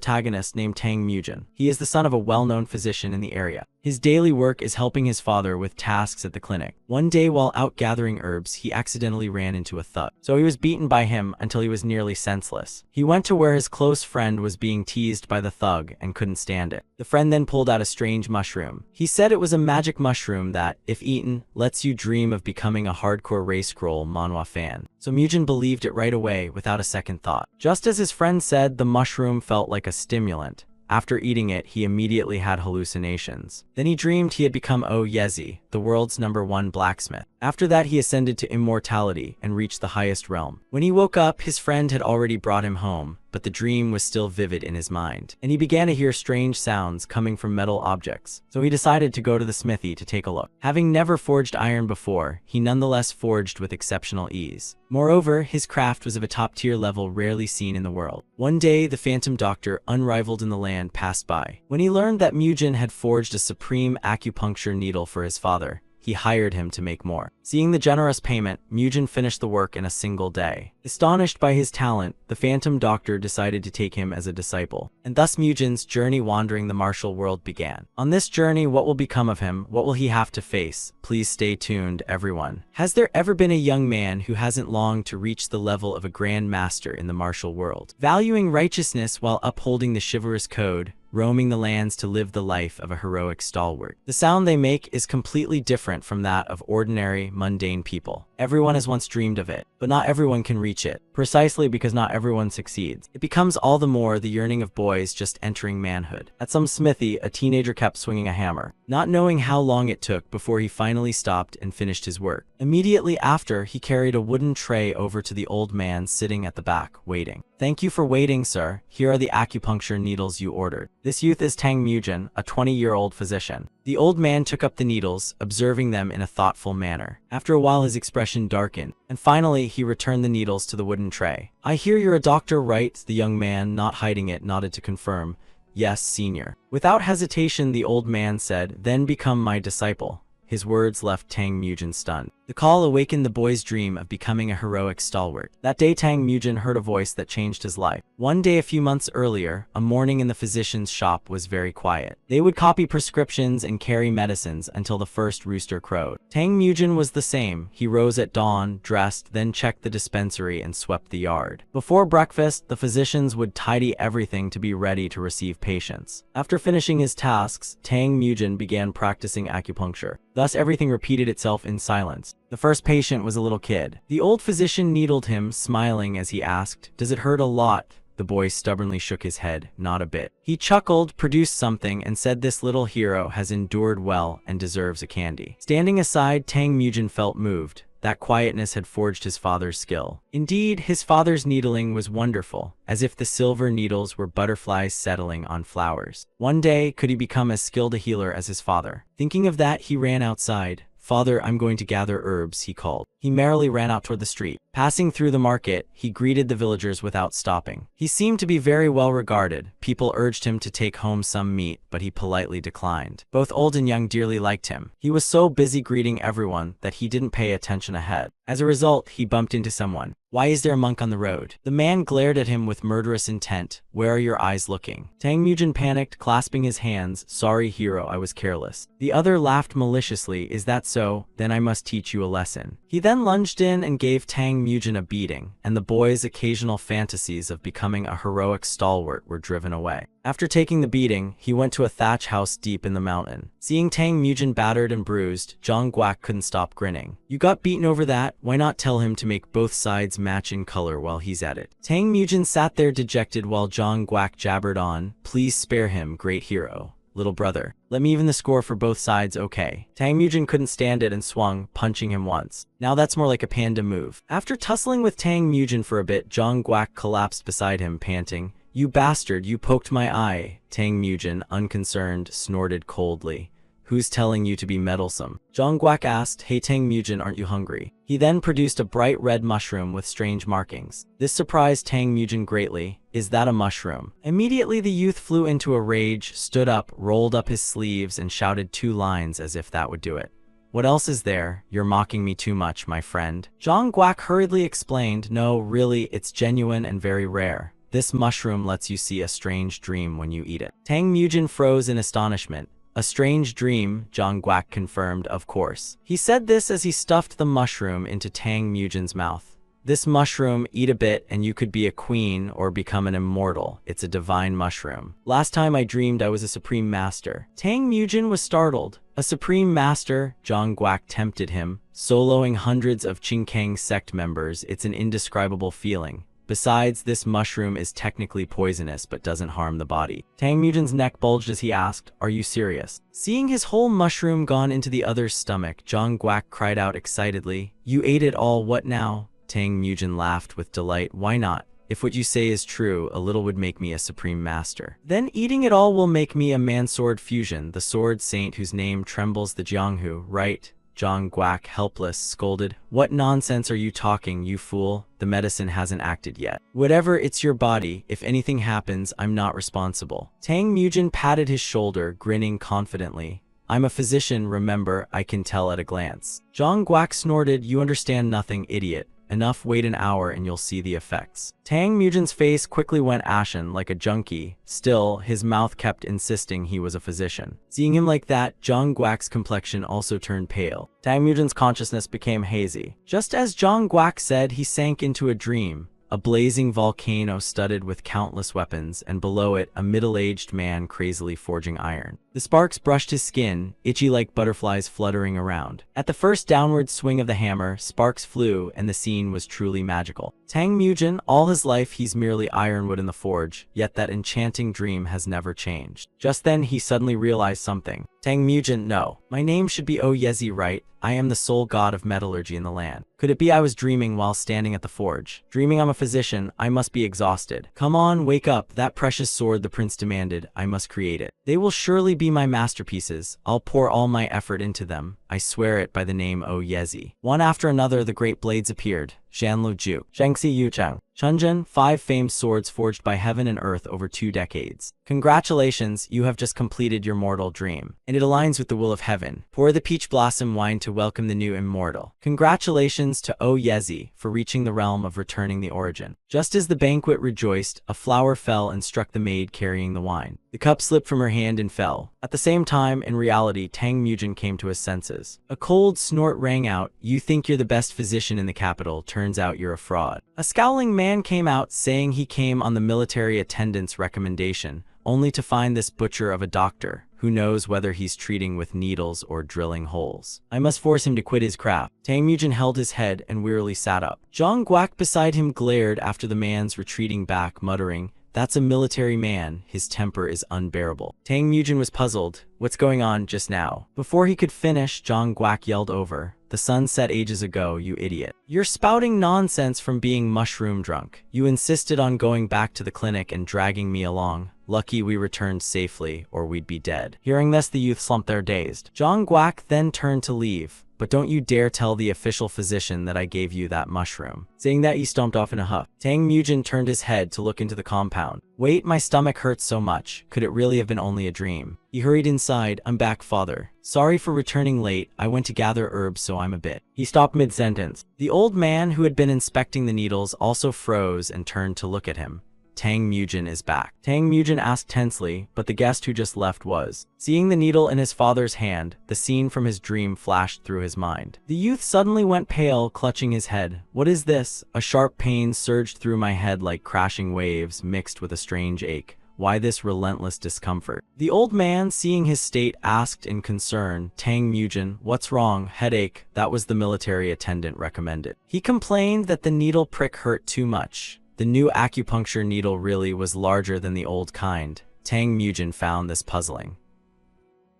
protagonist named Tang Mujin. He is the son of a well-known physician in the area. His daily work is helping his father with tasks at the clinic. One day while out gathering herbs, he accidentally ran into a thug. So he was beaten by him until he was nearly senseless. He went to where his close friend was being teased by the thug and couldn't stand it. The friend then pulled out a strange mushroom. He said it was a magic mushroom that, if eaten, lets you dream of becoming a hardcore race scroll manhwa fan. So Mujin believed it right away without a second thought. Just as his friend said, the mushroom felt like a stimulant. After eating it, he immediately had hallucinations. Then he dreamed he had become Yezi, the world's #1 blacksmith. After that, he ascended to immortality and reached the highest realm. When he woke up, his friend had already brought him home, but the dream was still vivid in his mind, and he began to hear strange sounds coming from metal objects. So he decided to go to the smithy to take a look. Having never forged iron before, he nonetheless forged with exceptional ease. Moreover, his craft was of a top-tier level rarely seen in the world. One day, the phantom doctor, unrivaled in the land, passed by. When he learned that Mujin had forged a supreme acupuncture needle for his father, he hired him to make more. Seeing the generous payment, Mujin finished the work in a single day. Astonished by his talent, the phantom doctor decided to take him as a disciple. And thus Mujin's journey wandering the martial world began. On this journey, what will become of him? What will he have to face? Please stay tuned, everyone. Has there ever been a young man who hasn't longed to reach the level of a grand master in the martial world? Valuing righteousness while upholding the chivalrous code, roaming the lands to live the life of a heroic stalwart. The sound they make is completely different from that of ordinary, mundane people. Everyone has once dreamed of it, but not everyone can reach it. Precisely because not everyone succeeds, it becomes all the more the yearning of boys just entering manhood. At some smithy, a teenager kept swinging a hammer, not knowing how long it took before he finally stopped and finished his work. Immediately after, he carried a wooden tray over to the old man sitting at the back, waiting. "Thank you for waiting, sir. Here are the acupuncture needles you ordered." This youth is Tang Mujin, a 20-year-old physician. The old man took up the needles, observing them in a thoughtful manner. After a while, his expression darkened, and finally he returned the needles to the wooden tray. "I hear you're a doctor, right?" The young man, not hiding it, nodded to confirm. "Yes, senior." Without hesitation, the old man said, "Then become my disciple." His words left Tang Mujin stunned. The call awakened the boy's dream of becoming a heroic stalwart. That day, Tang Mujin heard a voice that changed his life. One day a few months earlier, a morning in the physician's shop was very quiet. They would copy prescriptions and carry medicines until the first rooster crowed. Tang Mujin was the same. He rose at dawn, dressed, then checked the dispensary and swept the yard. Before breakfast, the physicians would tidy everything to be ready to receive patients. After finishing his tasks, Tang Mujin began practicing acupuncture. Thus, everything repeated itself in silence. The first patient was a little kid. The old physician needled him, smiling as he asked, "Does it hurt a lot?" The boy stubbornly shook his head, "Not a bit." He chuckled, produced something, and said, "This little hero has endured well and deserves a candy." Standing aside, Tang Mujin felt moved. That quietness had forged his father's skill. Indeed, his father's needling was wonderful, as if the silver needles were butterflies settling on flowers. One day, could he become as skilled a healer as his father? Thinking of that, he ran outside. "Father, I'm going to gather herbs," he called. He merrily ran out toward the street. Passing through the market, he greeted the villagers without stopping. He seemed to be very well regarded. People urged him to take home some meat, but he politely declined. Both old and young dearly liked him. He was so busy greeting everyone that he didn't pay attention ahead. As a result, he bumped into someone. "Why is there a monk on the road?" The man glared at him with murderous intent. "Where are your eyes looking?" Tang Mujin panicked, clasping his hands. "Sorry, hero, I was careless." The other laughed maliciously. "Is that so? Then I must teach you a lesson." He then lunged in and gave Tang Mujin a beating, and the boy's occasional fantasies of becoming a heroic stalwart were driven away. After taking the beating, he went to a thatch house deep in the mountain. Seeing Tang Mujin battered and bruised, Zhang Guak couldn't stop grinning. "You got beaten over that? Why not tell him to make both sides match in color while he's at it?" Tang Mujin sat there dejected while Zhang Guak jabbered on. "Please spare him, great hero. Little brother, let me even the score for both sides, okay?" Tang Mujin couldn't stand it and swung, punching him once. "Now that's more like a panda move." After tussling with Tang Mujin for a bit, Zhang Guak collapsed beside him, panting. "You bastard, you poked my eye." Tang Mujin, unconcerned, snorted coldly. "Who's telling you to be meddlesome?" Zhang Guak asked. "Hey Tang Mujin, aren't you hungry?" He then produced a bright red mushroom with strange markings. This surprised Tang Mujin greatly. "Is that a mushroom?" Immediately the youth flew into a rage, stood up, rolled up his sleeves, and shouted 2 lines as if that would do it. "What else is there? You're mocking me too much, my friend." Zhang Guak hurriedly explained, "No, really, it's genuine and very rare. This mushroom lets you see a strange dream when you eat it. Tang Mujin froze in astonishment. A strange dream, Zhang Guak confirmed, of course. He said this as he stuffed the mushroom into Tang Mujin's mouth. This mushroom, eat a bit and you could be a queen or become an immortal. It's a divine mushroom. Last time I dreamed I was a supreme master. Tang Mujin was startled. A supreme master? Zhang Guak tempted him. Soloing hundreds of Qingkang sect members, it's an indescribable feeling. Besides, this mushroom is technically poisonous but doesn't harm the body. Tang Mujin's neck bulged as he asked, "Are you serious?" Seeing his whole mushroom gone into the other's stomach, Zhang Guak cried out excitedly, "You ate it all, what now?" Tang Mujin laughed with delight. "Why not? If what you say is true, a little would make me a supreme master. Then eating it all will make me a man-sword fusion, the sword saint whose name trembles the Jianghu, right?" Zhang Guak, helpless, scolded, "What nonsense are you talking, you fool? The medicine hasn't acted yet. Whatever, it's your body. If anything happens, I'm not responsible." Tang Mujin patted his shoulder, grinning confidently. "I'm a physician, remember, I can tell at a glance." Zhang Guak snorted, "You understand nothing, idiot. Enough, wait an hour and you'll see the effects." Tang Mujin's face quickly went ashen like a junkie. Still, his mouth kept insisting he was a physician. Seeing him like that, Zhang Guak's complexion also turned pale. Tang Mujin's consciousness became hazy. Just as Zhang Guak said, he sank into a dream. A blazing volcano studded with countless weapons, and below it, a middle-aged man crazily forging iron. The sparks brushed his skin, itchy like butterflies fluttering around. At the first downward swing of the hammer, sparks flew, and the scene was truly magical. Tang Mujin, all his life he's merely ironwood in the forge, yet that enchanting dream has never changed. Just then, he suddenly realized something. Tang Mujin, no. My name should be Yezi, right? I am the sole god of metallurgy in the land. Could it be I was dreaming while standing at the forge? Dreaming I'm a physician, I must be exhausted. Come on, wake up, that precious sword the prince demanded, I must create it. They will surely be my masterpieces. I'll pour all my effort into them. I swear it by the name Yezi. One after another, the great blades appeared. Zhanlu Ju, Zhangxi Yucheng, Chunjun, 5 famed swords forged by heaven and earth over 2 decades. Congratulations, you have just completed your mortal dream. And it aligns with the will of heaven. Pour the peach blossom wine to welcome the new immortal. Congratulations to Yezi for reaching the realm of returning the origin. Just as the banquet rejoiced, a flower fell and struck the maid carrying the wine. The cup slipped from her hand and fell. At the same time, in reality, Tang Mujin came to his senses. A cold snort rang out. "You think you're the best physician in the capital, turns out you're a fraud." A scowling man came out, saying he came on the military attendant's recommendation, only to find this butcher of a doctor. Who knows whether he's treating with needles or drilling holes. I must force him to quit his craft. Tang Mujin held his head and wearily sat up. Zhang Guak beside him glared after the man's retreating back, muttering, "That's a military man. His temper is unbearable." Tang Mujin was puzzled. What's going on just now? Before he could finish, Zhang Guak yelled over, "The sun set ages ago, you idiot. You're spouting nonsense from being mushroom drunk. You insisted on going back to the clinic and dragging me along. Lucky we returned safely, or we'd be dead." Hearing this, the youth slumped there dazed. Zhang Guak then turned to leave. "But don't you dare tell the official physician that I gave you that mushroom." Saying that, he stomped off in a huff. Tang Mujin turned his head to look into the compound. "Wait, my stomach hurts so much. Could it really have been only a dream?" He hurried inside. "I'm back, father. Sorry for returning late. I went to gather herbs, so I'm a bit." He stopped mid-sentence. The old man who had been inspecting the needles also froze and turned to look at him. "Tang Mujin is back?" Tang Mujin asked tensely, but the guest who just left was. Seeing the needle in his father's hand, the scene from his dream flashed through his mind. The youth suddenly went pale, clutching his head. "What is this?" A sharp pain surged through my head like crashing waves, mixed with a strange ache. Why this relentless discomfort? The old man, seeing his state, asked in concern, "Tang Mujin, what's wrong?" "Headache. That was the military attendant recommended." He complained that the needle prick hurt too much. The new acupuncture needle really was larger than the old kind. Tang Mujin found this puzzling.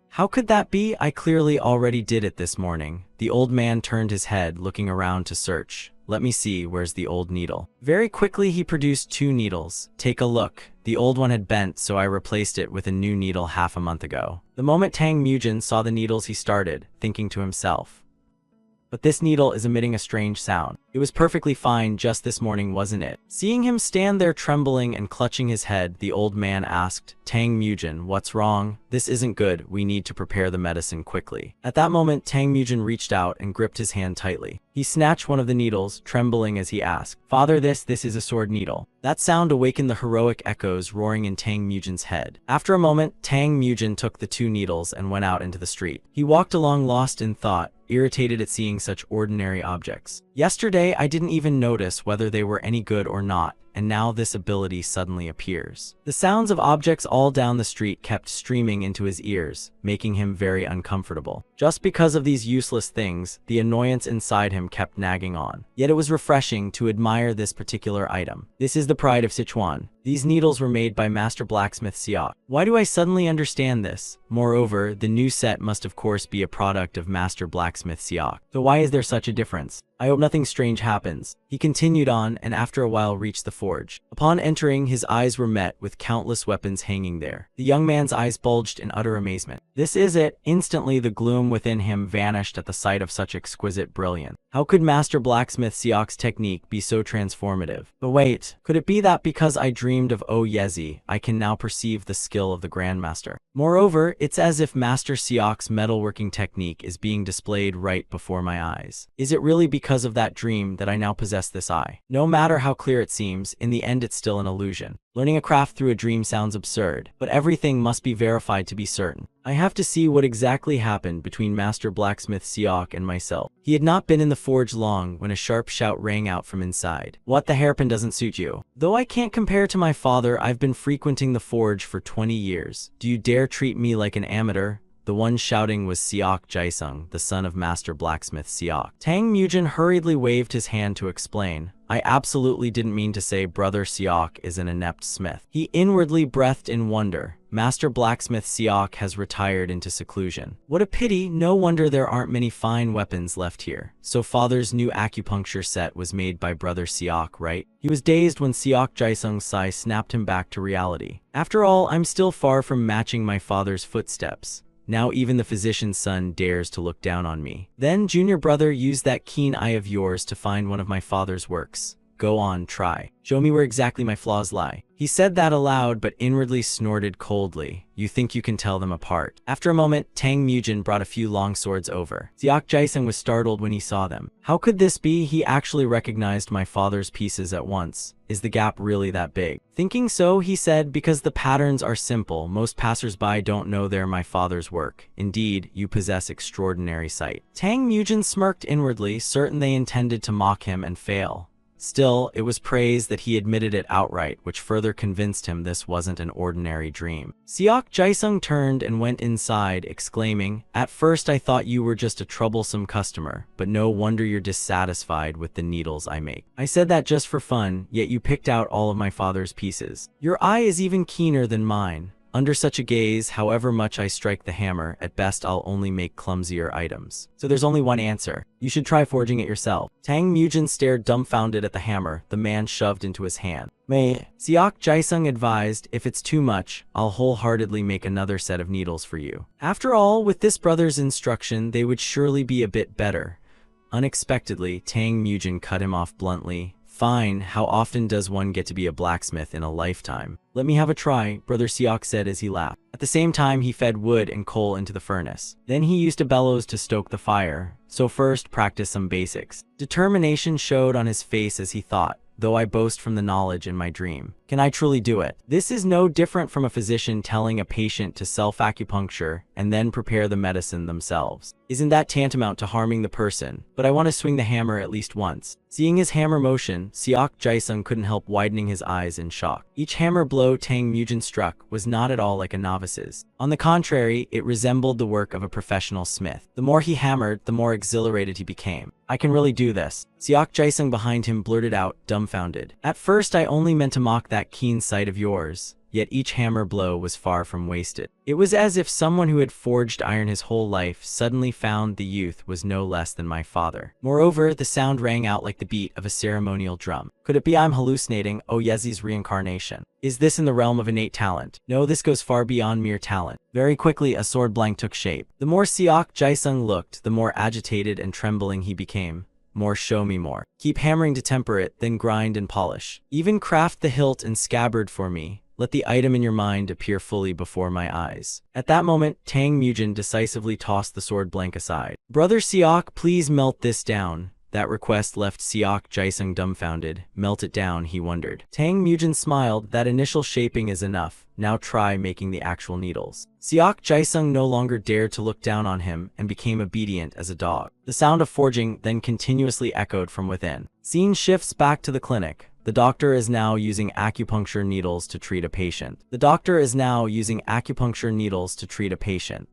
"How could that be? I clearly already did it this morning." The old man turned his head, looking around to search. "Let me see, where's the old needle?" Very quickly he produced 2 needles. "Take a look. The old one had bent, so I replaced it with a new needle half a month ago." The moment Tang Mujin saw the needles, he started, thinking to himself, "But this needle is emitting a strange sound." It It was perfectly fine just this morning, wasn't it? Seeing him stand there trembling and clutching his head, the old man asked, Tang Mujin, what's wrong? This isn't good. We need to prepare the medicine quickly. At that moment, Tang Mujin reached out and gripped his hand tightly. He snatched one of the needles, trembling as he asked, Father, this is a sword needle. That sound awakened the heroic echoes roaring in Tang Mujin's head. After a moment, Tang Mujin took the 2 needles and went out into the street. He walked along lost in thought, irritated at seeing such ordinary objects. Yesterday, I didn't even notice whether they were any good or not, and now this ability suddenly appears. The sounds of objects all down the street kept streaming into his ears, making him very uncomfortable. Just because of these useless things, the annoyance inside him kept nagging on. Yet it was refreshing to admire this particular item. This is the pride of Sichuan. These needles were made by Master Blacksmith Siak. Why do I suddenly understand this? Moreover, the new set must of course be a product of Master Blacksmith Siak. So why is there such a difference? I hope nothing strange happens. He continued on and after a while reached the forge. Upon entering, his eyes were met with countless weapons hanging there. The young man's eyes bulged in utter amazement. This is it. Instantly the gloom within him vanished at the sight of such exquisite brilliance. How could Master Blacksmith Siak's technique be so transformative? But wait, could it be that because I dreamed of O Yezi, I can now perceive the skill of the Grandmaster? Moreover, it's as if Master Siak's metalworking technique is being displayed right before my eyes. Is it really because of that dream that I now possess this eye? No matter how clear it seems, in the end it's still an illusion. Learning a craft through a dream sounds absurd, but everything must be verified to be certain. I have to see what exactly happened between Master Blacksmith Siak and myself. He had not been in the forge long when a sharp shout rang out from inside. What, the hairpin doesn't suit you? Though I can't compare to my father, I've been frequenting the forge for 20 years. Do you dare treat me like an amateur? The one shouting was Siak Jaisung, the son of Master Blacksmith Siak. Tang Mujin hurriedly waved his hand to explain. I absolutely didn't mean to say Brother Siak is an inept smith. He inwardly breathed in wonder. Master Blacksmith Siak has retired into seclusion. What a pity, no wonder there aren't many fine weapons left here. So father's new acupuncture set was made by Brother Siak, right? He was dazed when Siak Jaisung's sigh snapped him back to reality. After all, I'm still far from matching my father's footsteps. Now even the physician's son dares to look down on me. Then, junior brother, use that keen eye of yours to find one of my father's works. Go on, try. Show me where exactly my flaws lie. He said that aloud, but inwardly snorted coldly. You think you can tell them apart? After a moment, Tang Mujin brought a few long swords over. Siak Jaisung was startled when he saw them. How could this be? He actually recognized my father's pieces at once. Is the gap really that big? Thinking so, he said, because the patterns are simple. Most passers-by don't know they're my father's work. Indeed, you possess extraordinary sight. Tang Mujin smirked inwardly, certain they intended to mock him and fail. Still, it was praise that he admitted it outright, which further convinced him this wasn't an ordinary dream. Siak Jaisung turned and went inside, exclaiming, At first I thought you were just a troublesome customer, but no wonder you're dissatisfied with the needles I make. I said that just for fun, yet you picked out all of my father's pieces. Your eye is even keener than mine. Under such a gaze, however much I strike the hammer, at best I'll only make clumsier items. So there's only one answer. You should try forging it yourself. Tang Mujin stared dumbfounded at the hammer the man shoved into his hand. Siak Jaisung advised, if it's too much, I'll wholeheartedly make another set of needles for you. After all, with this brother's instruction, they would surely be a bit better. Unexpectedly, Tang Mujin cut him off bluntly. Fine, how often does one get to be a blacksmith in a lifetime? Let me have a try, Brother Siak said as he laughed. At the same time, he fed wood and coal into the furnace. Then he used a bellows to stoke the fire. So first, practice some basics. Determination showed on his face as he thought, though I boast from the knowledge in my dream. Can I truly do it? This is no different from a physician telling a patient to self-acupuncture and then prepare the medicine themselves. Isn't that tantamount to harming the person? But I want to swing the hammer at least once. Seeing his hammer motion, Siak Jaisung couldn't help widening his eyes in shock. Each hammer blow Tang Mujin struck was not at all like a novice's. On the contrary, it resembled the work of a professional smith. The more he hammered, the more exhilarated he became. I can really do this. Siak Jaisung behind him blurted out, dumbfounded. At first I only meant to mock that keen sight of yours. Yet each hammer blow was far from wasted. It was as if someone who had forged iron his whole life suddenly found the youth was no less than my father. Moreover, the sound rang out like the beat of a ceremonial drum. Could it be I'm hallucinating, O Yezi's reincarnation? Is this in the realm of innate talent? No, this goes far beyond mere talent. Very quickly, a sword blank took shape. The more Siak Jaisung looked, the more agitated and trembling he became. more show me more. Keep hammering to temper it, then grind and polish. Even craft the hilt and scabbard for me. Let the item in your mind appear fully before my eyes. At that moment, Tang Mujin decisively tossed the sword blank aside. Brother Siok, please melt this down. That request left Siok Jaisung dumbfounded. Melt it down, he wondered. Tang Mujin smiled. That initial shaping is enough. Now try making the actual needles. Siok Jaisung no longer dared to look down on him and became obedient as a dog. The sound of forging then continuously echoed from within. Scene shifts back to the clinic. The doctor is now using acupuncture needles to treat a patient.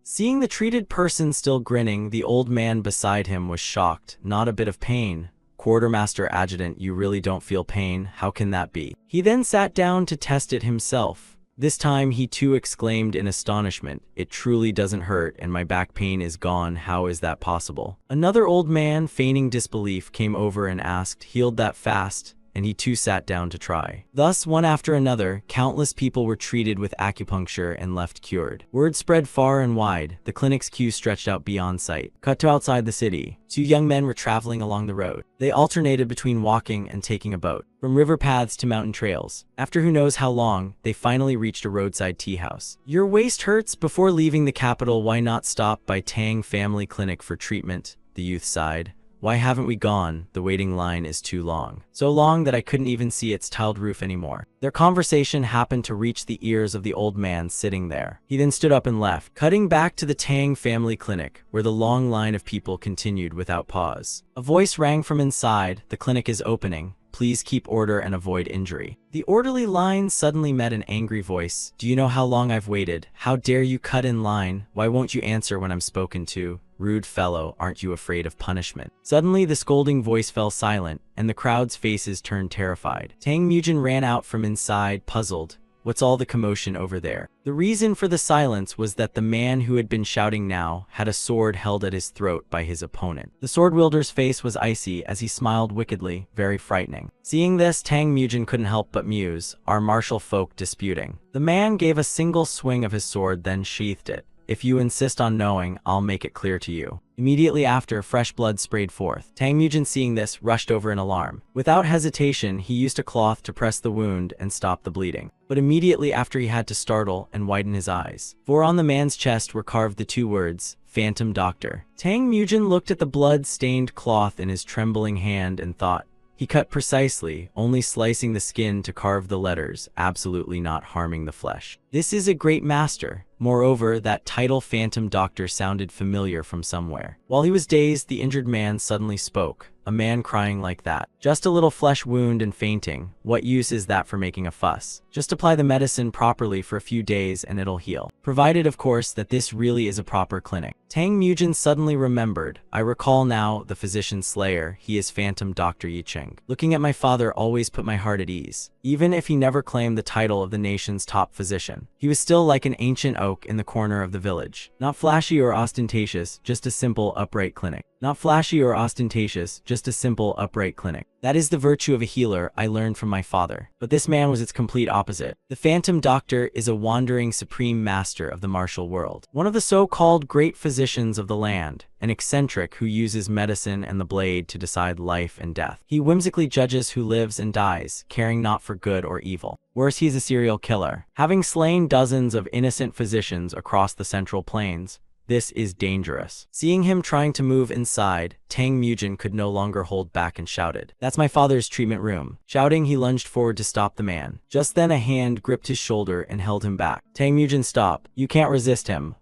Seeing the treated person still grinning, the old man beside him was shocked. Not a bit of pain. Quartermaster Adjutant, you really don't feel pain? How can that be? He then sat down to test it himself. This time he too exclaimed in astonishment, it truly doesn't hurt and my back pain is gone. How is that possible? Another old man, feigning disbelief, came over and asked, healed that fast? And he too sat down to try. Thus, one after another, countless people were treated with acupuncture and left cured. Word spread far and wide. The clinic's queue stretched out beyond sight. Cut to outside the city. Two young men were traveling along the road. They alternated between walking and taking a boat. From river paths to mountain trails. After who knows how long, they finally reached a roadside tea house. Your waist hurts? Before leaving the capital, why not stop by Tang Family Clinic for treatment? The youth sighed. Why haven't we gone? The waiting line is too long. So long that I couldn't even see its tiled roof anymore. Their conversation happened to reach the ears of the old man sitting there. He then stood up and left, cutting back to the Tang Family Clinic, where the long line of people continued without pause. A voice rang from inside, the clinic is opening. Please keep order and avoid injury. The orderly line suddenly met an angry voice. Do you know how long I've waited? How dare you cut in line? Why won't you answer when I'm spoken to? Rude fellow, aren't you afraid of punishment? Suddenly the scolding voice fell silent, and the crowd's faces turned terrified. Tang Mujin ran out from inside, puzzled. What's all the commotion over there? The reason for the silence was that the man who had been shouting now had a sword held at his throat by his opponent. The sword wielder's face was icy as he smiled wickedly, very frightening. Seeing this, Tang Mujin couldn't help but muse, are martial folk disputing? The man gave a single swing of his sword, then sheathed it. If you insist on knowing, I'll make it clear to you. Immediately after, fresh blood sprayed forth. Tang Mujin, seeing this, rushed over in alarm. Without hesitation, he used a cloth to press the wound and stop the bleeding. But immediately after, he had to startle and widen his eyes. For on the man's chest were carved the two words, Phantom Doctor. Tang Mujin looked at the blood-stained cloth in his trembling hand and thought, he cut precisely, only slicing the skin to carve the letters, absolutely not harming the flesh. This is a great master. Moreover, that title Phantom Doctor sounded familiar from somewhere. While he was dazed, the injured man suddenly spoke. A man crying like that. Just a little flesh wound and fainting. What use is that for making a fuss? Just apply the medicine properly for a few days and it'll heal. Provided, of course, that this really is a proper clinic. Tang Mujin suddenly remembered. I recall now, the physician slayer, he is Phantom Dr. Yicheng. Looking at my father always put my heart at ease. Even if he never claimed the title of the nation's top physician, he was still like an ancient oak in the corner of the village. Not flashy or ostentatious, just a simple, upright clinic. Not flashy or ostentatious, just a simple, upright clinic. That is the virtue of a healer, I learned from my father. But this man was its complete opposite. The Phantom Doctor is a wandering supreme master of the martial world. One of the so-called great physicians of the land. An eccentric who uses medicine and the blade to decide life and death. He whimsically judges who lives and dies, caring not for good or evil. Worse, he's a serial killer, having slain dozens of innocent physicians across the Central Plains. This is dangerous. Seeing him trying to move inside, Tang Mujin could no longer hold back and shouted, "That's my father's treatment room." Shouting, he lunged forward to stop the man. Just then a hand gripped his shoulder and held him back. Tang Mujin, stop. You can't resist him.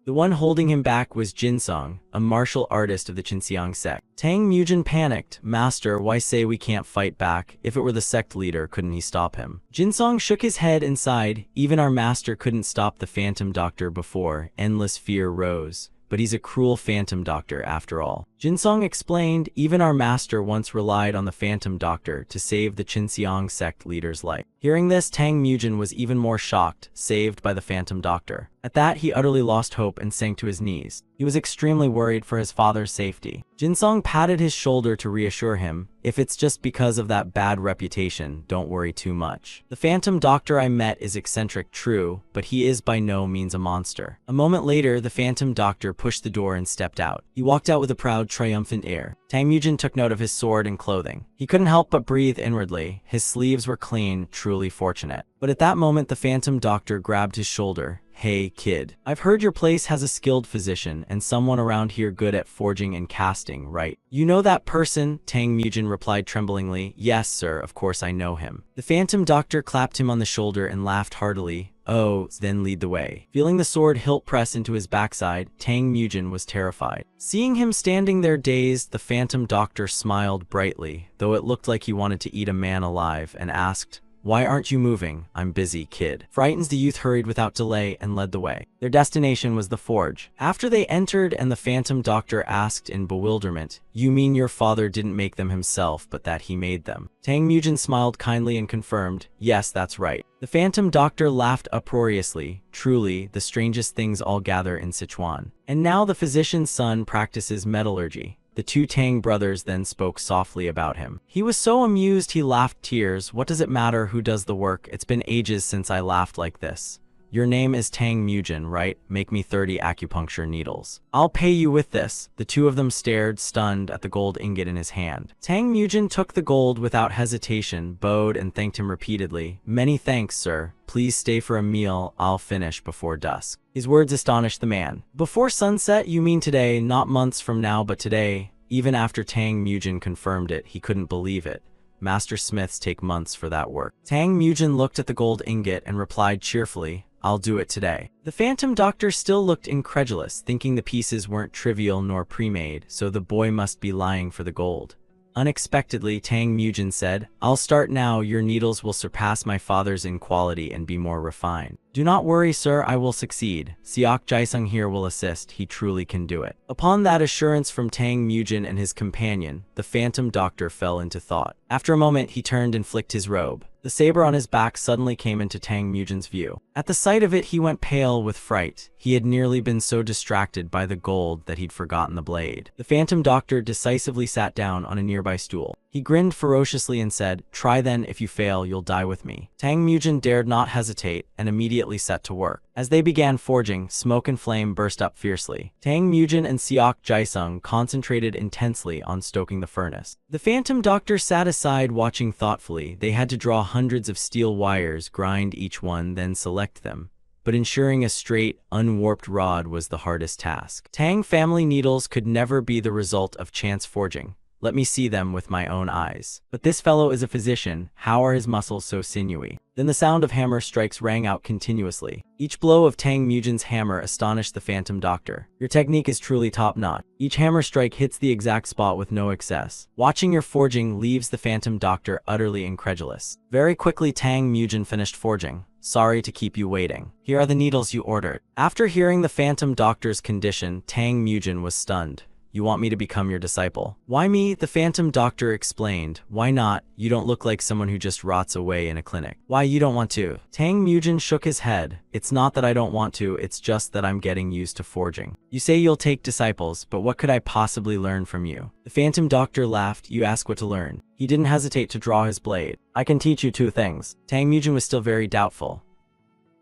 The one holding him back was Jinsong, a martial artist of the Qinxiang sect. Tang Mujin panicked. Master, why say we can't fight back? If it were the sect leader, couldn't he stop him? Jinsong shook his head and sighed. Even our master couldn't stop the Phantom Doctor before. Endless fear rose. But he's a cruel Phantom Doctor after all. Jinsong explained, even our master once relied on the Phantom Doctor to save the Qinxiang sect leader's life. Hearing this, Tang Mujin was even more shocked, saved by the Phantom Doctor. At that, he utterly lost hope and sank to his knees. He was extremely worried for his father's safety. Jinsong patted his shoulder to reassure him, "If it's just because of that bad reputation, don't worry too much. The Phantom Doctor I met is eccentric, true, but he is by no means a monster." A moment later, the Phantom Doctor pushed the door and stepped out. He walked out with a proud, triumphant air. Tang Mujin took note of his sword and clothing. He couldn't help but breathe inwardly. His sleeves were clean, truly fortunate. But at that moment, the Phantom Doctor grabbed his shoulder. "Hey, kid. I've heard your place has a skilled physician and someone around here good at forging and casting, right?" "You know that person?" Tang Mujin replied tremblingly. "Yes, sir, of course I know him." The Phantom Doctor clapped him on the shoulder and laughed heartily. "Oh, then lead the way." Feeling the sword hilt press into his backside, Tang Mujin was terrified. Seeing him standing there dazed, the Phantom Doctor smiled brightly, though it looked like he wanted to eat a man alive, and asked, "Why aren't you moving?" "I'm busy, kid." Frightened, the youth hurried without delay and led the way. Their destination was the forge. After they entered and the Phantom Doctor asked in bewilderment, "You mean your father didn't make them himself, but that he made them?" Tang Mujin smiled kindly and confirmed, "Yes, that's right." The Phantom Doctor laughed uproariously. "Truly, the strangest things all gather in Sichuan. And now the physician's son practices metallurgy." The two Tang brothers then spoke softly about him. He was so amused he laughed tears. "What does it matter who does the work? It's been ages since I laughed like this. Your name is Tang Mujin, right? Make me 30 acupuncture needles. I'll pay you with this." The two of them stared, stunned, at the gold ingot in his hand. Tang Mujin took the gold without hesitation, bowed, and thanked him repeatedly. "Many thanks, sir. Please stay for a meal. I'll finish before dusk." His words astonished the man. "Before sunset? You mean today, not months from now, but today?" Even after Tang Mujin confirmed it, he couldn't believe it. Master smiths take months for that work. Tang Mujin looked at the gold ingot and replied cheerfully, "I'll do it today." The Phantom Doctor still looked incredulous, thinking the pieces weren't trivial nor pre-made, so the boy must be lying for the gold. Unexpectedly, Tang Mujin said, "I'll start now. Your needles will surpass my father's in quality and be more refined." "Do not worry, sir, I will succeed. Siok Jaisung here will assist. He truly can do it." Upon that assurance from Tang Mujin and his companion, the Phantom Doctor fell into thought. After a moment, he turned and flicked his robe. The saber on his back suddenly came into Tang Mujin's view. At the sight of it, he went pale with fright. He had nearly been so distracted by the gold that he'd forgotten the blade. The Phantom Doctor decisively sat down on a nearby stool. He grinned ferociously and said, "Try then. If you fail, you'll die with me." Tang Mujin dared not hesitate and immediately set to work. As they began forging, smoke and flame burst up fiercely. Tang Mujin and Siok Jaisung concentrated intensely on stoking the furnace. The Phantom Doctor sat aside watching thoughtfully. They had to draw hundreds of steel wires, grind each one, then select them. But ensuring a straight, unwarped rod was the hardest task. Tang family needles could never be the result of chance forging. Let me see them with my own eyes. But this fellow is a physician. How are his muscles so sinewy? Then the sound of hammer strikes rang out continuously. Each blow of Tang Mujin's hammer astonished the Phantom Doctor. "Your technique is truly top-notch. Each hammer strike hits the exact spot with no excess. Watching your forging leaves the Phantom Doctor utterly incredulous." Very quickly, Tang Mujin finished forging. "Sorry to keep you waiting. Here are the needles you ordered." After hearing the Phantom Doctor's condition, Tang Mujin was stunned. "You want me to become your disciple?" "Why me?" the Phantom Doctor explained. "Why not? You don't look like someone who just rots away in a clinic." "Why you don't want to?" Tang Mujin shook his head. "It's not that I don't want to, it's just that I'm getting used to forging." "You say you'll take disciples, but what could I possibly learn from you?" The Phantom Doctor laughed. "You ask what to learn." He didn't hesitate to draw his blade. "I can teach you 2 things. Tang Mujin was still very doubtful.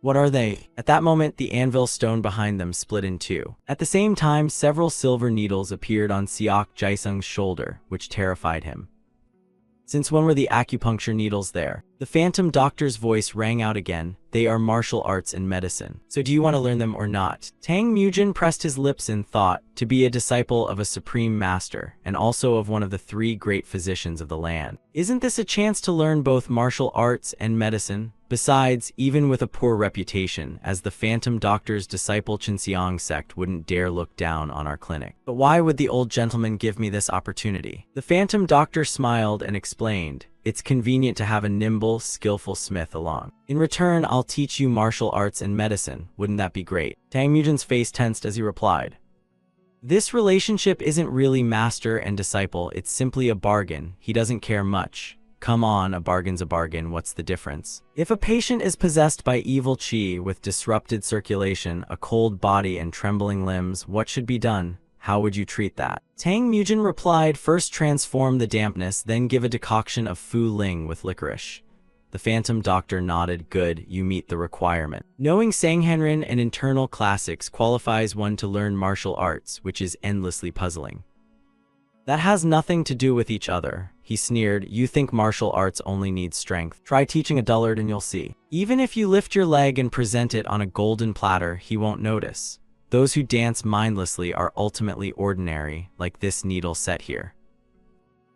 "What are they?" At that moment, the anvil stone behind them split in 2. At the same time, several silver needles appeared on Siok Jaisung's shoulder, which terrified him. "Since when were the acupuncture needles there?" The Phantom Doctor's voice rang out again. "They are martial arts and medicine. So do you want to learn them or not?" Tang Mujin pressed his lips in thought. To be a disciple of a supreme master, and also of one of the 3 great physicians of the land. Isn't this a chance to learn both martial arts and medicine? Besides, even with a poor reputation, as the Phantom Doctor's disciple, Chinseong sect wouldn't dare look down on our clinic. But why would the old gentleman give me this opportunity? The Phantom Doctor smiled and explained, "It's convenient to have a nimble, skillful smith along. In return, I'll teach you martial arts and medicine. Wouldn't that be great?" Tang Mujin's face tensed as he replied, "This relationship isn't really master and disciple, it's simply a bargain. He doesn't care much. Come on, a bargain's a bargain, what's the difference? If a patient is possessed by evil qi with disrupted circulation, a cold body and trembling limbs, what should be done? How would you treat that? Tang Mujin replied, first transform the dampness, then give a decoction of fu ling with licorice. The phantom doctor nodded. Good, you meet the requirement. Knowing Sanghanren and internal classics qualifies one to learn martial arts, which is endlessly puzzling. That has nothing to do with each other, he sneered. You think martial arts only need strength. Try teaching a dullard and you'll see. Even if you lift your leg and present it on a golden platter, he won't notice. Those who dance mindlessly are ultimately ordinary, like this needle set here.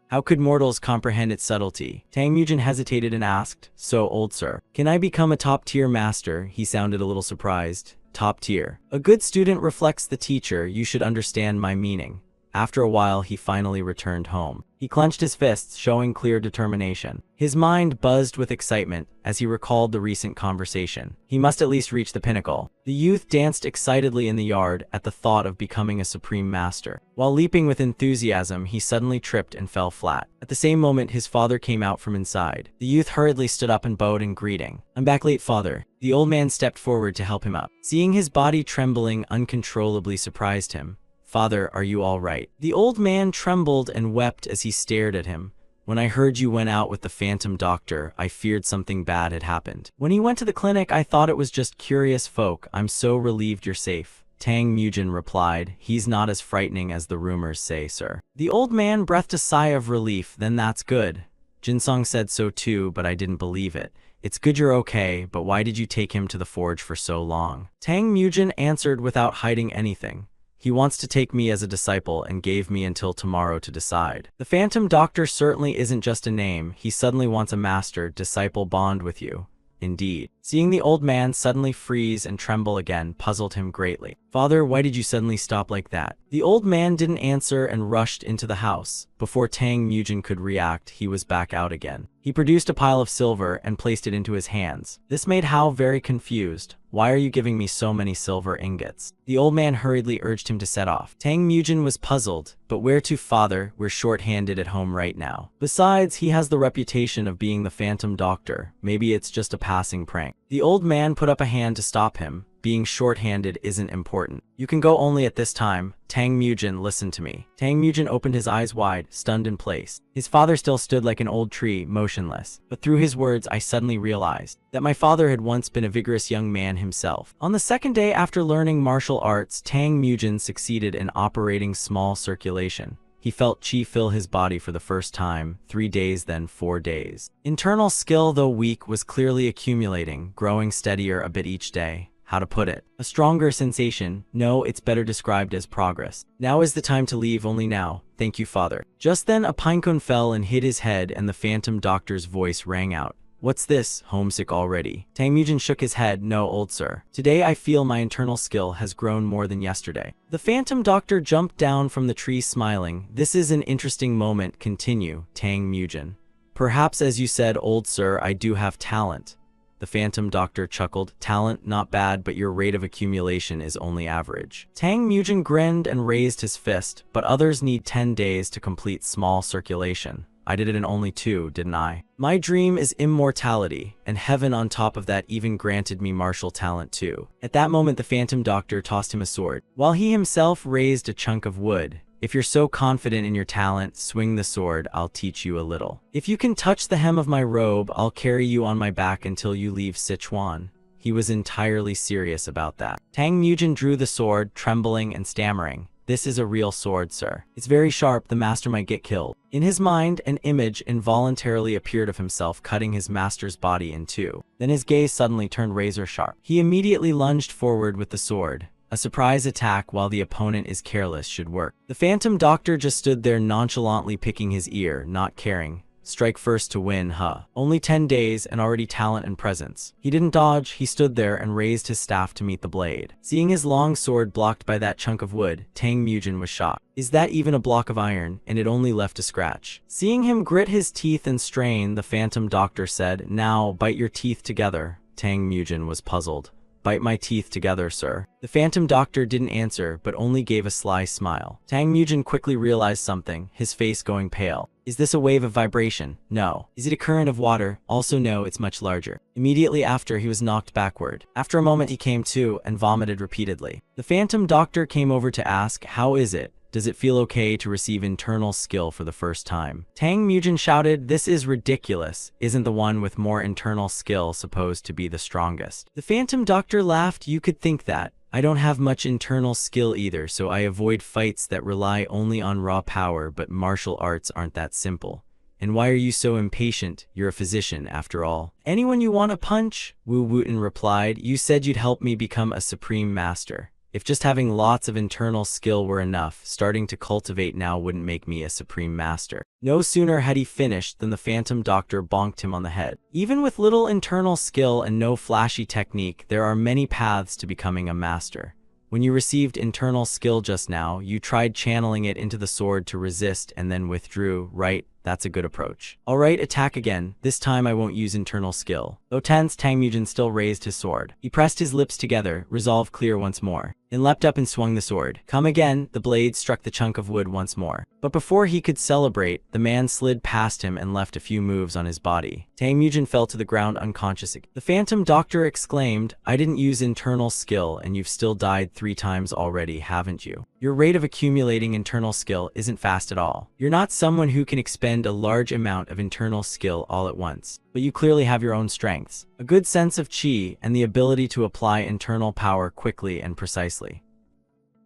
How could mortals comprehend its subtlety? Tang Mujin hesitated and asked, so, old sir, can I become a top-tier master? He sounded a little surprised. Top tier. A good student reflects the teacher, you should understand my meaning. After a while, he finally returned home. He clenched his fists, showing clear determination. His mind buzzed with excitement as he recalled the recent conversation. He must at least reach the pinnacle. The youth danced excitedly in the yard at the thought of becoming a supreme master. While leaping with enthusiasm, he suddenly tripped and fell flat. At the same moment, his father came out from inside. The youth hurriedly stood up and bowed in greeting. I'm back late, father. The old man stepped forward to help him up. Seeing his body trembling uncontrollably surprised him. Father, are you all right? The old man trembled and wept as he stared at him. When I heard you went out with the phantom doctor, I feared something bad had happened. When he went to the clinic, I thought it was just curious folk. I'm so relieved you're safe. Tang Mujin replied, he's not as frightening as the rumors say, sir. The old man breathed a sigh of relief. Then that's good. Jinsong said so too, but I didn't believe it. It's good you're okay, but why did you take him to the forge for so long? Tang Mujin answered without hiding anything. He wants to take me as a disciple and gave me until tomorrow to decide. The phantom doctor certainly isn't just a name. He suddenly wants a master-disciple bond with you. Indeed. Seeing the old man suddenly freeze and tremble again puzzled him greatly. Father, why did you suddenly stop like that? The old man didn't answer and rushed into the house. Before Tang Mujin could react, he was back out again. He produced a pile of silver and placed it into his hands. This made Hao very confused. Why are you giving me so many silver ingots? The old man hurriedly urged him to set off. Tang Mujin was puzzled. But where to, father? We're short-handed at home right now. Besides, he has the reputation of being the phantom doctor. Maybe it's just a passing prank. The old man put up a hand to stop him. Being short-handed isn't important. You can go only at this time. Tang Mujin, listen to me. Tang Mujin opened his eyes wide, stunned in place. His father still stood like an old tree, motionless. But through his words, I suddenly realized that my father had once been a vigorous young man himself. On the second day after learning martial arts, Tang Mujin succeeded in operating small circulation. He felt qi fill his body for the first time, 3 days then 4 days. Internal skill, though weak, was clearly accumulating, growing steadier a bit each day. How to put it? A stronger sensation. No, it's better described as progress. Now is the time to leave, only now. Thank you, father. Just then a pinecone fell and hit his head and the phantom doctor's voice rang out. What's this? Homesick already? Tang Mujin shook his head. No, old sir. Today I feel my internal skill has grown more than yesterday. The phantom doctor jumped down from the tree smiling. This is an interesting moment. Continue, Tang Mujin. Perhaps as you said, old sir, I do have talent. The phantom doctor chuckled. Talent, not bad, but your rate of accumulation is only average. Tang Mujin grinned and raised his fist, but others need 10 days to complete small circulation. I did it in only 2, didn't I? My dream is immortality, and heaven on top of that even granted me martial talent too. At that moment, the phantom doctor tossed him a sword, while he himself raised a chunk of wood. If you're so confident in your talent, swing the sword, I'll teach you a little. If you can touch the hem of my robe, I'll carry you on my back until you leave Sichuan. He was entirely serious about that. Tang Mujin drew the sword, trembling and stammering. This is a real sword, sir. It's very sharp, the master might get killed. In his mind, an image involuntarily appeared of himself cutting his master's body in two. Then his gaze suddenly turned razor sharp. He immediately lunged forward with the sword. A surprise attack while the opponent is careless should work. The phantom doctor just stood there nonchalantly picking his ear, not caring. Strike first to win, huh? Only 10 days and already talent and presence. He didn't dodge, he stood there and raised his staff to meet the blade. Seeing his long sword blocked by that chunk of wood, Tang Mujin was shocked. Is that even a block of iron? And it only left a scratch. Seeing him grit his teeth and strain, the phantom doctor said, Now, bite your teeth together. Tang Mujin was puzzled. Bite my teeth together, sir. The phantom doctor didn't answer, but only gave a sly smile. Tang Mujin quickly realized something, his face going pale. Is this a wave of vibration? No. Is it a current of water? Also no, it's much larger. Immediately after, he was knocked backward. After a moment, he came to and vomited repeatedly. The phantom doctor came over to ask, how is it? Does it feel okay to receive internal skill for the first time? Tang Mujin shouted, this is ridiculous. Isn't the one with more internal skill supposed to be the strongest? The phantom doctor laughed, you could think that. I don't have much internal skill either, so I avoid fights that rely only on raw power, but martial arts aren't that simple. And why are you so impatient? You're a physician, after all. Anyone you want to punch? Wu Wooten replied, you said you'd help me become a supreme master. If just having lots of internal skill were enough, starting to cultivate now wouldn't make me a supreme master. No sooner had he finished than the phantom doctor bonked him on the head. Even with little internal skill and no flashy technique, there are many paths to becoming a master. When you received internal skill just now, you tried channeling it into the sword to resist and then withdrew, right? That's a good approach. Alright, attack again. This time I won't use internal skill. Though tense, Tang Mujin still raised his sword. He pressed his lips together, resolve clear once more. Then leapt up and swung the sword. Come again, the blade struck the chunk of wood once more. But before he could celebrate, the man slid past him and left a few moves on his body. Tang Mujin fell to the ground unconscious. The phantom doctor exclaimed, I didn't use internal skill and you've still died 3 times already, haven't you? Your rate of accumulating internal skill isn't fast at all. You're not someone who can expend a large amount of internal skill all at once. But you clearly have your own strengths, a good sense of chi, and the ability to apply internal power quickly and precisely.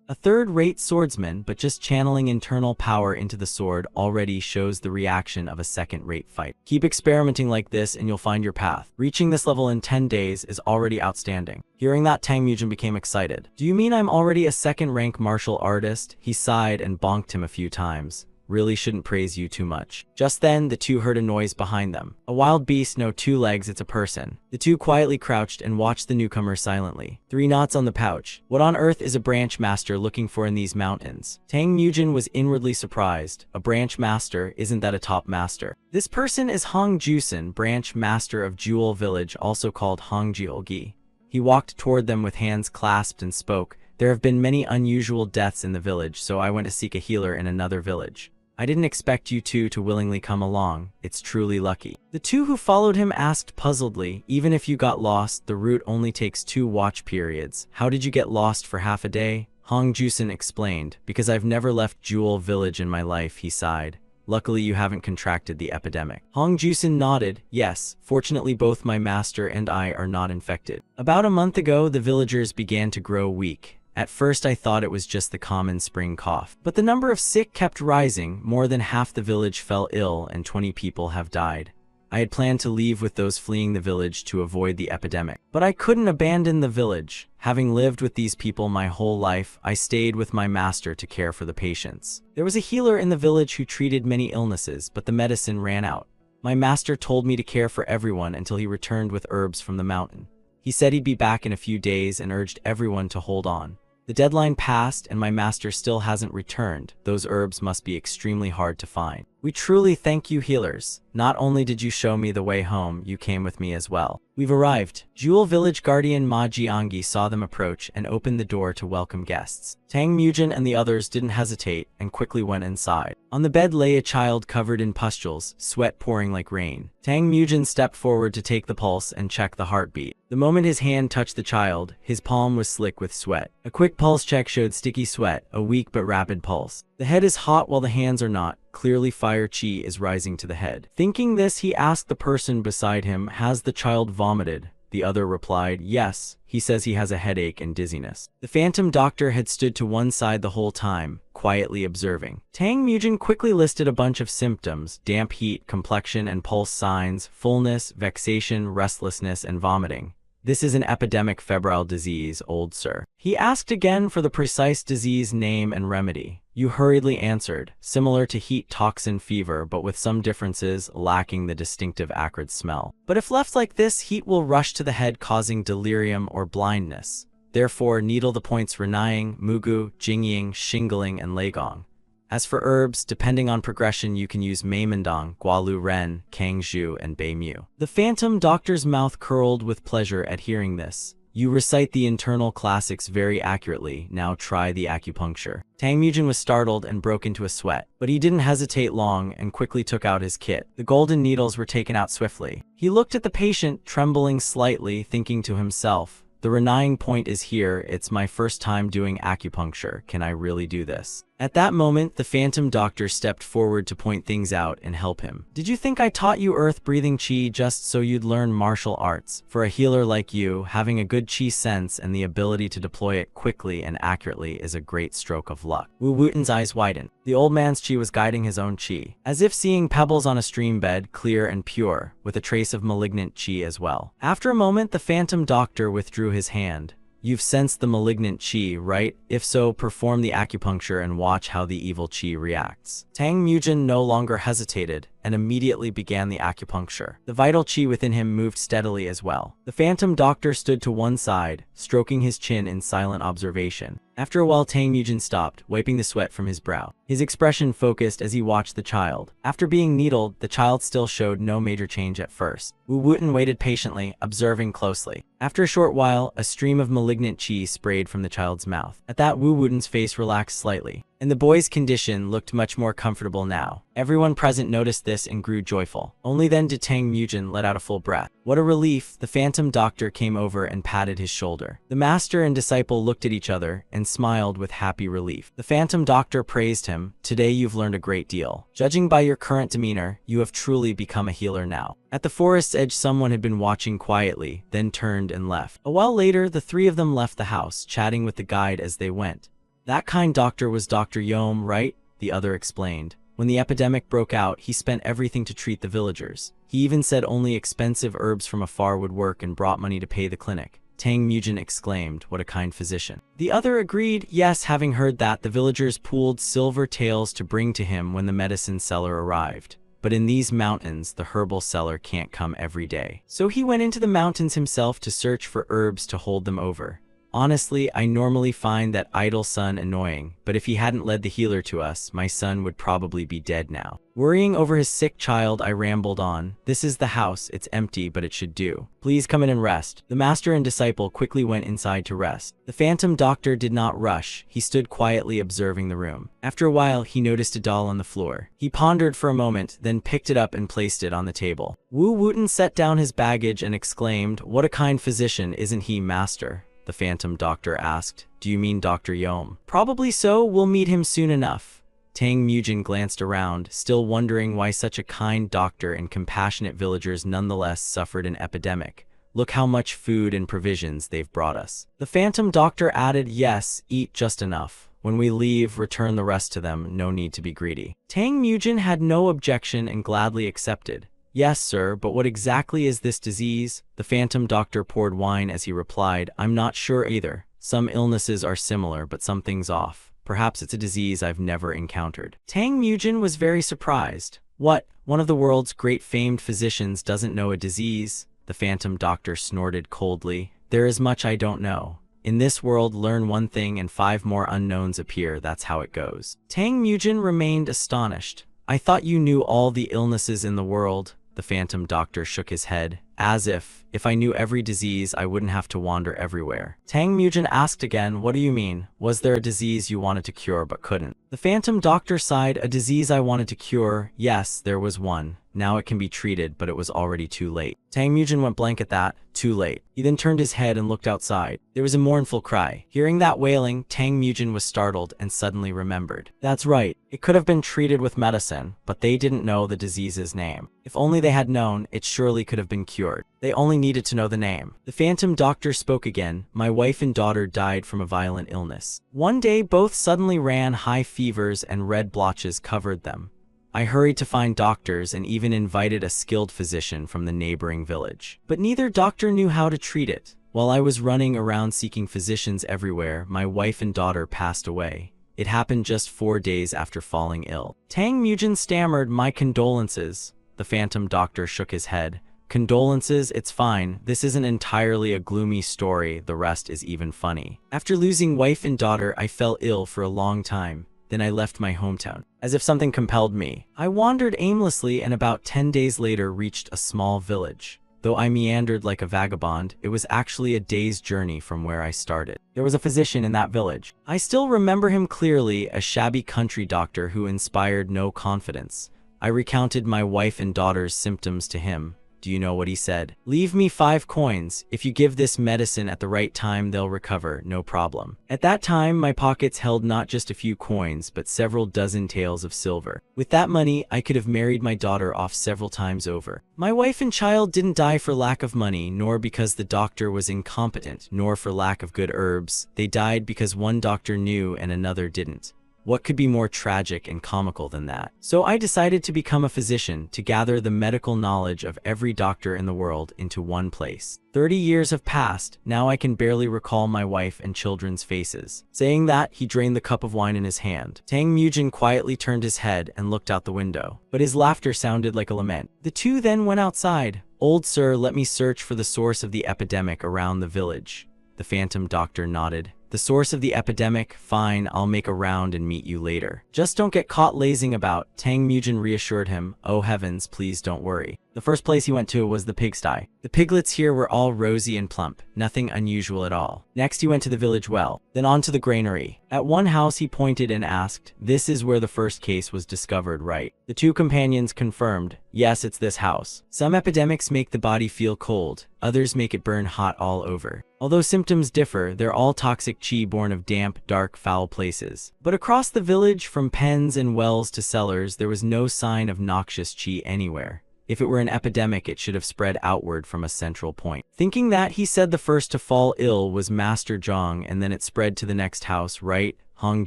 A third-rate swordsman, but just channeling internal power into the sword already shows the reaction of a second-rate fight. Keep experimenting like this and you'll find your path. Reaching this level in 10 days is already outstanding. Hearing that, Tang Mujin became excited. Do you mean I'm already a second-rank martial artist? He sighed and bonked him a few times. Really shouldn't praise you too much. Just then, the two heard a noise behind them. A wild beast, no 2 legs, it's a person. The two quietly crouched and watched the newcomer silently. 3 knots on the pouch. What on earth is a branch master looking for in these mountains? Tang Mujin was inwardly surprised. A branch master, isn't that a top master? This person is Hong Jusen, branch master of Jewel Village, also called Hong Jiolgi. He walked toward them with hands clasped and spoke. There have been many unusual deaths in the village, so I went to seek a healer in another village. I didn't expect you two to willingly come along. It's truly lucky. The two who followed him asked puzzledly, even if you got lost, the route only takes 2 watch periods. How did you get lost for half a day? Hong Jusen explained, because I've never left Jewel Village in my life, he sighed. Luckily you haven't contracted the epidemic. Hong Jusen nodded, yes, fortunately both my master and I are not infected. About a month ago, the villagers began to grow weak. At first I thought it was just the common spring cough. But the number of sick kept rising, more than half the village fell ill and 20 people have died. I had planned to leave with those fleeing the village to avoid the epidemic. But I couldn't abandon the village. Having lived with these people my whole life, I stayed with my master to care for the patients. There was a healer in the village who treated many illnesses, but the medicine ran out. My master told me to care for everyone until he returned with herbs from the mountain. He said he'd be back in a few days and urged everyone to hold on. The deadline passed and my master still hasn't returned. Those herbs must be extremely hard to find. We truly thank you, healers. Not only did you show me the way home, you came with me as well. We've arrived. Jewel Village Guardian Ma Jiangi saw them approach and opened the door to welcome guests. Tang Mujin and the others didn't hesitate and quickly went inside. On the bed lay a child covered in pustules, sweat pouring like rain. Tang Mujin stepped forward to take the pulse and check the heartbeat. The moment his hand touched the child, his palm was slick with sweat. A quick pulse check showed sticky sweat, a weak but rapid pulse. The head is hot while the hands are not. Clearly fire chi is rising to the head. Thinking this, he asked the person beside him, has the child vomited? The other replied, yes. He says he has a headache and dizziness. The phantom doctor had stood to one side the whole time, quietly observing. Tang Mujin quickly listed a bunch of symptoms: damp heat, complexion and pulse signs, fullness, vexation, restlessness, and vomiting. This is an epidemic febrile disease, old sir. He asked again for the precise disease name and remedy. You hurriedly answered, similar to heat toxin fever, but with some differences, lacking the distinctive acrid smell. But if left like this, heat will rush to the head, causing delirium or blindness. Therefore, needle the points Renaying, Mugu, Jingying, Shingling, and Leigong. As for herbs, depending on progression, you can use Meimendong, Gualu Ren, Kangzhu, and Beimyu. The phantom doctor's mouth curled with pleasure at hearing this. You recite the internal classics very accurately. Now try the acupuncture. Tang Mujin was startled and broke into a sweat, but he didn't hesitate long and quickly took out his kit. The golden needles were taken out swiftly. He looked at the patient, trembling slightly, thinking to himself, "The renying point is here. It's my first time doing acupuncture. Can I really do this?" At that moment, the phantom doctor stepped forward to point things out and help him. "Did you think I taught you earth-breathing qi just so you'd learn martial arts? For a healer like you, having a good qi sense and the ability to deploy it quickly and accurately is a great stroke of luck." Wu Wuten's eyes widened. The old man's qi was guiding his own qi, as if seeing pebbles on a stream bed, clear and pure, with a trace of malignant qi as well. After a moment, the phantom doctor withdrew his hand. "You've sensed the malignant qi, right? If so, perform the acupuncture and watch how the evil qi reacts." Tang Mujin no longer hesitated and immediately began the acupuncture. The vital qi within him moved steadily as well. The phantom doctor stood to one side, stroking his chin in silent observation. After a while, Tang Mujin stopped, wiping the sweat from his brow. His expression focused as he watched the child. After being needled, the child still showed no major change at first. Wu Wuten waited patiently, observing closely. After a short while, a stream of malignant qi sprayed from the child's mouth. At that, Wu Wuten's face relaxed slightly, and the boy's condition looked much more comfortable now. Everyone present noticed this and grew joyful. Only then did Tang Mujin let out a full breath. What a relief! The phantom doctor came over and patted his shoulder. The master and disciple looked at each other and smiled with happy relief. The phantom doctor praised him. "Today you've learned a great deal. Judging by your current demeanor, you have truly become a healer now." At the forest's edge, someone had been watching quietly, then turned and left. A while later, the three of them left the house, chatting with the guide as they went. "That kind doctor was Dr. Yom, right?" the other explained. "When the epidemic broke out, he spent everything to treat the villagers. He even said only expensive herbs from afar would work and brought money to pay the clinic." Tang Mujin exclaimed, "What a kind physician." The other agreed. Yes, having heard that, the villagers pooled silver taels to bring to him when the medicine seller arrived. But in these mountains, the herbal seller can't come every day. So he went into the mountains himself to search for herbs to hold them over. "Honestly, I normally find that idle son annoying, but if he hadn't led the healer to us, my son would probably be dead now." Worrying over his sick child, I rambled on. "This is the house. It's empty, but it should do. Please come in and rest." The master and disciple quickly went inside to rest. The phantom doctor did not rush. He stood quietly observing the room. After a while, he noticed a doll on the floor. He pondered for a moment, then picked it up and placed it on the table. Wu Wuten set down his baggage and exclaimed, "What a kind physician, isn't he, master?" The phantom doctor asked. "Do you mean Dr. Yom?" "Probably so. We'll meet him soon enough." Tang Mujin glanced around, still wondering why such a kind doctor and compassionate villagers nonetheless suffered an epidemic. "Look how much food and provisions they've brought us." The phantom doctor added, "Yes, eat just enough. When we leave, return the rest to them. No need to be greedy." Tang Mujin had no objection and gladly accepted. "Yes, sir, but what exactly is this disease?" The phantom doctor poured wine as he replied, "I'm not sure either. Some illnesses are similar, but something's off. Perhaps it's a disease I've never encountered." Tang Mujin was very surprised. "What? One of the world's great famed physicians doesn't know a disease?" The phantom doctor snorted coldly. "There is much I don't know. In this world, learn one thing and 5 more unknowns appear. That's how it goes." Tang Mujin remained astonished. "I thought you knew all the illnesses in the world." The phantom doctor shook his head, as if I knew every disease, I wouldn't have to wander everywhere. Tang Mujin asked again, "What do you mean? Was there a disease you wanted to cure but couldn't?" The phantom doctor sighed. "A disease I wanted to cure? Yes, there was one. Now it can be treated, but it was already too late." Tang Mujin went blank at that. Too late. He then turned his head and looked outside. There was a mournful cry. Hearing that wailing, Tang Mujin was startled and suddenly remembered. That's right. It could have been treated with medicine, but they didn't know the disease's name. If only they had known, it surely could have been cured. They only needed to know the name. The phantom doctor spoke again. "My wife and daughter died from a violent illness. One day, both suddenly ran high fevers and red blotches covered them. I hurried to find doctors and even invited a skilled physician from the neighboring village. But neither doctor knew how to treat it. While I was running around seeking physicians everywhere, my wife and daughter passed away. It happened just 4 days after falling ill." Tang Mujin stammered, "My condolences." The phantom doctor shook his head. "Condolences? It's fine. This isn't entirely a gloomy story. The rest is even funny. After losing wife and daughter, I fell ill for a long time. Then I left my hometown, as if something compelled me. I wandered aimlessly and about 10 days later reached a small village. Though I meandered like a vagabond, it was actually a day's journey from where I started. There was a physician in that village. I still remember him clearly, a shabby country doctor who inspired no confidence. I recounted my wife and daughter's symptoms to him. Do you know what he said? "Leave me 5 coins. If you give this medicine at the right time, they'll recover, no problem." At that time, my pockets held not just a few coins, but several dozen taels of silver. With that money, I could have married my daughter off several times over. My wife and child didn't die for lack of money, nor because the doctor was incompetent, nor for lack of good herbs. They died because one doctor knew and another didn't. What could be more tragic and comical than that? So I decided to become a physician, to gather the medical knowledge of every doctor in the world into one place. 30 years have passed, now I can barely recall my wife and children's faces. Saying that, he drained the cup of wine in his hand. Tang Mujin quietly turned his head and looked out the window, but his laughter sounded like a lament. The two then went outside. "Old sir, let me search for the source of the epidemic around the village." The phantom doctor nodded. "The source of the epidemic? Fine, I'll make a round and meet you later. Just don't get caught lazing about," Tang Mujin reassured him. "Oh heavens, please don't worry." The first place he went to was the pigsty. The piglets here were all rosy and plump, nothing unusual at all. Next he went to the village well, then on to the granary. At one house he pointed and asked, "This is where the first case was discovered, right?" The two companions confirmed, "Yes, it's this house." Some epidemics make the body feel cold, others make it burn hot all over. Although symptoms differ, they're all toxic qi born of damp, dark, foul places. But across the village, from pens and wells to cellars, there was no sign of noxious qi anywhere. If it were an epidemic, it should have spread outward from a central point. Thinking that, he said the first to fall ill was Master Zhang, and then it spread to the next house, right? Hong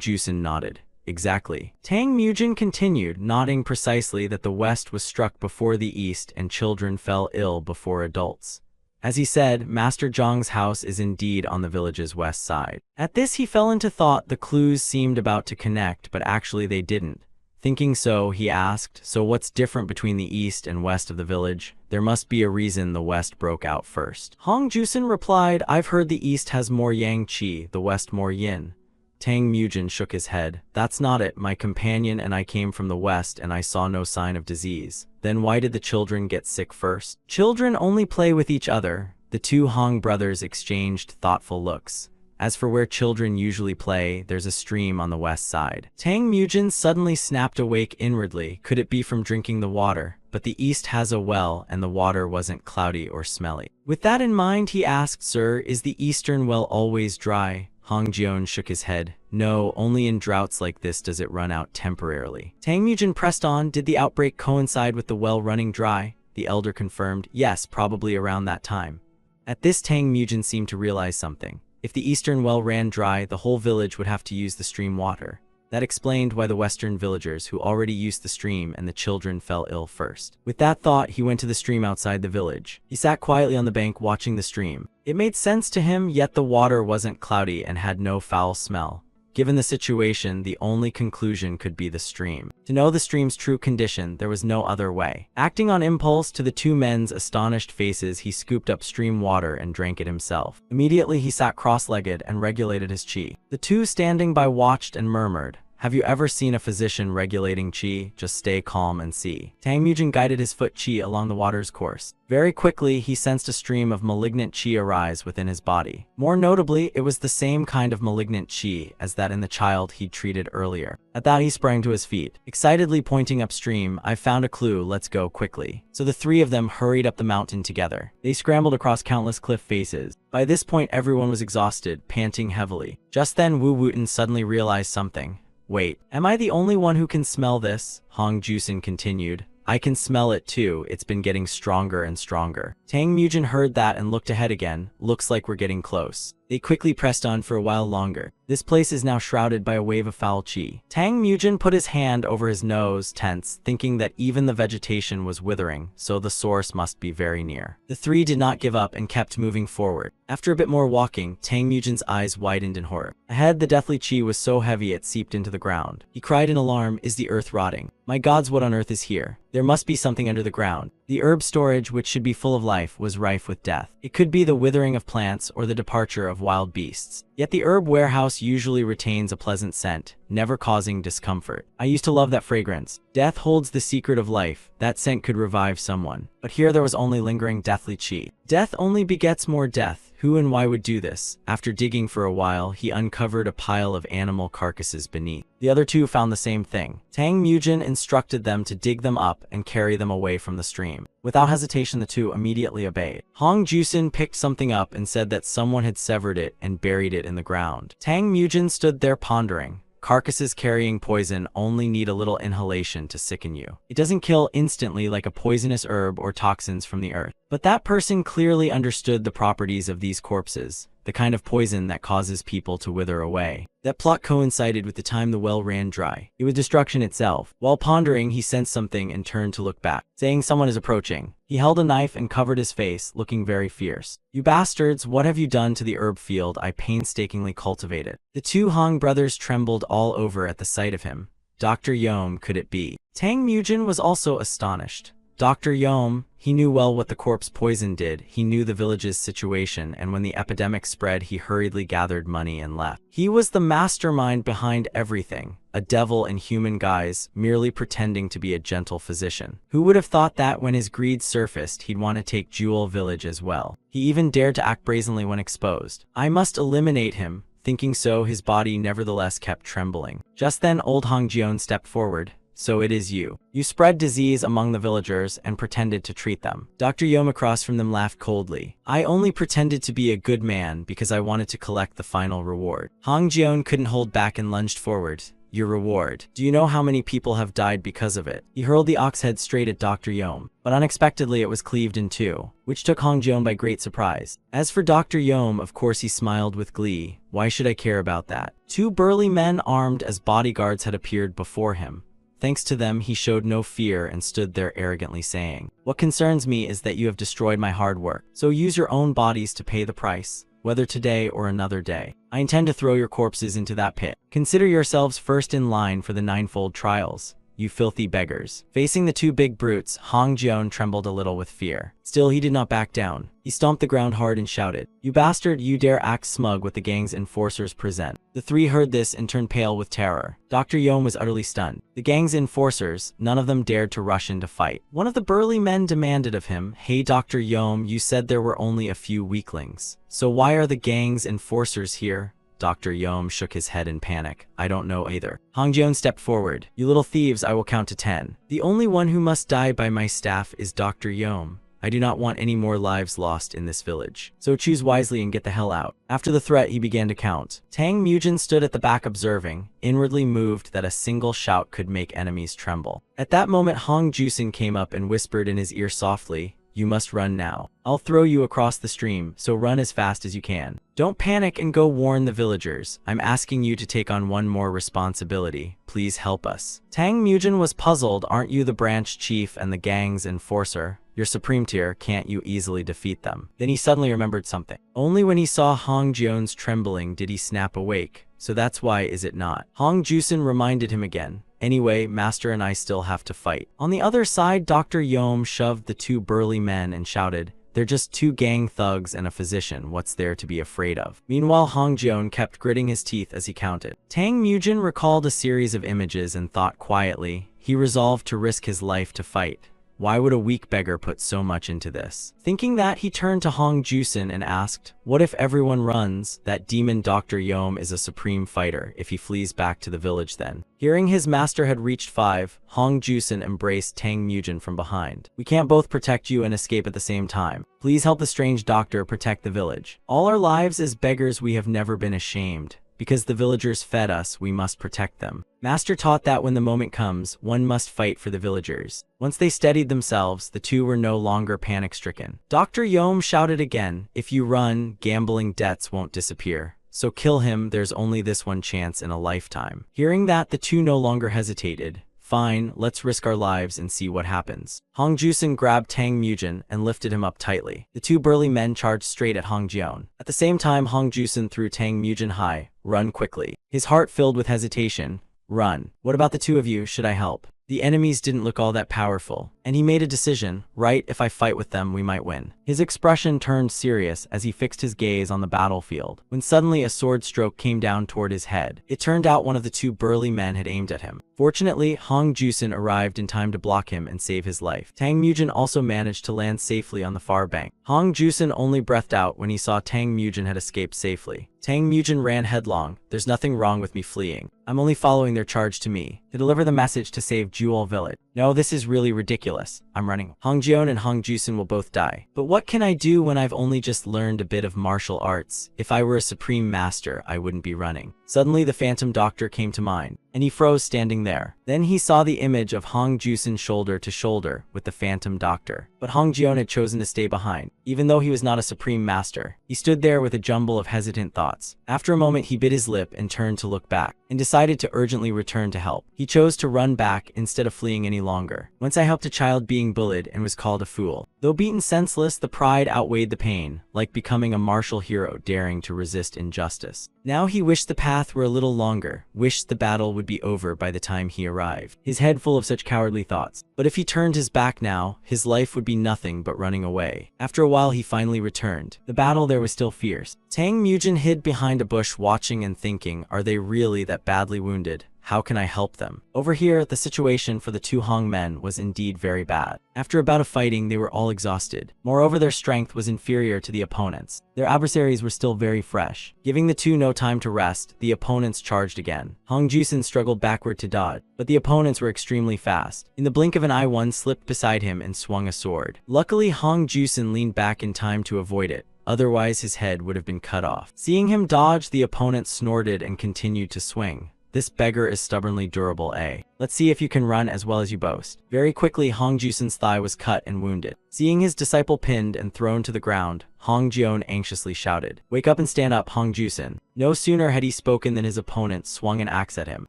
Jusen nodded. Exactly. Tang Mujin continued, nodding precisely that the West was struck before the East and children fell ill before adults. As he said, Master Zhang's house is indeed on the village's west side. At this he fell into thought. The clues seemed about to connect, but actually they didn't. Thinking so, he asked, "So what's different between the east and west of the village? There must be a reason the west broke out first." Hong Jusen replied, "I've heard the east has more yang qi, the west more yin." Tang Mujin shook his head. "That's not it. My companion and I came from the west and I saw no sign of disease." "Then why did the children get sick first?" "Children only play with each other." The two Hong brothers exchanged thoughtful looks. "As for where children usually play, there's a stream on the west side." Tang Mujin suddenly snapped awake inwardly. Could it be from drinking the water? But the east has a well, and the water wasn't cloudy or smelly. With that in mind, he asked, "Sir, is the eastern well always dry?" Hong Jion shook his head. "No, only in droughts like this does it run out temporarily." Tang Mujin pressed on. "Did the outbreak coincide with the well running dry?" The elder confirmed, "Yes, probably around that time." At this, Tang Mujin seemed to realize something. If the eastern well ran dry, the whole village would have to use the stream water. That explained why the western villagers who already used the stream and the children fell ill first. With that thought, he went to the stream outside the village. He sat quietly on the bank watching the stream. It made sense to him, yet the water wasn't cloudy and had no foul smell. Given the situation, the only conclusion could be the stream. To know the stream's true condition, there was no other way. Acting on impulse, to the two men's astonished faces, he scooped up stream water and drank it himself. Immediately, he sat cross-legged and regulated his qi. The two standing by watched and murmured, "Have you ever seen a physician regulating qi? Just stay calm and see." Tang Mujin guided his foot qi along the water's course. Very quickly, he sensed a stream of malignant qi arise within his body. More notably, it was the same kind of malignant qi as that in the child he'd treated earlier. At that, he sprang to his feet, excitedly pointing upstream. "I've found a clue, let's go quickly." So the three of them hurried up the mountain together. They scrambled across countless cliff faces. By this point, everyone was exhausted, panting heavily. Just then, Wu Wooten suddenly realized something. "Wait, am I the only one who can smell this?" Hong Jusen continued. "I can smell it too, it's been getting stronger and stronger." Tang Mujin heard that and looked ahead again. "Looks like we're getting close." They quickly pressed on for a while longer. This place is now shrouded by a wave of foul qi. Tang Mujin put his hand over his nose, tense, thinking that even the vegetation was withering, so the source must be very near. The three did not give up and kept moving forward. After a bit more walking, Tang Mujin's eyes widened in horror. Ahead, the deathly qi was so heavy it seeped into the ground. He cried in alarm, "Is the earth rotting? My gods, what on earth is here? There must be something under the ground." The herb storage, which should be full of life, was rife with death. It could be the withering of plants or the departure of wild beasts. Yet the herb warehouse usually retains a pleasant scent, never causing discomfort. I used to love that fragrance. Death holds the secret of life. That scent could revive someone. But here there was only lingering deathly chi. Death only begets more death. Who and why would do this? After digging for a while, he uncovered a pile of animal carcasses beneath. The other two found the same thing. Tang Mujin instructed them to dig them up and carry them away from the stream. Without hesitation, the two immediately obeyed. Hong Jusin picked something up and said that someone had severed it and buried it in the ground. Tang Mujin stood there pondering. Carcasses carrying poison only need a little inhalation to sicken you. It doesn't kill instantly like a poisonous herb or toxins from the earth. But that person clearly understood the properties of these corpses, the kind of poison that causes people to wither away. That plot coincided with the time the well ran dry. It was destruction itself. While pondering, he sensed something and turned to look back, saying someone is approaching. He held a knife and covered his face, looking very fierce. "You bastards, what have you done to the herb field I painstakingly cultivated?" The two Hong brothers trembled all over at the sight of him. Dr. Yom, could it be? Tang Mujin was also astonished. Dr. Yom, he knew well what the corpse poison did. He knew the village's situation, and when the epidemic spread, he hurriedly gathered money and left. He was the mastermind behind everything, a devil in human guise, merely pretending to be a gentle physician. Who would have thought that when his greed surfaced, he'd want to take Jewel Village as well? He even dared to act brazenly when exposed. I must eliminate him. Thinking so, his body nevertheless kept trembling. Just then, old Hong Jion stepped forward. "So it is you. You spread disease among the villagers and pretended to treat them." Dr. Yom across from them laughed coldly. "I only pretended to be a good man because I wanted to collect the final reward." Hong Jion couldn't hold back and lunged forward. "Your reward. Do you know how many people have died because of it?" He hurled the ox head straight at Dr. Yom, but unexpectedly it was cleaved in two, which took Hong Jion by great surprise. As for Dr. Yom, of course he smiled with glee. Why should I care about that? Two burly men armed as bodyguards had appeared before him. Thanks to them, he showed no fear and stood there arrogantly saying, "What concerns me is that you have destroyed my hard work. So use your own bodies to pay the price, whether today or another day. I intend to throw your corpses into that pit. Consider yourselves first in line for the ninefold trials, you filthy beggars." Facing the two big brutes, Hong Jion trembled a little with fear. Still, he did not back down. He stomped the ground hard and shouted, "You bastard, you dare act smug with the gang's enforcers present." The three heard this and turned pale with terror. Dr. Yom was utterly stunned. The gang's enforcers, none of them dared to rush in to fight. One of the burly men demanded of him, "Hey Dr. Yom, you said there were only a few weaklings. So why are the gang's enforcers here?" Dr. Yom shook his head in panic. "I don't know either." Hong Jion stepped forward. "You little thieves, I will count to 10. The only one who must die by my staff is Dr. Yom. I do not want any more lives lost in this village. So choose wisely and get the hell out." After the threat, he began to count. Tang Mujin stood at the back observing, inwardly moved that a single shout could make enemies tremble. At that moment, Hong Jusin came up and whispered in his ear softly, "You must run now. I'll throw you across the stream, so run as fast as you can. Don't panic and go warn the villagers. I'm asking you to take on one more responsibility. Please help us." Tang Mujin was puzzled. "Aren't you the branch chief and the gang's enforcer? Your supreme tier, can't you easily defeat them?" Then he suddenly remembered something. Only when he saw Hong Jion's trembling did he snap awake. "So that's why, is it not?" Hong Jusin reminded him again. "Anyway, Master and I still have to fight." On the other side, Dr. Yom shoved the two burly men and shouted, "They're just two gang thugs and a physician. What's there to be afraid of?" Meanwhile, Hong Jion kept gritting his teeth as he counted. Tang Mujin recalled a series of images and thought quietly. He resolved to risk his life to fight. Why would a weak beggar put so much into this? Thinking that, he turned to Hong Jusin and asked, "What if everyone runs? That demon Dr. Yom is a supreme fighter. If he flees back to the village then?" Hearing his master had reached 5, Hong Jusin embraced Tang Mujin from behind. "We can't both protect you and escape at the same time. Please help the strange doctor protect the village. All our lives as beggars we have never been ashamed. Because the villagers fed us, we must protect them. Master taught that when the moment comes, one must fight for the villagers." Once they steadied themselves, the two were no longer panic-stricken. Dr. Yom shouted again, "If you run, gambling debts won't disappear. So kill him, there's only this one chance in a lifetime." Hearing that, the two no longer hesitated. "Fine, let's risk our lives and see what happens." Hong Jusin grabbed Tang Mujin and lifted him up tightly. The two burly men charged straight at Hong Jion. At the same time, Hong Jusin threw Tang Mujin high. "Run quickly." His heart filled with hesitation. "Run. What about the two of you? Should I help?" The enemies didn't look all that powerful, and he made a decision. "Right, if I fight with them, we might win. His expression turned serious as he fixed his gaze on the battlefield, when suddenly a sword stroke came down toward his head. It turned out one of the two burly men had aimed at him. Fortunately, Hong Jusin arrived in time to block him and save his life. Tang Mujin also managed to land safely on the far bank. Hong Jusin only breathed out when he saw Tang Mujin had escaped safely. Tang Mujin ran headlong. "There's nothing wrong with me fleeing. I'm only following their charge to me, to deliver the message to save Jewel Village. No, this is really ridiculous. I'm running. Hong Jion and Hong Jusin will both die. But what can I do when I've only just learned a bit of martial arts? If I were a supreme master, I wouldn't be running." Suddenly the Phantom Doctor came to mind, and he froze standing there. Then he saw the image of Hong Jusin shoulder to shoulder with the Phantom Doctor. But Hong Jion had chosen to stay behind. Even though he was not a supreme master, he stood there with a jumble of hesitant thoughts. After a moment he bit his lip and turned to look back, and decided to urgently return to help. He chose to run back instead of fleeing any longer. "Once I helped a child being bullied and was called a fool. Though beaten senseless, the pride outweighed the pain, like becoming a martial hero daring to resist injustice." Now he wished the path were a little longer, wished the battle would be over by the time he arrived, his head full of such cowardly thoughts. But if he turned his back now, his life would be nothing but running away. After a while he finally returned. The battle there was still fierce. Tang Mujin hid behind a bush watching and thinking, are they really that badly wounded? How can I help them? Over here, the situation for the two Hong men was indeed very bad. After a bout of fighting, they were all exhausted. Moreover, their strength was inferior to the opponents. Their adversaries were still very fresh. Giving the two no time to rest, the opponents charged again. Hong Jusin struggled backward to dodge, but the opponents were extremely fast. In the blink of an eye, one slipped beside him and swung a sword. Luckily, Hong Jusin leaned back in time to avoid it. Otherwise, his head would have been cut off. Seeing him dodge, the opponent snorted and continued to swing. "This beggar is stubbornly durable, eh? Let's see if you can run as well as you boast." Very quickly, Hong Jusin's thigh was cut and wounded. Seeing his disciple pinned and thrown to the ground, Hong Jion anxiously shouted, "Wake up and stand up, Hong Jusin." No sooner had he spoken than his opponent swung an axe at him.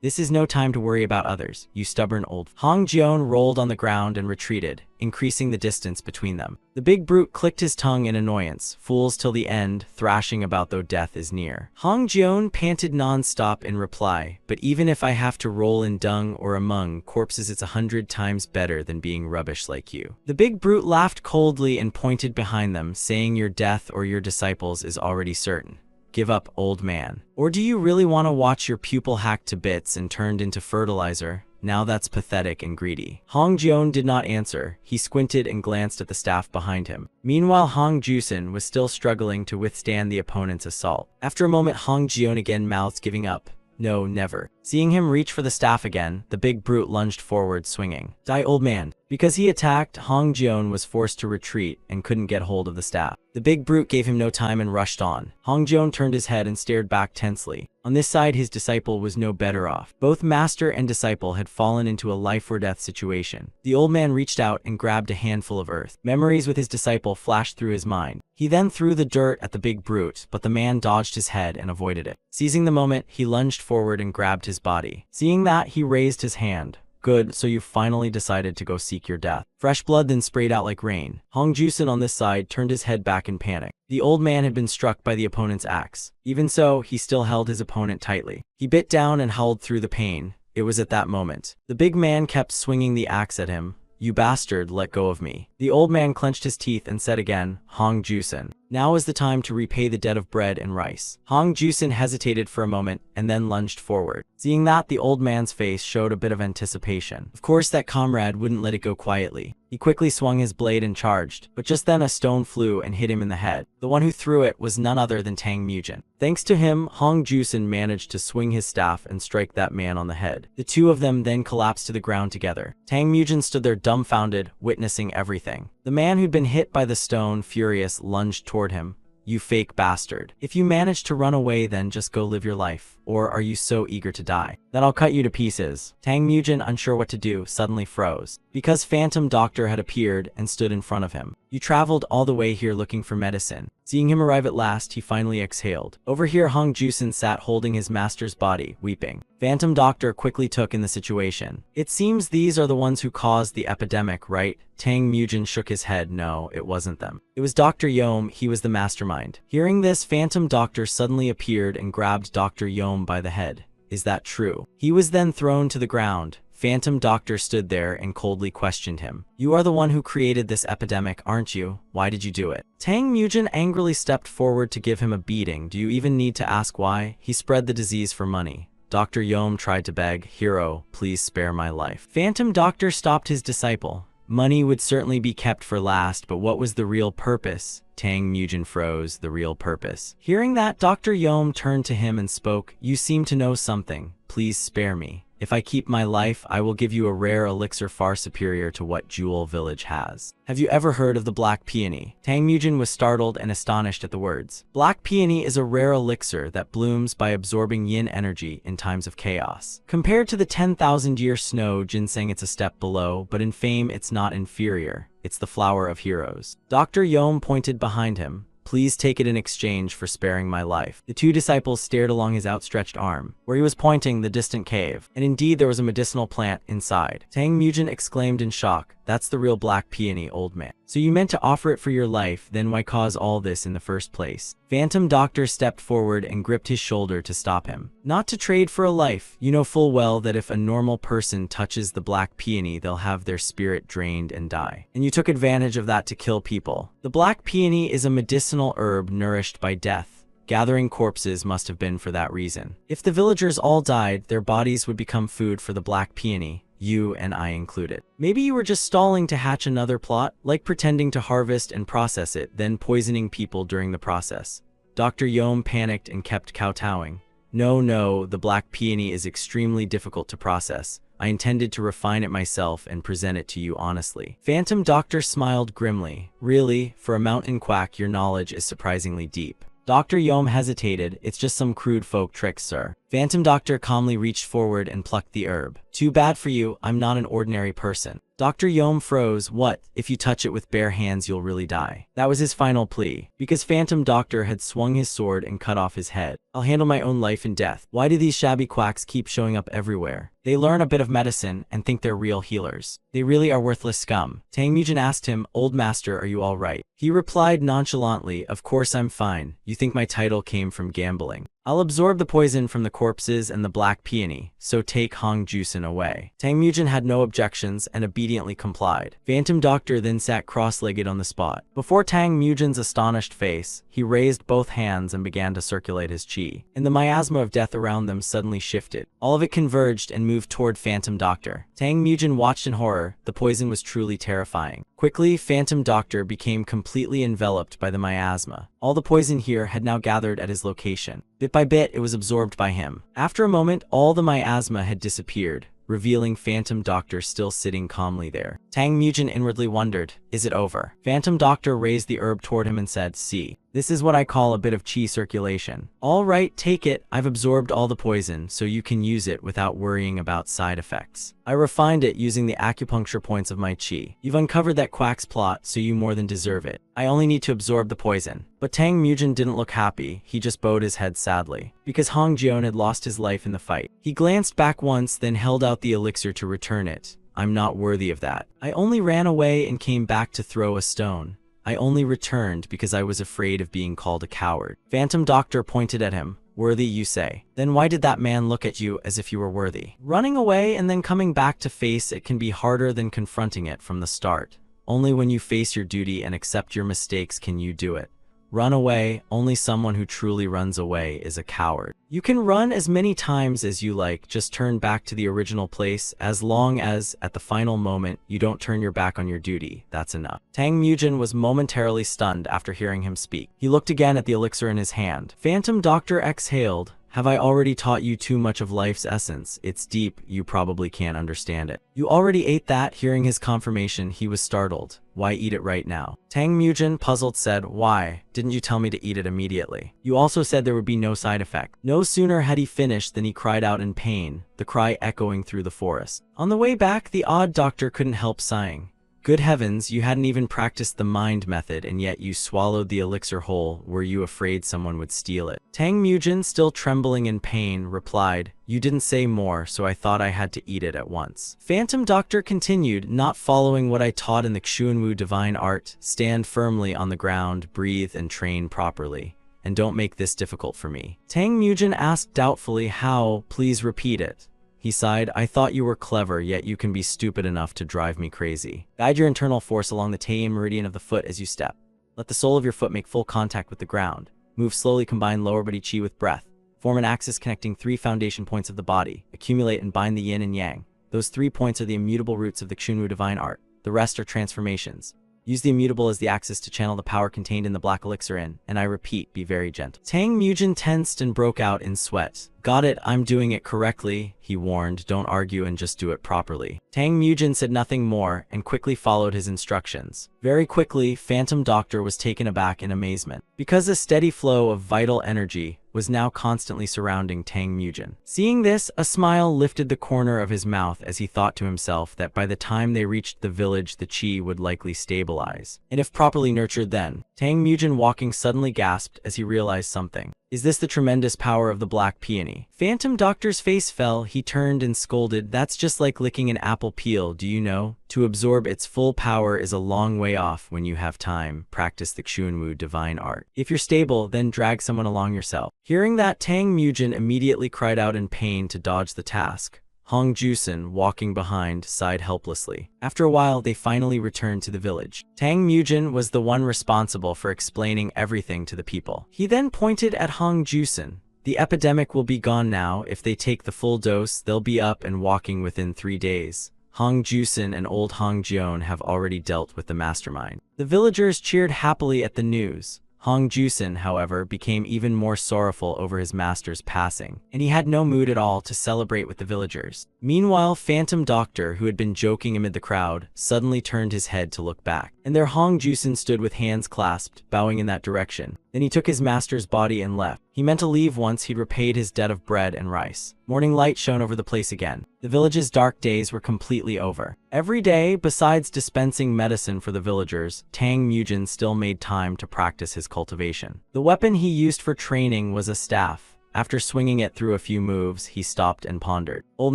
"This is no time to worry about others, you stubborn old." Hong Jion rolled on the ground and retreated, increasing the distance between them. The big brute clicked his tongue in annoyance. "Fools till the end, thrashing about though death is near." Hong Jion panted non-stop in reply, "But even if I have to roll in dung or among corpses, it's 100 times better than being rubbish like you." The big brute laughed coldly and pointed behind them, saying, "Your death or your disciples is already certain. Give up, old man. Or do you really want to watch your pupil hacked to bits and turned into fertilizer? Now that's pathetic and greedy." Hong Jion did not answer. He squinted and glanced at the staff behind him. Meanwhile, Hong Jusin was still struggling to withstand the opponent's assault. After a moment, Hong Jion again mouthed, giving up. "No, never." Seeing him reach for the staff again, the big brute lunged forward, swinging. "Die, old man." Because he attacked, Hong Jion was forced to retreat and couldn't get hold of the staff. The big brute gave him no time and rushed on. Hong Jion turned his head and stared back tensely. On this side, his disciple was no better off. Both master and disciple had fallen into a life-or-death situation. The old man reached out and grabbed a handful of earth. Memories with his disciple flashed through his mind. He then threw the dirt at the big brute, but the man dodged his head and avoided it. Seizing the moment, he lunged forward and grabbed his body. Seeing that, he raised his hand. "Good, so you finally decided to go seek your death." Fresh blood then sprayed out like rain. Hong Jusin on this side turned his head back in panic. The old man had been struck by the opponent's axe. Even so, he still held his opponent tightly. He bit down and howled through the pain. It was at that moment. The big man kept swinging the axe at him. "You bastard, let go of me." The old man clenched his teeth and said again, "Hong Jusin. Now is the time to repay the debt of bread and rice." Hong Jusin hesitated for a moment and then lunged forward. Seeing that, the old man's face showed a bit of anticipation. Of course, that comrade wouldn't let it go quietly. He quickly swung his blade and charged, but just then a stone flew and hit him in the head. The one who threw it was none other than Tang Mujin. Thanks to him, Hong Jusin managed to swing his staff and strike that man on the head. The two of them then collapsed to the ground together. Tang Mujin stood there dumbfounded, witnessing everything. The man who'd been hit by the stone, furious, lunged toward him. "You fake bastard. If you manage to run away, then just go live your life. Or are you so eager to die that I'll cut you to pieces?" Tang Mujin, unsure what to do, suddenly froze. Because Phantom Doctor had appeared and stood in front of him. "You traveled all the way here looking for medicine." Seeing him arrive at last, he finally exhaled. Over here, Hong Jusin sat holding his master's body, weeping. Phantom Doctor quickly took in the situation. "It seems these are the ones who caused the epidemic, right?" Tang Mujin shook his head. "No, it wasn't them. It was Dr. Yom, he was the mastermind." Hearing this, Phantom Doctor suddenly appeared and grabbed Dr. Yom by the head. "Is that true?" He was then thrown to the ground. Phantom Doctor stood there and coldly questioned him. You are the one who created this epidemic, aren't you? Why did you do it? Tang Mujin angrily stepped forward to give him a beating. Do you even need to ask why? He spread the disease for money. Dr. Yom tried to beg, Hero, please spare my life. Phantom Doctor stopped his disciple. Money would certainly be kept for last, but what was the real purpose? Tang Mujin froze. The real purpose. Hearing that, Dr. Yom turned to him and spoke. You seem to know something. Please spare me. If I keep my life, I will give you a rare elixir far superior to what Jewel Village has. Have you ever heard of the Black Peony? Tang Mujin was startled and astonished at the words. Black Peony is a rare elixir that blooms by absorbing yin energy in times of chaos. Compared to the 10,000-year snow ginseng, it's a step below, but in fame it's not inferior. It's the flower of heroes. Dr. Yom pointed behind him. Please take it in exchange for sparing my life. The two disciples stared along his outstretched arm, where he was pointing the distant cave, and indeed there was a medicinal plant inside. Tang Mujin exclaimed in shock, That's the real Black Peony, old man. So you meant to offer it for your life, then why cause all this in the first place? Phantom Doctor stepped forward and gripped his shoulder to stop him. Not to trade for a life. You know full well that if a normal person touches the Black Peony, they'll have their spirit drained and die. And you took advantage of that to kill people. The Black Peony is a medicinal herb nourished by death. Gathering corpses must have been for that reason. If the villagers all died, their bodies would become food for the Black Peony. You and I included. Maybe you were just stalling to hatch another plot, like pretending to harvest and process it, then poisoning people during the process. Dr. Yom panicked and kept kowtowing. No, the Black Peony is extremely difficult to process. I intended to refine it myself and present it to you honestly. Phantom Doctor smiled grimly. Really, for a mountain quack, your knowledge is surprisingly deep. Dr. Yom hesitated. It's just some crude folk tricks, sir. Phantom Doctor calmly reached forward and plucked the herb. Too bad for you, I'm not an ordinary person. Dr. Yom froze. What? If you touch it with bare hands, you'll really die. That was his final plea, because Phantom Doctor had swung his sword and cut off his head. I'll handle my own life and death. Why do these shabby quacks keep showing up everywhere? They learn a bit of medicine and think they're real healers. They really are worthless scum. Tang Mujin asked him, Old Master, are you all right? He replied nonchalantly, Of course I'm fine. You think my title came from gambling. I'll absorb the poison from the corpses and the Black Peony, so take Hong Jusen away. Tang Mujin had no objections and obediently complied. Phantom Doctor then sat cross-legged on the spot. Before Tang Mujin's astonished face, he raised both hands and began to circulate his chi. And the miasma of death around them suddenly shifted. All of it converged and moved toward Phantom Doctor. Tang Mujin watched in horror. The poison was truly terrifying. Quickly, Phantom Doctor became completely enveloped by the miasma. All the poison here had now gathered at his location. Bit by bit, it was absorbed by him. After a moment, all the miasma had disappeared, revealing Phantom Doctor still sitting calmly there. Tang Mujin inwardly wondered, is it over? Phantom Doctor raised the herb toward him and said, See, this is what I call a bit of chi circulation. All right, take it. I've absorbed all the poison, so you can use it without worrying about side effects. I refined it using the acupuncture points of my chi. You've uncovered that quack's plot, so you more than deserve it. I only need to absorb the poison. But Tang Mujin didn't look happy. He just bowed his head sadly, because Hong Jion had lost his life in the fight. He glanced back once, then held out the elixir to return it. I'm not worthy of that. I only ran away and came back to throw a stone. I only returned because I was afraid of being called a coward. Phantom Doctor pointed at him. Worthy, you say? Then why did that man look at you as if you were worthy? Running away and then coming back to face it can be harder than confronting it from the start. Only when you face your duty and accept your mistakes can you do it. Run away. Only someone who truly runs away is a coward. You can run as many times as you like, just turn back to the original place, as long as, at the final moment, you don't turn your back on your duty. That's enough. Tang Mujin was momentarily stunned after hearing him speak. He looked again at the elixir in his hand. Phantom Doctor exhaled. Have I already taught you too much of life's essence? It's deep, you probably can't understand it. You already ate that. Hearing his confirmation, he was startled. Why eat it right now? Tang Mujin, puzzled, said, Why? Didn't you tell me to eat it immediately? You also said there would be no side effect. No sooner had he finished than he cried out in pain, the cry echoing through the forest. On the way back, the odd doctor couldn't help sighing. Good heavens, you hadn't even practiced the mind method, and yet you swallowed the elixir whole. Were you afraid someone would steal it? Tang Mujin, still trembling in pain, replied, You didn't say more, so I thought I had to eat it at once. Phantom Doctor continued, Not following what I taught in the Xuanwu divine art. Stand firmly on the ground, breathe and train properly. And don't make this difficult for me. Tang Mujin asked doubtfully, How? Please repeat it. he sighed. I thought you were clever, yet you can be stupid enough to drive me crazy. Guide your internal force along the Tai meridian of the foot as you step. Let the sole of your foot make full contact with the ground. Move slowly, combine lower body chi with breath. Form an axis connecting 3 foundation points of the body. Accumulate and bind the yin and yang. Those 3 points are the immutable roots of the Chunwu divine art. The rest are transformations. Use the immutable as the axis to channel the power contained in the black elixir in, and I repeat, be very gentle. Tang Mujin tensed and broke out in sweat. Got it, I'm doing it correctly, he warned. Don't argue and just do it properly. Tang Mujin said nothing more and quickly followed his instructions. Very quickly, Phantom Doctor was taken aback in amazement, because a steady flow of vital energy was now constantly surrounding Tang Mujin. Seeing this, a smile lifted the corner of his mouth as he thought to himself that by the time they reached the village, the chi would likely stabilize. And if properly nurtured then, Tang Mujin walking suddenly gasped as he realized something. Is this the tremendous power of the black peony? Phantom Doctor's face fell. He turned and scolded. That's just like licking an apple peel, do you know? To absorb its full power is a long way off. When you have time, practice the Chunwu divine art. If you're stable, then drag someone along yourself. Hearing that, Tang Mujin immediately cried out in pain to dodge the task. Hong Jusen, walking behind, sighed helplessly. After a while, they finally returned to the village. Tang Mujin was the one responsible for explaining everything to the people. He then pointed at Hong Jusen. The epidemic will be gone now. If they take the full dose, they'll be up and walking within 3 days. Hong Jusen and old Hong Jion have already dealt with the mastermind. The villagers cheered happily at the news. Hong Jusen, however, became even more sorrowful over his master's passing, and he had no mood at all to celebrate with the villagers. Meanwhile, Phantom Doctor, who had been joking amid the crowd, suddenly turned his head to look back. And there Hong Jusen stood with hands clasped, bowing in that direction. Then he took his master's body and left. He meant to leave once he'd repaid his debt of bread and rice. Morning light shone over the place again. The village's dark days were completely over. Every day, besides dispensing medicine for the villagers, Tang Mujin still made time to practice his cultivation. The weapon he used for training was a staff. After swinging it through a few moves, he stopped and pondered. Old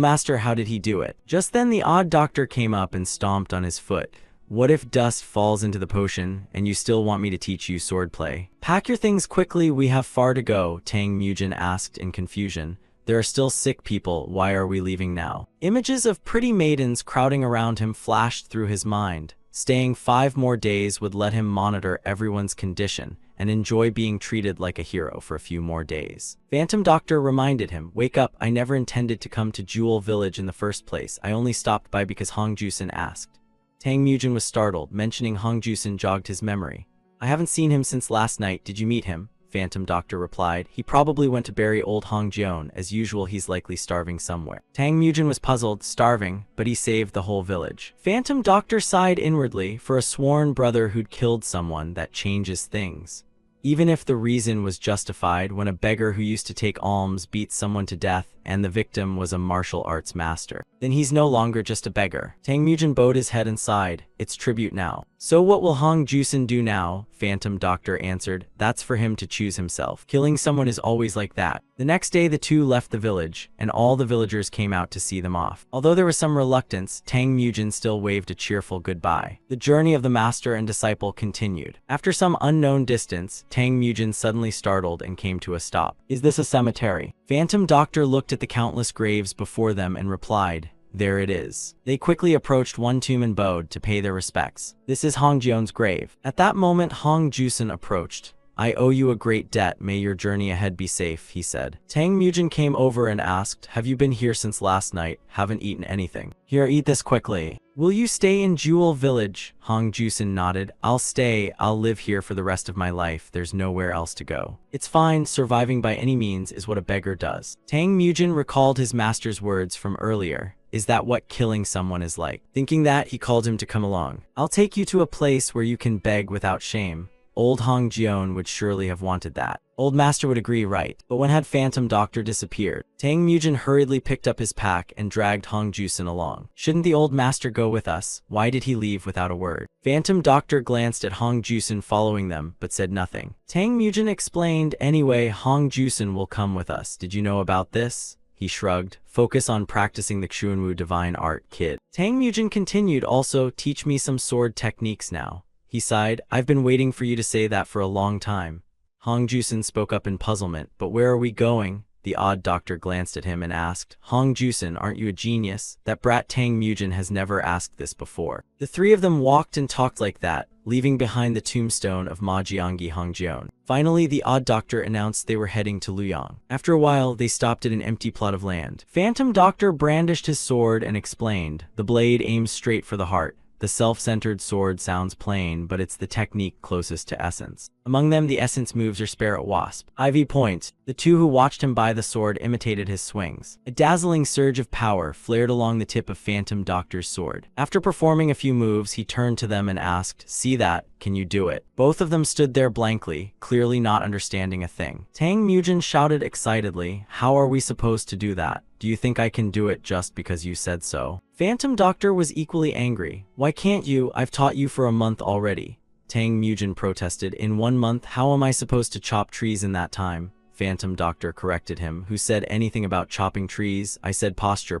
master, how did he do it? Just then the odd doctor came up and stomped on his foot. What if dust falls into the potion, and you still want me to teach you swordplay? Pack your things quickly, we have far to go, Tang Mujin asked in confusion. There are still sick people, why are we leaving now? Images of pretty maidens crowding around him flashed through his mind. Staying 5 more days would let him monitor everyone's condition and enjoy being treated like a hero for a few more days. Phantom Doctor reminded him, wake up, I never intended to come to Jewel Village in the first place. I only stopped by because Hong Jusen asked. Tang Mujin was startled. Mentioning Hong Jusen jogged his memory. I haven't seen him since last night. Did you meet him? Phantom Doctor replied. He probably went to bury old Hong Jion. As usual, he's likely starving somewhere. Tang Mujin was puzzled. Starving, but he saved the whole village. Phantom Doctor sighed inwardly. For a sworn brother who'd killed someone, that changes things. Even if the reason was justified, when a beggar who used to take alms beat someone to death and the victim was a martial arts master, then he's no longer just a beggar. Tang Mujin bowed his head and sighed. It's tribute now. So what will Hong Jusen do now? Phantom Doctor answered. That's for him to choose himself. Killing someone is always like that. The next day the two left the village, and all the villagers came out to see them off. Although there was some reluctance, Tang Mujin still waved a cheerful goodbye. The journey of the master and disciple continued. After some unknown distance, Tang Mujin suddenly startled and came to a stop. Is this a cemetery? Phantom Doctor looked at the countless graves before them and replied, there it is. They quickly approached one tomb and bowed to pay their respects. This is Hong Jion's grave. At that moment, Hong Jusen approached. I owe you a great debt. May your journey ahead be safe, he said. Tang Mujin came over and asked, have you been here since last night? Haven't eaten anything. Here, eat this quickly. Will you stay in Jewel Village? Hong Jusen nodded. I'll stay. I'll live here for the rest of my life. There's nowhere else to go. It's fine. Surviving by any means is what a beggar does. Tang Mujin recalled his master's words from earlier. Is that what killing someone is like? Thinking that, he called him to come along. I'll take you to a place where you can beg without shame. Old Hong Jion would surely have wanted that. Old Master would agree, right? But when had Phantom Doctor disappeared? Tang Mujin hurriedly picked up his pack and dragged Hong Jusen along. Shouldn't the old master go with us? Why did he leave without a word? Phantom Doctor glanced at Hong Jusen following them, but said nothing. Tang Mujin explained, anyway, Hong Jusen will come with us. Did you know about this? He shrugged. Focus on practicing the Chunwu divine art, kid. Tang Mujin continued, also, teach me some sword techniques now. He sighed. I've been waiting for you to say that for a long time. Hong Jusen spoke up in puzzlement. But where are we going? The odd doctor glanced at him and asked, Hong Jusen, aren't you a genius? That brat Tang Mujin has never asked this before. The three of them walked and talked like that, leaving behind the tombstone of Ma Jiangyi Hongjian. Finally, the odd doctor announced they were heading to Luoyang. After a while, they stopped at an empty plot of land. Phantom Doctor brandished his sword and explained, the blade aims straight for the heart. The self-centered sword sounds plain, but it's the technique closest to essence. Among them, the essence moves are Sparrow Wasp. Ivy Point. The two who watched him buy the sword imitated his swings. A dazzling surge of power flared along the tip of Phantom Doctor's sword. After performing a few moves, he turned to them and asked, see that? Can you do it? Both of them stood there blankly, clearly not understanding a thing. Tang Mujin shouted excitedly, how are we supposed to do that? Do you think I can do it just because you said so? Phantom Doctor was equally angry. Why can't you? I've taught you for a month already. Tang Mujin protested. In 1 month, how am I supposed to chop trees in that time? Phantom Doctor corrected him. Who said anything about chopping trees? I said posture,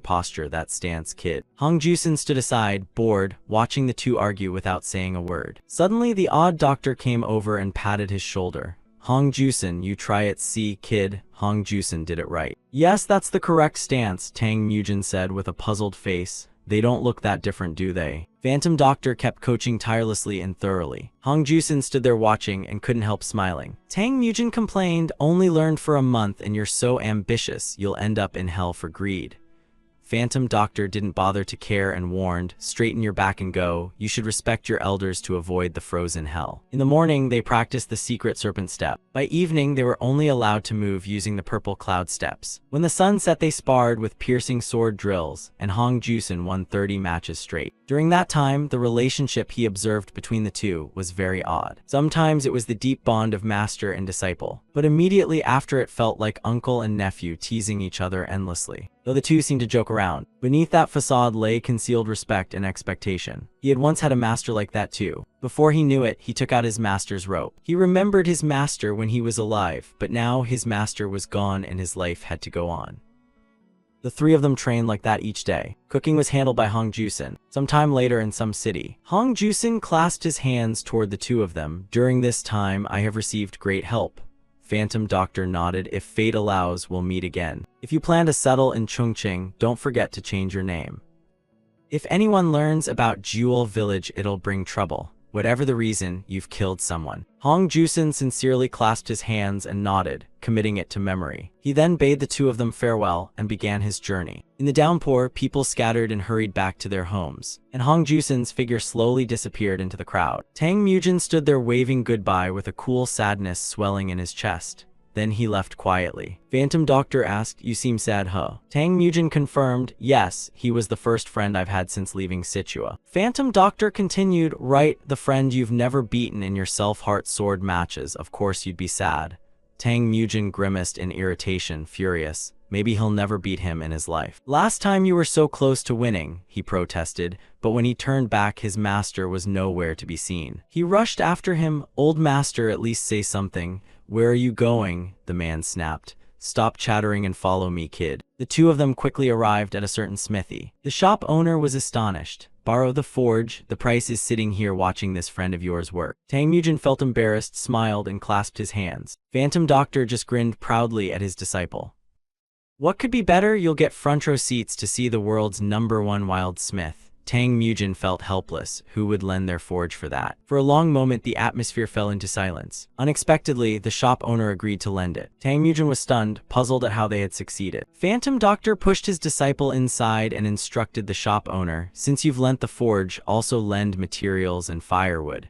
that stance, kid. Hong Jusen stood aside, bored, watching the two argue without saying a word. Suddenly, the odd doctor came over and patted his shoulder. Hong Jusen, you try it, see, kid. Hong Jusen did it right. Yes, that's the correct stance, Tang Mujin said with a puzzled face. They don't look that different, do they? Phantom Doctor kept coaching tirelessly and thoroughly. Hong Jusen stood there watching and couldn't help smiling. Tang Mujin complained, only learned for a month and you're so ambitious, you'll end up in hell for greed. Phantom Doctor didn't bother to care and warned, straighten your back and go, you should respect your elders to avoid the frozen hell. In the morning, they practiced the secret serpent step. By evening, they were only allowed to move using the purple cloud steps. When the sun set, they sparred with piercing sword drills, and Hong Jusen won 30 matches straight. During that time, the relationship he observed between the two was very odd. Sometimes it was the deep bond of master and disciple, but immediately after it felt like uncle and nephew teasing each other endlessly. Though the two seemed to joke around, beneath that facade lay concealed respect and expectation. He had once had a master like that too. Before he knew it, he took out his master's rope. He remembered his master when he was alive, but now his master was gone and his life had to go on. The three of them trained like that each day. Cooking was handled by Hong Jusen. Sometime later in some city, Hong Jusen clasped his hands toward the two of them. During this time, I have received great help. Phantom Doctor nodded. If fate allows, we'll meet again. If you plan to settle in Chongqing, don't forget to change your name. If anyone learns about Jewel Village, it'll bring trouble. Whatever the reason, you've killed someone. Hong Jusen sincerely clasped his hands and nodded, committing it to memory. He then bade the two of them farewell and began his journey. In the downpour, people scattered and hurried back to their homes, and Hong Jusen's figure slowly disappeared into the crowd. Tang Mujin stood there waving goodbye with a cool sadness swelling in his chest. Then he left quietly. Phantom Doctor asked, you seem sad, huh? Tang Mujin confirmed, yes, he was the first friend I've had since leaving Situa. Phantom Doctor continued, right, the friend you've never beaten in your self-heart sword matches, of course you'd be sad. Tang Mujin grimaced in irritation, furious. Maybe he'll never beat him in his life. Last time you were so close to winning, he protested, but when he turned back, his master was nowhere to be seen. He rushed after him. Old master, at least say something. Where are you going? The man snapped. Stop chattering and follow me, kid. The two of them quickly arrived at a certain smithy. The shop owner was astonished. Borrow the forge. The price is sitting here watching this friend of yours work. Tang Mujin felt embarrassed, smiled, and clasped his hands. Phantom Doctor just grinned proudly at his disciple. What could be better? You'll get front row seats to see the world's #1 wild smith. Tang Mujin felt helpless. Who would lend their forge for that? For a long moment, the atmosphere fell into silence. Unexpectedly, the shop owner agreed to lend it. Tang Mujin was stunned, puzzled at how they had succeeded. Phantom Doctor pushed his disciple inside and instructed the shop owner, since you've lent the forge, also lend materials and firewood.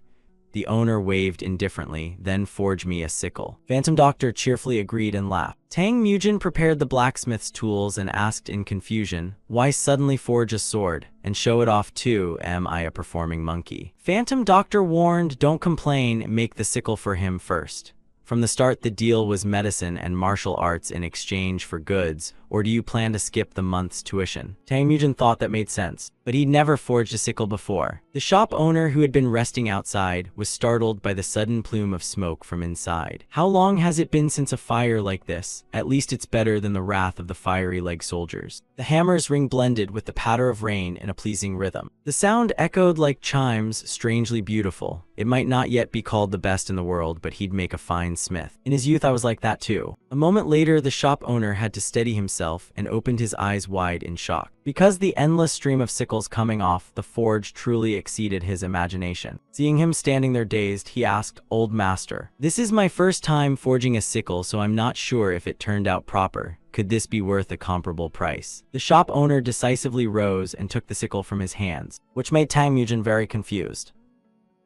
The owner waved indifferently, then forge me a sickle. Phantom Doctor cheerfully agreed and laughed. Tang Mujin prepared the blacksmith's tools and asked in confusion, why suddenly forge a sword, and show it off too? Am I a performing monkey? Phantom Doctor warned, don't complain, make the sickle for him first. From the start, the deal was medicine and martial arts in exchange for goods, or do you plan to skip the month's tuition? Tang Mujin thought that made sense, but he'd never forged a sickle before. The shop owner, who had been resting outside, was startled by the sudden plume of smoke from inside. How long has it been since a fire like this? At least it's better than the wrath of the fiery leg soldiers. The hammer's ring blended with the patter of rain in a pleasing rhythm. The sound echoed like chimes, strangely beautiful. It might not yet be called the best in the world, but he'd make a fine smith. In his youth I was like that too. A moment later, the shop owner had to steady himself and opened his eyes wide in shock. Because the endless stream of sickles coming off the forge truly exceeded his imagination. Seeing him standing there dazed, he asked, "Old master, this is my first time forging a sickle, so I'm not sure if it turned out proper. Could this be worth a comparable price?" The shop owner decisively rose and took the sickle from his hands, which made Tang Mujin very confused.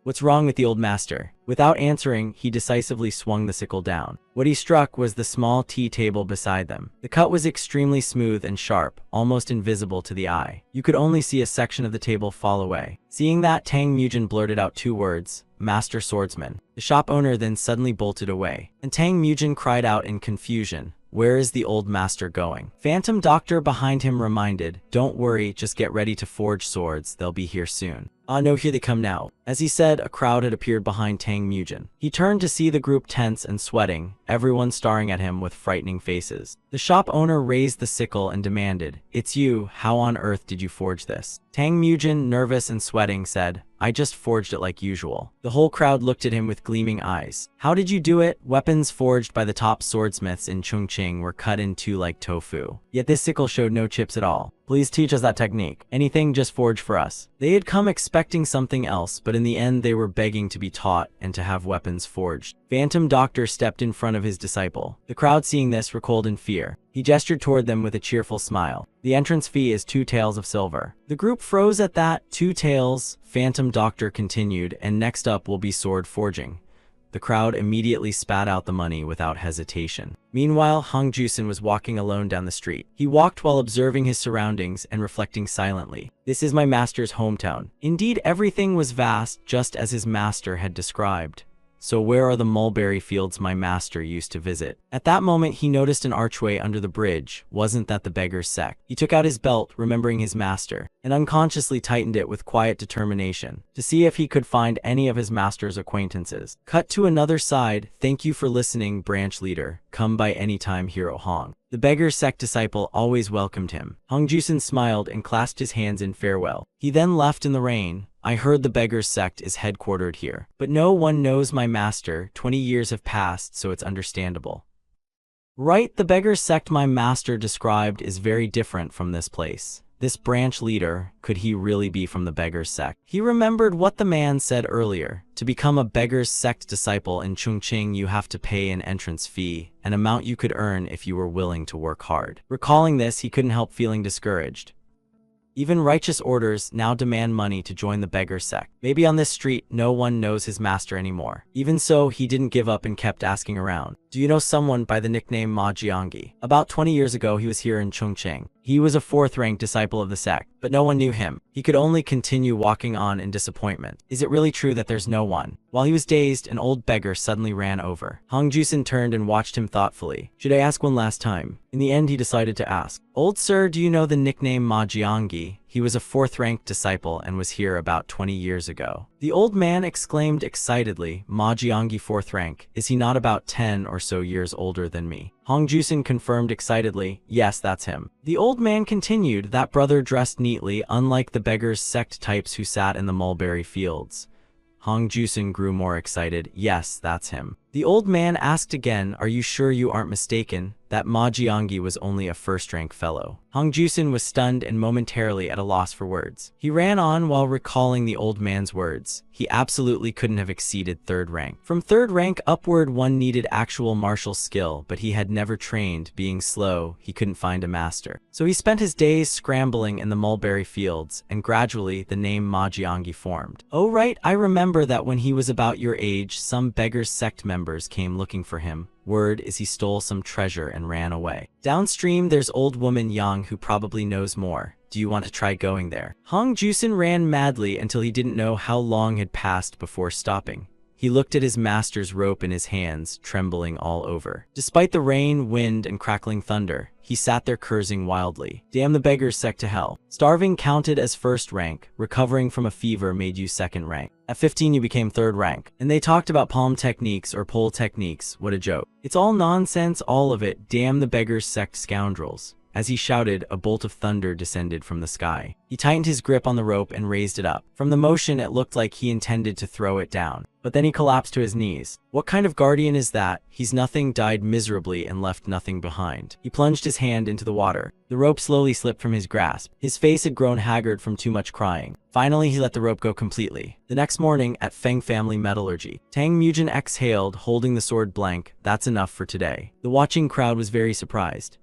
"What's wrong with the old master?" Without answering, he decisively swung the sickle down. What he struck was the small tea table beside them. The cut was extremely smooth and sharp, almost invisible to the eye. You could only see a section of the table fall away. Seeing that, Tang Mujin blurted out 2 words, "Master Swordsman." The shop owner then suddenly bolted away, and Tang Mujin cried out in confusion, "Where is the old master going?" Phantom Doctor behind him reminded, "Don't worry, just get ready to forge swords, they'll be here soon." "Ah no, here they come now." As he said, a crowd had appeared behind Tang Mujin. He turned to see the group tense and sweating, everyone staring at him with frightening faces. The shop owner raised the sickle and demanded, "It's you, how on earth did you forge this?" Tang Mujin, nervous and sweating, said, "I just forged it like usual." The whole crowd looked at him with gleaming eyes. "How did you do it?" Weapons forged by the top swordsmiths in Chongqing were cut in 2 like tofu. Yet this sickle showed no chips at all. "Please teach us that technique. Anything, just forge for us." They had come expecting something else, but in the end they were begging to be taught and to have weapons forged. Phantom Doctor stepped in front of his disciple. The crowd, seeing this, recoiled in fear. He gestured toward them with a cheerful smile. "The entrance fee is 2 taels of silver." The group froze at that. 2 taels, Phantom Doctor continued, "and next up will be sword forging." The crowd immediately spat out the money without hesitation. Meanwhile, Hong Jusen was walking alone down the street. He walked while observing his surroundings and reflecting silently. "This is my master's hometown." Indeed, everything was vast, just as his master had described. So where are the mulberry fields my master used to visit? At that moment, he noticed an archway under the bridge. Wasn't that the beggar's sect? He took out his belt, remembering his master, and unconsciously tightened it with quiet determination, to see if he could find any of his master's acquaintances. Cut to another side. "Thank you for listening, branch leader. Come by any time, Hero Hong." The beggar's sect disciple always welcomed him. Hong Jusen smiled and clasped his hands in farewell. He then left in the rain. "I heard the beggar's sect is headquartered here, but no one knows my master. 20 years have passed, so it's understandable." Right, the beggar's sect my master described is very different from this place. This branch leader, could he really be from the beggar's sect? He remembered what the man said earlier. To become a beggar's sect disciple in Chongqing, you have to pay an entrance fee, an amount you could earn if you were willing to work hard. Recalling this, he couldn't help feeling discouraged. Even righteous orders now demand money to join the beggar sect. Maybe on this street, no one knows his master anymore. Even so, he didn't give up and kept asking around. "Do you know someone by the nickname Ma Jiangyi?" About 20 years ago, he was here in Chongqing. He was a 4th-ranked disciple of the sect, but no one knew him. He could only continue walking on in disappointment. Is it really true that there's no one? While he was dazed, an old beggar suddenly ran over. Hong Jusen turned and watched him thoughtfully. Should I ask one last time? In the end, he decided to ask. "Old sir, do you know the nickname Ma Jiangyi? He was a 4th-ranked disciple and was here about 20 years ago." The old man exclaimed excitedly, "Ma Jiangyi 4th rank? Is he not about 10 or so years older than me?" Hong Jusen confirmed excitedly, "Yes, that's him." The old man continued, "That brother dressed neatly, unlike the beggar's sect types who sat in the mulberry fields." Hong Jusen grew more excited. "Yes, that's him." The old man asked again, "Are you sure you aren't mistaken? That Ma Jiangyi was only a 1st-rank fellow." Hong Jusen was stunned and momentarily at a loss for words. He ran on while recalling the old man's words. He absolutely couldn't have exceeded 3rd rank. From 3rd rank upward, one needed actual martial skill, but he had never trained. Being slow, he couldn't find a master. So he spent his days scrambling in the mulberry fields, and gradually the name Ma Jiangyi formed. "Oh right, I remember that when he was about your age, some beggar's sect members came looking for him. Word is he stole some treasure and ran away. Downstream there's old woman Yang who probably knows more. Do you want to try going there?" Hong Jusen ran madly until he didn't know how long had passed before stopping. He looked at his master's rope in his hands, trembling all over. Despite the rain, wind, and crackling thunder, he sat there cursing wildly. Damn the beggar's sect to hell. Starving counted as first rank. Recovering from a fever made you second rank. At 15 you became third rank. And they talked about palm techniques or pole techniques. What a joke. It's all nonsense, all of it. Damn the beggar's sect scoundrels. As he shouted, a bolt of thunder descended from the sky. He tightened his grip on the rope and raised it up. From the motion, it looked like he intended to throw it down. But then he collapsed to his knees. What kind of guardian is that? He's nothing, died miserably, and left nothing behind. He plunged his hand into the water. The rope slowly slipped from his grasp. His face had grown haggard from too much crying. Finally, he let the rope go completely. The next morning, at Feng Family Metallurgy, Tang Mujin exhaled, holding the sword blank. That's enough for today. The watching crowd was very surprised.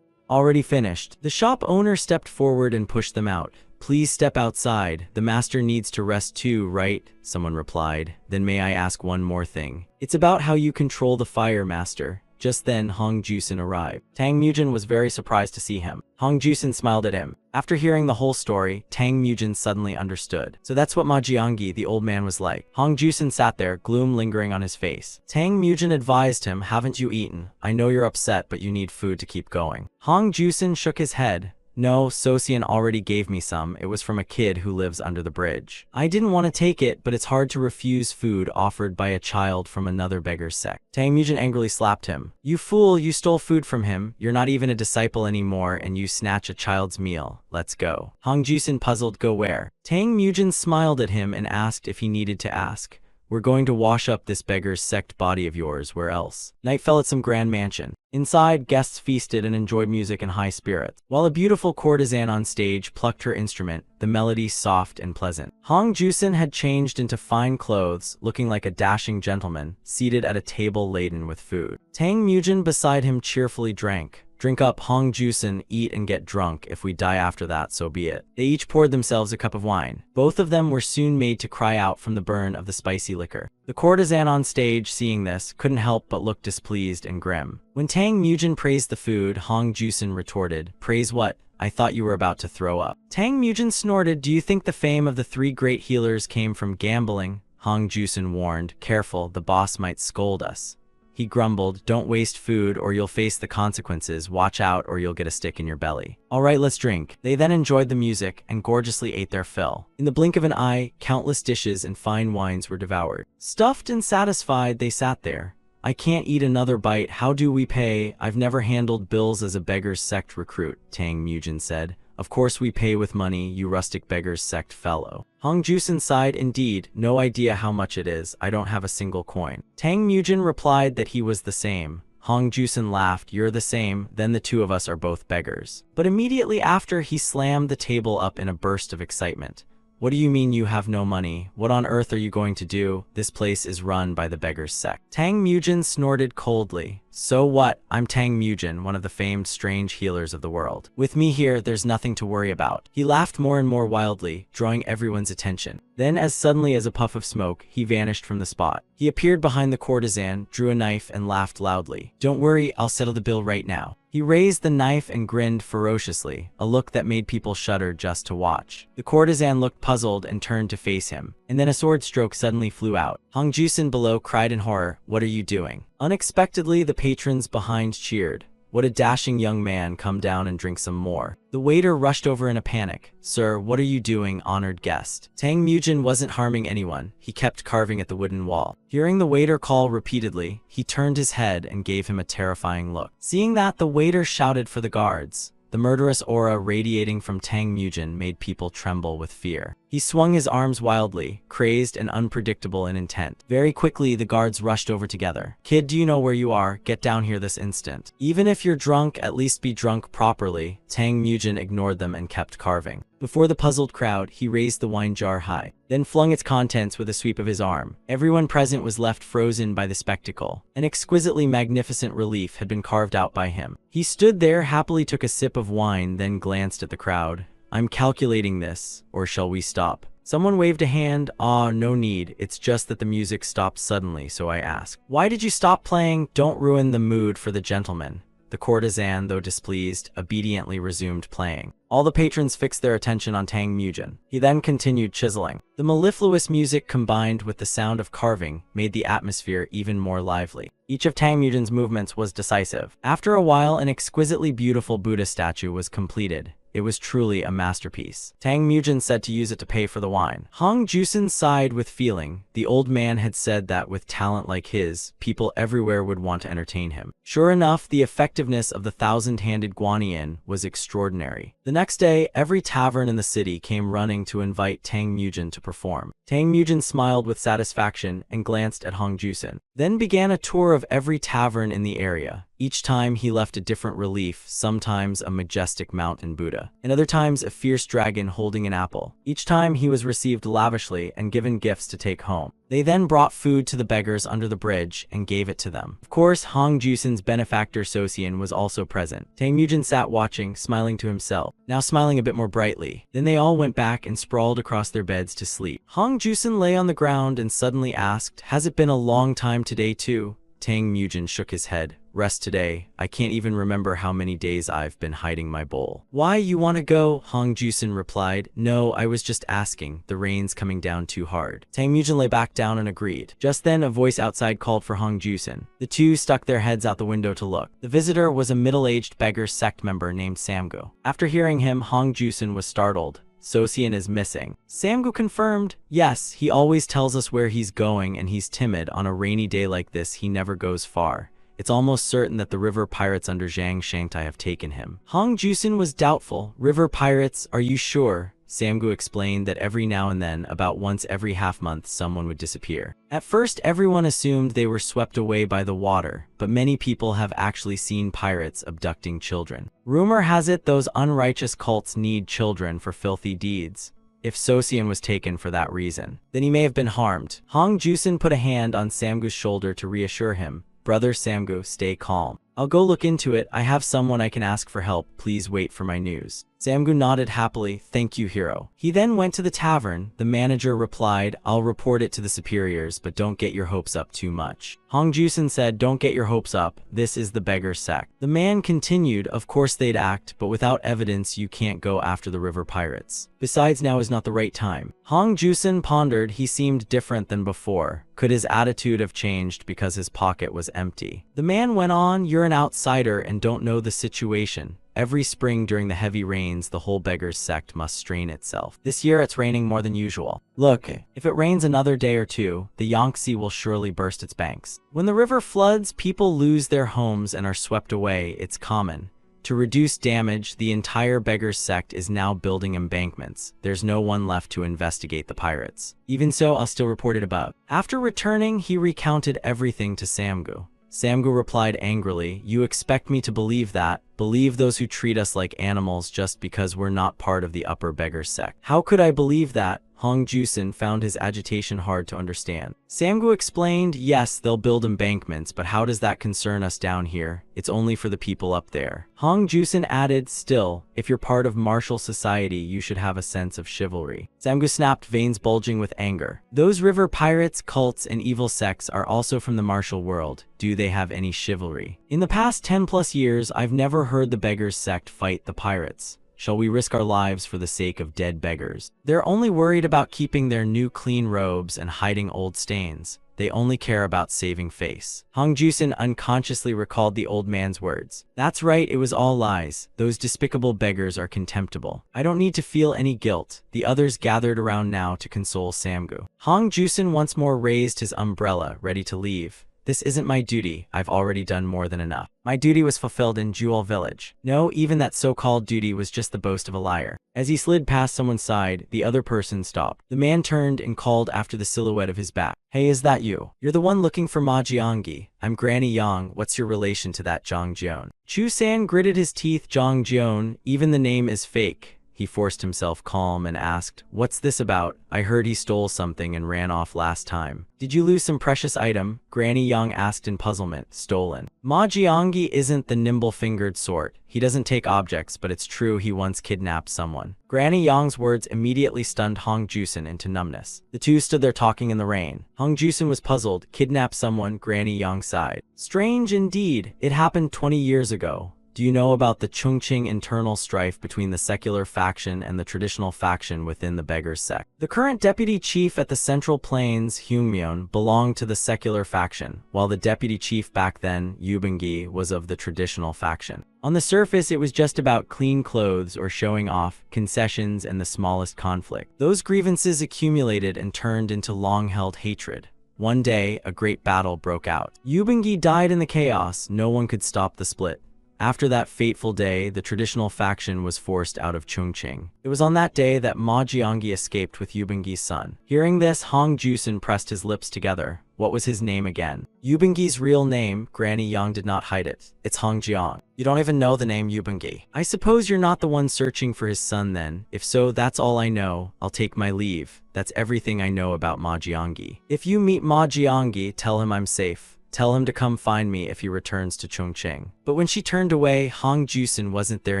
Already finished. The shop owner stepped forward and pushed them out. Please step outside. The master needs to rest too, right? Someone replied. Then may I ask one more thing? It's about how you control the fire, master. Just then, Hong Jusen arrived. Tang Mujin was very surprised to see him. Hong Jusen smiled at him. After hearing the whole story, Tang Mujin suddenly understood. So that's what Ma Jiangyi, the old man, was like. Hong Jusen sat there, gloom lingering on his face. Tang Mujin advised him, haven't you eaten? I know you're upset, but you need food to keep going. Hong Jusen shook his head. No, Sosian already gave me some. It was from a kid who lives under the bridge. I didn't want to take it, but it's hard to refuse food offered by a child from another beggar's sect. Tang Mujin angrily slapped him. You fool, you stole food from him. You're not even a disciple anymore, and you snatch a child's meal. Let's go. Hong Jusen puzzled, go where? Tang Mujin smiled at him and asked if he needed to ask. We're going to wash up this beggar's sect body of yours, where else? Night fell at some grand mansion. Inside, guests feasted and enjoyed music in high spirits, while a beautiful courtesan on stage plucked her instrument, the melody soft and pleasant. Hong Jusen had changed into fine clothes, looking like a dashing gentleman, seated at a table laden with food. Tang Mujin beside him cheerfully drank. Drink up, Hong Jusen, eat and get drunk. If we die after that, so be it. They each poured themselves a cup of wine. Both of them were soon made to cry out from the burn of the spicy liquor. The courtesan on stage, seeing this, couldn't help but look displeased and grim. When Tang Mujin praised the food, Hong Jusen retorted, praise what? I thought you were about to throw up. Tang Mujin snorted, do you think the fame of the three great healers came from gambling? Hong Jusen warned, careful, the boss might scold us. He grumbled, don't waste food or you'll face the consequences, watch out or you'll get a stick in your belly. Alright, let's drink. They then enjoyed the music and gorgeously ate their fill. In the blink of an eye, countless dishes and fine wines were devoured. Stuffed and satisfied, they sat there. I can't eat another bite, how do we pay? I've never handled bills as a beggar's sect recruit, Tang Mujin said. Of course we pay with money, you rustic beggar's sect fellow. Hong Jusen sighed, indeed, no idea how much it is, I don't have a single coin. Tang Mujin replied that he was the same. Hong Jusen laughed, you're the same, then the two of us are both beggars. But immediately after, he slammed the table up in a burst of excitement. What do you mean you have no money? What on earth are you going to do? This place is run by the beggar's sect. Tang Mujin snorted coldly. So what? I'm Tang Mujin, one of the famed strange healers of the world. With me here, there's nothing to worry about. He laughed more and more wildly, drawing everyone's attention. Then, as suddenly as a puff of smoke, he vanished from the spot. He appeared behind the courtesan, drew a knife, and laughed loudly. Don't worry, I'll settle the bill right now. He raised the knife and grinned ferociously, a look that made people shudder just to watch. The courtesan looked puzzled and turned to face him, and then a sword stroke suddenly flew out. Hong Jusen below cried in horror, what are you doing? Unexpectedly, the patrons behind cheered. What a dashing young man, come down and drink some more. The waiter rushed over in a panic. Sir, what are you doing, honored guest? Tang Mujin wasn't harming anyone. He kept carving at the wooden wall. Hearing the waiter call repeatedly, he turned his head and gave him a terrifying look. Seeing that, the waiter shouted for the guards. The murderous aura radiating from Tang Mujin made people tremble with fear. He swung his arms wildly, crazed and unpredictable in intent. Very quickly, the guards rushed over together. Kid, do you know where you are? Get down here this instant. Even if you're drunk, at least be drunk properly. Tang Mujin ignored them and kept carving. Before the puzzled crowd, he raised the wine jar high, then flung its contents with a sweep of his arm. Everyone present was left frozen by the spectacle. An exquisitely magnificent relief had been carved out by him. He stood there, happily took a sip of wine, then glanced at the crowd. I'm calculating this, or shall we stop? Someone waved a hand. Ah, no need, it's just that the music stopped suddenly, so I asked. Why did you stop playing? Don't ruin the mood for the gentleman. The courtesan, though displeased, obediently resumed playing. All the patrons fixed their attention on Tang Mujin. He then continued chiseling. The mellifluous music combined with the sound of carving made the atmosphere even more lively. Each of Tang Mujin's movements was decisive. After a while, an exquisitely beautiful Buddha statue was completed. It was truly a masterpiece. Tang Mujin said to use it to pay for the wine. Hong Jusen sighed with feeling. The old man had said that with talent like his, people everywhere would want to entertain him. Sure enough, the effectiveness of the thousand-handed guanyin was extraordinary. The next day, every tavern in the city came running to invite Tang Mujin to perform. Tang Mujin smiled with satisfaction and glanced at Hong Jusen. Then began a tour of every tavern in the area. Each time he left a different relief, sometimes a majestic mountain Buddha, and other times a fierce dragon holding an apple. Each time he was received lavishly and given gifts to take home. They then brought food to the beggars under the bridge and gave it to them. Of course, Hong Jusen's benefactor Sosian was also present. Tang Mujin sat watching, smiling to himself, now smiling a bit more brightly. Then they all went back and sprawled across their beds to sleep. Hong Jusen lay on the ground and suddenly asked, "Has it been a long time today too?" Tang Mujin shook his head. "Rest today. I can't even remember how many days I've been hiding my bowl." "Why, you want to go?" Hong Jusen replied. "No, I was just asking. The rain's coming down too hard." Tang Mujin lay back down and agreed. Just then, a voice outside called for Hong Jusen. The two stuck their heads out the window to look. The visitor was a middle-aged beggar sect member named Samgu. After hearing him, Hong Jusen was startled. "Sosian is missing." Samgu confirmed. "Yes, he always tells us where he's going and he's timid. On a rainy day like this, he never goes far. It's almost certain that the river pirates under Zhang Shangtai have taken him." Hong Jusen was doubtful. "River pirates, are you sure?" Samgu explained that every now and then, about once every half-month, someone would disappear. At first, everyone assumed they were swept away by the water, but many people have actually seen pirates abducting children. Rumor has it those unrighteous cults need children for filthy deeds. If Sosian was taken for that reason, then he may have been harmed. Hong Jusen put a hand on Samgu's shoulder to reassure him. "Brother Samgu, stay calm. I'll go look into it. I have someone I can ask for help. Please wait for my news." Samgu nodded happily. "Thank you, hero." He then went to the tavern. The manager replied, "I'll report it to the superiors, but don't get your hopes up too much." Hong Jusen said, "Don't get your hopes up. This is the beggar sect." The man continued, "Of course they'd act, but without evidence you can't go after the river pirates. Besides, now is not the right time." Hong Jusen pondered. He seemed different than before. Could his attitude have changed because his pocket was empty? The man went on, "You're an outsider and don't know the situation. Every spring during the heavy rains, the whole beggar's sect must strain itself. This year it's raining more than usual. Look, if it rains another day or two, the Yangtze will surely burst its banks. When the river floods, people lose their homes and are swept away. It's common. To reduce damage, the entire beggar's sect is now building embankments. There's no one left to investigate the pirates. Even so, I'll still report it above." After returning, he recounted everything to Samgu. Samgu replied angrily, "You expect me to believe that? Believe those who treat us like animals just because we're not part of the upper beggar sect. How could I believe that?" Hong Jusen found his agitation hard to understand. Samgu explained, "Yes, they'll build embankments, but how does that concern us down here? It's only for the people up there." Hong Jusen added, "Still, if you're part of martial society, you should have a sense of chivalry." Samgu snapped, veins bulging with anger. "Those river pirates, cults, and evil sects are also from the martial world. Do they have any chivalry? In the past 10+ years, I've never heard the beggars sect fight the pirates. Shall we risk our lives for the sake of dead beggars? They're only worried about keeping their new clean robes and hiding old stains. They only care about saving face." Hong Jusen unconsciously recalled the old man's words. "That's right, it was all lies. Those despicable beggars are contemptible. I don't need to feel any guilt." The others gathered around now to console Samgu. Hong Jusen once more raised his umbrella, ready to leave. "This isn't my duty. I've already done more than enough. My duty was fulfilled in Jewel Village." No, even that so-called duty was just the boast of a liar. As he slid past someone's side, the other person stopped. The man turned and called after the silhouette of his back. "Hey, is that you? You're the one looking for Ma Jianggi. I'm Granny Yang. What's your relation to that Zhang Jian?" Chu San gritted his teeth. "Zhang Jian, even the name is fake. He forced himself calm and asked, "What's this about? I heard he stole something and ran off last time." "Did you lose some precious item?" Granny Yang asked in puzzlement. "Stolen. Ma Jianggi isn't the nimble-fingered sort. He doesn't take objects, but it's true he once kidnapped someone." Granny Yang's words immediately stunned Hong Jusen into numbness. The two stood there talking in the rain. Hong Jusen was puzzled. Kidnap someone? Granny Yang sighed. "Strange indeed. It happened 20 years ago. Do you know about the Chongqing internal strife between the secular faction and the traditional faction within the Beggars sect? The current deputy chief at the Central Plains, Hyungmyeon, belonged to the secular faction, while the deputy chief back then, Yubengi, was of the traditional faction. On the surface, it was just about clean clothes or showing off, concessions, and the smallest conflict. Those grievances accumulated and turned into long-held hatred. One day, a great battle broke out. Yubengi died in the chaos. No one could stop the split. After that fateful day, the traditional faction was forced out of Chongqing. It was on that day that Ma Jianggi escaped with Yubengi's son. Hearing this, Hong Jusen pressed his lips together. What was his name again? Yubengi's real name. Granny Yang did not hide it. It's Hong Jiang. You don't even know the name Yubengi. I suppose you're not the one searching for his son then. If so, that's all I know. I'll take my leave. That's everything I know about Ma Jianggi. If you meet Ma Jianggi, tell him I'm safe. Tell him to come find me if he returns to Chongqing." But when she turned away, Hong Jusen wasn't there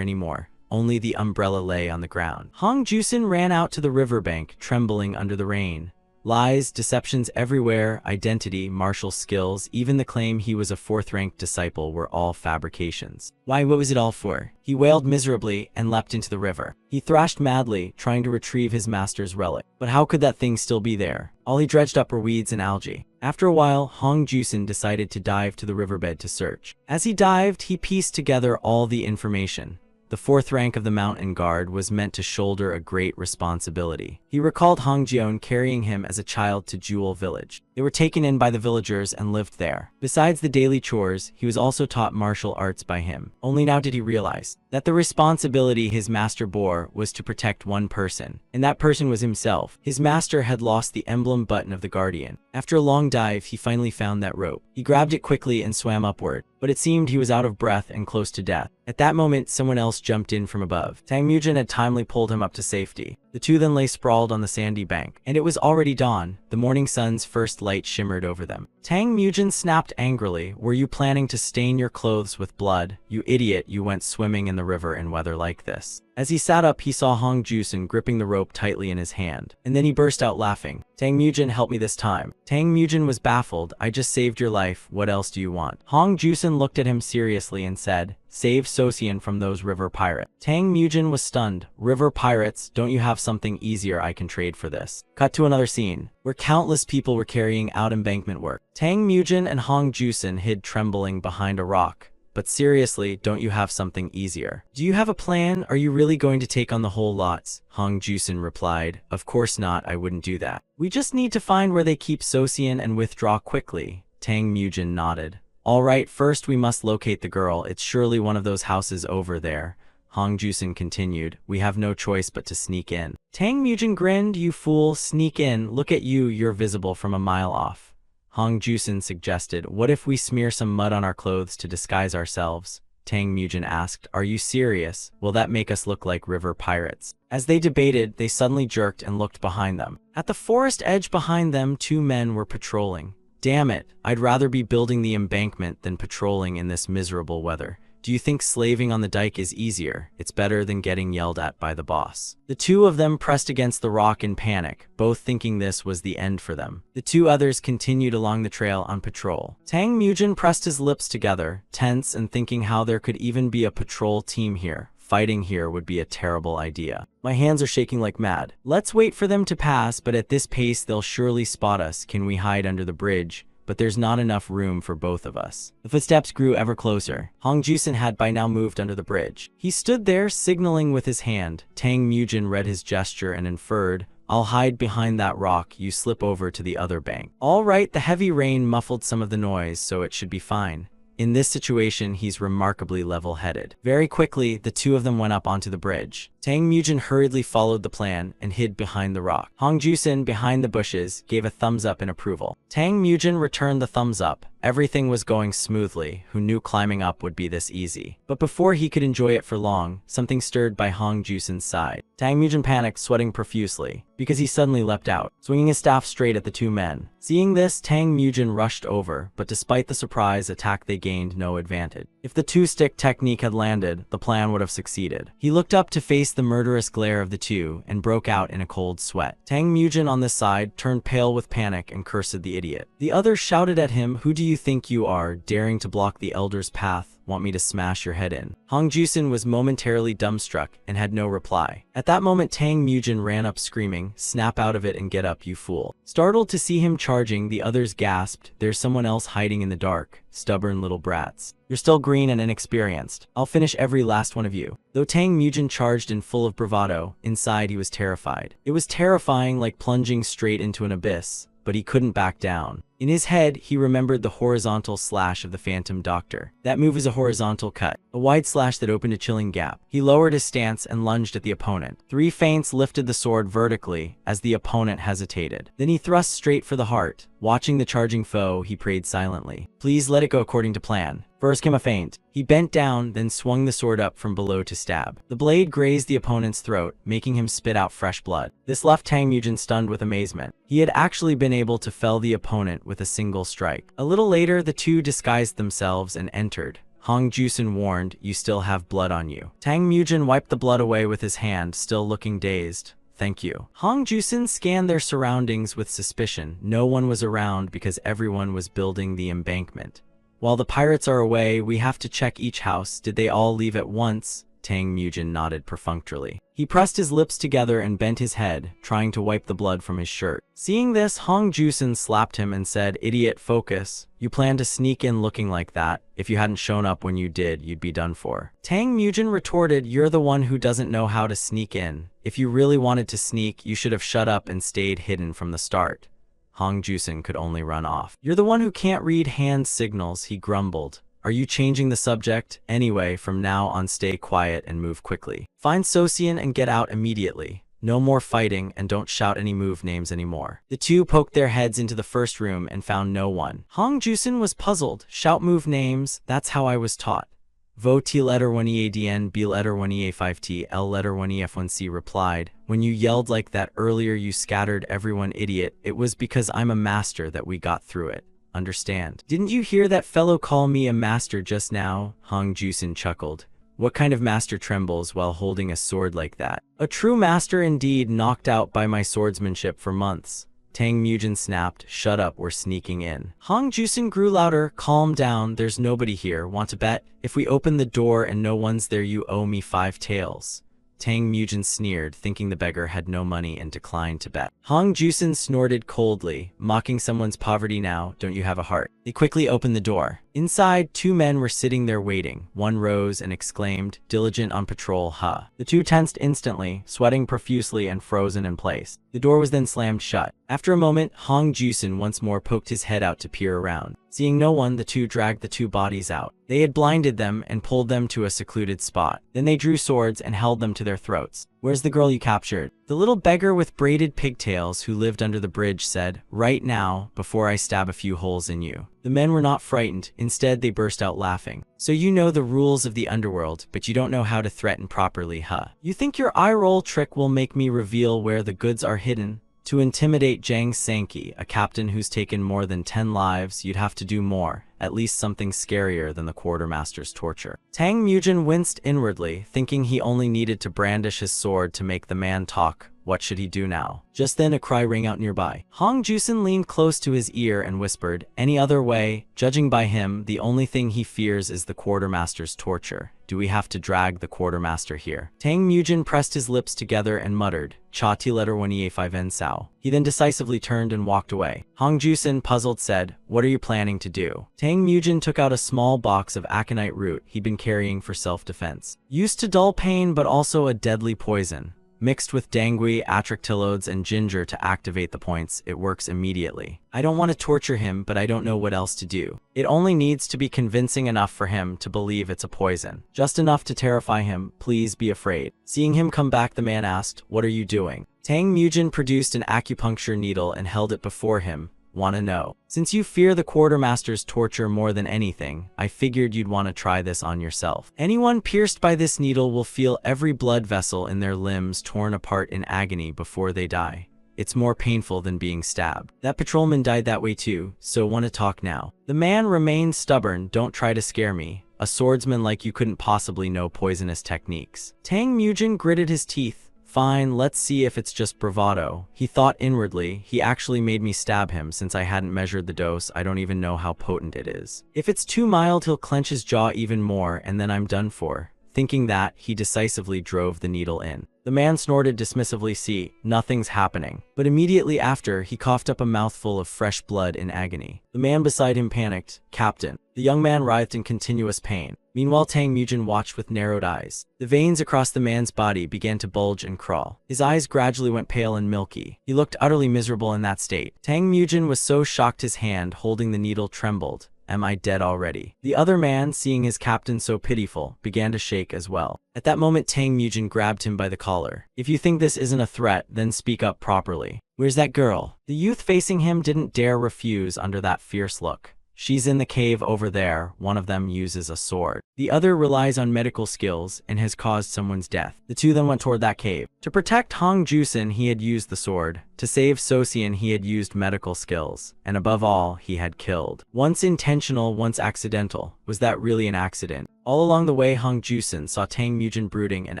anymore. Only the umbrella lay on the ground. Hong Jusen ran out to the riverbank, trembling under the rain. Lies, deceptions everywhere, identity, martial skills, even the claim he was a fourth-ranked disciple were all fabrications. Why, what was it all for? He wailed miserably and leapt into the river. He thrashed madly, trying to retrieve his master's relic. But how could that thing still be there? All he dredged up were weeds and algae. After a while, Hong Jusen decided to dive to the riverbed to search. As he dived, he pieced together all the information. The fourth rank of the mountain guard was meant to shoulder a great responsibility. He recalled Hong Jion carrying him as a child to Jewel Village. They were taken in by the villagers and lived there. Besides the daily chores, he was also taught martial arts by him. Only now did he realize that the responsibility his master bore was to protect one person, and that person was himself. His master had lost the emblem button of the Guardian. After a long dive, he finally found that rope. He grabbed it quickly and swam upward, but it seemed he was out of breath and close to death. At that moment, someone else jumped in from above. Tang Mujin had timely pulled him up to safety. The two then lay sprawled on the sandy bank, and it was already dawn. The morning sun's first light shimmered over them. Tang Mujin snapped angrily, "Were you planning to stain your clothes with blood? You idiot, you went swimming in the river in weather like this." As he sat up, he saw Hong Jusen gripping the rope tightly in his hand, and then he burst out laughing. "Tang Mujin, help me this time." Tang Mujin was baffled. "I just saved your life. What else do you want?" Hong Jusen looked at him seriously and said, "Save Sosian from those river pirates." Tang Mujin was stunned. "River pirates? Don't you have something easier I can trade for this?" Cut to another scene, where countless people were carrying out embankment work. Tang Mujin and Hong Jusen hid trembling behind a rock. "But seriously, don't you have something easier? Do you have a plan? Are you really going to take on the whole lots?" Hong Jusen replied, "Of course not, I wouldn't do that. We just need to find where they keep Sosian and withdraw quickly." Tang Mujin nodded. "All right, first we must locate the girl. It's surely one of those houses over there." Hong Jusen continued, "We have no choice but to sneak in." Tang Mujin grinned, "You fool, sneak in. Look at you, you're visible from a mile off." Hong Jusen suggested, "What if we smear some mud on our clothes to disguise ourselves?" Tang Mujin asked, "Are you serious? Will that make us look like river pirates?" As they debated, they suddenly jerked and looked behind them. At the forest edge behind them, two men were patrolling. "Damn it, I'd rather be building the embankment than patrolling in this miserable weather. Do you think slaving on the dike is easier? It's better than getting yelled at by the boss." The two of them pressed against the rock in panic, both thinking this was the end for them. The two others continued along the trail on patrol. Tang Mujin pressed his lips together, tense and thinking how there could even be a patrol team here. Fighting here would be a terrible idea. "My hands are shaking like mad. Let's wait for them to pass, but at this pace they'll surely spot us. Can we hide under the bridge? But there's not enough room for both of us." The footsteps grew ever closer. Hong Jusen had by now moved under the bridge. He stood there, signaling with his hand. Tang Mujin read his gesture and inferred, "I'll hide behind that rock, you slip over to the other bank." All right, the heavy rain muffled some of the noise, so it should be fine. In this situation, he's remarkably level-headed. Very quickly, the two of them went up onto the bridge. Tang Mujin hurriedly followed the plan and hid behind the rock. Hong Jusen, behind the bushes, gave a thumbs up in approval. Tang Mujin returned the thumbs up. Everything was going smoothly. Who knew climbing up would be this easy? But before he could enjoy it for long, something stirred by Hong Jusen's side. Tang Mujin panicked, sweating profusely, because he suddenly leapt out, swinging his staff straight at the two men. Seeing this, Tang Mujin rushed over, but despite the surprise attack they gained no advantage. If the two-stick technique had landed, the plan would have succeeded. He looked up to face the murderous glare of the two and broke out in a cold sweat. Tang Mujin on this side turned pale with panic and cursed the idiot. The others shouted at him, "Who do you think you are, daring to block the elder's path? Want me to smash your head in?" Hong Jusin was momentarily dumbstruck and had no reply. At that moment, Tang Mujin ran up screaming, "Snap out of it and get up, you fool." Startled to see him charging, the others gasped, "There's someone else hiding in the dark. Stubborn little brats. You're still green and inexperienced. I'll finish every last one of you." Though Tang Mujin charged in full of bravado, inside he was terrified. It was terrifying, like plunging straight into an abyss, but he couldn't back down. In his head, he remembered the horizontal slash of the Phantom Doctor. That move is a horizontal cut, a wide slash that opened a chilling gap. He lowered his stance and lunged at the opponent. 3 feints lifted the sword vertically as the opponent hesitated. Then he thrust straight for the heart. Watching the charging foe, he prayed silently, "Please let it go according to plan." First came a feint. He bent down, then swung the sword up from below to stab. The blade grazed the opponent's throat, making him spit out fresh blood. This left Tang Mujin stunned with amazement. He had actually been able to fell the opponent with a single strike. A little later, the two disguised themselves and entered. Hong Jusin warned, "You still have blood on you." Tang Mujin wiped the blood away with his hand, still looking dazed. "Thank you." Hong Jusin scanned their surroundings with suspicion. No one was around because everyone was building the embankment. "While the pirates are away, we have to check each house. Did they all leave at once?" Tang Mujin nodded perfunctorily. He pressed his lips together and bent his head, trying to wipe the blood from his shirt. Seeing this, Hong Jusin slapped him and said, "Idiot, focus. You plan to sneak in looking like that. If you hadn't shown up when you did, you'd be done for." Tang Mujin retorted, "You're the one who doesn't know how to sneak in. If you really wanted to sneak, you should have shut up and stayed hidden from the start." Hong Jusin could only run off. "You're the one who can't read hand signals," he grumbled. "Are you changing the subject? Anyway, from now on stay quiet and move quickly. Find Sosian and get out immediately. No more fighting, and don't shout any move names anymore." The two poked their heads into the first room and found no one. Hong Jusin was puzzled. "Shout move names? That's how I was taught." Vo T letter 1EADN, B letter 1EA5T, L letter 1EF1C replied, "When you yelled like that earlier you scattered everyone, idiot. It was because I'm a master that we got through it. Understand? Didn't you hear that fellow call me a master just now?" Hong Jusin chuckled. "What kind of master trembles while holding a sword like that?" "A true master indeed, knocked out by my swordsmanship for months." Tang Mujin snapped, "Shut up, we're sneaking in." Hong Jusin grew louder, "Calm down, there's nobody here. Want to bet? If we open the door and no one's there, you owe me 5 taels. Tang Mujin sneered, thinking the beggar had no money, and declined to bet. Hong Jusin snorted coldly, "Mocking someone's poverty now, don't you have a heart?" They quickly opened the door. Inside, 2 men were sitting there waiting. One rose and exclaimed, "Diligent on patrol, huh?" The 2 tensed instantly, sweating profusely and frozen in place. The door was then slammed shut. After a moment, Hong Jusin once more poked his head out to peer around. Seeing no one, the 2 dragged the 2 bodies out. They had blinded them and pulled them to a secluded spot. Then they drew swords and held them to their throats. "Where's the girl you captured?" The little beggar with braided pigtails who lived under the bridge said, "Right now, before I stab a few holes in you." The men were not frightened. Instead, they burst out laughing. "So you know the rules of the underworld, but you don't know how to threaten properly, huh? You think your eye roll trick will make me reveal where the goods are hidden? To intimidate Jang Sankey, a captain who's taken more than 10 lives, you'd have to do more, at least something scarier than the quartermaster's torture." Tang Mujin winced inwardly, thinking he only needed to brandish his sword to make the man talk. What should he do now? Just then a cry rang out nearby. Hong Jusin leaned close to his ear and whispered, "Any other way? Judging by him, the only thing he fears is the quartermaster's torture. Do we have to drag the quartermaster here?" Tang Mujin pressed his lips together and muttered, "Cha T letter 1EA5N Sao." He then decisively turned and walked away. Hong Jusin, puzzled, said, "What are you planning to do?" Tang Mujin took out a small box of aconite root he'd been carrying for self-defense. Used to dull pain but also a deadly poison. Mixed with dangui, atractylodes, and ginger to activate the points, it works immediately. I don't want to torture him, but I don't know what else to do. It only needs to be convincing enough for him to believe it's a poison. Just enough to terrify him. Please be afraid. Seeing him come back, the man asked, "What are you doing?" Tang Mujin produced an acupuncture needle and held it before him. Wanna know? Since you fear the quartermaster's torture more than anything, I figured you'd want to try this on yourself. Anyone pierced by this needle will feel every blood vessel in their limbs torn apart in agony before they die. It's more painful than being stabbed. That patrolman died that way too, so wanna talk now? The man remained stubborn. Don't try to scare me. A swordsman like you couldn't possibly know poisonous techniques. Tang Mujin gritted his teeth. Fine, let's see if it's just bravado. He thought inwardly. He actually made me stab him since I hadn't measured the dose. I don't even know how potent it is. If it's too mild, he'll clench his jaw even more and then I'm done for. Thinking that, he decisively drove the needle in. The man snorted dismissively. See, nothing's happening. But immediately after, he coughed up a mouthful of fresh blood in agony. The man beside him panicked. Captain. The young man writhed in continuous pain. Meanwhile, Tang Mujin watched with narrowed eyes. The veins across the man's body began to bulge and crawl. His eyes gradually went pale and milky. He looked utterly miserable in that state. Tang Mujin was so shocked his hand holding the needle trembled. Am I dead already? The other man, seeing his captain so pitiful, began to shake as well. At that moment, Tang Mujin grabbed him by the collar. If you think this isn't a threat, then speak up properly. Where's that girl? The youth facing him didn't dare refuse under that fierce look. She's in the cave over there. One of them uses a sword. The other relies on medical skills and has caused someone's death. The two then went toward that cave. To protect Hong Jusen, he had used the sword. To save Sosian, he had used medical skills. And above all, he had killed. Once intentional, once accidental. Was that really an accident? All along the way, Hong Jusen saw Tang Mujin brooding and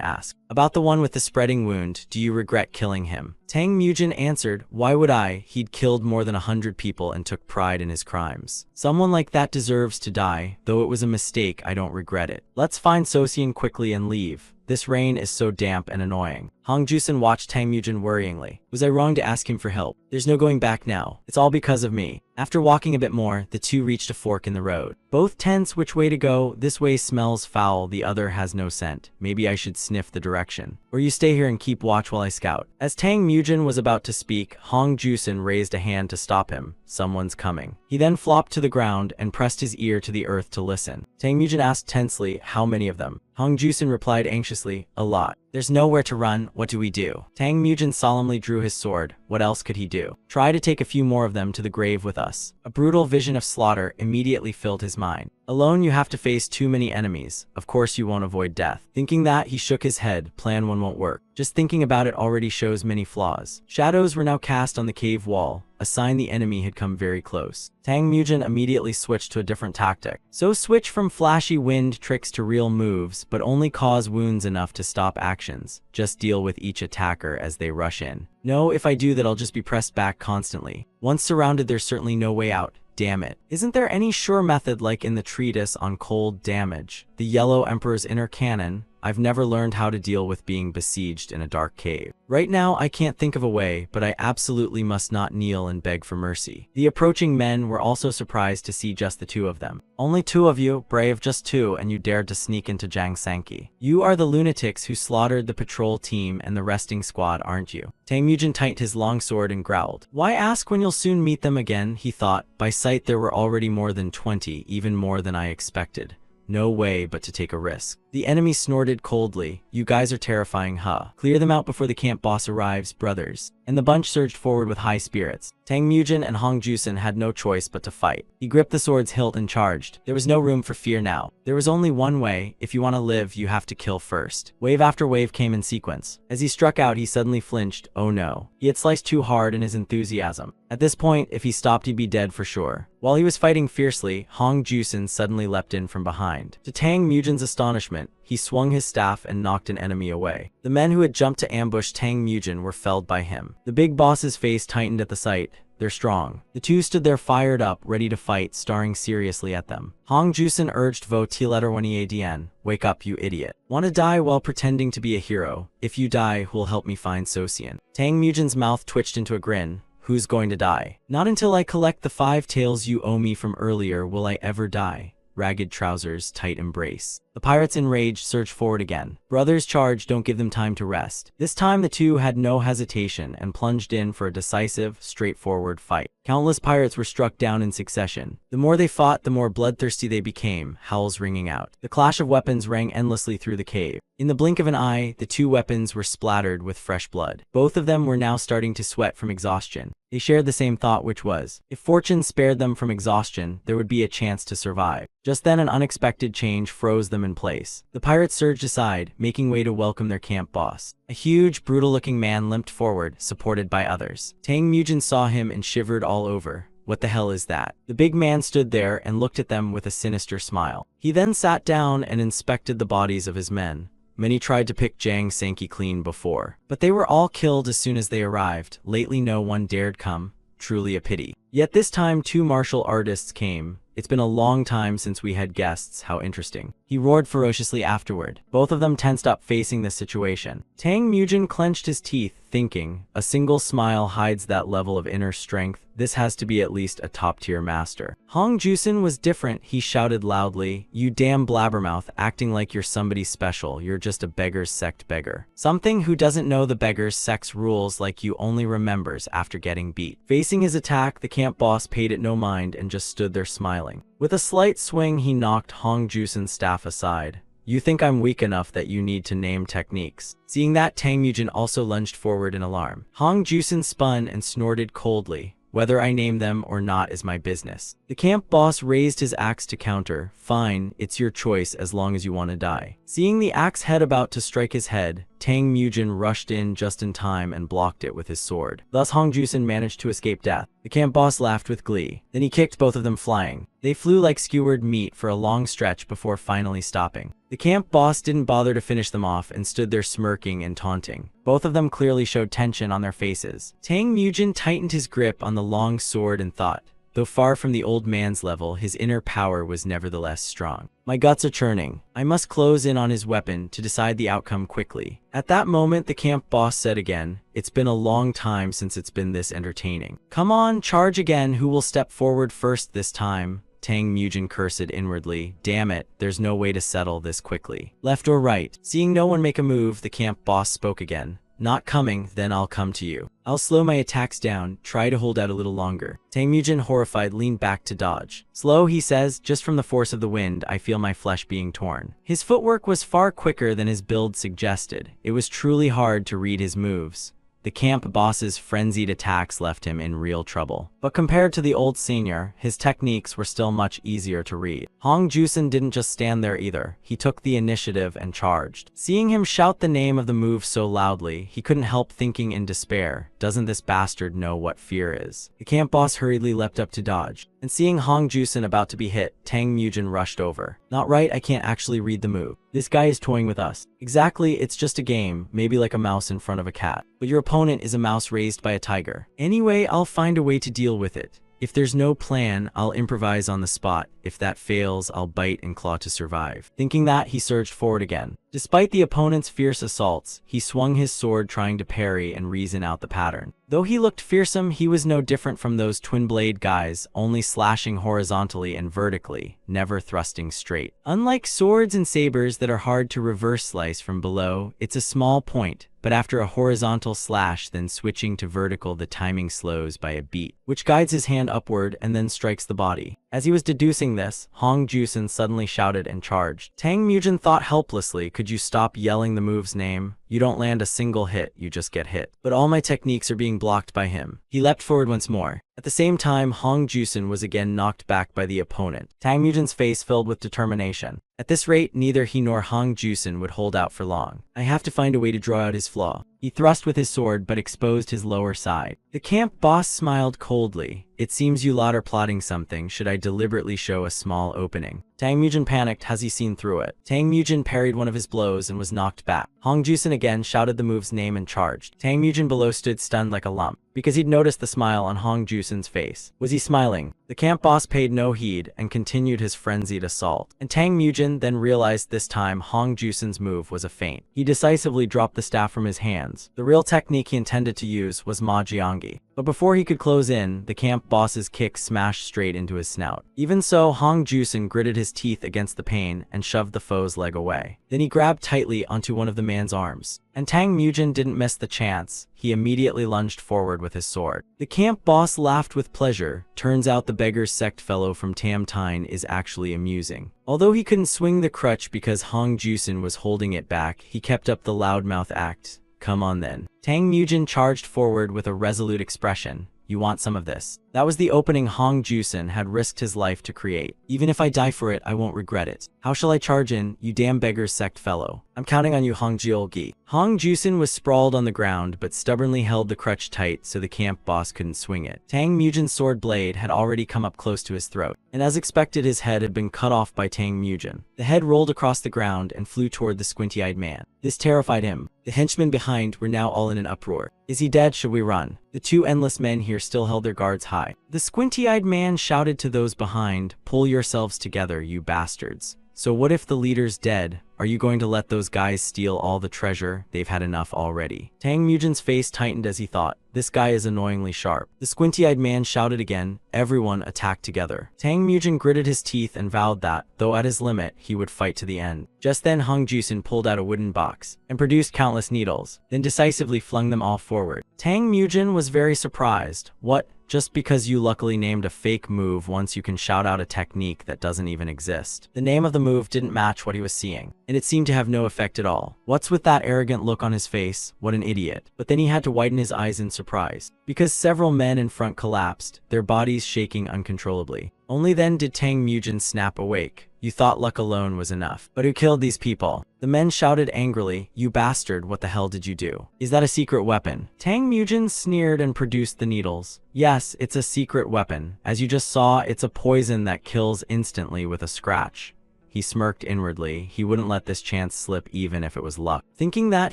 asked, about the one with the spreading wound, do you regret killing him? Tang Mujin answered, why would I? He'd killed more than 100 people and took pride in his crimes. Someone like that deserves to die. Though it was a mistake, I don't regret it. Let's find Sosian quickly and leave. This rain is so damp and annoying. Hong Jusen watched Tang Mujin worryingly. Was I wrong to ask him for help? There's no going back now. It's all because of me. After walking a bit more, the two reached a fork in the road. Both tense which way to go. This way smells foul, the other has no scent. Maybe I should sniff the direction. Or you stay here and keep watch while I scout. As Tang Mujin was about to speak, Hong Jusen raised a hand to stop him. Someone's coming. He then flopped to the ground and pressed his ear to the earth to listen. Tang Mujin asked tensely, how many of them? Hong Jusen replied anxiously, a lot. There's nowhere to run. What do we do? Tang Mujin solemnly drew his sword. What else could he do? Try to take a few more of them to the grave with us. A brutal vision of slaughter immediately filled his mind. Alone you have to face too many enemies. Of course you won't avoid death. Thinking that, he shook his head. Plan 1 won't work. Just thinking about it already shows many flaws. Shadows were now cast on the cave wall, a sign the enemy had come very close. Tang Mujin immediately switched to a different tactic. So switch from flashy wind tricks to real moves, but only cause wounds enough to stop actions. Just deal with each attacker as they rush in. No, if I do that I'll just be pressed back constantly. Once surrounded, there's certainly no way out. Damn it. Isn't there any sure method like in the treatise on cold damage? The Yellow Emperor's inner cannon? I've never learned how to deal with being besieged in a dark cave. Right now, I can't think of a way, but I absolutely must not kneel and beg for mercy. The approaching men were also surprised to see just the two of them. Only 2 of you, brave, just 2, and you dared to sneak into Jiang Sanki. You are the lunatics who slaughtered the patrol team and the resting squad, aren't you? Tang Mujin tightened his long sword and growled. Why ask when you'll soon meet them again, he thought. By sight there were already more than 20, even more than I expected. No way but to take a risk. The enemy snorted coldly. You guys are terrifying, huh? Clear them out before the camp boss arrives, brothers. And the bunch surged forward with high spirits. Tang Mujin and Hong Jusen had no choice but to fight. He gripped the sword's hilt and charged. There was no room for fear now. There was only one way. If you want to live, you have to kill first. Wave after wave came in sequence. As he struck out, he suddenly flinched. Oh no. He had sliced too hard in his enthusiasm. At this point, if he stopped, he'd be dead for sure. While he was fighting fiercely, Hong Jusen suddenly leapt in from behind. To Tang Mujin's astonishment, he swung his staff and knocked an enemy away. The men who had jumped to ambush Tang Mujin were felled by him. The big boss's face tightened at the sight. They're strong. The two stood there fired up, ready to fight, staring seriously at them. Hong Jusen urged Vo Tian, wake up, you idiot. Want to die while pretending to be a hero? If you die, who'll help me find Sosian? Tang Mujin's mouth twitched into a grin. Who's going to die? Not until I collect the 5 taels you owe me from earlier will I ever die. Ragged trousers, tight embrace. The pirates enraged surged forward again. Brothers charge, don't give them time to rest. This time the two had no hesitation and plunged in for a decisive, straightforward fight. Countless pirates were struck down in succession. The more they fought, the more bloodthirsty they became, howls ringing out. The clash of weapons rang endlessly through the cave. In the blink of an eye, the two weapons were splattered with fresh blood. Both of them were now starting to sweat from exhaustion. They shared the same thought, which was, if fortune spared them from exhaustion, there would be a chance to survive. Just then an unexpected change froze them in place. The pirates surged aside, making way to welcome their camp boss. A huge, brutal-looking man limped forward, supported by others. Tang Mujin saw him and shivered all over. What the hell is that? The big man stood there and looked at them with a sinister smile. He then sat down and inspected the bodies of his men. Many tried to pick Jang Sankey clean before, but they were all killed as soon as they arrived. Lately no one dared come. Truly a pity. Yet this time 2 martial artists came. It's been a long time since we had guests, how interesting. He roared ferociously afterward. Both of them tensed up facing this situation. Tang Mujin clenched his teeth, thinking, a single smile hides that level of inner strength. This has to be at least a top-tier master. Hong Jusin was different. He shouted loudly, you damn blabbermouth, acting like you're somebody special. You're just a beggar's sect beggar. Something who doesn't know the beggar's sect's rules like you only remembers after getting beat. Facing his attack, the camp boss paid it no mind and just stood there smiling. With a slight swing, he knocked Hong Jusin's staff aside. You think I'm weak enough that you need to name techniques? Seeing that, Tang Mujin also lunged forward in alarm. Hong Jusin spun and snorted coldly. Whether I name them or not is my business. The camp boss raised his axe to counter. Fine, it's your choice as long as you want to die. Seeing the axe head about to strike his head, Tang Mujin rushed in just in time and blocked it with his sword. Thus Hong Jusin managed to escape death. The camp boss laughed with glee. Then he kicked both of them flying. They flew like skewered meat for a long stretch before finally stopping. The camp boss didn't bother to finish them off and stood there smirking and taunting. Both of them clearly showed tension on their faces. Tang Mujin tightened his grip on the long sword and thought, though far from the old man's level, his inner power was nevertheless strong. My guts are churning. I must close in on his weapon to decide the outcome quickly. At that moment, the camp boss said again, it's been a long time since it's been this entertaining. Come on, charge again. Who will step forward first this time? Tang Mujin cursed inwardly. Damn it, there's no way to settle this quickly. Left or right? Seeing no one make a move, the camp boss spoke again. Not coming, then I'll come to you. I'll slow my attacks down, try to hold out a little longer. Tang Mujin, horrified, leaned back to dodge. Slow, he says, just from the force of the wind, I feel my flesh being torn. His footwork was far quicker than his build suggested. It was truly hard to read his moves. The camp boss's frenzied attacks left him in real trouble. But compared to the old senior, his techniques were still much easier to read. Hong Jusin didn't just stand there either. He took the initiative and charged. Seeing him shout the name of the move so loudly, he couldn't help thinking in despair, doesn't this bastard know what fear is? The camp boss hurriedly leapt up to dodge. And seeing Hong Jusin about to be hit, Tang Mujin rushed over. Not right, I can't actually read the move. This guy is toying with us. Exactly, it's just a game, maybe like a mouse in front of a cat. But your opponent is a mouse raised by a tiger. Anyway, I'll find a way to deal with it. If there's no plan, I'll improvise on the spot. If that fails, I'll bite and claw to survive. Thinking that, he surged forward again. Despite the opponent's fierce assaults, he swung his sword trying to parry and reason out the pattern. Though he looked fearsome, he was no different from those twin-blade guys, only slashing horizontally and vertically, never thrusting straight. Unlike swords and sabers that are hard to reverse slice from below, it's a small point, but after a horizontal slash then switching to vertical, the timing slows by a beat, which guides his hand upward and then strikes the body. As he was deducing this, Hong Jusin suddenly shouted and charged. Tang Mujin thought helplessly, could you stop yelling the move's name? You don't land a single hit, you just get hit. But all my techniques are being blocked by him. He leapt forward once more. At the same time, Hong Jusin was again knocked back by the opponent. Tang Mujin's face filled with determination. At this rate, neither he nor Hong Jusin would hold out for long. I have to find a way to draw out his flaw. He thrust with his sword but exposed his lower side. The camp boss smiled coldly. It seems you lot are plotting something. Should I deliberately show a small opening? Tang Mujin panicked. Has he seen through it? Tang Mujin parried one of his blows and was knocked back. Hong Jusin again shouted the move's name and charged. Tang Mujin below stood stunned like a lump, because he'd noticed the smile on Hong Jusin's face. Was he smiling? The camp boss paid no heed and continued his frenzied assault. And Tang Mujin then realized this time Hong Jusin's move was a feint. He decisively dropped the staff from his hands. The real technique he intended to use was Ma Jianggi. But before he could close in, the camp boss's kick smashed straight into his snout. Even so, Hong Jusen gritted his teeth against the pain and shoved the foe's leg away. Then he grabbed tightly onto one of the man's arms. And Tang Mujin didn't miss the chance. He immediately lunged forward with his sword. The camp boss laughed with pleasure. Turns out the beggar's sect fellow from Tam Tine is actually amusing. Although he couldn't swing the crutch because Hong Jusen was holding it back, he kept up the loudmouth act. Come on then. Tang Mujin charged forward with a resolute expression. You want some of this? That was the opening Hong Jusen had risked his life to create. Even if I die for it, I won't regret it. How shall I charge in, you damn beggar's sect fellow? I'm counting on you, Hong Jiolgi. Hong Jusen was sprawled on the ground, but stubbornly held the crutch tight so the camp boss couldn't swing it. Tang Mujin's sword blade had already come up close to his throat, and as expected, his head had been cut off by Tang Mujin. The head rolled across the ground and flew toward the squinty-eyed man. This terrified him. The henchmen behind were now all in an uproar. Is he dead? Should we run? The two endless men here still held their guards high. The squinty-eyed man shouted to those behind, pull yourselves together, you bastards. So what if the leader's dead? Are you going to let those guys steal all the treasure? They've had enough already. Tang Mujin's face tightened as he thought, this guy is annoyingly sharp. The squinty-eyed man shouted again, everyone attack together. Tang Mujin gritted his teeth and vowed that, though at his limit, he would fight to the end. Just then Hong Jusen pulled out a wooden box and produced countless needles, then decisively flung them all forward. Tang Mujin was very surprised. What? Just because you luckily named a fake move once you can shout out a technique that doesn't even exist. The name of the move didn't match what he was seeing, and it seemed to have no effect at all. What's with that arrogant look on his face? What an idiot. But then he had to widen his eyes in surprise, because several men in front collapsed, their bodies shaking uncontrollably. Only then did Tang Mujin snap awake. You thought luck alone was enough. But who killed these people? The men shouted angrily, you bastard, what the hell did you do? Is that a secret weapon? Tang Mujin sneered and produced the needles. Yes, it's a secret weapon. As you just saw, it's a poison that kills instantly with a scratch. He smirked inwardly. He wouldn't let this chance slip even if it was luck. Thinking that,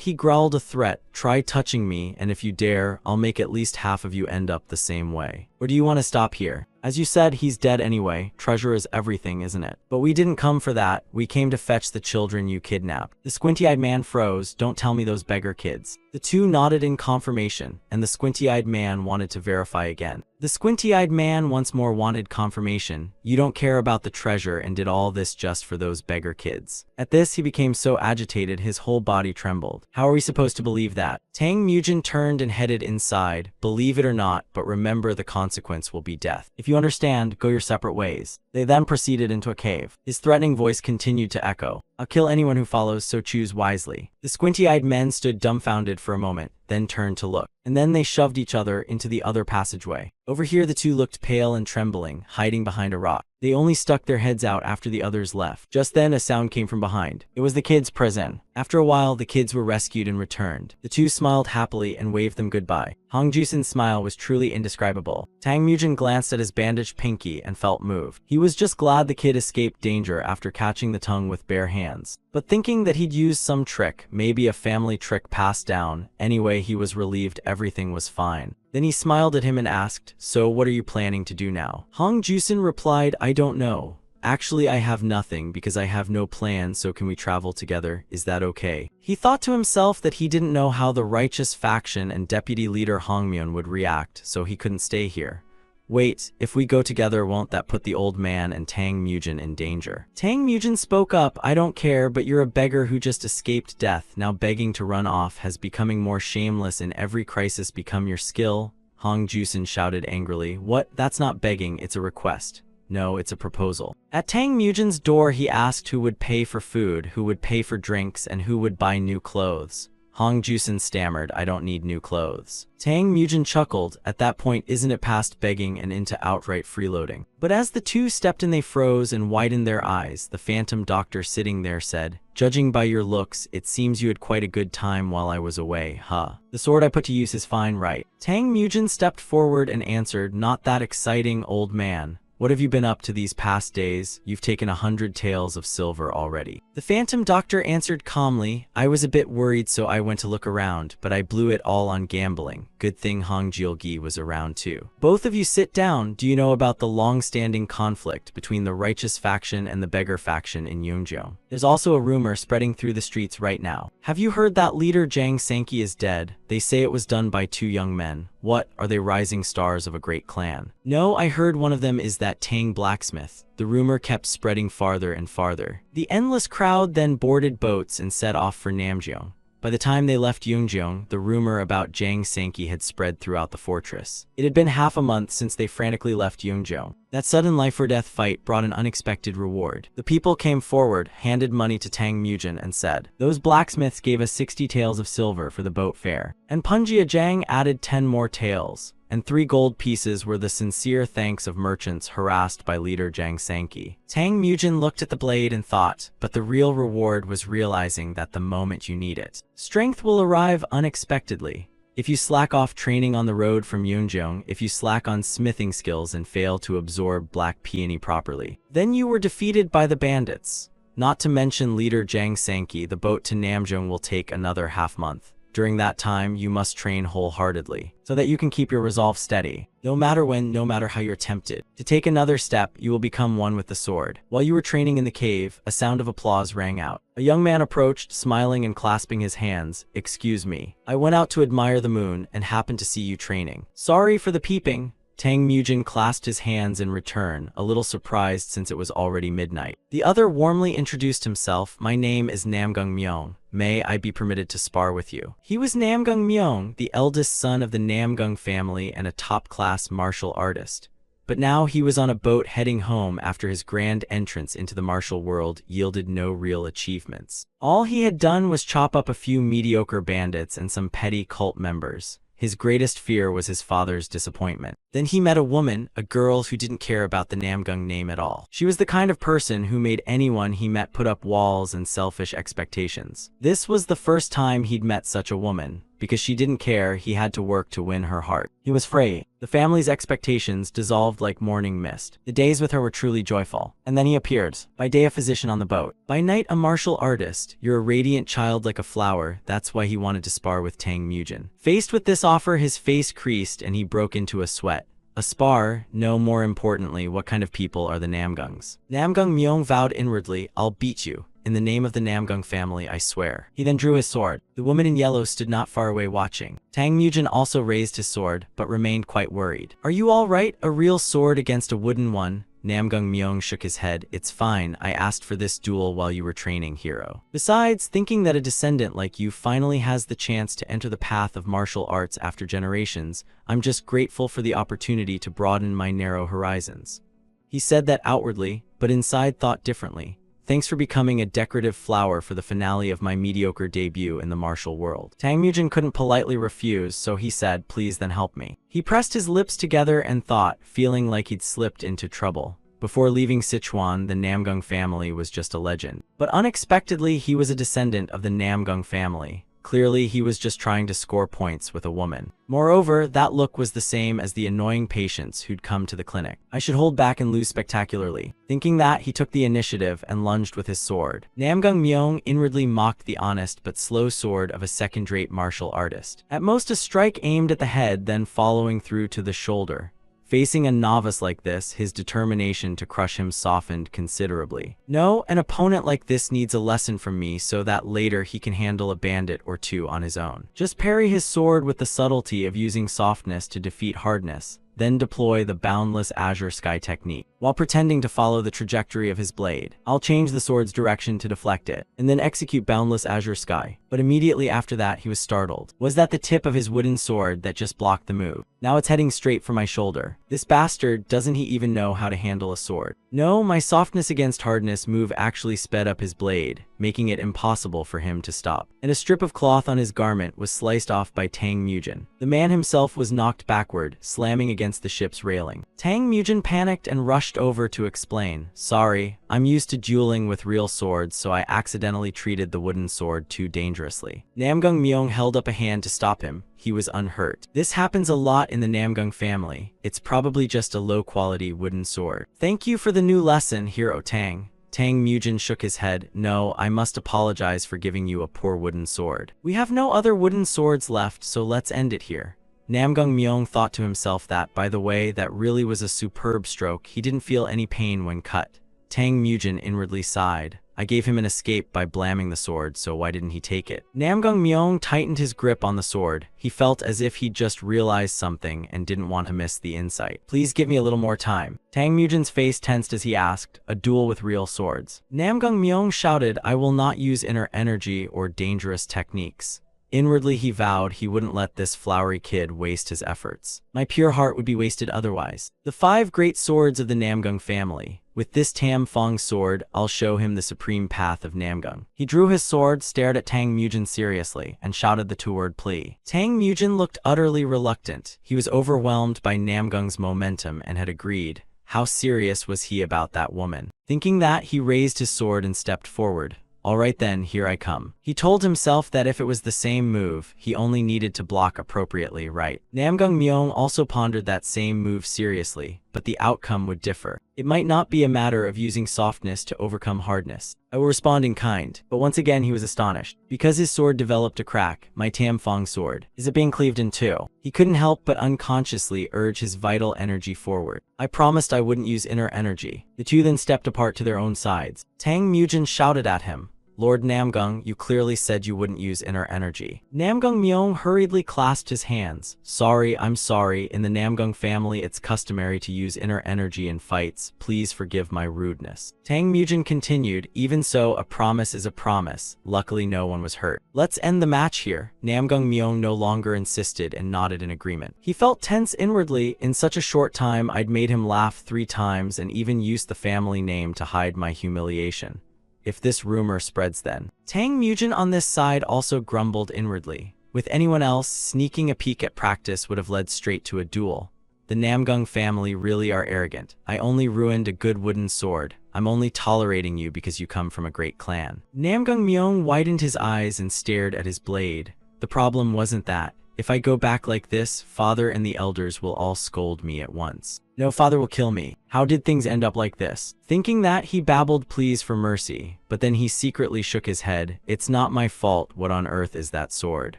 he growled a threat. Try touching me, and if you dare, I'll make at least half of you end up the same way. Or do you want to stop here? As you said, he's dead anyway. Treasure is everything, isn't it? But we didn't come for that. We came to fetch the children you kidnapped. The squinty-eyed man froze. Don't tell me those beggar kids. The two nodded in confirmation, and the squinty-eyed man wanted to verify again. The squinty-eyed man once more wanted confirmation. You don't care about the treasure and did all this just for those beggar kids. At this, he became so agitated his whole body trembled. How are we supposed to believe that? Tang Mujin turned and headed inside. Believe it or not, but remember the consequence will be death. If you understand, go your separate ways. They then proceeded into a cave. His threatening voice continued to echo. I'll kill anyone who follows, so choose wisely. The squinty-eyed men stood dumbfounded for a moment, then turned to look. And then they shoved each other into the other passageway. Over here the two looked pale and trembling, hiding behind a rock. They only stuck their heads out after the others left. Just then a sound came from behind. It was the kids' prison. After a while, the kids were rescued and returned. The two smiled happily and waved them goodbye. Hong Jusen's smile was truly indescribable. Tang Mujin glanced at his bandaged pinky and felt moved. He was just glad the kid escaped danger after catching the tongue with bare hands. But thinking that he'd used some trick, maybe a family trick passed down, anyway he was relieved everything was fine. Then he smiled at him and asked, so what are you planning to do now? Hong Jusen replied, I don't know. Actually, I have nothing because I have no plan, so can we travel together? Is that okay? He thought to himself that he didn't know how the righteous faction and deputy leader Hongmyeon would react, so he couldn't stay here. Wait, if we go together, won't that put the old man and Tang Mujin in danger? Tang Mujin spoke up, I don't care, but you're a beggar who just escaped death. Now begging to run off has becoming more shameless in every crisis become your skill. Hong Jusen shouted angrily, what? That's not begging, it's a request. No, it's a proposal. At Tang Mujin's door he asked who would pay for food, who would pay for drinks, and who would buy new clothes. Hong Jusen stammered, I don't need new clothes. Tang Mujin chuckled, at that point isn't it past begging and into outright freeloading? But as the two stepped in they froze and widened their eyes. The phantom doctor sitting there said, judging by your looks, it seems you had quite a good time while I was away, huh? The sword I put to use is fine, right? Tang Mujin stepped forward and answered, not that exciting, old man. What have you been up to these past days? You've taken 100 taels of silver already. The phantom doctor answered calmly, I was a bit worried so I went to look around, but I blew it all on gambling. Good thing Hong Jiolgi was around too. Both of you sit down. Do you know about the long-standing conflict between the righteous faction and the beggar faction in Yeongjong? There's also a rumor spreading through the streets right now. Have you heard that leader Jang Sanki is dead? They say it was done by two young men. What, are they rising stars of a great clan? No, I heard one of them is that Tang blacksmith. The rumor kept spreading farther and farther. The endless crowd then boarded boats and set off for Namjeong. By the time they left Yungjeong, the rumor about Jang Sanki had spread throughout the fortress. It had been half a month since they frantically left Yungjeong. That sudden life-or-death fight brought an unexpected reward. The people came forward, handed money to Tang Mujin, and said, "Those blacksmiths gave us 60 taels of silver for the boat fare." And Punjia Jang added 10 more taels. And 3 gold pieces were the sincere thanks of merchants harassed by leader Jang Sanki. Tang Mujin looked at the blade and thought, but the real reward was realizing that the moment you need it, strength will arrive unexpectedly. If you slack off training on the road from Yunjeong, if you slack on smithing skills and fail to absorb black peony properly, then you were defeated by the bandits. Not to mention leader Jang Sanki, the boat to Namjeong will take another half-month. During that time, you must train wholeheartedly, so that you can keep your resolve steady. No matter when, no matter how you're tempted to take another step, you will become one with the sword. While you were training in the cave, a sound of applause rang out. A young man approached, smiling and clasping his hands. "Excuse me. I went out to admire the moon and happened to see you training." "Sorry for the peeping." Tang Mujin clasped his hands in return, a little surprised since it was already midnight. The other warmly introduced himself. "My name is Namgung Myeong. May I be permitted to spar with you?" He was Namgung Myeong, the eldest son of the Namgung family and a top-class martial artist. But now he was on a boat heading home after his grand entrance into the martial world yielded no real achievements. All he had done was chop up a few mediocre bandits and some petty cult members. His greatest fear was his father's disappointment. Then he met a woman, a girl who didn't care about the Namgung name at all. She was the kind of person who made anyone he met put up walls and selfish expectations. This was the first time he'd met such a woman. Because she didn't care, he had to work to win her heart. He was free. The family's expectations dissolved like morning mist. The days with her were truly joyful. And then he appeared. By day a physician on the boat. By night a martial artist. You're a radiant child like a flower. That's why he wanted to spar with Tang Mujin. Faced with this offer, his face creased and he broke into a sweat. A spar? No, more importantly, what kind of people are the Namgungs? Namgung Myeong vowed inwardly, "I'll beat you. In the name of the Namgung family, I swear." He then drew his sword. The woman in yellow stood not far away watching. Tang Mujin also raised his sword, but remained quite worried. "Are you all right? A real sword against a wooden one?" Namgung Myeong shook his head. "It's fine. I asked for this duel while you were training, hero. Besides, thinking that a descendant like you finally has the chance to enter the path of martial arts after generations, I'm just grateful for the opportunity to broaden my narrow horizons." He said that outwardly, but inside thought differently. "Thanks for becoming a decorative flower for the finale of my mediocre debut in the martial world." Tang Mujin couldn't politely refuse, so he said, "Please then help me." He pressed his lips together and thought, feeling like he'd slipped into trouble. Before leaving Sichuan, the Namgung family was just a legend. But unexpectedly, he was a descendant of the Namgung family. Clearly, he was just trying to score points with a woman. Moreover, that look was the same as the annoying patients who'd come to the clinic. "I should hold back and lose spectacularly." Thinking that, he took the initiative and lunged with his sword. Namgung Myeong inwardly mocked the honest but slow sword of a second-rate martial artist. At most a strike aimed at the head, then following through to the shoulder. Facing a novice like this, his determination to crush him softened considerably. "No, an opponent like this needs a lesson from me so that later he can handle a bandit or two on his own. Just parry his sword with the subtlety of using softness to defeat hardness, then deploy the boundless azure sky technique, while pretending to follow the trajectory of his blade. I'll change the sword's direction to deflect it, and then execute boundless azure sky." But immediately after that, he was startled. Was that the tip of his wooden sword that just blocked the move? Now it's heading straight for my shoulder. This bastard, doesn't he even know how to handle a sword? No, my softness against hardness move actually sped up his blade, making it impossible for him to stop. And a strip of cloth on his garment was sliced off by Tang Mujin. The man himself was knocked backward, slamming against the ship's railing. Tang Mujin panicked and rushed over to explain. "Sorry, I'm used to dueling with real swords, so I accidentally treated the wooden sword too dangerously." Namgung Myeong held up a hand to stop him. He was unhurt. "This happens a lot in the Namgung family. It's probably just a low-quality wooden sword." "Thank you for the new lesson, Hero Tang." Tang Mujin shook his head. "No, I must apologize for giving you a poor wooden sword. We have no other wooden swords left, so let's end it here." Namgung Myeong thought to himself that, by the way, that really was a superb stroke. He didn't feel any pain when cut. Tang Mujin inwardly sighed. I gave him an escape by blaming the sword, so why didn't he take it? Namgung Myeong tightened his grip on the sword. He felt as if he'd just realized something and didn't want to miss the insight. Please give me a little more time. Tang Mujin's face tensed as he asked, a duel with real swords. Namgung Myeong shouted, I will not use inner energy or dangerous techniques. Inwardly he vowed he wouldn't let this flowery kid waste his efforts. My pure heart would be wasted otherwise. The 5 great swords of the Namgung family. With this Tam Fong sword, I'll show him the supreme path of Namgung. He drew his sword, stared at Tang Mujin seriously, and shouted the 2-word plea. Tang Mujin looked utterly reluctant. He was overwhelmed by Namgung's momentum and had agreed. How serious was he about that woman? Thinking that, he raised his sword and stepped forward. All right then, here I come. He told himself that if it was the same move, he only needed to block appropriately, right? Namgung Myeong also pondered that same move seriously, but the outcome would differ. It might not be a matter of using softness to overcome hardness. I will respond in kind, but once again he was astonished. Because his sword developed a crack, my Tam Fong sword, is it being cleaved in two? He couldn't help but unconsciously urge his vital energy forward. I promised I wouldn't use inner energy. The two then stepped apart to their own sides. Tang Mujin shouted at him. Lord Namgung, you clearly said you wouldn't use inner energy. Namgung Myeong hurriedly clasped his hands. Sorry, I'm sorry. In the Namgung family, it's customary to use inner energy in fights. Please forgive my rudeness. Tang Mujin continued, even so, a promise is a promise. Luckily, no one was hurt. Let's end the match here. Namgung Myeong no longer insisted and nodded in agreement. He felt tense inwardly. In such a short time, I'd made him laugh 3 times and even used the family name to hide my humiliation. If this rumor spreads then. Tang Mujin on this side also grumbled inwardly. With anyone else, sneaking a peek at practice would have led straight to a duel. The Namgung family really are arrogant. I only ruined a good wooden sword. I'm only tolerating you because you come from a great clan. Namgung Myeong widened his eyes and stared at his blade. The problem wasn't that. If I go back like this, father and the elders will all scold me at once. No, father will kill me. How did things end up like this? Thinking that, he babbled pleas for mercy, but then he secretly shook his head. It's not my fault. What on earth is that sword?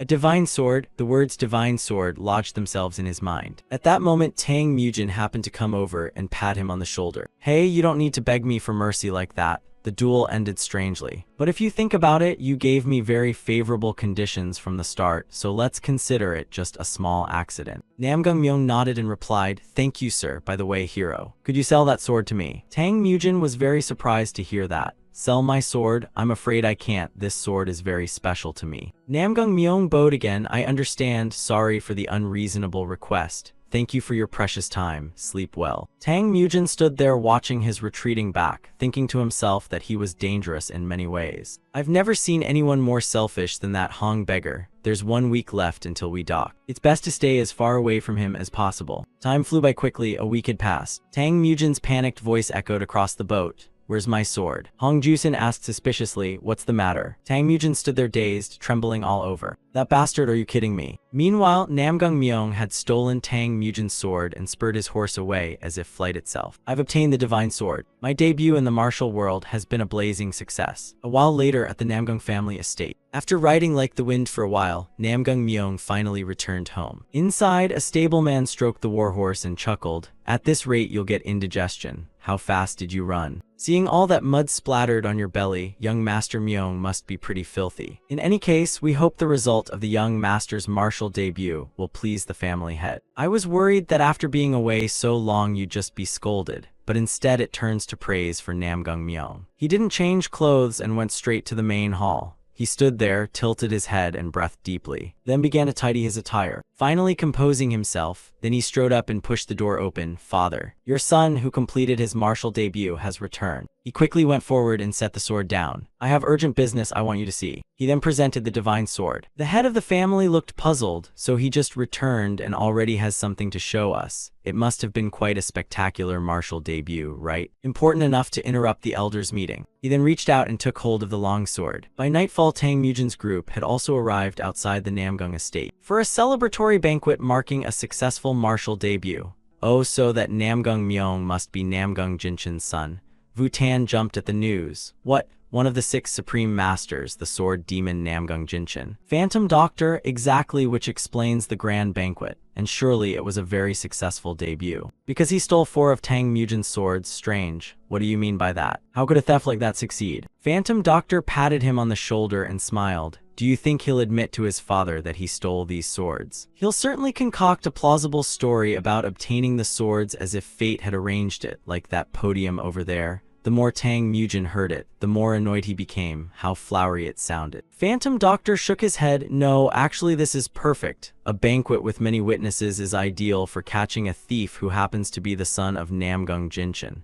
A divine sword? The words divine sword lodged themselves in his mind. At that moment, Tang Mujin happened to come over and pat him on the shoulder. Hey, you don't need to beg me for mercy like that. The duel ended strangely. But if you think about it, you gave me very favorable conditions from the start, so let's consider it just a small accident. Namgung Myeong nodded and replied, thank you, sir. By the way, hero, could you sell that sword to me? Tang Mujin was very surprised to hear that. Sell my sword? I'm afraid I can't. This sword is very special to me. Namgung Myeong bowed again. I understand. Sorry for the unreasonable request. Thank you for your precious time. Sleep well. Tang Mujin stood there watching his retreating back, thinking to himself that he was dangerous in many ways. I've never seen anyone more selfish than that Hong beggar. There's 1 week left until we dock. It's best to stay as far away from him as possible. Time flew by quickly. A week had passed. Tang Mujin's panicked voice echoed across the boat. Where's my sword? Hong Jusin asked suspiciously, what's the matter? Tang Mujin stood there dazed, trembling all over. That bastard, are you kidding me? Meanwhile, Namgung Myeong had stolen Tang Mujin's sword and spurred his horse away as if flight itself. I've obtained the divine sword. My debut in the martial world has been a blazing success. A while later at the Namgung family estate. After riding like the wind for a while, Namgung Myeong finally returned home. Inside, a stableman stroked the warhorse and chuckled, at this rate you'll get indigestion. How fast did you run? Seeing all that mud splattered on your belly, young Master Myeong must be pretty filthy. In any case, we hope the result of the young master's martial debut will please the family head. I was worried that after being away so long you'd just be scolded, but instead it turns to praise for Namgung Myeong. He didn't change clothes and went straight to the main hall. He stood there, tilted his head and breathed deeply, then began to tidy his attire. Finally composing himself, then he strode up and pushed the door open. Father, your son, who completed his martial debut, has returned. He quickly went forward and set the sword down. I have urgent business I want you to see. He then presented the divine sword. The head of the family looked puzzled, so he just returned and already has something to show us. It must have been quite a spectacular martial debut, right? Important enough to interrupt the elders' meeting. He then reached out and took hold of the long sword. By nightfall, Tang Mujin's group had also arrived outside the Namgung estate for a celebratory banquet marking a successful martial debut. Oh, so that Namgung Myeong must be Namgung Jinshin's son. Vu Tan jumped at the news. What one of the 6 supreme masters, the sword demon Namgung Jinshin. Phantom Doctor, exactly, which explains the grand banquet. And surely it was a very successful debut. Because he stole 4 of Tang Mujin's swords. Strange. What do you mean by that? How could a theft like that succeed? Phantom Doctor patted him on the shoulder and smiled. Do you think he'll admit to his father that he stole these swords? He'll certainly concoct a plausible story about obtaining the swords as if fate had arranged it, like that podium over there. The more Tang Mujin heard it, the more annoyed he became. How flowery it sounded. Phantom Doctor shook his head. No, actually this is perfect. A banquet with many witnesses is ideal for catching a thief who happens to be the son of Namgung Jinshin.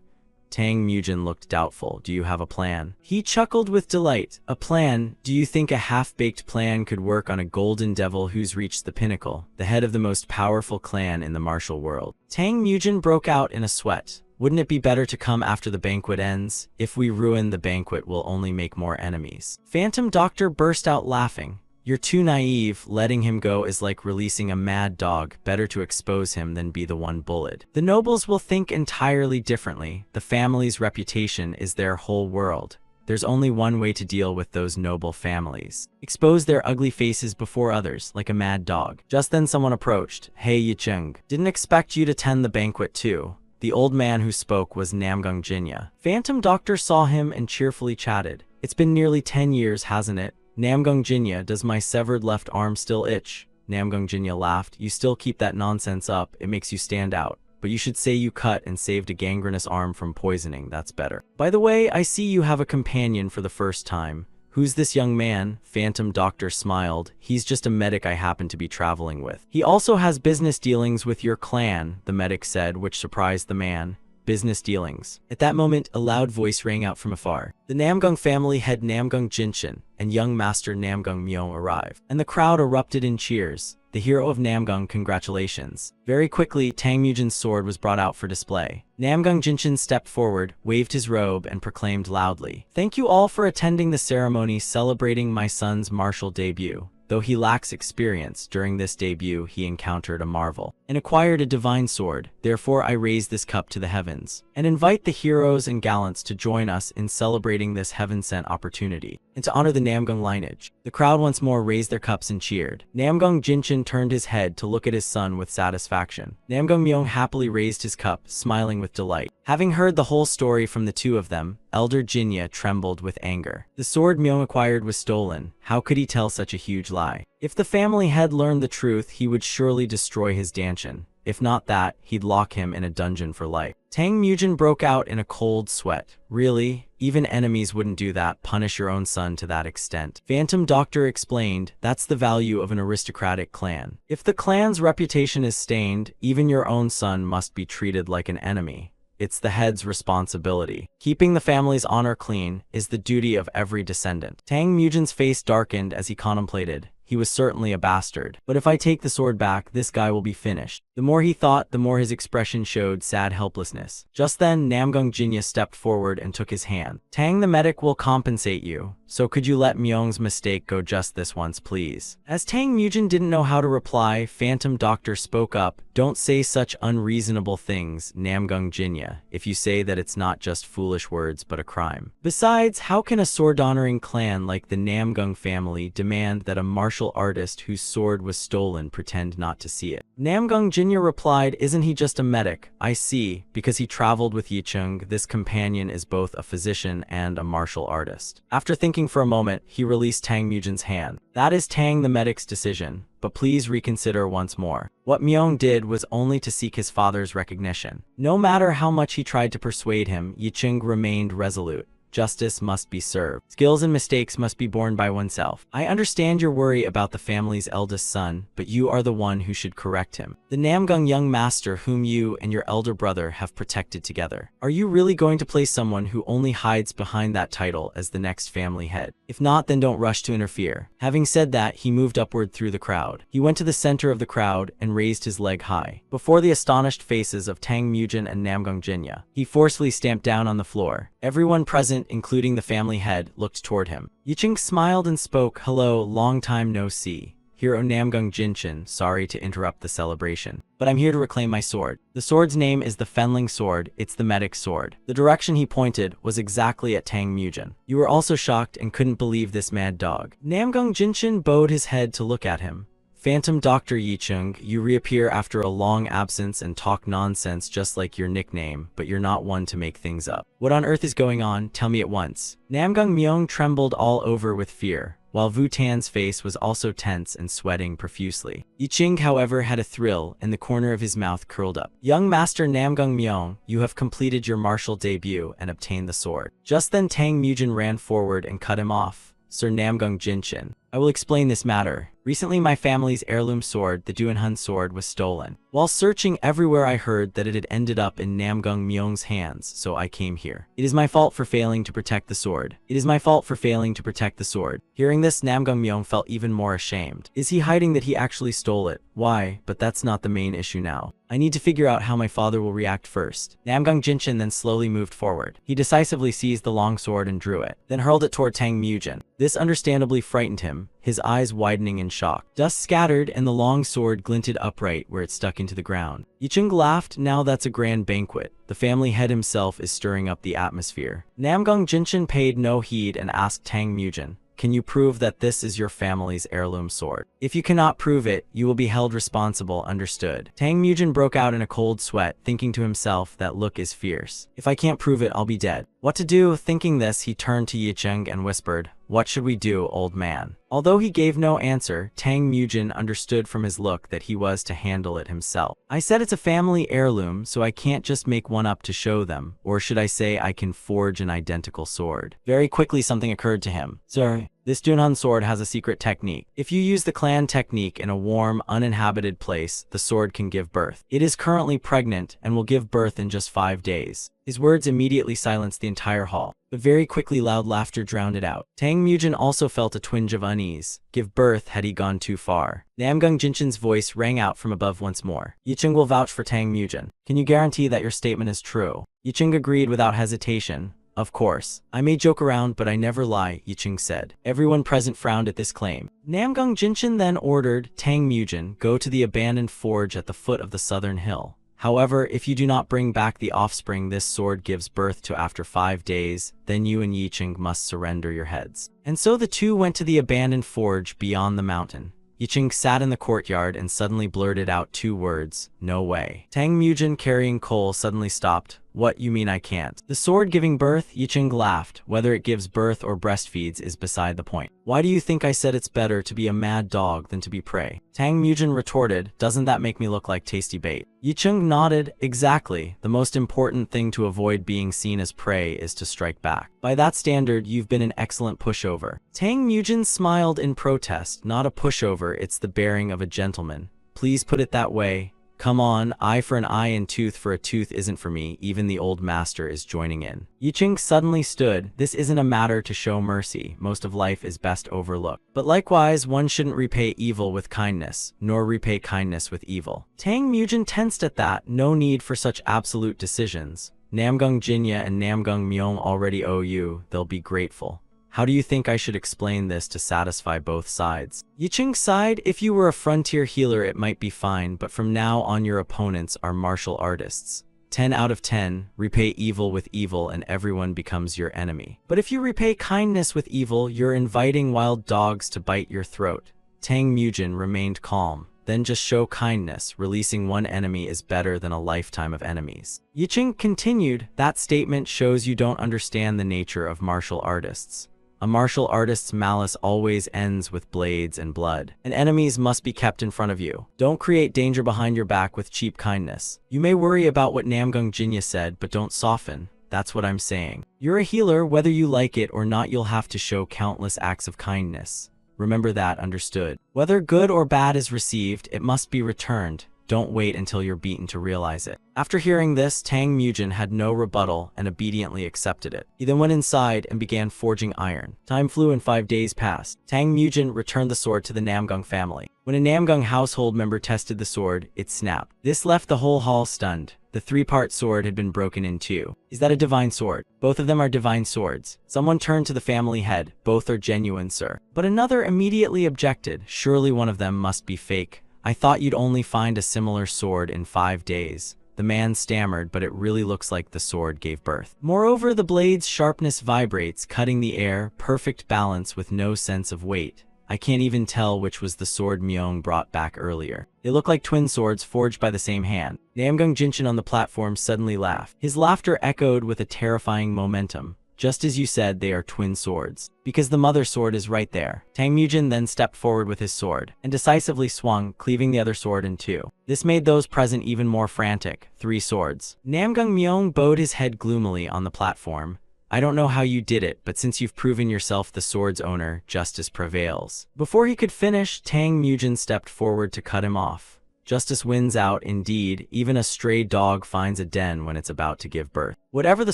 Tang Mujin looked doubtful. Do you have a plan? He chuckled with delight. A plan? Do you think a half-baked plan could work on a golden devil who's reached the pinnacle, the head of the most powerful clan in the martial world? Tang Mujin broke out in a sweat. Wouldn't it be better to come after the banquet ends? If we ruin the banquet, we'll only make more enemies. Phantom Doctor burst out laughing. You're too naive. Letting him go is like releasing a mad dog. Better to expose him than be the one bullied. The nobles will think entirely differently. The family's reputation is their whole world. There's only one way to deal with those noble families. Expose their ugly faces before others, like a mad dog. Just then someone approached. Hey Yicheng, didn't expect you to tend the banquet too. The old man who spoke was Namgung Jinya. Phantom Doctor saw him and cheerfully chatted. It's been nearly 10 years, hasn't it? Namgung Jinya, does my severed left arm still itch? Namgung Jinya laughed. You still keep that nonsense up, it makes you stand out. But you should say you cut and saved a gangrenous arm from poisoning, that's better. By the way, I see you have a companion for the first time. Who's this young man? Phantom Doctor smiled. He's just a medic I happen to be traveling with. He also has business dealings with your clan, the medic said, which surprised the man. Business dealings. At that moment, a loud voice rang out from afar. The Namgung family head Namgung Jinshin and young master Namgung Myo arrived, and the crowd erupted in cheers. The hero of Namgung, congratulations. Very quickly, Tang Mujin's sword was brought out for display. Namgung Jinshin stepped forward, waved his robe, and proclaimed loudly, "Thank you all for attending the ceremony celebrating my son's martial debut. Though he lacks experience, during this debut he encountered a marvel and acquired a divine sword. Therefore I raise this cup to the heavens and invite the heroes and gallants to join us in celebrating this heaven-sent opportunity and to honor the Namgung lineage." The crowd once more raised their cups and cheered. Namgung Jinshin turned his head to look at his son with satisfaction. Namgung Myeong happily raised his cup, smiling with delight. Having heard the whole story from the two of them, Elder Jinya trembled with anger. The sword Myeong acquired was stolen. How could he tell such a huge lie? If the family had learned the truth, he would surely destroy his Danshin. If not that, he'd lock him in a dungeon for life. Tang Mujin broke out in a cold sweat. Really? Even enemies wouldn't do that, punish your own son to that extent. Phantom Doctor explained, that's the value of an aristocratic clan. If the clan's reputation is stained, even your own son must be treated like an enemy. It's the head's responsibility. Keeping the family's honor clean is the duty of every descendant. Tang Mujin's face darkened as he contemplated. He was certainly a bastard. But if I take the sword back, this guy will be finished. The more he thought, the more his expression showed sad helplessness. Just then, Namgung Jinya stepped forward and took his hand. Tang the medic will compensate you. So could you let Myeong's mistake go just this once, please? As Tang Mujin didn't know how to reply, Phantom Doctor spoke up. Don't say such unreasonable things, Namgung Jinya, if you say that it's not just foolish words but a crime. Besides, how can a sword-honoring clan like the Namgung family demand that a martial artist whose sword was stolen pretend not to see it? Namgung Jinya replied, isn't he just a medic? I see, because he traveled with Yicheng, this companion is both a physician and a martial artist. After thinking for a moment, he released Tang Mujin's hand. That is Tang the medic's decision, but please reconsider once more. What Myeong did was only to seek his father's recognition. No matter how much he tried to persuade him, Yicheng remained resolute. Justice must be served. Skills and mistakes must be borne by oneself. I understand your worry about the family's eldest son, but you are the one who should correct him. The Namgung young master whom you and your elder brother have protected together. Are you really going to place someone who only hides behind that title as the next family head? If not, then don't rush to interfere. Having said that, he moved upward through the crowd. He went to the center of the crowd and raised his leg high. Before the astonished faces of Tang Mujin and Namgung Jinya, he forcefully stamped down on the floor. Everyone present, including the family head, looked toward him. Yicheng smiled and spoke, hello, long time no see. Hero Namgung Jinshin, sorry to interrupt the celebration, but I'm here to reclaim my sword. The sword's name is the Fenling Sword, it's the medic sword. The direction he pointed was exactly at Tang Mujin. You were also shocked and couldn't believe this mad dog. Namgung Jinshin bowed his head to look at him. Phantom Dr. Yicheng, you reappear after a long absence and talk nonsense just like your nickname, but you're not one to make things up. What on earth is going on? Tell me at once. Namgung Myeong trembled all over with fear, while Vu Tan's face was also tense and sweating profusely. Yicheng, however, had a thrill, and the corner of his mouth curled up. Young Master Namgung Myeong, you have completed your martial debut and obtained the sword. Just then Tang Mujin ran forward and cut him off. Sir Namgung Jinshin, I will explain this matter. Recently, my family's heirloom sword, the Duanhun sword, was stolen. While searching everywhere, I heard that it had ended up in Namgung Myeong's hands, so I came here. It is my fault for failing to protect the sword. It is my fault for failing to protect the sword. Hearing this, Namgung Myeong felt even more ashamed. Is he hiding that he actually stole it? Why? But that's not the main issue now. I need to figure out how my father will react first. Namgung Jinshin then slowly moved forward. He decisively seized the long sword and drew it, then hurled it toward Tang Mujin. This understandably frightened him, his eyes widening in shock. Dust scattered and the long sword glinted upright where it stuck into the ground. Yicheng laughed, now that's a grand banquet. The family head himself is stirring up the atmosphere. Namgung Jinshin paid no heed and asked Tang Mujin, can you prove that this is your family's heirloom sword? If you cannot prove it, you will be held responsible, understood. Tang Mujin broke out in a cold sweat, thinking to himself, that look is fierce. If I can't prove it, I'll be dead. What to do? Thinking this, he turned to Yicheng and whispered, what should we do, old man? Although he gave no answer, Tang Mujin understood from his look that he was to handle it himself. I said it's a family heirloom, so I can't just make one up to show them. Or should I say I can forge an identical sword? Very quickly something occurred to him. Sir, this Dunhun sword has a secret technique. If you use the clan technique in a warm, uninhabited place, the sword can give birth. It is currently pregnant and will give birth in just 5 days. His words immediately silenced the entire hall, but very quickly loud laughter drowned it out. Tang Mujin also felt a twinge of unease. Give birth, had he gone too far? Namgung Jinshin's voice rang out from above once more. Yicheng will vouch for Tang Mujin. Can you guarantee that your statement is true? Yicheng agreed without hesitation. Of course. I may joke around, but I never lie, Yicheng said. Everyone present frowned at this claim. Namgung Jinshin then ordered Tang Mujin, go to the abandoned forge at the foot of the southern hill. However, if you do not bring back the offspring this sword gives birth to after 5 days, then you and Yicheng must surrender your heads. And so the two went to the abandoned forge beyond the mountain. Yicheng sat in the courtyard and suddenly blurted out 2 words, no way. Tang Mujin carrying coal suddenly stopped. What, you mean I can't? The sword giving birth? Yicheng laughed. Whether it gives birth or breastfeeds is beside the point. Why do you think I said it's better to be a mad dog than to be prey? Tang Mujin retorted, doesn't that make me look like tasty bait? Yicheng nodded, exactly. The most important thing to avoid being seen as prey is to strike back. By that standard, you've been an excellent pushover. Tang Mujin smiled in protest, not a pushover, it's the bearing of a gentleman. Please put it that way. Come on, eye for an eye and tooth for a tooth isn't for me, even the old master is joining in. Yicheng suddenly stood, this isn't a matter to show mercy, most of life is best overlooked. But likewise, one shouldn't repay evil with kindness, nor repay kindness with evil. Tang Mujin tensed at that, no need for such absolute decisions. Namgung Jinya and Namgung Myeong already owe you, they'll be grateful. How do you think I should explain this to satisfy both sides? Yicheng sighed, if you were a frontier healer it might be fine, but from now on your opponents are martial artists. 10 out of 10, repay evil with evil and everyone becomes your enemy. But if you repay kindness with evil, you're inviting wild dogs to bite your throat. Tang Mujin remained calm. Then just show kindness, releasing one enemy is better than a lifetime of enemies. Yicheng continued, that statement shows you don't understand the nature of martial artists. A martial artist's malice always ends with blades and blood, and enemies must be kept in front of you. Don't create danger behind your back with cheap kindness. You may worry about what Namgung Jinya said, but don't soften. That's what I'm saying. You're a healer, whether you like it or not, you'll have to show countless acts of kindness. Remember that, understood? Whether good or bad is received, it must be returned. Don't wait until you're beaten to realize it. After hearing this, Tang Mujin had no rebuttal and obediently accepted it. He then went inside and began forging iron. Time flew and 5 days passed. Tang Mujin returned the sword to the Namgung family. When a Namgung household member tested the sword, it snapped. This left the whole hall stunned. The three-part sword had been broken in two. Is that a divine sword? Both of them are divine swords. Someone turned to the family head. Both are genuine, sir. But another immediately objected. Surely one of them must be fake. I thought you'd only find a similar sword in 5 days. The man stammered, but it really looks like the sword gave birth. Moreover, the blade's sharpness vibrates, cutting the air, perfect balance with no sense of weight. I can't even tell which was the sword Myung brought back earlier. They look like twin swords forged by the same hand. Namgung Jinshin on the platform suddenly laughed. His laughter echoed with a terrifying momentum. Just as you said, they are twin swords. Because the mother sword is right there. Tang Mujin then stepped forward with his sword, and decisively swung, cleaving the other sword in two. This made those present even more frantic. 3 swords. Namgung Myeong bowed his head gloomily on the platform. I don't know how you did it, but since you've proven yourself the sword's owner, justice prevails. Before he could finish, Tang Mujin stepped forward to cut him off. Justice wins out, indeed. Even a stray dog finds a den when it's about to give birth. Whatever the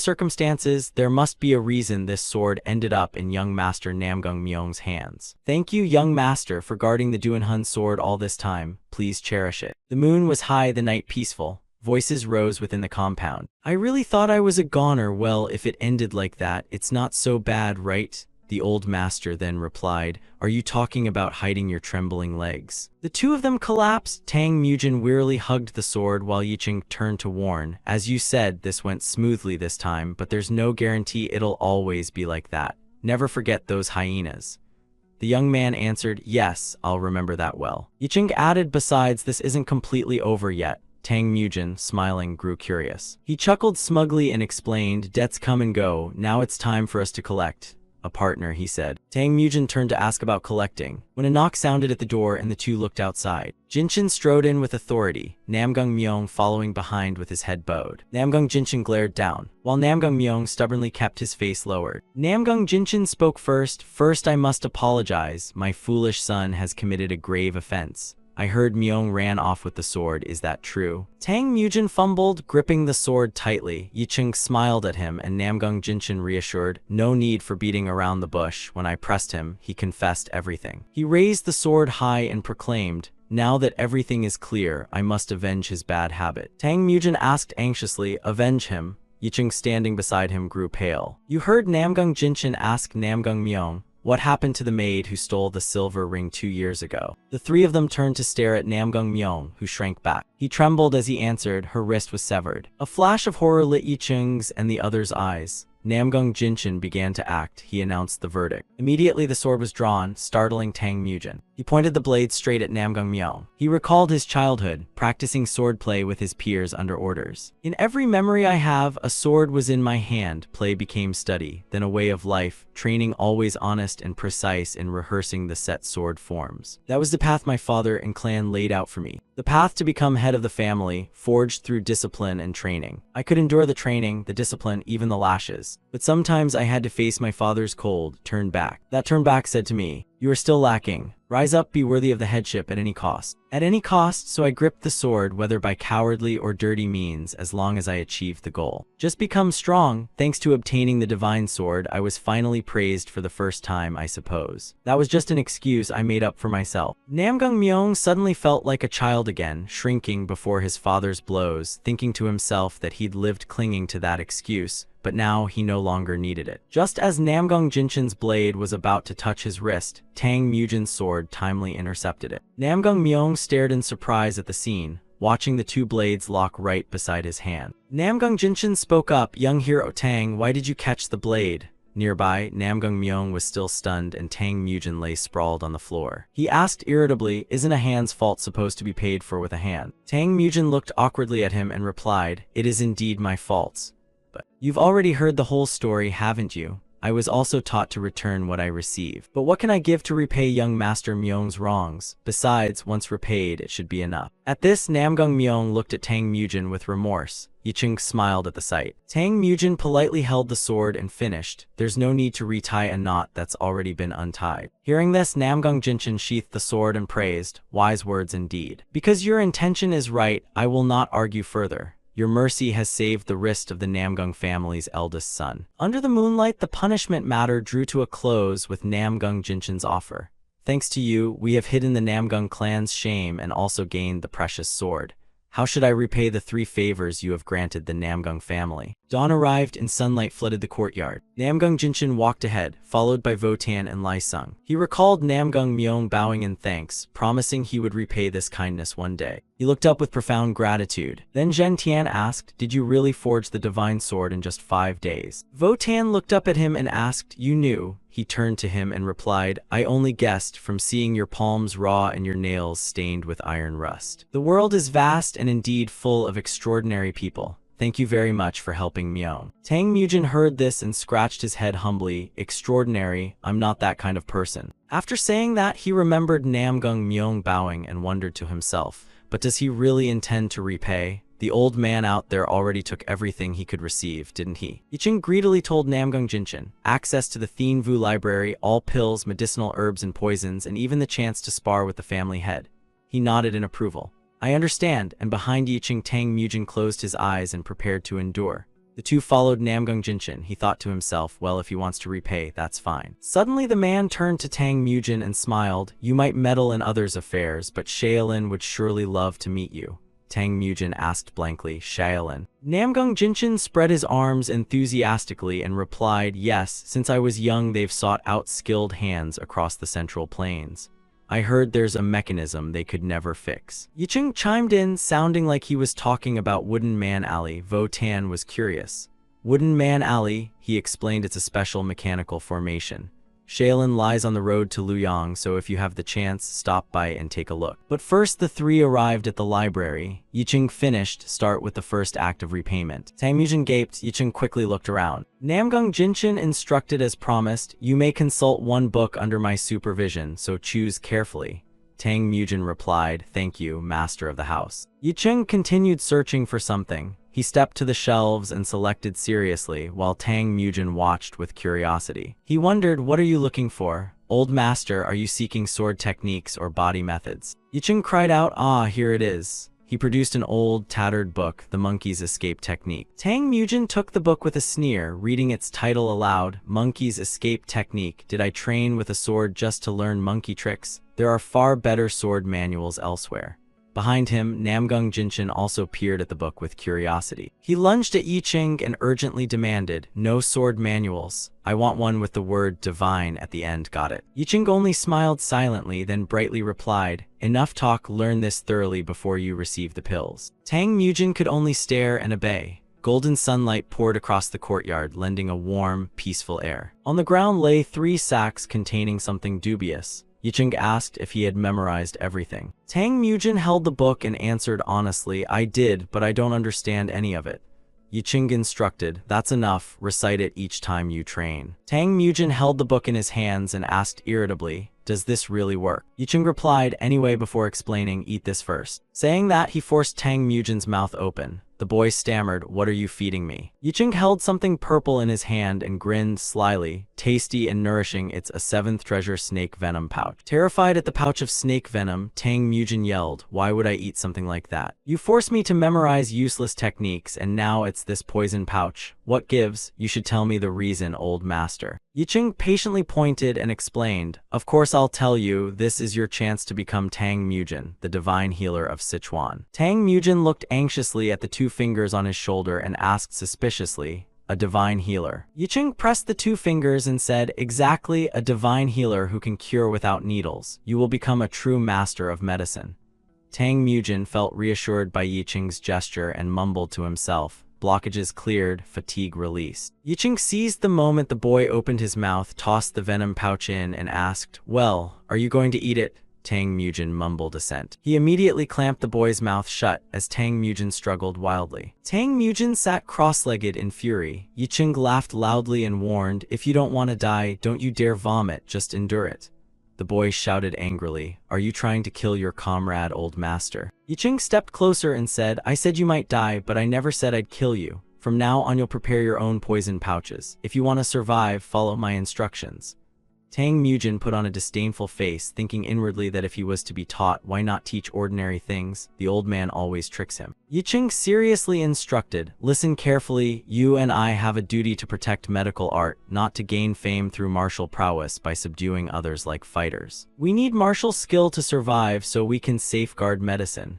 circumstances, there must be a reason this sword ended up in young master Namgung Myeong's hands. Thank you, young master, for guarding the Duinhun sword all this time. Please cherish it. The moon was high, the night peaceful. Voices rose within the compound. I really thought I was a goner. Well, if it ended like that, it's not so bad, right? The old master then replied, Are you talking about hiding your trembling legs? The two of them collapsed. Tang Mujin wearily hugged the sword while Yicheng turned to warn. As you said, this went smoothly this time, but there's no guarantee it'll always be like that. Never forget those hyenas. The young man answered, Yes, I'll remember that well. Yicheng added, Besides, this isn't completely over yet. Tang Mujin, smiling, grew curious. He chuckled smugly and explained, Debts come and go, now it's time for us to collect. A partner, he said. Tang Mujin turned to ask about collecting, when a knock sounded at the door and the two looked outside. Jinshin strode in with authority, Namgung Myeong following behind with his head bowed. Namgung Jinshin glared down, while Namgung Myeong stubbornly kept his face lowered. Namgung Jinshin spoke first. First, I must apologize. My foolish son has committed a grave offense. I heard Myeong ran off with the sword, is that true? Tang Mujin fumbled, gripping the sword tightly. Yicheng smiled at him and Namgung Jinshin reassured, No need for beating around the bush. When I pressed him, he confessed everything. He raised the sword high and proclaimed, Now that everything is clear, I must avenge his bad habit. Tang Mujin asked anxiously, Avenge him? Yicheng standing beside him grew pale. You heard Namgung Jinshin ask Namgung Myeong, What happened to the maid who stole the silver ring 2 years ago? The three of them turned to stare at Namgung Myeong, who shrank back. He trembled as he answered, her wrist was severed. A flash of horror lit Yicheng's and the other's eyes. Namgung Jinshin began to act. He announced the verdict. Immediately the sword was drawn, startling Tang Mujin. He pointed the blade straight at Namgung Myeong. He recalled his childhood, practicing swordplay with his peers under orders. In every memory I have, a sword was in my hand. Play became study, then a way of life, training always honest and precise in rehearsing the set sword forms. That was the path my father and clan laid out for me. The path to become head of the family, forged through discipline and training. I could endure the training, the discipline, even the lashes. But sometimes I had to face my father's cold, turn back. That turn back said to me, You are still lacking. Rise up, be worthy of the headship at any cost. At any cost, so I gripped the sword, whether by cowardly or dirty means, as long as I achieved the goal. Just become strong. Thanks to obtaining the divine sword, I was finally praised for the first time, I suppose. That was just an excuse I made up for myself. Namgung Myeong suddenly felt like a child again, shrinking before his father's blows, thinking to himself that he'd lived clinging to that excuse. But now he no longer needed it. Just as Namgung Jinshin's blade was about to touch his wrist, Tang Mujin's sword timely intercepted it. Namgung Myeong stared in surprise at the scene, watching the two blades lock right beside his hand. Namgung Jinshin spoke up, Young hero Tang, why did you catch the blade? Nearby, Namgung Myeong was still stunned and Tang Mujin lay sprawled on the floor. He asked irritably, Isn't a hand's fault supposed to be paid for with a hand? Tang Mujin looked awkwardly at him and replied, It is indeed my fault. But you've already heard the whole story, haven't you? I was also taught to return what I receive. But what can I give to repay young Master Myeong's wrongs? Besides, once repaid, it should be enough. At this, Namgung Myeong looked at Tang Mujin with remorse. Yicheng smiled at the sight. Tang Mujin politely held the sword and finished. There's no need to retie a knot that's already been untied. Hearing this, Namgung Jinshin sheathed the sword and praised, Wise words indeed. Because your intention is right, I will not argue further. Your mercy has saved the wrist of the Namgung family's eldest son. Under the moonlight, the punishment matter drew to a close with Namgung Jinshin's offer. Thanks to you, we have hidden the Namgung clan's shame and also gained the precious sword. How should I repay the 3 favors you have granted the Namgung family? Dawn arrived and sunlight flooded the courtyard. Namgung Jinshin walked ahead, followed by Votan and Lai Sung. He recalled Namgung Myeong bowing in thanks, promising he would repay this kindness one day. He looked up with profound gratitude. Then Zhen Tian asked, "Did you really forge the divine sword in just 5 days?" Votan looked up at him and asked, "You knew?" He turned to him and replied, "I only guessed from seeing your palms raw and your nails stained with iron rust. The world is vast and indeed full of extraordinary people. Thank you very much for helping Myeong." Tang Mujin heard this and scratched his head humbly. "Extraordinary? I'm not that kind of person." After saying that, he remembered Namgung Myeong bowing and wondered to himself, but does he really intend to repay? The old man out there already took everything he could receive, didn't he? Yicheng greedily told Namgung Jinshin access to the Thien Vu library, all pills, medicinal herbs and poisons, and even the chance to spar with the family head. He nodded in approval. "I understand," and behind Yicheng, Tang Mujin closed his eyes and prepared to endure. The two followed Namgung Jinshin. He thought to himself, well, if he wants to repay, that's fine. Suddenly the man turned to Tang Mujin and smiled. "You might meddle in others' affairs, but Shaolin would surely love to meet you." Tang Mujin asked blankly, "Shaolin?" Namgung Jinshin spread his arms enthusiastically and replied, "Yes, since I was young they've sought out skilled hands across the Central Plains. I heard there's a mechanism they could never fix." Yicheng chimed in, sounding like he was talking about Wooden Man Alley. Votan was curious. "Wooden Man Alley," he explained, "it's a special mechanical formation. Shaolin lies on the road to Luoyang, so if you have the chance, stop by and take a look." But first the three arrived at the library. Yicheng finished, "Start with the first act of repayment." Tang Mujin gaped. Yicheng quickly looked around. Namgung Jinshin instructed as promised, "You may consult one book under my supervision, so choose carefully." Tang Mujin replied, "Thank you, master of the house." Yicheng continued searching for something. He stepped to the shelves and selected seriously, while Tang Mujin watched with curiosity. He wondered, "What are you looking for? Old master, are you seeking sword techniques or body methods?" Yicheng cried out, "Ah, here it is." He produced an old, tattered book, The Monkey's Escape Technique. Tang Mujin took the book with a sneer, reading its title aloud, Monkey's Escape Technique. Did I train with a sword just to learn monkey tricks? There are far better sword manuals elsewhere. Behind him, Namgung Jinshin also peered at the book with curiosity. He lunged at Yicheng and urgently demanded, "No sword manuals. I want one with the word divine at the end, got it?" Yicheng only smiled silently, then brightly replied, "Enough talk, learn this thoroughly before you receive the pills." Tang Mujin could only stare and obey. Golden sunlight poured across the courtyard, lending a warm, peaceful air. On the ground lay 3 sacks containing something dubious. Yicheng asked if he had memorized everything. Tang Mujin held the book and answered honestly, "I did, but I don't understand any of it." Yicheng instructed, "That's enough, recite it each time you train." Tang Mujin held the book in his hands and asked irritably, "Does this really work?" Yicheng replied, "Anyway, before explaining, eat this first." Saying that, he forced Tang Mujin's mouth open. The boy stammered, "What are you feeding me?" Yicheng held something purple in his hand and grinned slyly. "Tasty and nourishing, it's a 7th treasure snake venom pouch." Terrified at the pouch of snake venom, Tang Mujin yelled, "Why would I eat something like that? You forced me to memorize useless techniques, and now it's this poison pouch. What gives? You should tell me the reason, old master." Yicheng patiently pointed and explained, "Of course I'll tell you, this is your chance to become Tang Mujin, the divine healer of Sichuan." Tang Mujin looked anxiously at the 2 fingers on his shoulder and asked suspiciously, "A divine healer?" Yicheng pressed the 2 fingers and said, "Exactly, a divine healer who can cure without needles. You will become a true master of medicine." Tang Mujin felt reassured by Yicheng's gesture and mumbled to himself, "Blockages cleared, fatigue released." Yicheng seized the moment the boy opened his mouth, tossed the venom pouch in, and asked, "Well, are you going to eat it?" Tang Mujin mumbled assent. He immediately clamped the boy's mouth shut as Tang Mujin struggled wildly. Tang Mujin sat cross-legged in fury. Yicheng laughed loudly and warned, "If you don't want to die, don't you dare vomit, just endure it." The boy shouted angrily, "Are you trying to kill your comrade, old master?" Yicheng stepped closer and said, "I said you might die, but I never said I'd kill you. From now on you'll prepare your own poison pouches. If you want to survive, follow my instructions." Tang Mujin put on a disdainful face, thinking inwardly that if he was to be taught, why not teach ordinary things? The old man always tricks him. Yicheng seriously instructed, "Listen carefully, you and I have a duty to protect medical art, not to gain fame through martial prowess by subduing others like fighters. We need martial skill to survive so we can safeguard medicine."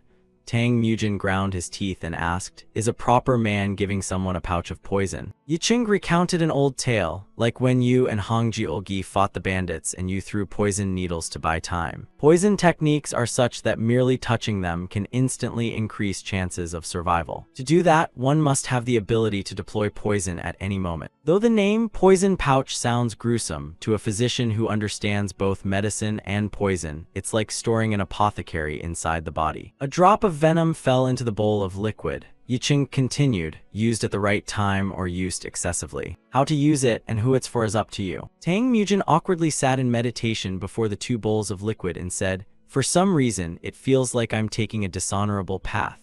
Tang Mujin ground his teeth and asked, "Is a proper man giving someone a pouch of poison?" Yicheng recounted an old tale, like when you and Hong Jiolgi fought the bandits and you threw poison needles to buy time. Poison techniques are such that merely touching them can instantly increase chances of survival. To do that, one must have the ability to deploy poison at any moment. Though the name poison pouch sounds gruesome, to a physician who understands both medicine and poison, it's like storing an apothecary inside the body. A drop of venom fell into the bowl of liquid. Yicheng continued, "Used at the right time or used excessively. How to use it and who it's for is up to you." Tang Mujin awkwardly sat in meditation before the two bowls of liquid and said, "For some reason, it feels like I'm taking a dishonorable path."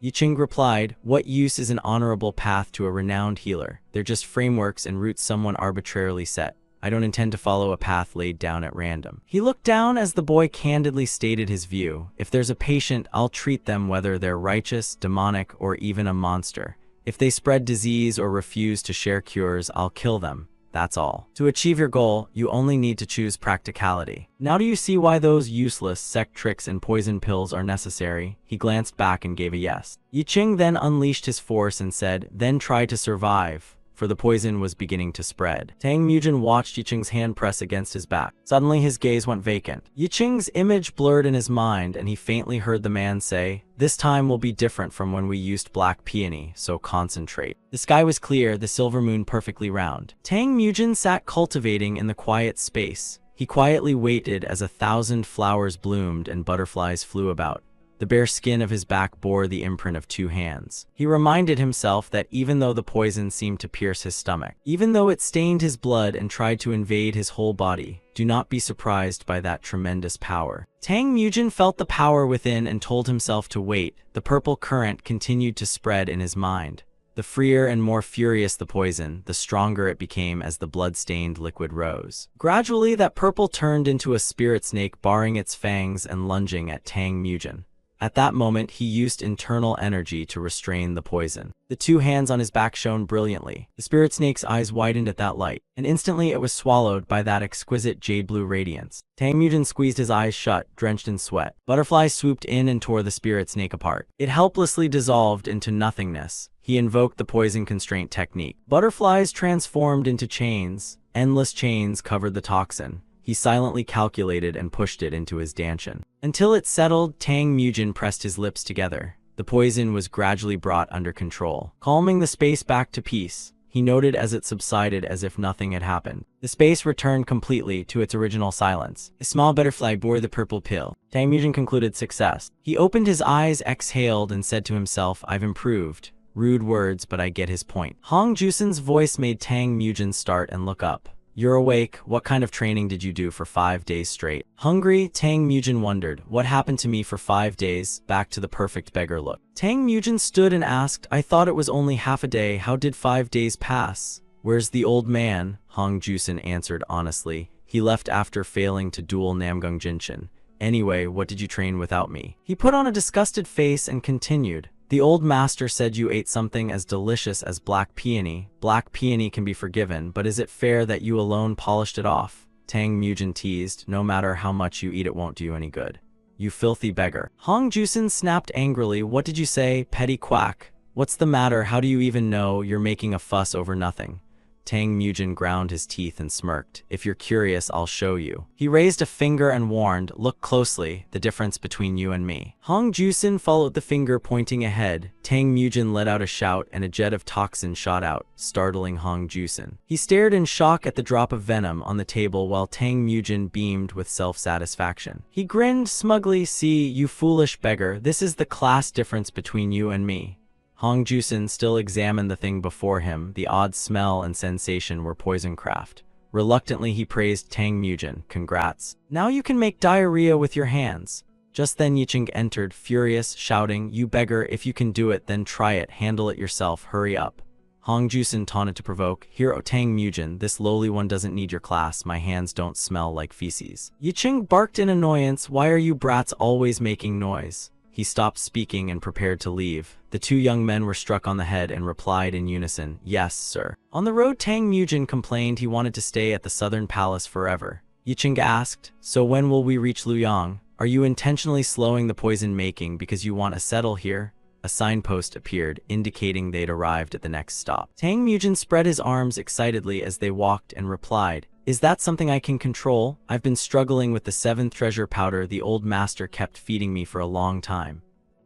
Yicheng replied, "What use is an honorable path to a renowned healer? They're just frameworks and routes someone arbitrarily set. I don't intend to follow a path laid down at random." He looked down as the boy candidly stated his view. "If there's a patient, I'll treat them whether they're righteous, demonic, or even a monster. If they spread disease or refuse to share cures, I'll kill them. That's all. To achieve your goal, you only need to choose practicality. Now do you see why those useless sect tricks and poison pills are necessary?" He glanced back and gave a yes. Yicheng then unleashed his force and said, "Then try to survive," for the poison was beginning to spread. Tang Mujin watched Yicheng's hand press against his back. Suddenly his gaze went vacant. Yicheng's image blurred in his mind and he faintly heard the man say, "This time will be different from when we used black peony, so concentrate." The sky was clear, the silver moon perfectly round. Tang Mujin sat cultivating in the quiet space. He quietly waited as 1,000 flowers bloomed and butterflies flew about. The bare skin of his back bore the imprint of 2 hands. He reminded himself that even though the poison seemed to pierce his stomach, even though it stained his blood and tried to invade his whole body, do not be surprised by that tremendous power. Tang Mujin felt the power within and told himself to wait. The purple current continued to spread in his mind. The freer and more furious the poison, the stronger it became as the blood-stained liquid rose. Gradually, that purple turned into a spirit snake, baring its fangs and lunging at Tang Mujin. At that moment, he used internal energy to restrain the poison. The 2 hands on his back shone brilliantly. The spirit snake's eyes widened at that light, and instantly it was swallowed by that exquisite jade-blue radiance. Tang Mujin squeezed his eyes shut, drenched in sweat. Butterflies swooped in and tore the spirit snake apart. It helplessly dissolved into nothingness. He invoked the poison constraint technique. Butterflies transformed into chains. Endless chains covered the toxin. He silently calculated and pushed it into his dantian. Until it settled, Tang Mujin pressed his lips together. The poison was gradually brought under control, calming the space back to peace. He noted as it subsided as if nothing had happened. The space returned completely to its original silence. A small butterfly bore the purple pill. Tang Mujin concluded success. He opened his eyes, exhaled, and said to himself, "I've improved." Rude words, but I get his point. Hong Jusen's voice made Tang Mujin start and look up. "You're awake. What kind of training did you do for 5 days straight?" Hungry, Tang Mujin wondered, "What happened to me for 5 days? Back to the perfect beggar look." Tang Mujin stood and asked, "I thought it was only half a day. How did 5 days pass?" "Where's the old man?" Hong Jusen answered honestly. "He left after failing to duel Namgung Jinshin. Anyway, what did you train without me?" He put on a disgusted face and continued. "The old master said you ate something as delicious as black peony. Black peony can be forgiven, but is it fair that you alone polished it off?" Tang Mujin teased, "No matter how much you eat, it won't do you any good. You filthy beggar." Hong Jusen snapped angrily, "What did you say, petty quack? What's the matter? How do you even know? You're making a fuss over nothing." Tang Mujin ground his teeth and smirked. "If you're curious, I'll show you." He raised a finger and warned, "Look closely, the difference between you and me." Hong Jusen followed the finger pointing ahead. Tang Mujin let out a shout and a jet of toxin shot out, startling Hong Jusen. He stared in shock at the drop of venom on the table while Tang Mujin beamed with self-satisfaction. He grinned smugly, "See, you foolish beggar, this is the class difference between you and me." Hong Jusen still examined the thing before him. The odd smell and sensation were poisoncraft. Reluctantly, he praised Tang Mujin. "Congrats. Now you can make diarrhea with your hands." Just then Yicheng entered, furious, shouting, "You beggar, if you can do it, then try it. Handle it yourself. Hurry up." Hong Jusen taunted to provoke, "Here, O Tang Mujin, this lowly one doesn't need your class. My hands don't smell like feces." Yicheng barked in annoyance, "Why are you brats always making noise?" He stopped speaking and prepared to leave. The 2 young men were struck on the head and replied in unison, "Yes, sir." On the road, Tang Mujin complained he wanted to stay at the southern palace forever. Yicheng asked, "So when will we reach Luoyang? Are you intentionally slowing the poison making because you want to settle here? A signpost appeared, indicating they'd arrived at the next stop. Tang Mujin spread his arms excitedly as they walked and replied, "Is that something I can control? I've been struggling with the 7th treasure powder the old master kept feeding me for a long time."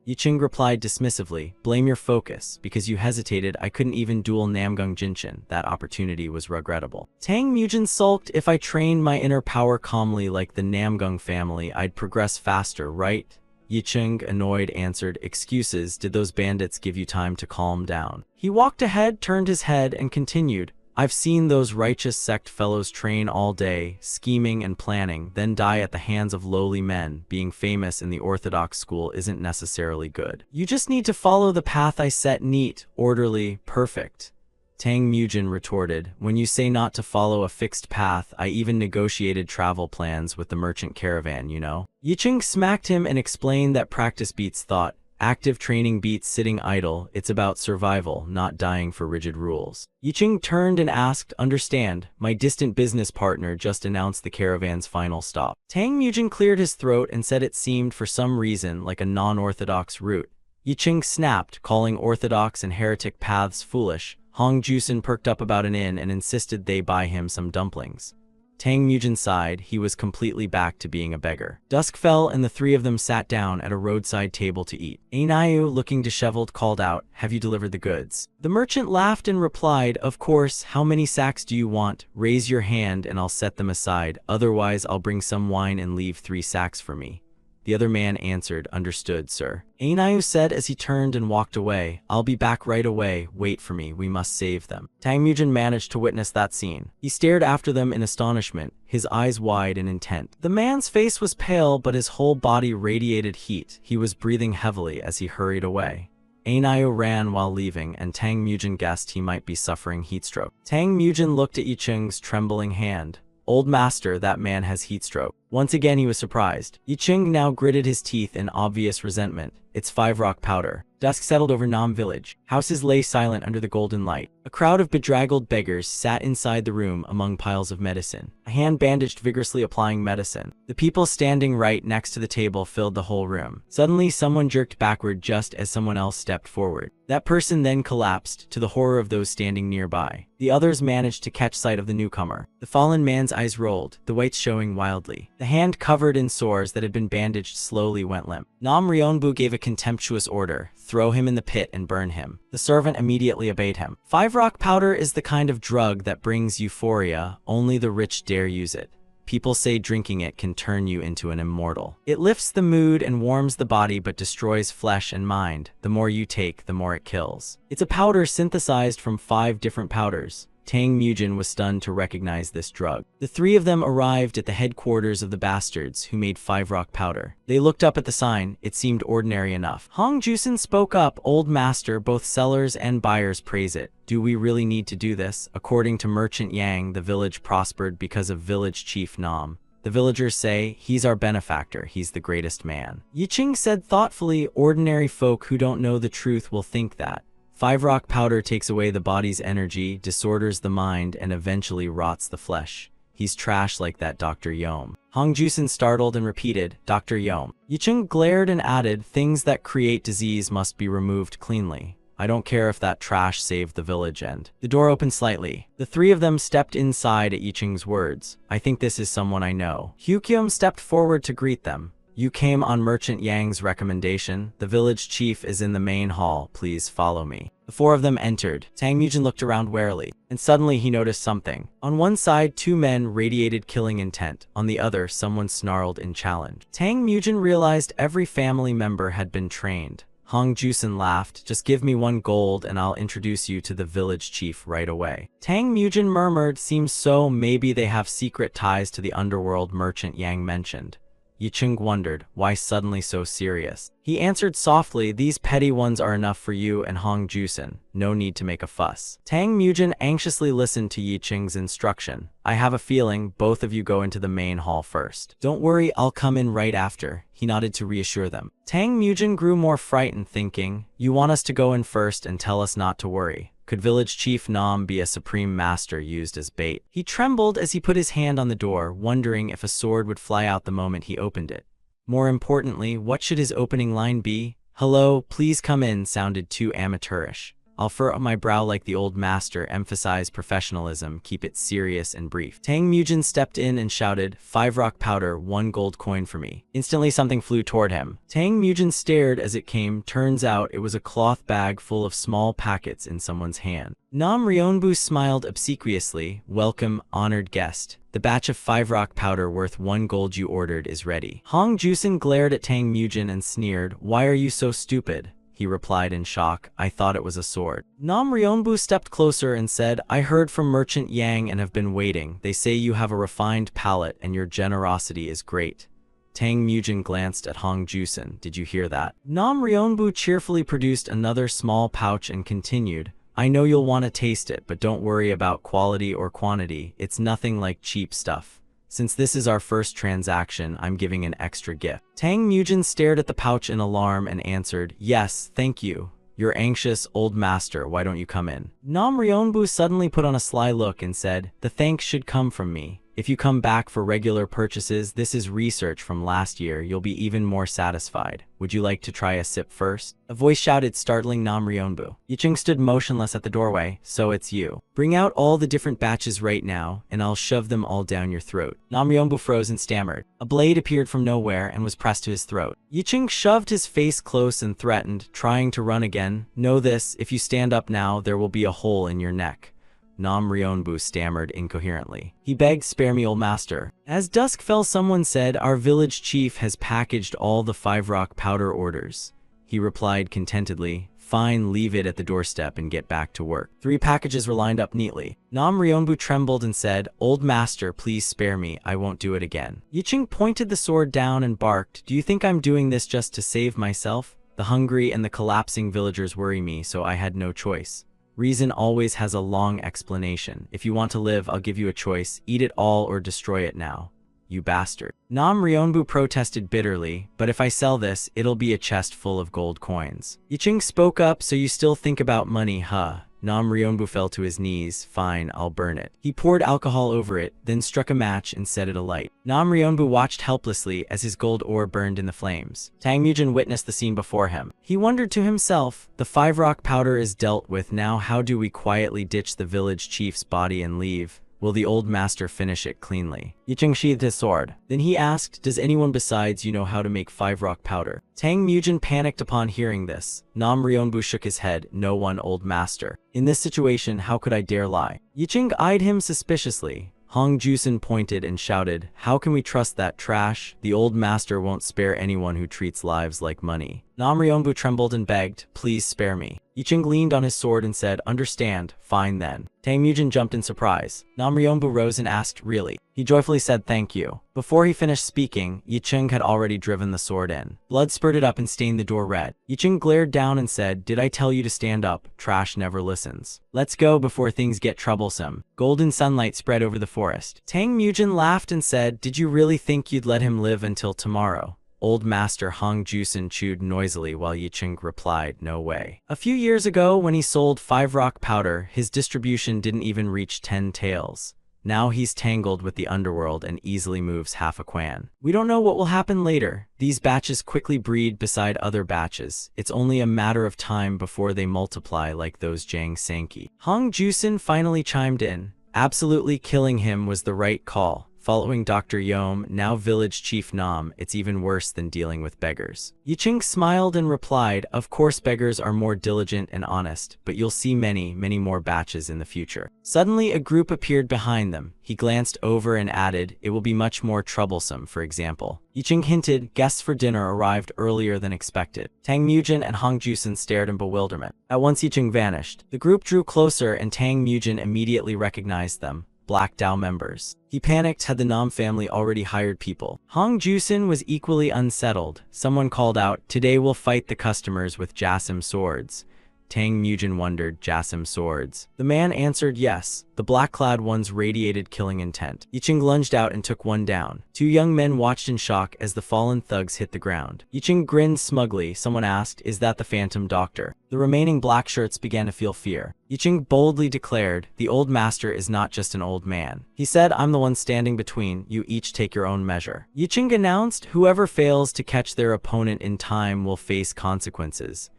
Yicheng replied dismissively, "Blame your focus. Because you hesitated, I couldn't even duel Namgung Jinshin. That opportunity was regrettable." Tang Mujin sulked, "If I trained my inner power calmly like the Namgung family, I'd progress faster, right?" Yicheng, annoyed, answered, "Excuses. Did those bandits give you time to calm down?" He walked ahead, turned his head, and continued, "I've seen those righteous sect fellows train all day, scheming and planning, then die at the hands of lowly men. Being famous in the orthodox school isn't necessarily good. You just need to follow the path I set, neat, orderly, perfect." Tang Mujin retorted, "When you say not to follow a fixed path, I even negotiated travel plans with the merchant caravan, you know." Yicheng smacked him and explained that practice beats thought. Active training beats sitting idle. It's about survival, not dying for rigid rules. Yicheng turned and asked, "Understand, my distant business partner just announced the caravan's final stop." Tang Mujin cleared his throat and said it seemed for some reason like a non-orthodox route. Yicheng snapped, calling orthodox and heretic paths foolish. Hong Jusen perked up about an inn and insisted they buy him some dumplings. Tang Mujin sighed. He was completely back to being a beggar. Dusk fell and the three of them sat down at a roadside table to eat. Anayu, looking disheveled, called out, "Have you delivered the goods?" The merchant laughed and replied, "Of course. How many sacks do you want? Raise your hand and I'll set them aside. Otherwise I'll bring some wine and leave 3 sacks for me." The other man answered, "Understood, sir." Anayu said as he turned and walked away, "I'll be back right away. Wait for me. We must save them." Tang Mujin managed to witness that scene. He stared after them in astonishment, his eyes wide and intent. The man's face was pale, but his whole body radiated heat. He was breathing heavily as he hurried away. Anayu ran while leaving, and Tang Mujin guessed he might be suffering heatstroke. Tang Mujin looked at Yicheng's trembling hand. "Old master, that man has heatstroke." Once again he was surprised. Yicheng now gritted his teeth in obvious resentment. "It's 5-rock powder." Dusk settled over Nam village. Houses lay silent under the golden light. A crowd of bedraggled beggars sat inside the room among piles of medicine. A hand bandaged vigorously applying medicine. The people standing right next to the table filled the whole room. Suddenly someone jerked backward just as someone else stepped forward. That person then collapsed, to the horror of those standing nearby. The others managed to catch sight of the newcomer. The fallen man's eyes rolled, the whites showing wildly. The hand covered in sores that had been bandaged slowly went limp. Nam Ryonbu gave a contemptuous order, "Throw him in the pit and burn him." The servant immediately obeyed him. 5-rock powder is the kind of drug that brings euphoria. Only the rich dare use it. People say drinking it can turn you into an immortal. It lifts the mood and warms the body but destroys flesh and mind. The more you take, the more it kills. It's a powder synthesized from 5 different powders. Tang Mujin was stunned to recognize this drug. The 3 of them arrived at the headquarters of the bastards who made 5-rock powder. They looked up at the sign. It seemed ordinary enough. Hong Jusen spoke up, "Old master, both sellers and buyers praise it. Do we really need to do this?" According to Merchant Yang, the village prospered because of village chief Nam. The villagers say, "He's our benefactor, he's the greatest man." Yicheng said thoughtfully, "Ordinary folk who don't know the truth will think that. 5-rock powder takes away the body's energy, disorders the mind, and eventually rots the flesh. He's trash like that Dr. Yom." Hong Jusen startled and repeated, "Dr. Yom." Yicheng glared and added, "Things that create disease must be removed cleanly. I don't care if that trash saved the village." And the door opened slightly. The 3 of them stepped inside at Yicheng's words. "I think this is someone I know." Hukyum stepped forward to greet them. "You came on Merchant Yang's recommendation. The village chief is in the main hall. Please follow me." The 4 of them entered. Tang Mujin looked around warily, and suddenly he noticed something. On one side, 2 men radiated killing intent. On the other, someone snarled in challenge. Tang Mujin realized every family member had been trained. Hong Jusen laughed, "Just give me 1 gold and I'll introduce you to the village chief right away." Tang Mujin murmured, "Seems so. Maybe they have secret ties to the underworld Merchant Yang mentioned." Yicheng wondered, why suddenly so serious? He answered softly, "These petty ones are enough for you and Hong Jusen. No need to make a fuss." Tang Mujin anxiously listened to Yicheng's instruction. "I have a feeling both of you go into the main hall first." "Don't worry, I'll come in right after," he nodded to reassure them. Tang Mujin grew more frightened, thinking, "You want us to go in first and tell us not to worry. Could village chief Nam be a supreme master used as bait?" He trembled as he put his hand on the door, wondering if a sword would fly out the moment he opened it. More importantly, what should his opening line be? "Hello, please come in," sounded too amateurish. "I'll furrow my brow like the old master, emphasize professionalism, keep it serious and brief." Tang Mujin stepped in and shouted, "5 rock powder, 1 gold coin for me." Instantly something flew toward him. Tang Mujin stared as it came. Turns out it was a cloth bag full of small packets in someone's hand. Nam Ryonbu smiled obsequiously. "Welcome, honored guest. The batch of 5 rock powder worth 1 gold you ordered is ready." Hong Jusen glared at Tang Mujin and sneered. "Why are you so stupid?" He replied in shock, "I thought it was a sword." Nam Ryonbu stepped closer and said, "I heard from Merchant Yang and have been waiting. They say you have a refined palate and your generosity is great." Tang Mujin glanced at Hong Jusen. "Did you hear that?" Nam Ryonbu cheerfully produced another small pouch and continued, "I know you'll want to taste it, but don't worry about quality or quantity. It's nothing like cheap stuff. Since this is our first transaction, I'm giving an extra gift." Tang Mujin stared at the pouch in alarm and answered, "Yes, thank you. You're anxious, old master, why don't you come in?" Nam Ryonbu suddenly put on a sly look and said, "The thanks should come from me. If you come back for regular purchases, this is research from last year, you'll be even more satisfied. Would you like to try a sip first?" A voice shouted, startling Nam Ryonbu. Yicheng stood motionless at the doorway. "So it's you. Bring out all the different batches right now, and I'll shove them all down your throat." Nam Ryonbu froze and stammered. A blade appeared from nowhere and was pressed to his throat. Yicheng shoved his face close and threatened, trying to run again. "Know this, if you stand up now, there will be a hole in your neck." Nam Ryonbu stammered incoherently. He begged, "Spare me, old master." As dusk fell, someone said, "Our village chief has packaged all the 5 rock powder orders." He replied contentedly, "Fine, leave it at the doorstep and get back to work." 3 packages were lined up neatly. Nam Ryonbu trembled and said, "Old master, please spare me, I won't do it again." Yicheng pointed the sword down and barked, "Do you think I'm doing this just to save myself? The hungry and the collapsing villagers worry me, so I had no choice. Reason always has a long explanation. If you want to live, I'll give you a choice. Eat it all or destroy it now. You bastard." Nam Ryonbu protested bitterly, "But if I sell this, it'll be a chest full of gold coins." Yicheng spoke up, "So you still think about money, huh?" Nam Ryonbu fell to his knees. "Fine, I'll burn it." He poured alcohol over it, then struck a match and set it alight. Nam Ryonbu watched helplessly as his gold ore burned in the flames. Tang Mujin witnessed the scene before him. He wondered to himself, "The 5 rock powder is dealt with, now how do we quietly ditch the village chief's body and leave? Will the old master finish it cleanly?" Yicheng sheathed his sword. Then he asked, "Does anyone besides you know how to make 5 rock powder?" Tang Mujin panicked upon hearing this. Nam Ryonbu shook his head. "No one, old master. In this situation, how could I dare lie?" Yicheng eyed him suspiciously. Hong Jusen pointed and shouted, "How can we trust that trash? The old master won't spare anyone who treats lives like money." Nam Ryonbu trembled and begged, "Please spare me." Yicheng leaned on his sword and said, "Understand, fine then." Tang Mujin jumped in surprise. Nam Ryonbu rose and asked, "Really?" He joyfully said, "Thank you." Before he finished speaking, Yicheng had already driven the sword in. Blood spurted up and stained the door red. Yicheng glared down and said, "Did I tell you to stand up? Trash never listens. Let's go before things get troublesome." Golden sunlight spread over the forest. Tang Mujin laughed and said, "Did you really think you'd let him live until tomorrow?" Old Master Hong Jusen chewed noisily while Yicheng replied, "No way." A few years ago, when he sold 5 rock powder, his distribution didn't even reach 10 taels. Now he's tangled with the underworld and easily moves half a quan. We don't know what will happen later. These batches quickly breed beside other batches. It's only a matter of time before they multiply like those Jiang Sanki. Hong Jusen finally chimed in. Absolutely, killing him was the right call. Following Dr. Yom, now village chief Nam, it's even worse than dealing with beggars. Yicheng smiled and replied, "Of course beggars are more diligent and honest, but you'll see many, many more batches in the future." Suddenly a group appeared behind them. He glanced over and added, "It will be much more troublesome, for example." Yicheng hinted, "Guests for dinner arrived earlier than expected." Tang Mujin and Hong Jusen stared in bewilderment. At once Yicheng vanished. The group drew closer and Tang Mujin immediately recognized them. Black Dao members. He panicked. Had the Nam family already hired people? Hong Jusen was equally unsettled. Someone called out, "Today we'll fight the customers with Jasim swords." Tang Mujin wondered. Jasim swords. The man answered yes. The black-clad ones radiated killing intent. Yicheng lunged out and took one down. Two young men watched in shock as the fallen thugs hit the ground. Yicheng grinned smugly. Someone asked, "Is that the Phantom Doctor?" The remaining black shirts began to feel fear. Yicheng boldly declared, "The old master is not just an old man." He said, "I'm the one standing between. You each take your own measure." Yicheng announced, "Whoever fails to catch their opponent in time will face consequences."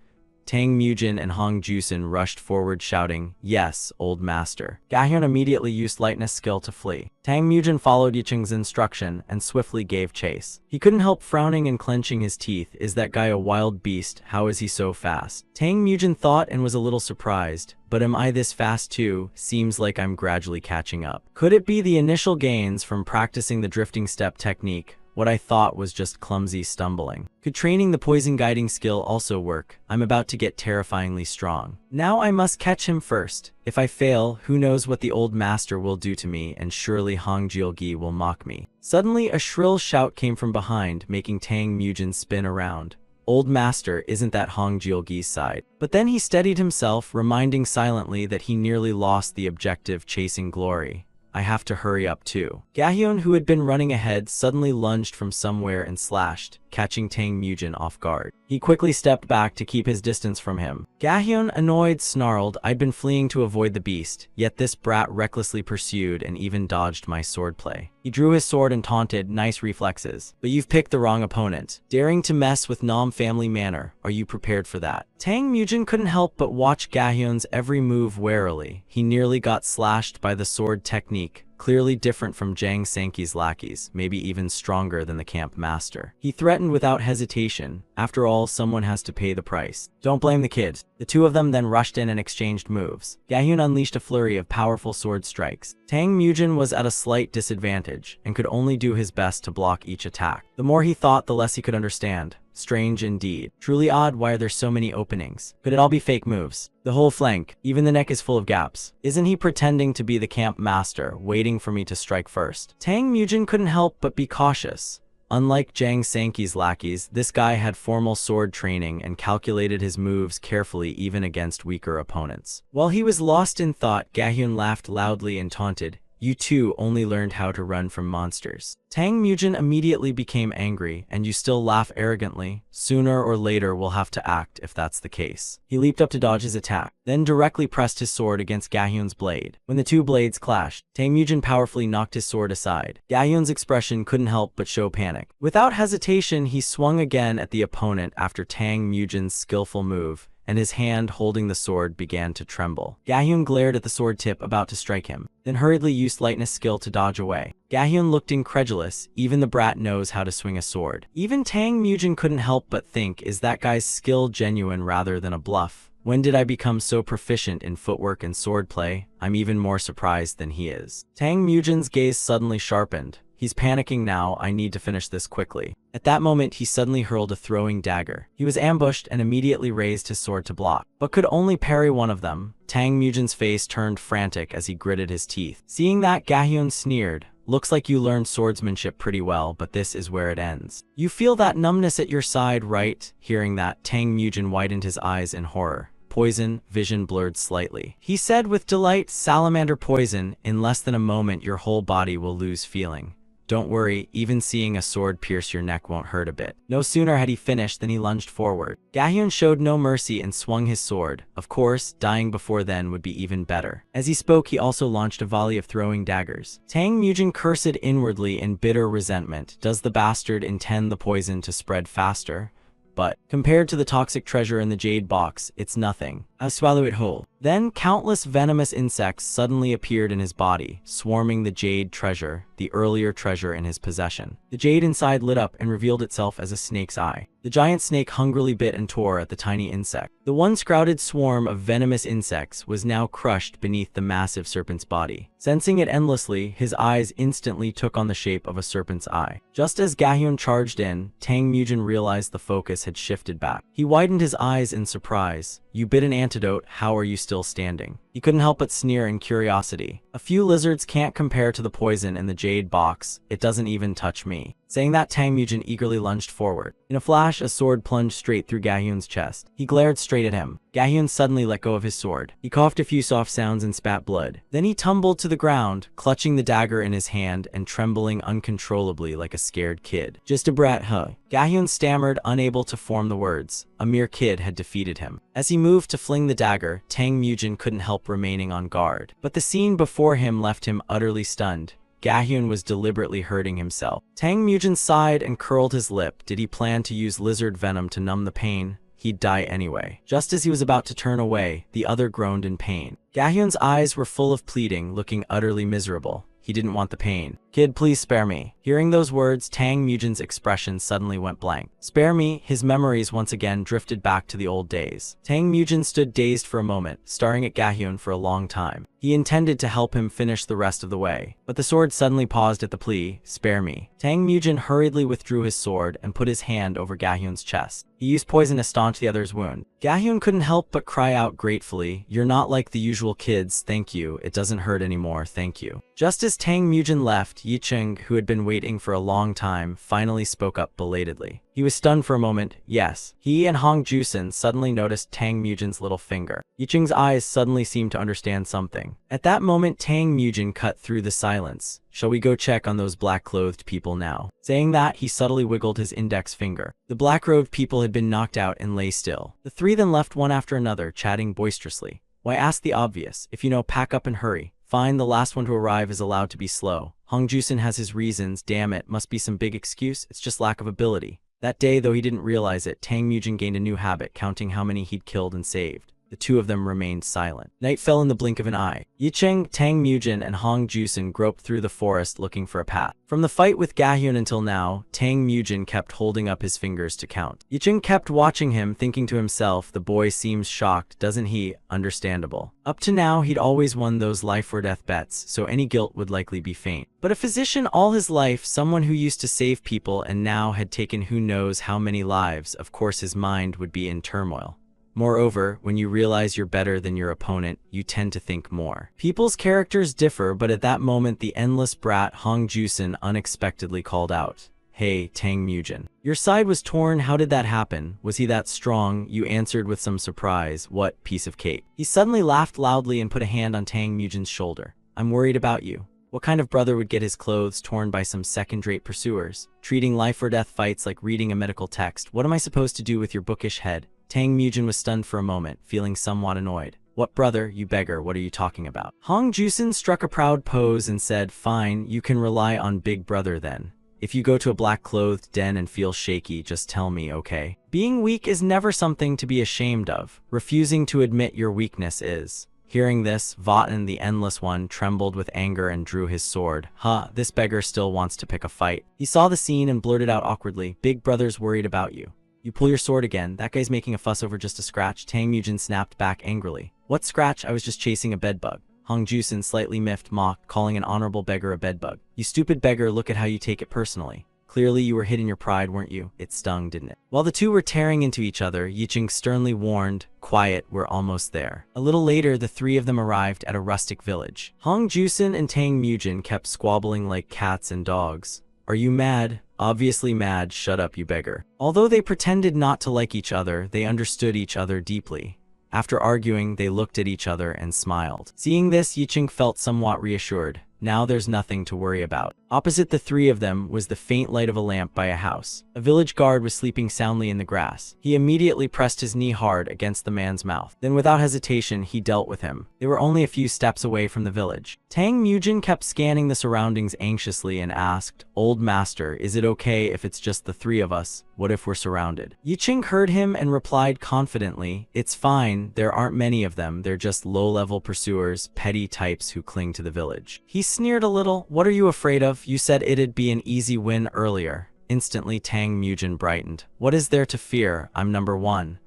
Tang Mujin and Hong Jusin rushed forward shouting, "Yes, old master." Gahyun immediately used lightness skill to flee. Tang Mujin followed Yicheng's instruction and swiftly gave chase. He couldn't help frowning and clenching his teeth. Is that guy a wild beast? How is he so fast? Tang Mujin thought and was a little surprised. But am I this fast too? Seems like I'm gradually catching up. Could it be the initial gains from practicing the drifting step technique? What I thought was just clumsy stumbling. Could training the poison guiding skill also work? I'm about to get terrifyingly strong. Now I must catch him first. If I fail, who knows what the old master will do to me, and surely Hong Jiulgi will mock me. Suddenly, a shrill shout came from behind, making Tang Mujin spin around. Old master, isn't that Hong Jiulgi's side? But then he steadied himself, reminding silently that he nearly lost the objective chasing glory. I have to hurry up too. Gahyun, who had been running ahead, suddenly lunged from somewhere and slashed, catching Tang Mujin off guard. He quickly stepped back to keep his distance from him. Gahyun, annoyed, snarled, "I'd been fleeing to avoid the beast, yet this brat recklessly pursued and even dodged my swordplay." He drew his sword and taunted, "Nice reflexes. But you've picked the wrong opponent. Daring to mess with Nam family manor. Are you prepared for that?" Tang Mujin couldn't help but watch Gahyun's every move warily. He nearly got slashed by the sword technique. Clearly different from Jang Sanki's lackeys, maybe even stronger than the camp master. He threatened without hesitation. After all, someone has to pay the price. Don't blame the kid. The two of them then rushed in and exchanged moves. Gahyun unleashed a flurry of powerful sword strikes. Tang Mujin was at a slight disadvantage, and could only do his best to block each attack. The more he thought, the less he could understand. Strange indeed. Truly odd, why are there so many openings? Could it all be fake moves? The whole flank, even the neck is full of gaps. Isn't he pretending to be the camp master, waiting for me to strike first? Tang Mujin couldn't help but be cautious. Unlike Jang Sanki's lackeys, this guy had formal sword training and calculated his moves carefully even against weaker opponents. While he was lost in thought, Gahyun laughed loudly and taunted, "You too only learned how to run from monsters." Tang Mujin immediately became angry, "And you still laugh arrogantly? Sooner or later we'll have to act if that's the case." He leaped up to dodge his attack, then directly pressed his sword against Gahyun's blade. When the two blades clashed, Tang Mujin powerfully knocked his sword aside. Gahyun's expression couldn't help but show panic. Without hesitation, he swung again at the opponent after Tang Mujin's skillful move, and his hand holding the sword began to tremble. Gahyun glared at the sword tip about to strike him, then hurriedly used lightness skill to dodge away. Gahyun looked incredulous. Even the brat knows how to swing a sword. Even Tang Mujin couldn't help but think, is that guy's skill genuine rather than a bluff? When did I become so proficient in footwork and swordplay? I'm even more surprised than he is. Tang Mujin's gaze suddenly sharpened. He's panicking now. I need to finish this quickly. At that moment, he suddenly hurled a throwing dagger. He was ambushed and immediately raised his sword to block, but could only parry one of them. Tang Mujin's face turned frantic as he gritted his teeth. Seeing that, Gahyun sneered. "Looks like you learned swordsmanship pretty well, but this is where it ends. You feel that numbness at your side, right?" Hearing that, Tang Mujin widened his eyes in horror. "Poison," vision blurred slightly. He said with delight, "Salamander poison. In less than a moment, your whole body will lose feeling. Don't worry, even seeing a sword pierce your neck won't hurt a bit." No sooner had he finished than he lunged forward. Gahyun showed no mercy and swung his sword. Of course, dying before then would be even better. As he spoke, he also launched a volley of throwing daggers. Tang Mujin cursed inwardly in bitter resentment. Does the bastard intend the poison to spread faster? But compared to the toxic treasure in the jade box, it's nothing. I'll swallow it whole. Then countless venomous insects suddenly appeared in his body, swarming the jade treasure, the earlier treasure in his possession. The jade inside lit up and revealed itself as a snake's eye. The giant snake hungrily bit and tore at the tiny insect. The once crowded swarm of venomous insects was now crushed beneath the massive serpent's body. Sensing it endlessly, his eyes instantly took on the shape of a serpent's eye. Just as Gahyun charged in, Tang Mujin realized the focus had shifted back. He widened his eyes in surprise. "You bit an antidote, how are you still standing?" He couldn't help but sneer in curiosity. "A few lizards can't compare to the poison in the jade box. It doesn't even touch me." Saying that, Tang Mujin eagerly lunged forward. In a flash, a sword plunged straight through Gahyun's chest. He glared straight at him. Gahyun suddenly let go of his sword. He coughed a few soft sounds and spat blood. Then he tumbled to the ground, clutching the dagger in his hand and trembling uncontrollably like a scared kid. "Just a brat, huh?" Gahyun stammered, unable to form the words. A mere kid had defeated him. As he moved to fling the dagger, Tang Mujin couldn't help remaining on guard. But the scene before him left him utterly stunned. Gahyun was deliberately hurting himself. Tang Mujin sighed and curled his lip. Did he plan to use lizard venom to numb the pain? He'd die anyway. Just as he was about to turn away, the other groaned in pain. Gahyun's eyes were full of pleading, looking utterly miserable. He didn't want the pain. "Kid, please spare me." Hearing those words, Tang Mujin's expression suddenly went blank. Spare me? His memories once again drifted back to the old days. Tang Mujin stood dazed for a moment, staring at Gahyun for a long time. He intended to help him finish the rest of the way, but the sword suddenly paused at the plea, "Spare me." Tang Mujin hurriedly withdrew his sword and put his hand over Gahyun's chest. He used poison to staunch the other's wound. Gahyun couldn't help but cry out gratefully, "You're not like the usual kids, thank you. It doesn't hurt anymore, thank you." Just as Tang Mujin left, Yicheng, who had been waiting for a long time, finally spoke up belatedly. He was stunned for a moment. Yes. He and Hong Jusen suddenly noticed Tang Mujin's little finger. Yicheng's eyes suddenly seemed to understand something. At that moment, Tang Mujin cut through the silence. "Shall we go check on those black-clothed people now?" Saying that, he subtly wiggled his index finger. The black-robed people had been knocked out and lay still. The three then left one after another, chatting boisterously. "Why ask the obvious? If you know, pack up and hurry. Fine, the last one to arrive is allowed to be slow. Hong Jusen has his reasons, damn it, must be some big excuse, it's just lack of ability." That day, though he didn't realize it, Tang Mujin gained a new habit, counting how many he'd killed and saved. The two of them remained silent. Night fell in the blink of an eye. Yicheng, Tang Mujin, and Hong Jusen groped through the forest looking for a path. From the fight with Gahyun until now, Tang Mujin kept holding up his fingers to count. Yicheng kept watching him, thinking to himself, the boy seems shocked, doesn't he? Understandable. Up to now, he'd always won those life or death bets, so any guilt would likely be faint. But a physician all his life, someone who used to save people and now had taken who knows how many lives, of course his mind would be in turmoil. Moreover, when you realize you're better than your opponent, you tend to think more. People's characters differ, but at that moment the endless brat Hong Jusen unexpectedly called out, "Hey, Tang Mujin. Your side was torn, how did that happen? Was he that strong?" You answered with some surprise, "What piece of cake." He suddenly laughed loudly and put a hand on Tang Mujin's shoulder. "I'm worried about you. What kind of brother would get his clothes torn by some second-rate pursuers? Treating life or death fights like reading a medical text. What am I supposed to do with your bookish head?" Tang Mujin was stunned for a moment, feeling somewhat annoyed. "What brother, you beggar, what are you talking about?" Hong Jusen struck a proud pose and said, "Fine, you can rely on Big Brother then. If you go to a black-clothed den and feel shaky, just tell me, okay? Being weak is never something to be ashamed of. Refusing to admit your weakness is." Hearing this, Votan, the Endless One, trembled with anger and drew his sword. This beggar still wants to pick a fight. He saw the scene and blurted out awkwardly, "Big Brother's worried about you. You pull your sword again. That guy's making a fuss over just a scratch." Tang Mujin snapped back angrily. "What scratch? I was just chasing a bedbug." Hong Jusen slightly miffed, mocked, calling an honorable beggar a bedbug. "You stupid beggar, look at how you take it personally. Clearly you were hitting your pride, weren't you? It stung, didn't it?" While the two were tearing into each other, Yicheng sternly warned, "Quiet, we're almost there." A little later, the three of them arrived at a rustic village. Hong Jusen and Tang Mujin kept squabbling like cats and dogs. "Are you mad?" "Obviously mad, shut up, you beggar." Although they pretended not to like each other, they understood each other deeply. After arguing, they looked at each other and smiled. Seeing this, Yicheng felt somewhat reassured. Now there's nothing to worry about. Opposite the three of them was the faint light of a lamp by a house. A village guard was sleeping soundly in the grass. He immediately pressed his knee hard against the man's mouth. Then without hesitation, he dealt with him. They were only a few steps away from the village. Tang Mujin kept scanning the surroundings anxiously and asked, "Old master, is it okay if it's just the three of us? What if we're surrounded?" Yicheng heard him and replied confidently, "It's fine, there aren't many of them, they're just low-level pursuers, petty types who cling to the village." He sneered a little. "What are you afraid of? You said it'd be an easy win earlier." Instantly, Tang Mujin brightened. "What is there to fear? I'm number one."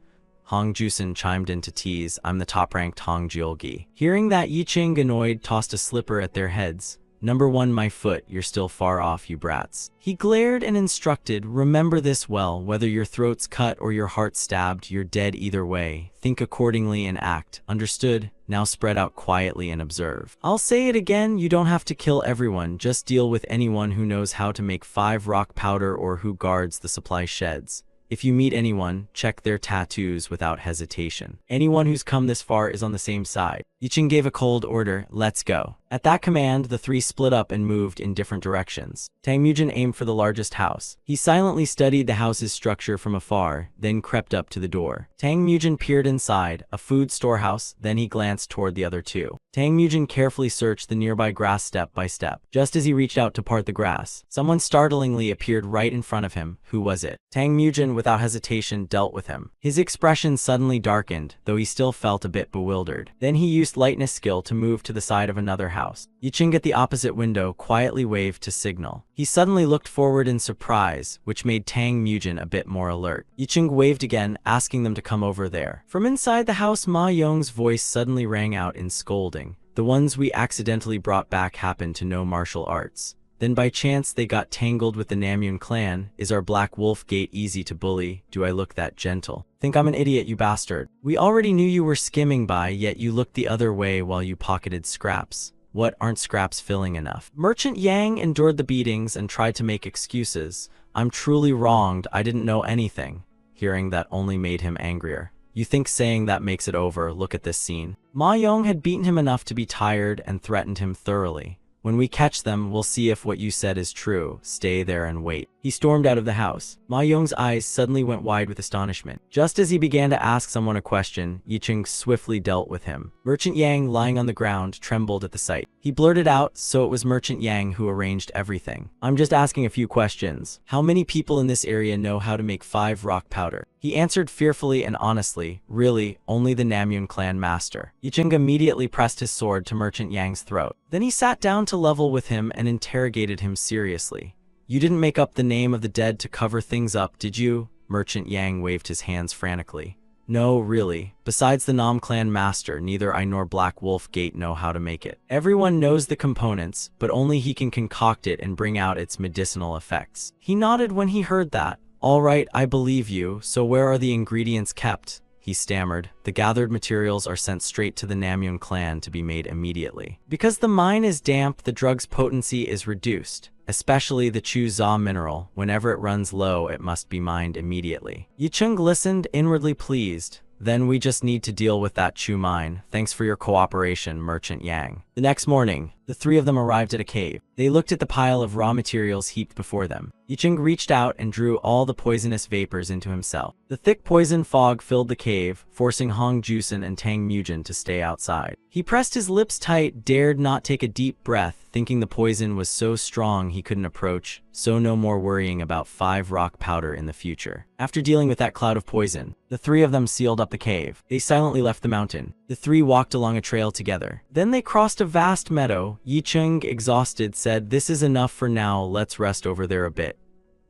Hong Jusen chimed in to tease, "I'm the top-ranked Hong Jiolgi." Hearing that, Yicheng, annoyed, tossed a slipper at their heads. Number 1, my foot, you're still far off, you brats. He glared and instructed, remember this well, whether your throat's cut or your heart stabbed, you're dead either way. Think accordingly and act. Understood? Now spread out quietly and observe. I'll say it again, you don't have to kill everyone, just deal with anyone who knows how to make 5 rock powder or who guards the supply sheds. If you meet anyone, check their tattoos without hesitation. Anyone who's come this far is on the same side. Yicheng gave a cold order, let's go. At that command, the 3 split up and moved in different directions. Tang Mujin aimed for the largest house. He silently studied the house's structure from afar, then crept up to the door. Tang Mujin peered inside, a food storehouse, then he glanced toward the other 2. Tang Mujin carefully searched the nearby grass step by step. Just as he reached out to part the grass, someone startlingly appeared right in front of him. Who was it? Tang Mujin, without hesitation, dealt with him. His expression suddenly darkened, though he still felt a bit bewildered. Then he used lightness skill to move to the side of another house. Yicheng at the opposite window quietly waved to signal. He suddenly looked forward in surprise, which made Tang Mujin a bit more alert. Yicheng waved again, asking them to come over there. From inside the house, Ma Yong's voice suddenly rang out in scolding. The ones we accidentally brought back happened to know martial arts. Then by chance they got tangled with the Namyun clan. Is our Black Wolf Gate easy to bully? Do I look that gentle? Think I'm an idiot, you bastard. We already knew you were skimming by, yet you looked the other way while you pocketed scraps. What, aren't scraps filling enough? Merchant Yang endured the beatings and tried to make excuses. I'm truly wronged, I didn't know anything. Hearing that only made him angrier. You think saying that makes it over? Look at this scene. Ma Yong had beaten him enough to be tired and threatened him thoroughly. When we catch them, we'll see if what you said is true. Stay there and wait. He stormed out of the house. Ma Yong's eyes suddenly went wide with astonishment. Just as he began to ask someone a question, Yicheng swiftly dealt with him. Merchant Yang, lying on the ground, trembled at the sight. He blurted out, so it was Merchant Yang who arranged everything. I'm just asking a few questions. How many people in this area know how to make 5 rock powder? He answered fearfully and honestly, really, only the Namyun clan master. Yicheng immediately pressed his sword to Merchant Yang's throat. Then he sat down to level with him and interrogated him seriously. You didn't make up the name of the dead to cover things up, did you? Merchant Yang waved his hands frantically. No, really. Besides the Nam clan master, neither I nor Black Wolf Gate know how to make it. Everyone knows the components, but only he can concoct it and bring out its medicinal effects. He nodded when he heard that. All right, I believe you, so where are the ingredients kept? He stammered. The gathered materials are sent straight to the Namyun clan to be made immediately. Because the mine is damp, the drug's potency is reduced. Especially the Chu Za mineral. Whenever it runs low, it must be mined immediately. Yicheng listened, inwardly pleased. Then we just need to deal with that Chu mine. Thanks for your cooperation, Merchant Yang. The next morning, the 3 of them arrived at a cave. They looked at the pile of raw materials heaped before them. Yicheng reached out and drew all the poisonous vapors into himself. The thick poison fog filled the cave, forcing Hong Jusen and Tang Mujin to stay outside. He pressed his lips tight, dared not take a deep breath, thinking the poison was so strong he couldn't approach, so no more worrying about 5 rock powder in the future. After dealing with that cloud of poison, the 3 of them sealed up the cave. They silently left the mountain. The 3 walked along a trail together. Then they crossed a vast meadow. Yicheng, exhausted, said, "This is enough for now, let's rest over there a bit."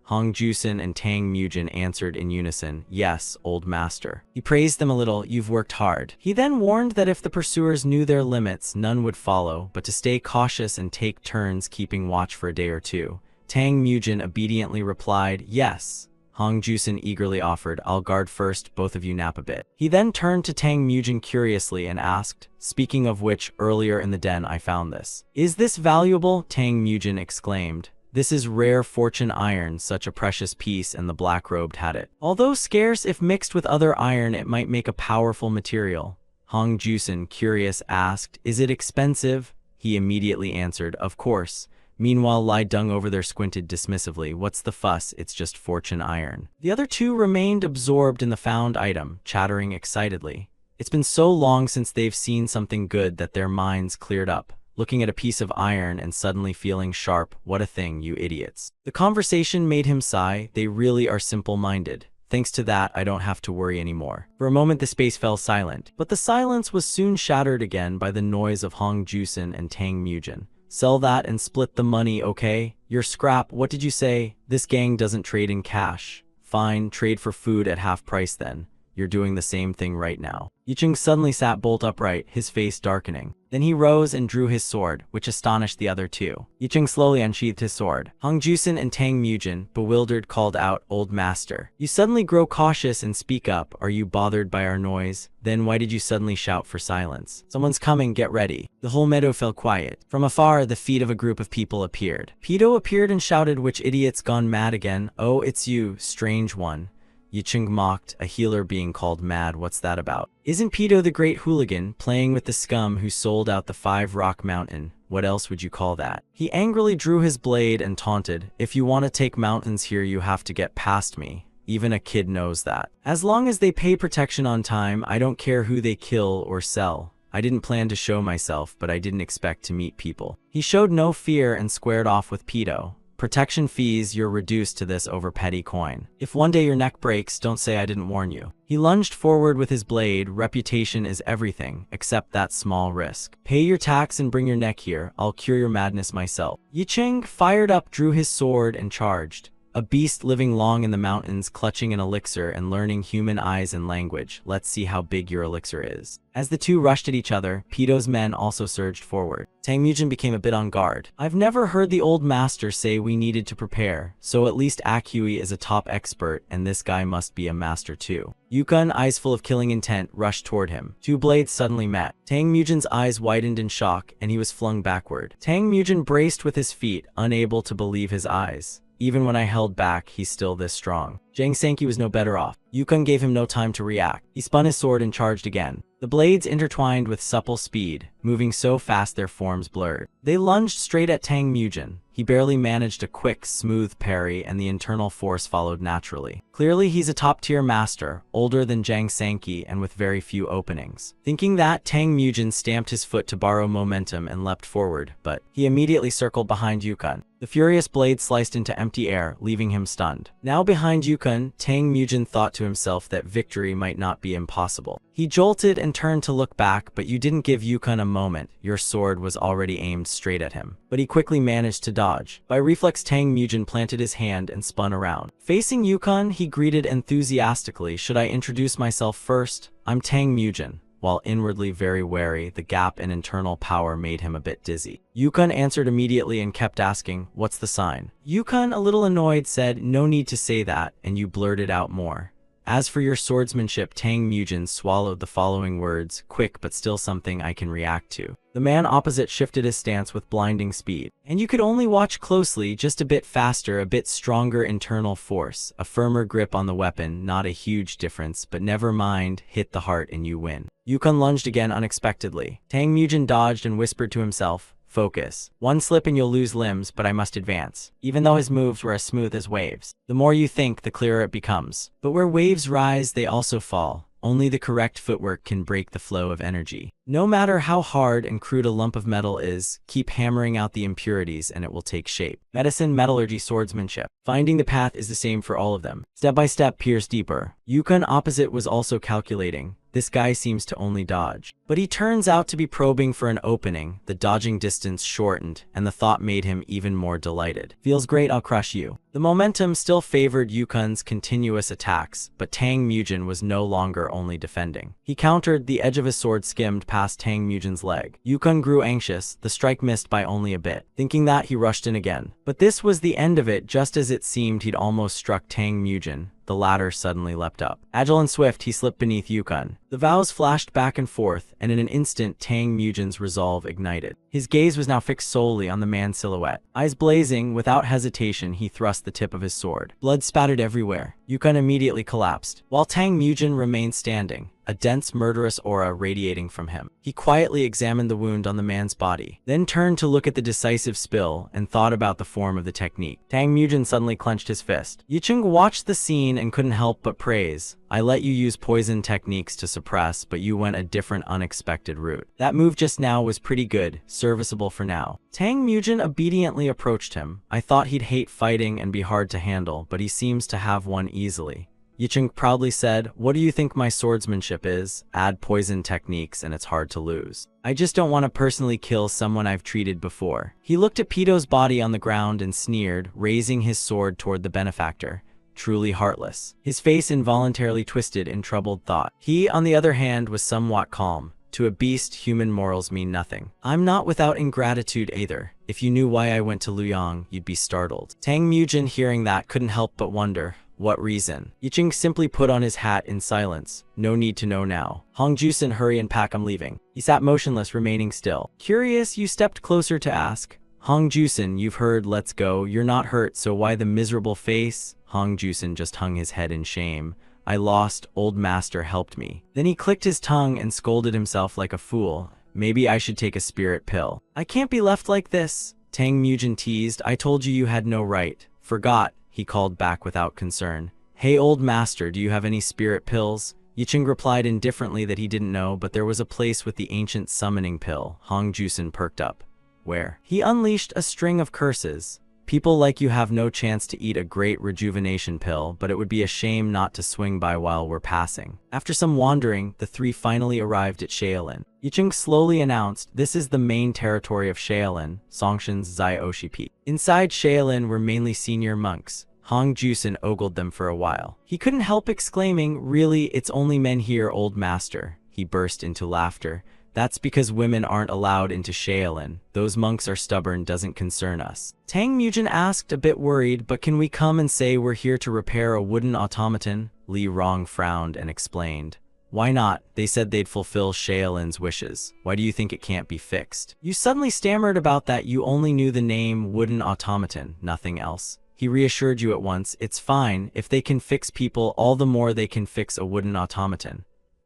Hong Jusen and Tang Mujin answered in unison, "Yes, old master." He praised them a little, "You've worked hard." He then warned that if the pursuers knew their limits, none would follow, but to stay cautious and take turns keeping watch for a day or 2. Tang Mujin obediently replied, "Yes." Hong Jusen eagerly offered, "I'll guard first, both of you nap a bit." He then turned to Tang Mujin curiously and asked, "Speaking of which, earlier in the den I found this. Is this valuable?" Tang Mujin exclaimed. "This is rare fortune iron, such a precious piece, and the black-robed had it. Although scarce, if mixed with other iron it might make a powerful material." Hong Jusen, curious, asked, "Is it expensive?" He immediately answered, "Of course." Meanwhile, Lai Deng over there squinted dismissively. "What's the fuss? It's just fortune iron." The other 2 remained absorbed in the found item, chattering excitedly. It's been so long since they've seen something good that their minds cleared up. Looking at a piece of iron and suddenly feeling sharp, what a thing, you idiots. The conversation made him sigh. They really are simple-minded. Thanks to that, I don't have to worry anymore. For a moment the space fell silent, but the silence was soon shattered again by the noise of Hong Jusen and Tang Mujin. "Sell that and split the money, okay? Your scrap, what did you say? This gang doesn't trade in cash." "Fine, trade for food at half price then. you're doing the same thing right now. Yicheng suddenly sat bolt upright, his face darkening. Then he rose and drew his sword, which astonished the other two. Yicheng slowly unsheathed his sword. Hong Jusen and Tang Mujin, bewildered, called out, "Old master, you suddenly grow cautious and speak up. Are you bothered by our noise? Then why did you suddenly shout for silence? Someone's coming, get ready." The whole meadow fell quiet. From afar, the feet of a group of people appeared. Pedo appeared and shouted, "Which idiot's gone mad again? Oh, it's you, strange one." Yicheng mocked, "A healer being called mad, what's that about? Isn't Pedo the great hooligan, playing with the scum who sold out the 5-rock mountain? What else would you call that?" He angrily drew his blade and taunted, "If you want to take mountains here, you have to get past me. Even a kid knows that. As long as they pay protection on time, I don't care who they kill or sell. I didn't plan to show myself, but I didn't expect to meet people." He showed no fear and squared off with Pedo. "Protection fees, you're reduced to this over petty coin. If one day your neck breaks, don't say I didn't warn you." He lunged forward with his blade. "Reputation is everything, except that small risk. Pay your tax and bring your neck here. I'll cure your madness myself." Yicheng, fired up, drew his sword and charged. A beast living long in the mountains, clutching an elixir and learning human eyes and language. Let's see how big your elixir is. As the two rushed at each other, Pedo's men also surged forward. Tang Mujin became a bit on guard. "I've never heard the old master say we needed to prepare, so at least Akui is a top expert, and this guy must be a master too." Yukon, eyes full of killing intent, rushed toward him. Two blades suddenly met. Tang Mujin's eyes widened in shock, and he was flung backward. Tang Mujin braced with his feet, unable to believe his eyes. "Even when I held back, he's still this strong." Jang Sanki was no better off. Yukon gave him no time to react. He spun his sword and charged again. The blades intertwined with supple speed, moving so fast their forms blurred. They lunged straight at Tang Mujin. He barely managed a quick, smooth parry, and the internal force followed naturally. Clearly, he's a top-tier master, older than Jang Sanki and with very few openings. Thinking that, Tang Mujin stamped his foot to borrow momentum and leapt forward, but he immediately circled behind Yukon. The furious blade sliced into empty air, leaving him stunned. Now behind Yukon, Tang Mujin thought to himself that victory might not be impossible. He jolted and turned to look back, but you didn't give Yukon a moment. Your sword was already aimed straight at him. But he quickly managed to dodge. By reflex, Tang Mujin planted his hand and spun around. Facing Yukon, he greeted enthusiastically, "Should I introduce myself first? I'm Tang Mujin." While inwardly very wary, the gap in internal power made him a bit dizzy. Yukon answered immediately and kept asking, "What's the sign?" Yukon, a little annoyed, said, "No need to say that," and you blurted out more. "As for your swordsmanship," Tang Mujin swallowed the following words, "quick but still something I can react to." The man opposite shifted his stance with blinding speed. And you could only watch closely, just a bit faster, a bit stronger internal force, a firmer grip on the weapon, not a huge difference, but never mind, hit the heart and you win. Yukon lunged again unexpectedly. Tang Mujin dodged and whispered to himself, "Focus. One slip and you'll lose limbs, but I must advance." Even though his moves were as smooth as waves. The more you think, the clearer it becomes. But where waves rise, they also fall. Only the correct footwork can break the flow of energy. No matter how hard and crude a lump of metal is, keep hammering out the impurities and it will take shape. Medicine, metallurgy, swordsmanship. Finding the path is the same for all of them. Step by step, pierce deeper. Yukon opposite was also calculating. This guy seems to only dodge. But he turns out to be probing for an opening. The dodging distance shortened, and the thought made him even more delighted. "Feels great, I'll crush you." The momentum still favored Yukon's continuous attacks, but Tang Mujin was no longer only defending. He countered. The edge of his sword skimmed past Tang Mujin's leg. Yukon grew anxious. The strike missed by only a bit. Thinking that, he rushed in again. But this was the end of it. Just as it seemed he'd almost struck Tang Mujin, the latter suddenly leapt up. Agile and swift, he slipped beneath Yukon. The vows flashed back and forth, and in an instant, Tang Mujin's resolve ignited. His gaze was now fixed solely on the man's silhouette. Eyes blazing, without hesitation, he thrust the tip of his sword. Blood spattered everywhere. Yukon immediately collapsed, while Tang Mujin remained standing, a dense, murderous aura radiating from him. He quietly examined the wound on the man's body, then turned to look at the decisive spill and thought about the form of the technique. Tang Mujin suddenly clenched his fist. Yicheng watched the scene and couldn't help but praise. "I let you use poison techniques to suppress, but you went a different, unexpected route. That move just now was pretty good, serviceable for now." Tang Mujin obediently approached him. "I thought he'd hate fighting and be hard to handle, but he seems to have one easily." Yicheng proudly said, "What do you think my swordsmanship is? Add poison techniques and it's hard to lose. I just don't want to personally kill someone I've treated before." He looked at Pedo's body on the ground and sneered, raising his sword toward the benefactor. truly heartless. His face involuntarily twisted in troubled thought. He, on the other hand, was somewhat calm. To a beast, human morals mean nothing. I'm not without ingratitude either. If you knew why I went to Luoyang, you'd be startled. Tang Mujin, hearing that, couldn't help but wonder. What reason? Yicheng simply put on his hat in silence. No need to know now. Hong Jusen, hurry and pack, I'm leaving. He sat motionless, remaining still. Curious, you stepped closer to ask. Hong Jusen, you've heard, let's go. You're not hurt, so why the miserable face? Hong Jusen just hung his head in shame. I lost, old master helped me. Then he clicked his tongue and scolded himself like a fool. Maybe I should take a spirit pill. I can't be left like this. Tang Mujin teased. I told you had no right. Forgot, he called back without concern. Hey old master, do you have any spirit pills? Yicheng replied indifferently that he didn't know, but there was a place with the ancient summoning pill. Hong Jusen perked up. Where? He unleashed a string of curses. People like you have no chance to eat a great rejuvenation pill, but it would be a shame not to swing by while we're passing. After some wandering, the three finally arrived at Shaolin. Yicheng slowly announced, this is the main territory of Shaolin, Songshan's Zai-Oshi Peak. Inside Shaolin were mainly senior monks. Hong Jusen ogled them for a while. He couldn't help exclaiming, really, it's only men here, old master. He burst into laughter. That's because women aren't allowed into Shaolin. Those monks are stubborn, doesn't concern us. Tang Mujin asked, a bit worried, but can we come and say we're here to repair a wooden automaton? Li Rong frowned and explained. Why not? They said they'd fulfill Shaolin's wishes. Why do you think it can't be fixed? You suddenly stammered about that. You only knew the name wooden automaton, nothing else. He reassured you at once, it's fine. If they can fix people, all the more they can fix a wooden automaton.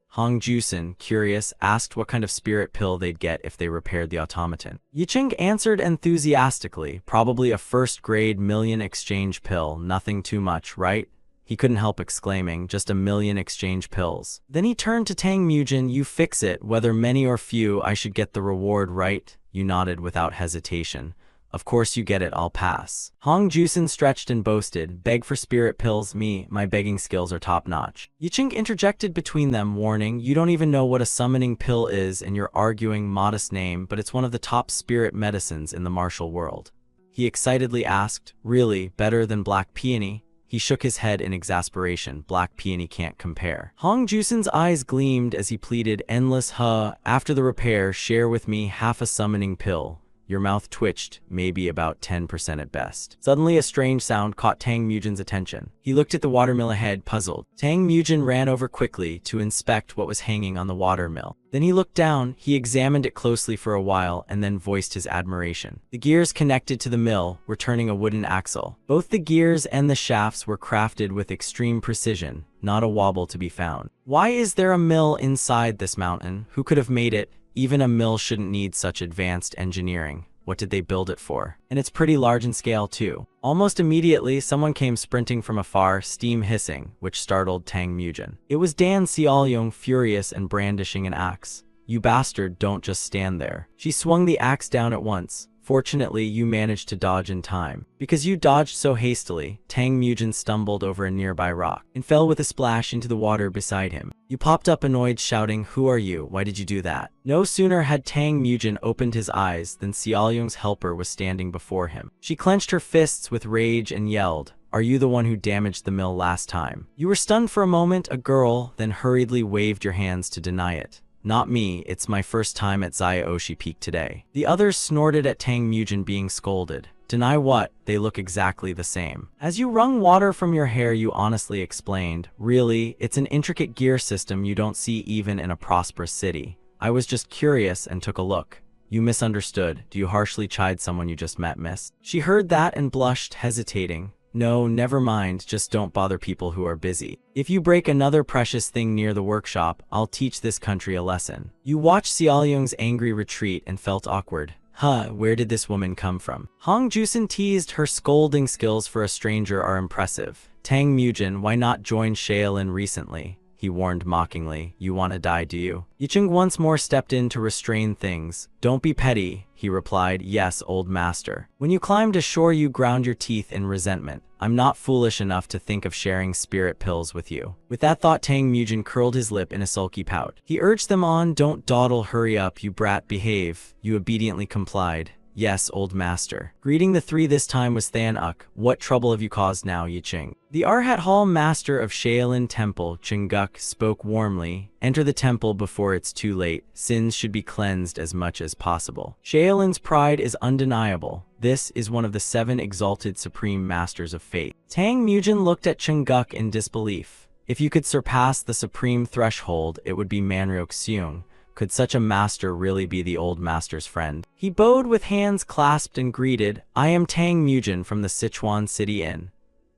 Hong Jusen, curious, asked what kind of spirit pill they'd get if they repaired the automaton. Yicheng answered enthusiastically, probably a first-grade million exchange pill, nothing too much, right? He couldn't help exclaiming, just a million exchange pills. Then he turned to Tang Mujin, you fix it, whether many or few, I should get the reward, right? You nodded without hesitation. Of course you get it, I'll pass. Hong Jusen stretched and boasted, beg for spirit pills, my begging skills are top-notch. Yicheng interjected between them, warning, you don't even know what a summoning pill is and you're arguing modest name, but it's one of the top spirit medicines in the martial world. He excitedly asked, really, better than black peony? He shook his head in exasperation, black peony can't compare. Hong Jusen's eyes gleamed as he pleaded, endless after the repair, share with me half a summoning pill. Your mouth twitched, maybe about 10% at best. Suddenly a strange sound caught Tang Mujin's attention. He looked at the watermill ahead, puzzled. Tang Mujin ran over quickly to inspect what was hanging on the watermill. Then he looked down, he examined it closely for a while, and then voiced his admiration. The gears connected to the mill were turning a wooden axle. Both the gears and the shafts were crafted with extreme precision, not a wobble to be found. Why is there a mill inside this mountain? Who could have made it? Even a mill shouldn't need such advanced engineering. What did they build it for? And it's pretty large in scale too. Almost immediately, someone came sprinting from afar, steam hissing, which startled Tang Mujin. It was Dan Xiaoyong, furious and brandishing an axe. You bastard, don't just stand there. She swung the axe down at once. Fortunately, you managed to dodge in time. Because you dodged so hastily, Tang Mujin stumbled over a nearby rock and fell with a splash into the water beside him. You popped up annoyed, shouting, who are you? Why did you do that? No sooner had Tang Mujin opened his eyes than Xiaoyong's helper was standing before him. She clenched her fists with rage and yelled, are you the one who damaged the mill last time? You were stunned for a moment, a girl, then hurriedly waved your hands to deny it. Not me, it's my first time at Zai-Oshi Peak today. The others snorted at Tang Mujin being scolded. Deny what? They look exactly the same. As you wrung water from your hair, you honestly explained, really, it's an intricate gear system you don't see even in a prosperous city. I was just curious and took a look. You misunderstood. Do you harshly chide someone you just met, miss? She heard that and blushed, hesitating. No, never mind, just don't bother people who are busy. If you break another precious thing near the workshop, I'll teach this country a lesson. You watched Xiaoyong's angry retreat and felt awkward. Where did this woman come from? Hong Jusen teased, her scolding skills for a stranger are impressive. Tang Mujin, why not join Shaolin recently? He warned mockingly, you want to die, do you? Yicheng once more stepped in to restrain things. Don't be petty, he replied, yes, old master. When you climbed ashore you ground your teeth in resentment. I'm not foolish enough to think of sharing spirit pills with you. With that thought, Tang Mujin curled his lip in a sulky pout. He urged them on, don't dawdle, hurry up, you brat, behave. You obediently complied. Yes, old master. Greeting the three this time was Than-uk. What trouble have you caused now, Yicheng? The Arhat Hall master of Shaolin Temple, Chinguk, spoke warmly. Enter the temple before it's too late. Sins should be cleansed as much as possible. Shaolin's pride is undeniable. This is one of the 7 exalted supreme masters of fate. Tang Mujin looked at Chinguk in disbelief. If you could surpass the supreme threshold, it would be Manryok Seung. Could such a master really be the old master's friend? He bowed with hands clasped and greeted, I am Tang Mujin from the Sichuan City Inn.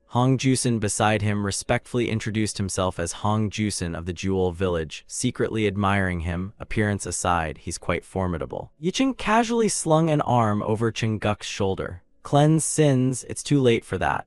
Hong Jusen beside him respectfully introduced himself as Hong Jusen of the Jewel Village, secretly admiring him. Appearance aside, he's quite formidable. Yicheng casually slung an arm over Chinguk's shoulder. Cleanse sins, it's too late for that.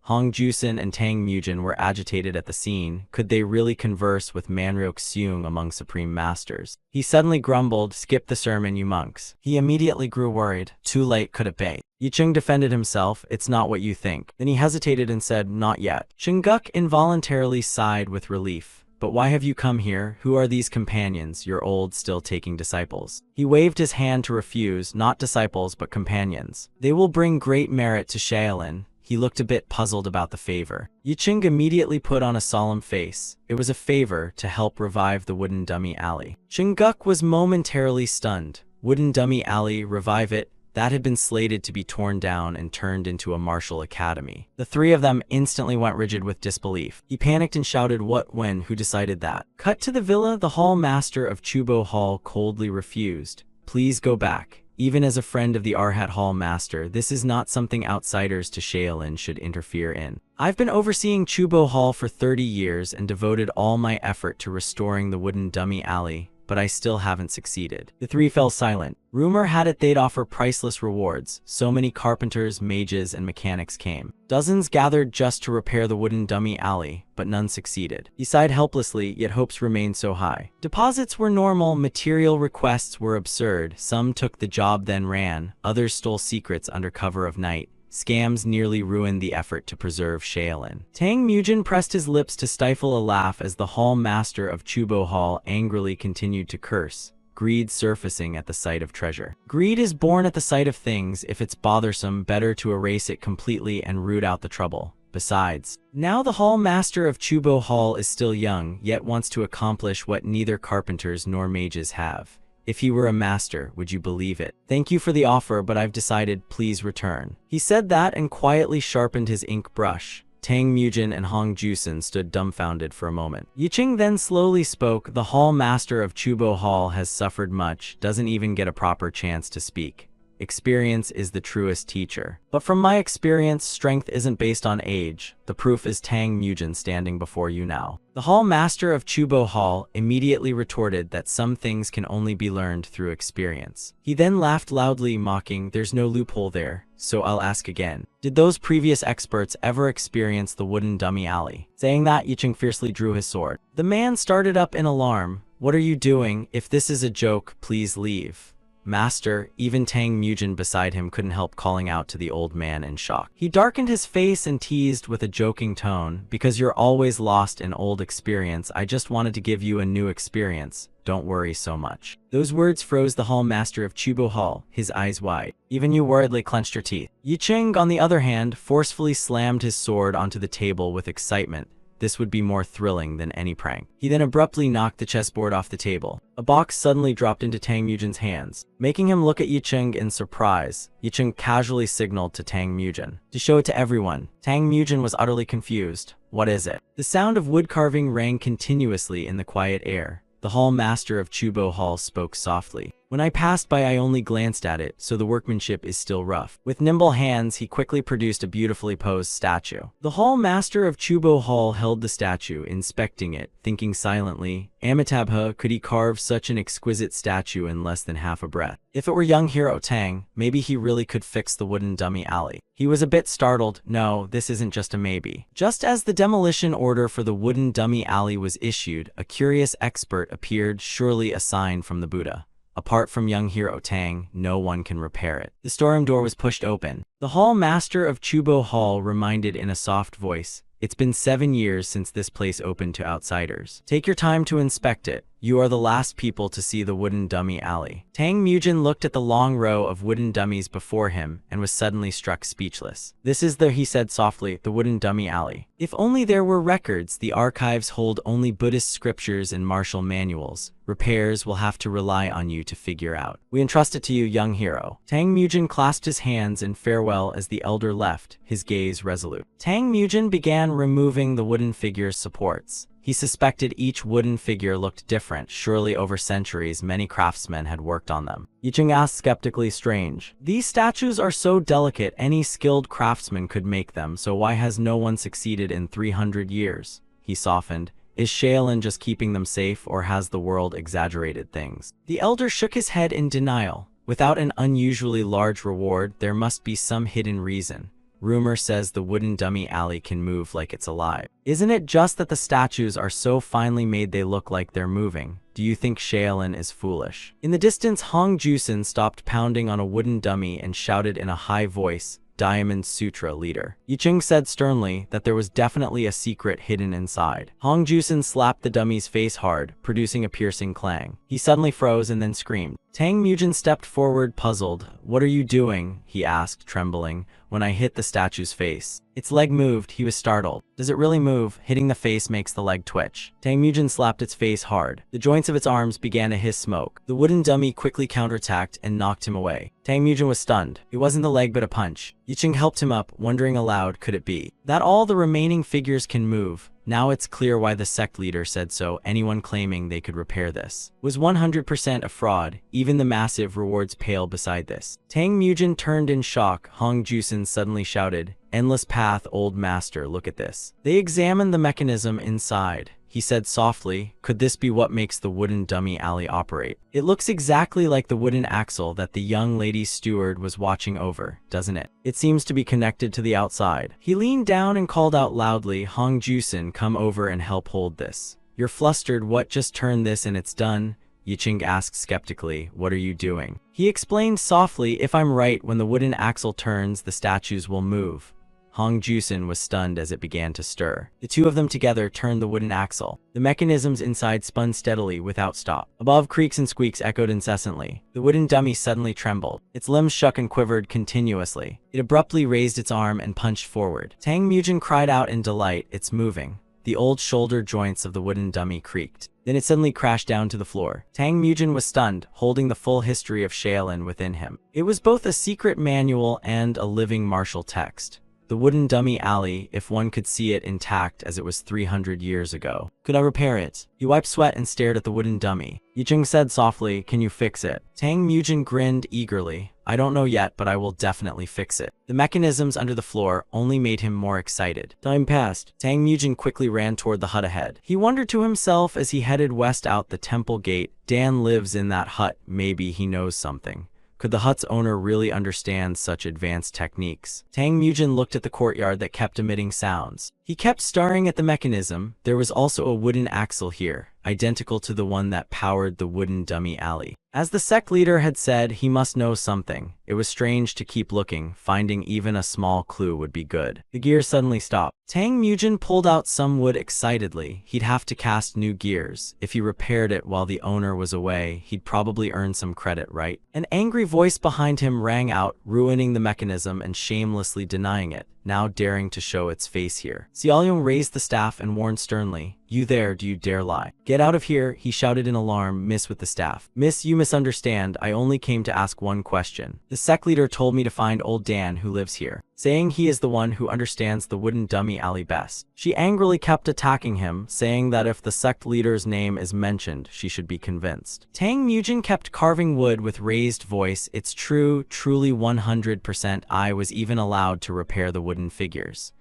Hong Jusen and Tang Mujin were agitated at the scene. Could they really converse with Manryok Seung among supreme masters? He suddenly grumbled, skip the sermon, you monks. He immediately grew worried. Too late could it be? Yicheng defended himself, it's not what you think. Then he hesitated and said, not yet. Chinguk involuntarily sighed with relief. But why have you come here? Who are these companions, your old still taking disciples? He waved his hand to refuse, not disciples but companions. They will bring great merit to Shaolin. He looked a bit puzzled about the favor. Yicheng immediately put on a solemn face. It was a favor to help revive the Wooden Dummy Alley. Chinguk was momentarily stunned. Wooden Dummy Alley, revive it? That had been slated to be torn down and turned into a martial academy. The 3 of them instantly went rigid with disbelief. He panicked and shouted, what, when, who decided that? Cut to the villa, the hall master of Chubo Hall coldly refused. Please go back. Even as a friend of the Arhat Hall master, this is not something outsiders to Shaolin should interfere in. I've been overseeing Chubo Hall for 30 years and devoted all my effort to restoring the Wooden Dummy Alley, but I still haven't succeeded. The 3 fell silent. Rumor had it they'd offer priceless rewards. So many carpenters, mages, and mechanics came. Dozens gathered just to repair the Wooden Dummy Alley, but none succeeded. He sighed helplessly, yet hopes remained so high. Deposits were normal, material requests were absurd. Some took the job then ran, others stole secrets under cover of night. Scams nearly ruined the effort to preserve Shaolin. Tang Mujin pressed his lips to stifle a laugh as the hall master of Chubo Hall angrily continued to curse. Greed surfacing at the sight of treasure. Greed is born at the sight of things. If it's bothersome, better to erase it completely and root out the trouble. Besides, now the hall master of Chubo Hall is still young, yet wants to accomplish what neither carpenters nor mages have. If he were a master, would you believe it? Thank you for the offer, but I've decided, please return. He said that and quietly sharpened his ink brush. Tang Mujin and Hong Jusen stood dumbfounded for a moment. Yicheng then slowly spoke, the hall master of Chubo Hall has suffered much, doesn't even get a proper chance to speak. Experience is the truest teacher. But from my experience, strength isn't based on age. The proof is Tang Mujin standing before you now. The hall master of Chubo Hall immediately retorted that some things can only be learned through experience. He then laughed loudly, mocking, there's no loophole there, so I'll ask again. Did those previous experts ever experience the Wooden Dummy Alley? Saying that, Yicheng fiercely drew his sword. The man started up in alarm. What are you doing? If this is a joke, please leave. Master, even Tang Mujin beside him couldn't help calling out to the old man in shock. He darkened his face and teased with a joking tone, because you're always lost in old experience, I just wanted to give you a new experience. Don't worry so much. Those words froze the hall master of Chubo Hall, his eyes wide. Even you worriedly clenched your teeth. Yicheng, on the other hand, forcefully slammed his sword onto the table with excitement. This would be more thrilling than any prank. He then abruptly knocked the chessboard off the table. A box suddenly dropped into Tang Mujin's hands, making him look at Yicheng in surprise. Yicheng casually signaled to Tang Mujin to show it to everyone. Tang Mujin was utterly confused. What is it? The sound of wood carving rang continuously in the quiet air. The hall master of Chubo Hall spoke softly. When I passed by, I only glanced at it, so the workmanship is still rough. With nimble hands, he quickly produced a beautifully posed statue. The hall master of Chubo Hall held the statue, inspecting it, thinking silently, Amitabha, could he carve such an exquisite statue in less than half a breath? If it were young hero Tang, maybe he really could fix the Wooden Dummy Alley. He was a bit startled. No, this isn't just a maybe. Just as the demolition order for the Wooden Dummy Alley was issued, a curious expert appeared, surely a sign from the Buddha. Apart from young hero Tang, no one can repair it. The storeroom door was pushed open. The hall master of Chubo Hall reminded in a soft voice, it's been 7 years since this place opened to outsiders. Take your time to inspect it. You are the last people to see the wooden dummy alley. Tang Mujin looked at the long row of wooden dummies before him and was suddenly struck speechless. This is he said softly, the wooden dummy alley. If only there were records. The archives hold only Buddhist scriptures and martial manuals. Repairs will have to rely on you to figure out. We entrust it to you, young hero. Tang Mujin clasped his hands in farewell as the elder left, his gaze resolute. Tang Mujin began removing the wooden figure's supports. He suspected each wooden figure looked different. Surely over centuries, many craftsmen had worked on them. Yicheng asked skeptically, strange. These statues are so delicate, any skilled craftsman could make them, so why has no one succeeded in 300 years? He softened. Is Shaolin just keeping them safe, or has the world exaggerated things? The elder shook his head in denial. Without an unusually large reward, there must be some hidden reason. Rumor says the wooden dummy alley can move like it's alive. Isn't it just that the statues are so finely made they look like they're moving? Do you think Shaolin is foolish? In the distance, Hong Jusen stopped pounding on a wooden dummy and shouted in a high voice, Diamond Sutra leader. Yicheng said sternly that there was definitely a secret hidden inside. Hong Jusen slapped the dummy's face hard, producing a piercing clang. He suddenly froze and then screamed. Tang Mujin stepped forward, puzzled. What are you doing? He asked, trembling. When I hit the statue's face. Its leg moved. He was startled. Does it really move? Hitting the face makes the leg twitch. Tang Mujin slapped its face hard. The joints of its arms began to hiss smoke. The wooden dummy quickly counterattacked and knocked him away. Tang Mujin was stunned. It wasn't the leg but a punch. Yicheng helped him up, wondering aloud, could it be that all the remaining figures can move? Now it's clear why the sect leader said so. Anyone claiming they could repair this was 100% a fraud. Even the massive rewards pale beside this. Tang Mujin turned in shock. Hong Jusen suddenly shouted, Endless path, old master, look at this. They examined the mechanism inside. He said softly, could this be what makes the wooden dummy alley operate? It looks exactly like the wooden axle that the young lady's steward was watching over, doesn't it? It seems to be connected to the outside. He leaned down and called out loudly, Hong Jusen, come over and help hold this. You're flustered. What? Just turn this and it's done? Yicheng asked skeptically, what are you doing? He explained softly, if I'm right, when the wooden axle turns, the statues will move. Hong Jusen was stunned as it began to stir. The two of them together turned the wooden axle. The mechanisms inside spun steadily without stop. Above, creaks and squeaks echoed incessantly. The wooden dummy suddenly trembled. Its limbs shook and quivered continuously. It abruptly raised its arm and punched forward. Tang Mujin cried out in delight, it's moving. The old shoulder joints of the wooden dummy creaked. Then it suddenly crashed down to the floor. Tang Mujin was stunned, holding the full history of Shaolin within him. It was both a secret manual and a living martial text. The wooden dummy alley, if one could see it intact as it was 300 years ago. Could I repair it? He wiped sweat and stared at the wooden dummy. Yicheng said softly, can you fix it? Tang Mujin grinned eagerly. I don't know yet, but I will definitely fix it. The mechanisms under the floor only made him more excited. Time passed. Tang Mujin quickly ran toward the hut ahead. He wondered to himself as he headed west out the temple gate, Dan lives in that hut, maybe he knows something. Could the hut's owner really understand such advanced techniques? Tang Mujin looked at the courtyard that kept emitting sounds. He kept staring at the mechanism. There was also a wooden axle here, identical to the one that powered the wooden dummy alley. As the sect leader had said, he must know something. It was strange to keep looking. Finding even a small clue would be good. The gears suddenly stopped. Tang Mujin pulled out some wood excitedly. He'd have to cast new gears. If he repaired it while the owner was away, he'd probably earn some credit, right? An angry voice behind him rang out, ruining the mechanism and shamelessly denying it, now daring to show its face here. Xiaoyong raised the staff and warned sternly, you there, do you dare lie? Get out of here, he shouted in alarm, Miss with the staff. Miss, you misunderstand, I only came to ask one question. The sect leader told me to find old Dan who lives here, saying he is the one who understands the wooden dummy alley best. She angrily kept attacking him, saying that if the sect leader's name is mentioned, she should be convinced. Tang Mujin kept carving wood with raised voice. It's true, truly 100%. I was even allowed to repair the wooden figures.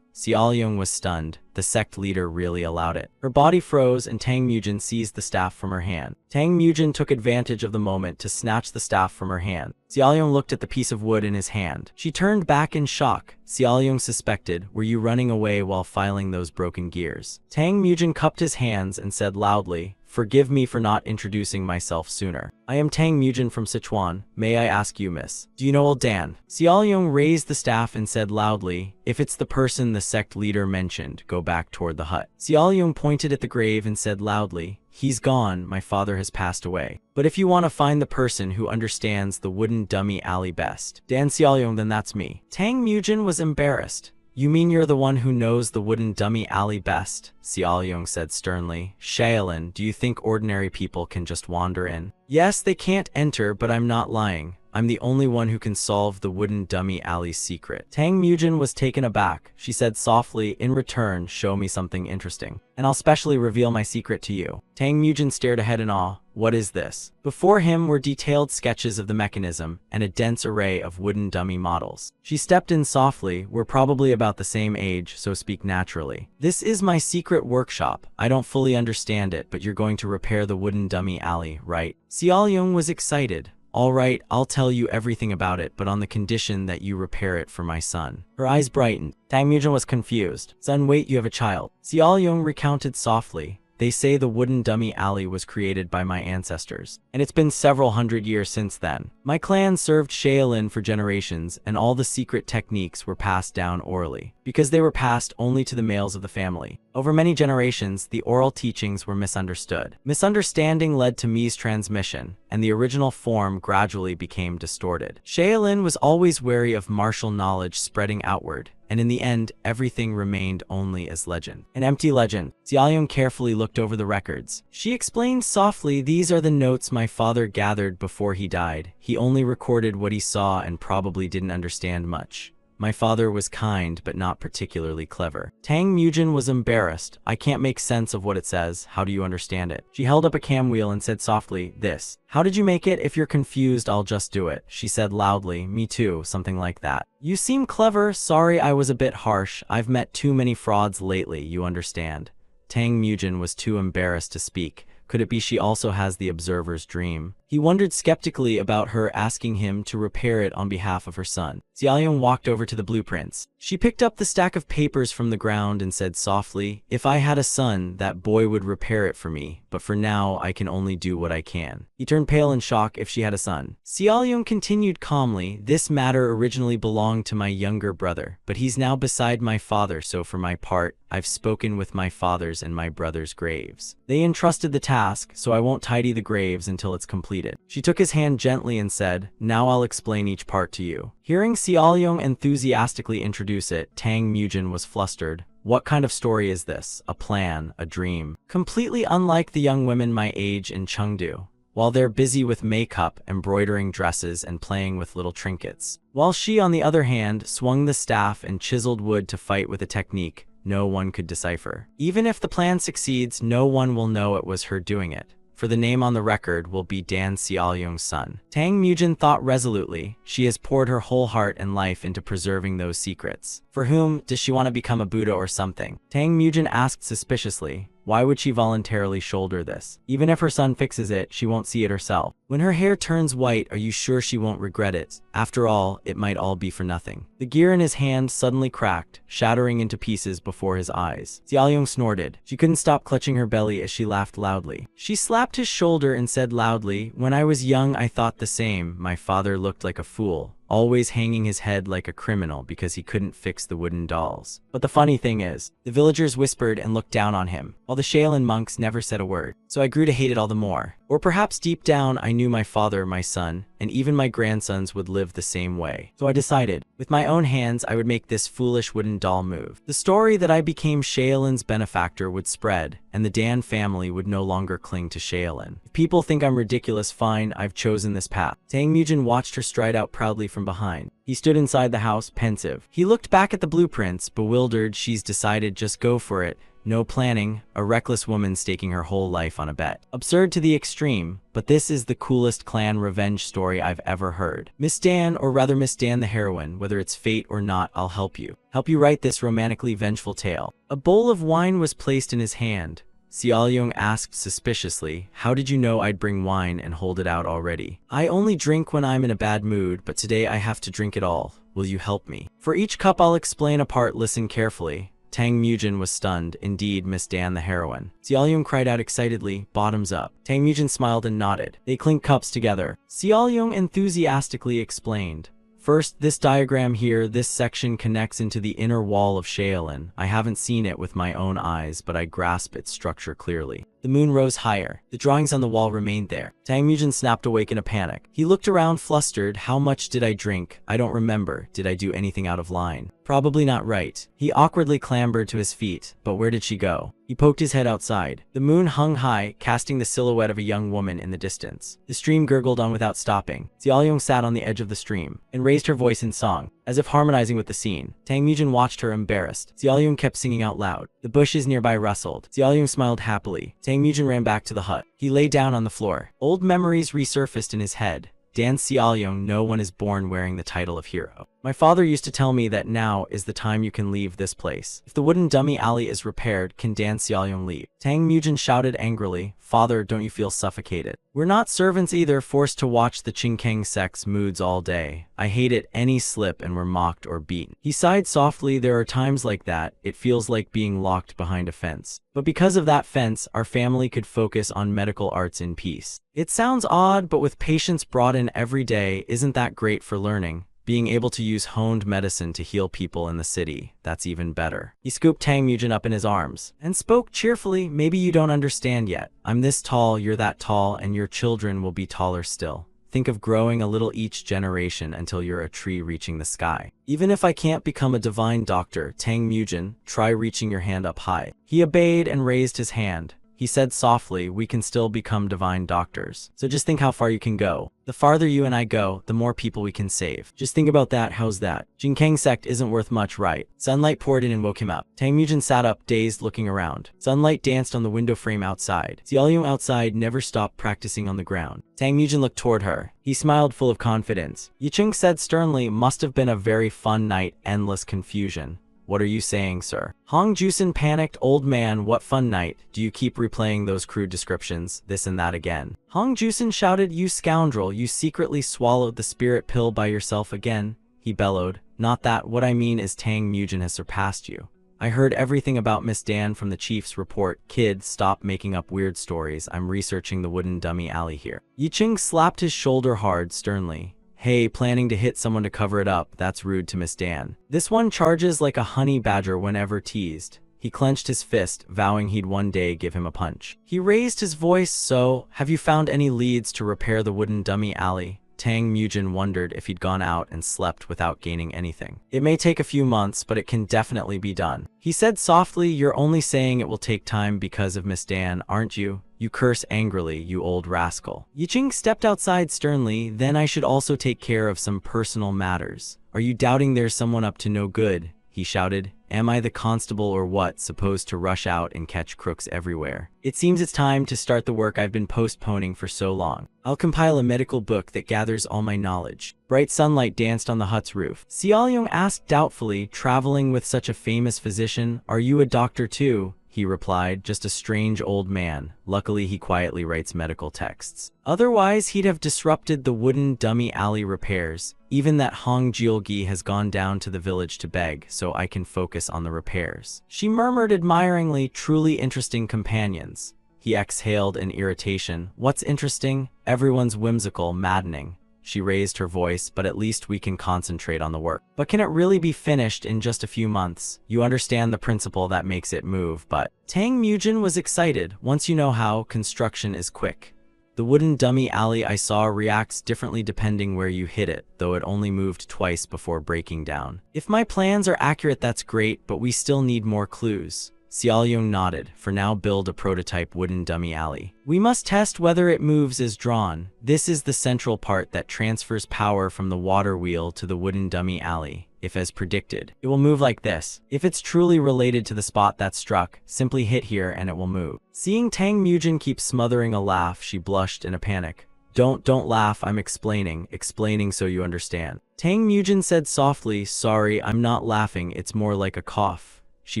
Xiaoyong was stunned. The sect leader really allowed it. Her body froze and Tang Mujin seized the staff from her hand. Tang Mujin took advantage of the moment to snatch the staff from her hand. Xiaoyong looked at the piece of wood in his hand. She turned back in shock. Xiaoyong suspected, were you running away while filing those broken gears? Tang Mujin cupped his hands and said loudly, Forgive me for not introducing myself sooner. I am Tang Mujin from Sichuan. May I ask you, miss? Do you know old Dan? Xiaoyong raised the staff and said loudly, if it's the person the sect leader mentioned, go back toward the hut. Xiaoyong pointed at the grave and said loudly, he's gone, my father has passed away. But if you want to find the person who understands the wooden dummy alley best, Dan Xiaoyong, then that's me. Tang Mujin was embarrassed. You mean you're the one who knows the wooden dummy alley best? Xiaoyong said sternly. Shaolin, do you think ordinary people can just wander in? Yes, they can't enter, but I'm not lying. I'm the only one who can solve the wooden dummy alley's secret. Tang Mujin was taken aback. She said softly, in return, show me something interesting, and I'll specially reveal my secret to you. Tang Mujin stared ahead in awe. What is this? Before him were detailed sketches of the mechanism and a dense array of wooden dummy models. She stepped in softly. We're probably about the same age, so speak naturally. This is my secret workshop. I don't fully understand it, but you're going to repair the wooden dummy alley, right? Xiaoyong was excited. All right, I'll tell you everything about it, but on the condition that you repair it for my son. Her eyes brightened. Tang Mujin was confused. Son, wait, you have a child. Xiaoyong recounted softly. They say the wooden dummy alley was created by my ancestors, and it's been several hundred years since then. My clan served Shaolin for generations, and all the secret techniques were passed down orally, because they were passed only to the males of the family. Over many generations, the oral teachings were misunderstood. Misunderstanding led to mistransmission, and the original form gradually became distorted. Shaolin was always wary of martial knowledge spreading outward, and in the end, everything remained only as legend. An empty legend. Xiaoyong carefully looked over the records. She explained softly, these are the notes my father gathered before he died. He only recorded what he saw and probably didn't understand much. My father was kind, but not particularly clever. Tang Mujin was embarrassed. I can't make sense of what it says. How do you understand it? She held up a cam wheel and said softly, this. How did you make it? If you're confused, I'll just do it. She said loudly, me too, something like that. You seem clever. Sorry, I was a bit harsh. I've met too many frauds lately, you understand. Tang Mujin was too embarrassed to speak. Could it be she also has the observer's dream? He wondered skeptically about her asking him to repair it on behalf of her son. Xiaoyong walked over to the blueprints. She picked up the stack of papers from the ground and said softly, if I had a son, that boy would repair it for me, but for now, I can only do what I can. He turned pale in shock. If she had a son. Xiaoyong continued calmly, this matter originally belonged to my younger brother, but he's now beside my father, so for my part, I've spoken with my father's and my brother's graves. They entrusted the task, so I won't tidy the graves until it's completed. She took his hand gently and said, now I'll explain each part to you. Hearing Xiaoyong enthusiastically introduce it, Tang Mujin was flustered. What kind of story is this? A plan, a dream? Completely unlike the young women my age in Chengdu. While they're busy with makeup, embroidering dresses, and playing with little trinkets. While she, on the other hand, swung the staff and chiseled wood to fight with a technique no one could decipher. Even if the plan succeeds, no one will know it was her doing it, for the name on the record will be Dan Xiaoyong's son. Tang Mujin thought resolutely. She has poured her whole heart and life into preserving those secrets. For whom? Does she want to become a Buddha or something? Tang Mujin asked suspiciously. Why would she voluntarily shoulder this? Even if her son fixes it, she won't see it herself. When her hair turns white, are you sure she won't regret it? After all, it might all be for nothing. The gear in his hand suddenly cracked, shattering into pieces before his eyes. Xiaoyong snorted. She couldn't stop clutching her belly as she laughed loudly. She slapped his shoulder and said loudly, when I was young, I thought the same. My father looked like a fool, always hanging his head like a criminal because he couldn't fix the wooden dolls. But the funny thing is, the villagers whispered and looked down on him, while the Shaolin monks never said a word. So I grew to hate it all the more. Or perhaps deep down, I knew my father, my son, and even my grandsons would live the same way. So I decided, with my own hands, I would make this foolish wooden doll move. The story that I became Shaolin's benefactor would spread, and the Dan family would no longer cling to Shaolin. If people think I'm ridiculous, fine, I've chosen this path. Tang Mujin watched her stride out proudly from behind. He stood inside the house, pensive. He looked back at the blueprints, bewildered. She's decided, just go for it. No planning, a reckless woman staking her whole life on a bet. Absurd to the extreme, but this is the coolest clan revenge story I've ever heard. Miss Dan, or rather Miss Dan the heroine, whether it's fate or not, I'll help you. Help you write this romantically vengeful tale. A bowl of wine was placed in his hand. Xiaoyong asked suspiciously, how did you know I'd bring wine and hold it out already? I only drink when I'm in a bad mood, but today I have to drink it all. Will you help me? For each cup I'll explain a part, listen carefully. Tang Mujin was stunned. Indeed, Miss Dan the heroine. Xiaoyong cried out excitedly, bottoms up. Tang Mujin smiled and nodded. They clinked cups together. Xiaoyong enthusiastically explained. First, this diagram here, this section connects into the inner wall of Shaolin. I haven't seen it with my own eyes, but I grasp its structure clearly. The moon rose higher. The drawings on the wall remained there. Tang Mujin snapped awake in a panic. He looked around flustered. How much did I drink? I don't remember. Did I do anything out of line? Probably not right. He awkwardly clambered to his feet. But where did she go? He poked his head outside. The moon hung high, casting the silhouette of a young woman in the distance. The stream gurgled on without stopping. Xiaoyong sat on the edge of the stream and raised her voice in song, as if harmonizing with the scene. Tang Mujin watched her embarrassed. Xiaoyong kept singing out loud. The bushes nearby rustled. Xiaoyong smiled happily. Tang Mujin ran back to the hut. He lay down on the floor. Old memories resurfaced in his head. Dan Xiaoyong, no one is born wearing the title of hero. My father used to tell me that now is the time you can leave this place. If the wooden dummy alley is repaired, can Dan Xiaoyong leave? Tang Mujin shouted angrily, Father, don't you feel suffocated? We're not servants either, forced to watch the Qingkang sect's moods all day. I hate it, any slip and we're mocked or beaten. He sighed softly, there are times like that, it feels like being locked behind a fence. But because of that fence, our family could focus on medical arts in peace. It sounds odd, but with patients brought in every day, isn't that great for learning? Being able to use honed medicine to heal people in the city, that's even better. He scooped Tang Mujin up in his arms and spoke cheerfully, maybe you don't understand yet. I'm this tall, you're that tall, and your children will be taller still. Think of growing a little each generation until you're a tree reaching the sky. Even if I can't become a divine doctor, Tang Mujin, try reaching your hand up high. He obeyed and raised his hand. He said softly, we can still become divine doctors. So just think how far you can go. The farther you and I go, the more people we can save. Just think about that, how's that? Qingkang sect isn't worth much, right? Sunlight poured in and woke him up. Tang Mujin sat up, dazed, looking around. Sunlight danced on the window frame outside. Xiaoyong outside never stopped practicing on the ground. Tang Mujin looked toward her. He smiled full of confidence. Yicheng said sternly, must have been a very fun night, endless confusion. What are you saying, sir? Hong Jusin panicked. Old man, what fun night. Do you keep replaying those crude descriptions, this and that again? Hong Jusin shouted, you scoundrel, you secretly swallowed the spirit pill by yourself again? He bellowed. Not that, what I mean is Tang Mujin has surpassed you. I heard everything about Miss Dan from the chief's report. Kid, stop making up weird stories. I'm researching the wooden dummy alley here. Yicheng slapped his shoulder hard, sternly. Hey, planning to hit someone to cover it up, that's rude to Miss Dan. This one charges like a honey badger whenever teased. He clenched his fist, vowing he'd one day give him a punch. He raised his voice, so, have you found any leads to repair the wooden dummy alley? Tang Mujin wondered if he'd gone out and slept without gaining anything. It may take a few months, but it can definitely be done. He said softly, you're only saying it will take time because of Miss Dan, aren't you? You curse angrily, you old rascal. Yicheng stepped outside sternly, then I should also take care of some personal matters. Are you doubting there's someone up to no good? He shouted. Am I the constable or what, supposed to rush out and catch crooks everywhere? It seems it's time to start the work I've been postponing for so long. I'll compile a medical book that gathers all my knowledge. Bright sunlight danced on the hut's roof. Xiaoyong asked doubtfully, traveling with such a famous physician, are you a doctor too? He replied, just a strange old man. Luckily, he quietly writes medical texts. Otherwise, he'd have disrupted the wooden dummy alley repairs. Even that Hong Jiulgi has gone down to the village to beg, so I can focus on the repairs. She murmured admiringly, truly interesting companions. He exhaled in irritation. What's interesting? Everyone's whimsical, maddening. She raised her voice, but at least we can concentrate on the work. But can it really be finished in just a few months? You understand the principle that makes it move, but... Tang Mujin was excited. Once you know how, construction is quick. The wooden dummy alley I saw reacts differently depending where you hit it, though it only moved twice before breaking down. If my plans are accurate, that's great, but we still need more clues. Xiaoyong nodded. For now, build a prototype wooden dummy alley. We must test whether it moves as drawn. This is the central part that transfers power from the water wheel to the wooden dummy alley. If as predicted, it will move like this. If it's truly related to the spot that struck, simply hit here and it will move. Seeing Tang Mujin keep smothering a laugh, she blushed in a panic. Don't laugh, I'm explaining so you understand. Tang Mujin said softly, sorry, I'm not laughing, it's more like a cough. She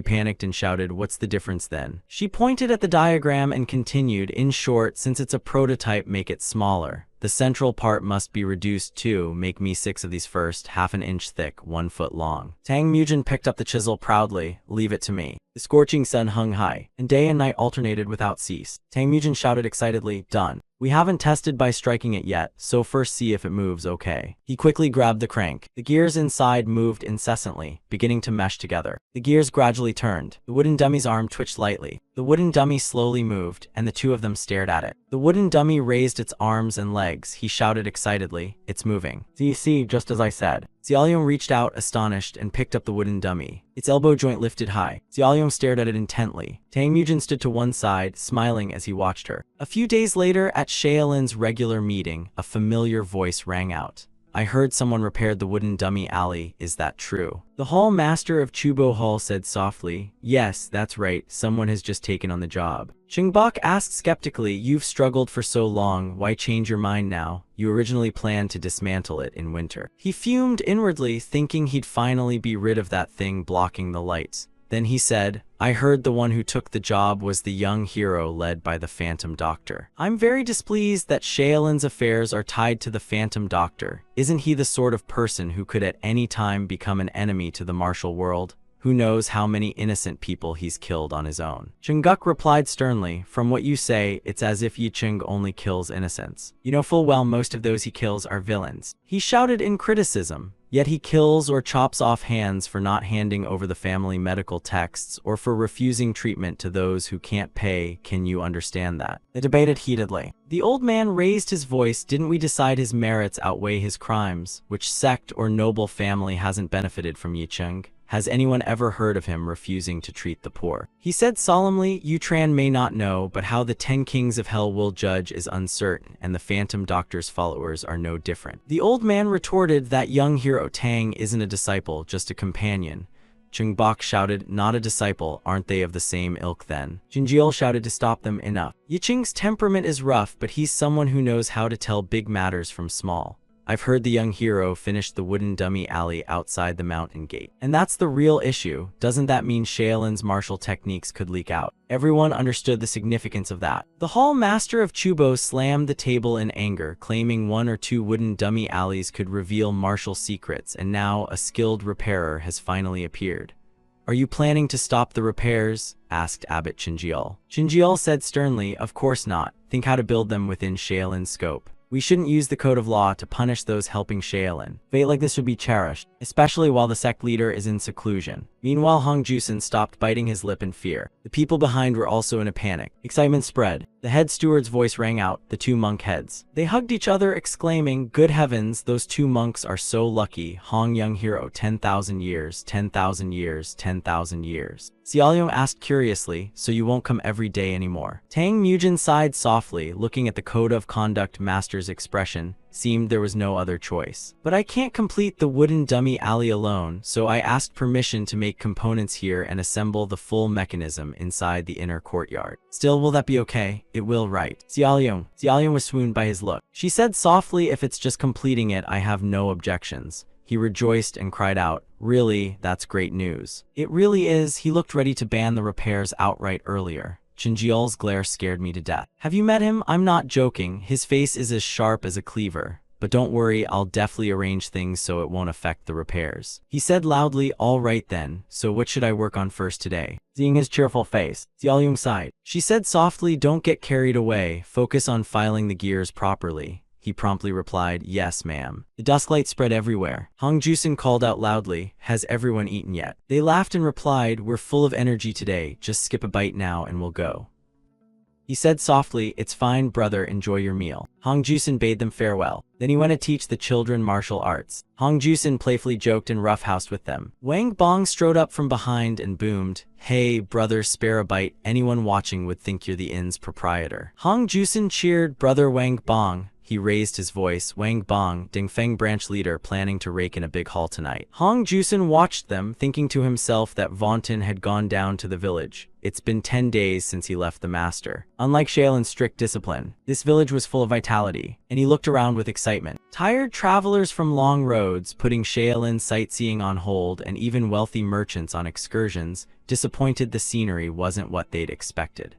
panicked and shouted, what's the difference then? She pointed at the diagram and continued, in short, since it's a prototype, make it smaller. The central part must be reduced too. Make me 6 of these first, half an inch thick, 1 foot long. Tang Mujin picked up the chisel proudly. Leave it to me. The scorching sun hung high, and day and night alternated without cease. Tang Mujin shouted excitedly, done. We haven't tested by striking it yet, so first see if it moves okay. He quickly grabbed the crank. The gears inside moved incessantly, beginning to mesh together. The gears gradually turned. The wooden dummy's arm twitched lightly. The wooden dummy slowly moved, and the two of them stared at it. The wooden dummy raised its arms and legs. He shouted excitedly, it's moving. See, just as I said. Xiaoyong reached out, astonished, and picked up the wooden dummy. Its elbow joint lifted high. Xiaoyong stared at it intently. Tang Mujin stood to one side, smiling as he watched her. A few days later, at Shaolin's regular meeting, a familiar voice rang out. I heard someone repaired the wooden dummy alley. Is that true? The hall master of Chubo Hall said softly, yes, that's right. Someone has just taken on the job. Qingbok asked skeptically, you've struggled for so long. Why change your mind now? You originally planned to dismantle it in winter. He fumed inwardly, thinking he'd finally be rid of that thing blocking the lights. Then he said, I heard the one who took the job was the young hero led by the Phantom Doctor. I'm very displeased that Shaolin's affairs are tied to the Phantom Doctor. Isn't he the sort of person who could at any time become an enemy to the martial world? Who knows how many innocent people he's killed on his own? Chungguk replied sternly, from what you say, it's as if Yi Cheng only kills innocents. You know full well most of those he kills are villains. He shouted in criticism. Yet he kills or chops off hands for not handing over the family medical texts or for refusing treatment to those who can't pay. Can you understand that? They debated heatedly. The old man raised his voice. Didn't we decide his merits outweigh his crimes? Which sect or noble family hasn't benefited from Yi Cheng? Has anyone ever heard of him refusing to treat the poor? He said solemnly, Yutran may not know, but how the 10 kings of hell will judge is uncertain, and the Phantom Doctor's followers are no different. The old man retorted that young hero Tang isn't a disciple, just a companion. Chungbok shouted, not a disciple, aren't they of the same ilk then? Jinjiol shouted to stop them, enough. Yi Cheng's temperament is rough, but he's someone who knows how to tell big matters from small. I've heard the young hero finished the wooden dummy alley outside the mountain gate. And that's the real issue. Doesn't that mean Shaolin's martial techniques could leak out? Everyone understood the significance of that. The hall master of Chubo slammed the table in anger, claiming 1 or 2 wooden dummy alleys could reveal martial secrets, and now a skilled repairer has finally appeared. Are you planning to stop the repairs? Asked Abbot Chinjiol. Chinjiol said sternly, of course not. Think how to build them within Shaolin's scope. We shouldn't use the code of law to punish those helping Shaolin. Fate like this should be cherished, especially while the sect leader is in seclusion. Meanwhile, Hong Jusen stopped biting his lip in fear. The people behind were also in a panic. Excitement spread. The head steward's voice rang out, the 2 monk heads. They hugged each other, exclaiming, good heavens, those 2 monks are so lucky. Hong young hero, 10,000 years, 10,000 years, 10,000 years. Xiaoyong asked curiously, so you won't come every day anymore? Tang Mujin sighed softly, looking at the code of conduct master's expression. Seemed there was no other choice. But I can't complete the wooden dummy alley alone, so I asked permission to make components here and assemble the full mechanism inside the inner courtyard. Still, will that be okay? It will, right? Xiaoyong was swooned by his look. She said softly, if it's just completing it, I have no objections. He rejoiced and cried out, really, that's great news. It really is. He looked ready to ban the repairs outright earlier. Chinjiol's glare scared me to death. Have you met him? I'm not joking. His face is as sharp as a cleaver. But don't worry, I'll deftly arrange things so it won't affect the repairs. He said loudly, all right then, so what should I work on first today? Seeing his cheerful face, Xiaoyong sighed. She said softly, don't get carried away, focus on filing the gears properly. He promptly replied, yes, ma'am. The dusklight spread everywhere. Hong Jusen called out loudly, has everyone eaten yet? They laughed and replied, we're full of energy today, just skip a bite now and we'll go. He said softly, it's fine, brother, enjoy your meal. Hong Jusen bade them farewell. Then he went to teach the children martial arts. Hong Jusen playfully joked and roughhoused with them. Wang Bong strode up from behind and boomed, hey, brother, spare a bite. Anyone watching would think you're the inn's proprietor. Hong Jusen cheered, brother Wang Bong. He raised his voice, Wang Bong, Dingfeng branch leader planning to rake in a big haul tonight. Hong Jusen watched them, thinking to himself that Vaunton had gone down to the village. It's been 10 days since he left the master. Unlike Shaolin's strict discipline, this village was full of vitality, and he looked around with excitement. Tired travelers from long roads, putting Shaolin's sightseeing on hold, and even wealthy merchants on excursions, disappointed the scenery wasn't what they'd expected.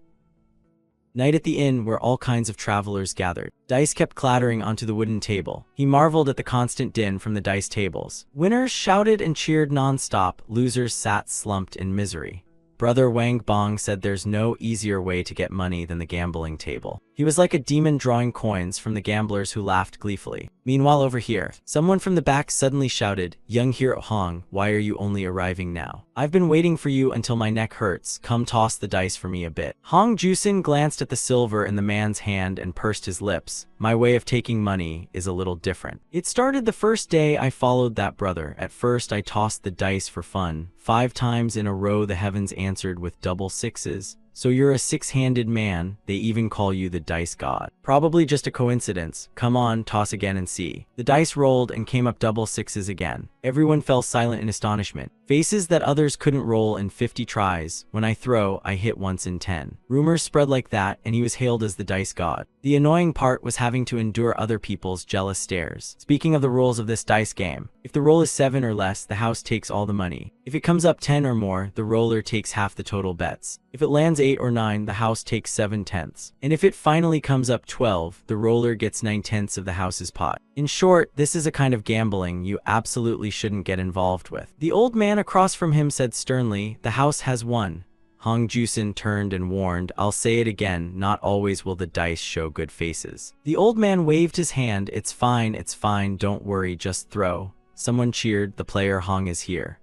Night at the inn where all kinds of travelers gathered. Dice kept clattering onto the wooden table. He marveled at the constant din from the dice tables. Winners shouted and cheered non-stop. Losers sat slumped in misery. Brother Wang Bong said there's no easier way to get money than the gambling table. He was like a demon drawing coins from the gamblers who laughed gleefully. Meanwhile over here, someone from the back suddenly shouted, "Young hero Hong, why are you only arriving now? I've been waiting for you until my neck hurts. Come toss the dice for me a bit." Hong Jusin glanced at the silver in the man's hand and pursed his lips. "My way of taking money is a little different. It started the first day I followed that brother. At first I tossed the dice for fun. 5 times in a row the heavens answered with double sixes. So you're a six-handed man, they even call you the dice god. Probably just a coincidence. Come on, toss again and see." The dice rolled and came up double sixes again. Everyone fell silent in astonishment. Faces that others couldn't roll in 50 tries. "When I throw, I hit once in 10. Rumors spread like that, and he was hailed as the dice god. The annoying part was having to endure other people's jealous stares. Speaking of the rules of this dice game, if the roll is 7 or less, the house takes all the money. If it comes up 10 or more, the roller takes half the total bets. If it lands 8 or 9, the house takes 7/10. And if it finally comes up 12, the roller gets 9/10 of the house's pot. In short, this is a kind of gambling you absolutely shouldn't get involved with." The old man across from him said sternly, "The house has won." Hong Jusin turned and warned, "I'll say it again, not always will the dice show good faces." The old man waved his hand, it's fine, don't worry, just throw." Someone cheered, "The player Hong is here."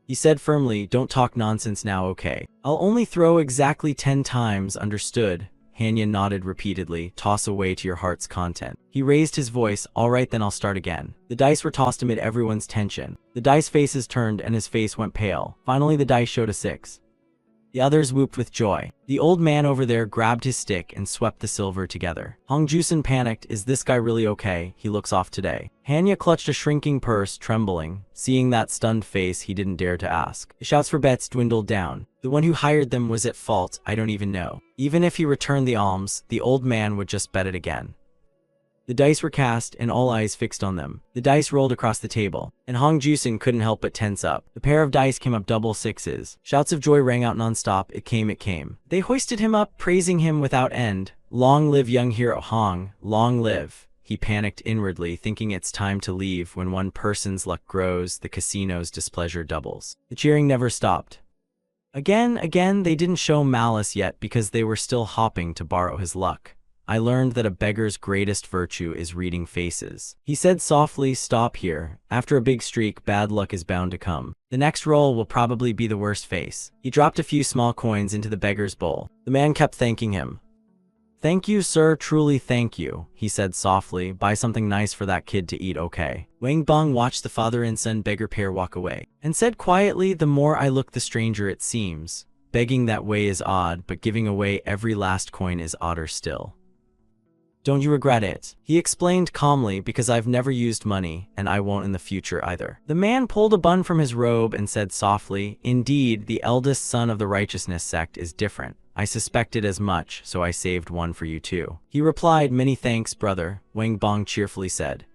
He said firmly, "Don't talk nonsense now, okay? I'll only throw exactly 10 times, understood?" Hanya nodded repeatedly, "Toss away to your heart's content." He raised his voice, "All right then, I'll start again." The dice were tossed amid everyone's tension. The dice faces turned and his face went pale. Finally the dice showed a 6. The others whooped with joy. The old man over there grabbed his stick and swept the silver together. Hong Jusin panicked, "Is this guy really okay? He looks off today." Hanya clutched a shrinking purse, trembling. Seeing that stunned face, he didn't dare to ask. The shouts for bets dwindled down. The one who hired them was at fault, I don't even know. Even if he returned the alms, the old man would just bet it again. The dice were cast, and all eyes fixed on them. The dice rolled across the table, and Hong Jusin couldn't help but tense up. The pair of dice came up double sixes. Shouts of joy rang out non-stop. It came. They hoisted him up, praising him without end. "Long live young hero Hong, long live." He panicked inwardly, thinking it's time to leave. When one person's luck grows, the casino's displeasure doubles. The cheering never stopped. Again, they didn't show malice yet because they were still hopping to borrow his luck. "I learned that a beggar's greatest virtue is reading faces." He said softly, "Stop here. After a big streak, bad luck is bound to come. The next roll will probably be the worst face." He dropped a few small coins into the beggar's bowl. The man kept thanking him. "Thank you, sir, truly thank you," he said softly. "Buy something nice for that kid to eat, okay?" Wang Bong watched the father and son beggar pair walk away, and said quietly, "The more I look, the stranger it seems. Begging that way is odd, but giving away every last coin is odder still. Don't you regret it?" He explained calmly, "Because I've never used money, and I won't in the future either." The man pulled a bun from his robe and said softly, "Indeed, the eldest son of the righteousness sect is different. I suspected as much, so I saved one for you too." He replied, "Many thanks, brother," Wang Bong cheerfully said.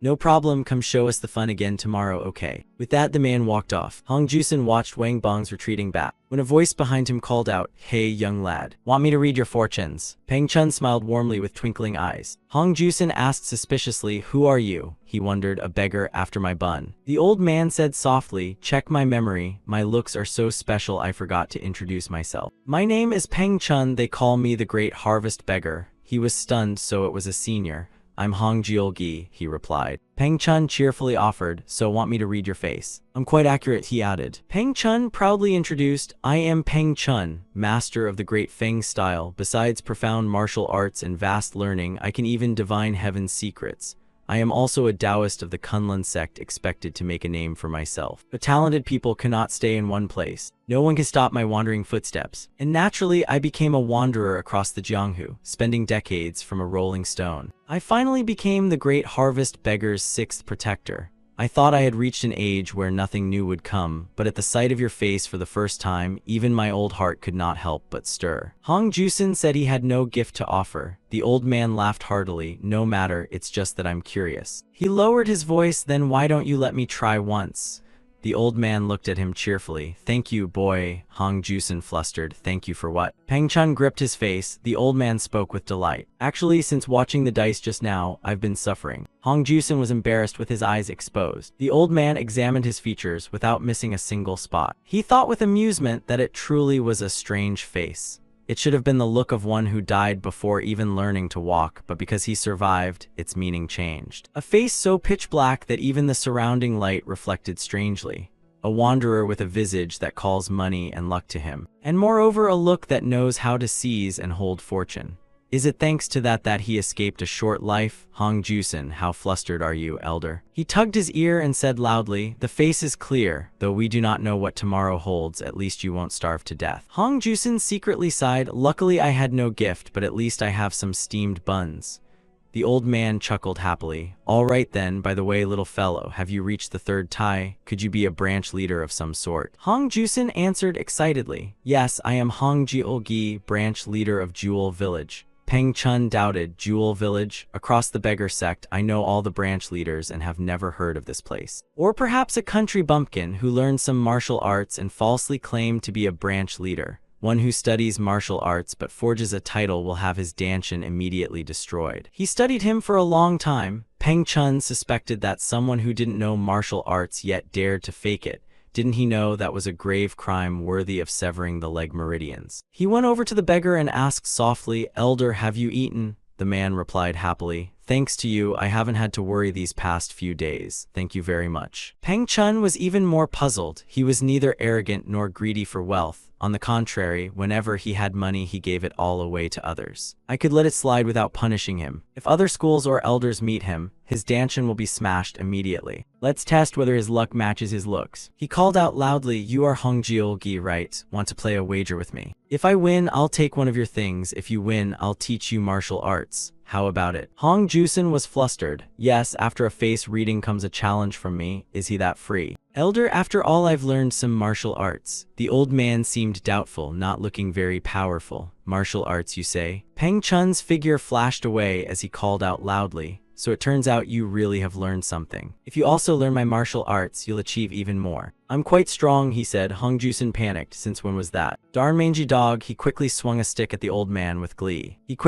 "No problem, come show us the fun again tomorrow, okay?" With that, the man walked off. Hong Jusin watched Wang Bong's retreating back, when a voice behind him called out, "Hey, young lad, want me to read your fortunes?" Peng Chun smiled warmly with twinkling eyes. Hong Jusin asked suspiciously, "Who are you?" He wondered, "A beggar after my bun." The old man said softly, "Check my memory. My looks are so special I forgot to introduce myself. My name is Peng Chun, they call me the Great Harvest Beggar." He was stunned, so it was a senior. "I'm Hong Jiolgi," he replied. Peng Chun cheerfully offered, "So want me to read your face?" "I'm quite accurate," he added. Peng Chun proudly introduced, "I am Peng Chun, master of the great Feng style. Besides profound martial arts and vast learning, I can even divine heaven's secrets. I am also a Taoist of the Kunlun sect, expected to make a name for myself. But talented people cannot stay in one place. No one can stop my wandering footsteps. And naturally, I became a wanderer across the Jianghu, spending decades from a rolling stone. I finally became the Great Harvest Beggar's 6th protector. I thought I had reached an age where nothing new would come, but at the sight of your face for the first time, even my old heart could not help but stir." Hong Jusin said he had no gift to offer. The old man laughed heartily. "No matter, it's just that I'm curious." He lowered his voice, "Then why don't you let me try once? The old man looked at him cheerfully. Thank you, boy. Hong Jusen flustered. Thank you for what? Peng Chun gripped his face. The old man spoke with delight. Actually, since watching the dice just now, I've been suffering. Hong Jusen was embarrassed with his eyes exposed. The old man examined his features without missing a single spot. He thought with amusement that it truly was a strange face. It should have been the look of one who died before even learning to walk, but because he survived, its meaning changed. A face so pitch black that even the surrounding light reflected strangely. A wanderer with a visage that calls money and luck to him. And moreover, a look that knows how to seize and hold fortune. Is it thanks to that he escaped a short life? Hong Jusen, how flustered are you, elder? He tugged his ear and said loudly, the face is clear, though we do not know what tomorrow holds, at least you won't starve to death. Hong Jusen secretly sighed, luckily I had no gift, but at least I have some steamed buns. The old man chuckled happily. All right then, by the way, little fellow, have you reached the third tie? Could you be a branch leader of some sort? Hong Jusen answered excitedly. Yes, I am Hong Jiul-gi, branch leader of Jewel Village. Peng Chun doubted. Jewel Village? Across the beggar sect, I know all the branch leaders and have never heard of this place. Or perhaps a country bumpkin who learned some martial arts and falsely claimed to be a branch leader. One who studies martial arts but forges a title will have his danchin immediately destroyed. He studied him for a long time. Peng Chun suspected that someone who didn't know martial arts yet dared to fake it. Didn't he know that was a grave crime worthy of severing the leg meridians? He went over to the beggar and asked softly, Elder, have you eaten? The man replied happily, thanks to you, I haven't had to worry these past few days. Thank you very much. Peng Chun was even more puzzled. He was neither arrogant nor greedy for wealth. On the contrary, whenever he had money, he gave it all away to others. I could let it slide without punishing him. If other schools or elders meet him, his danchin will be smashed immediately. Let's test whether his luck matches his looks. He called out loudly, you are Hong Jiul-gi, right? Want to play a wager with me? If I win, I'll take one of your things. If you win, I'll teach you martial arts. How about it? Hong Jusen was flustered. Yes, after a face reading comes a challenge from me. Is he that free? Elder, after all I've learned some martial arts. The old man seemed doubtful, not looking very powerful. Martial arts, you say? Peng Chun's figure flashed away as he called out loudly. So it turns out you really have learned something. If you also learn my martial arts, you'll achieve even more. I'm quite strong, he said. Hong Jusen panicked. Since when was that? Darn mangy dog. He quickly swung a stick at the old man with glee. Hong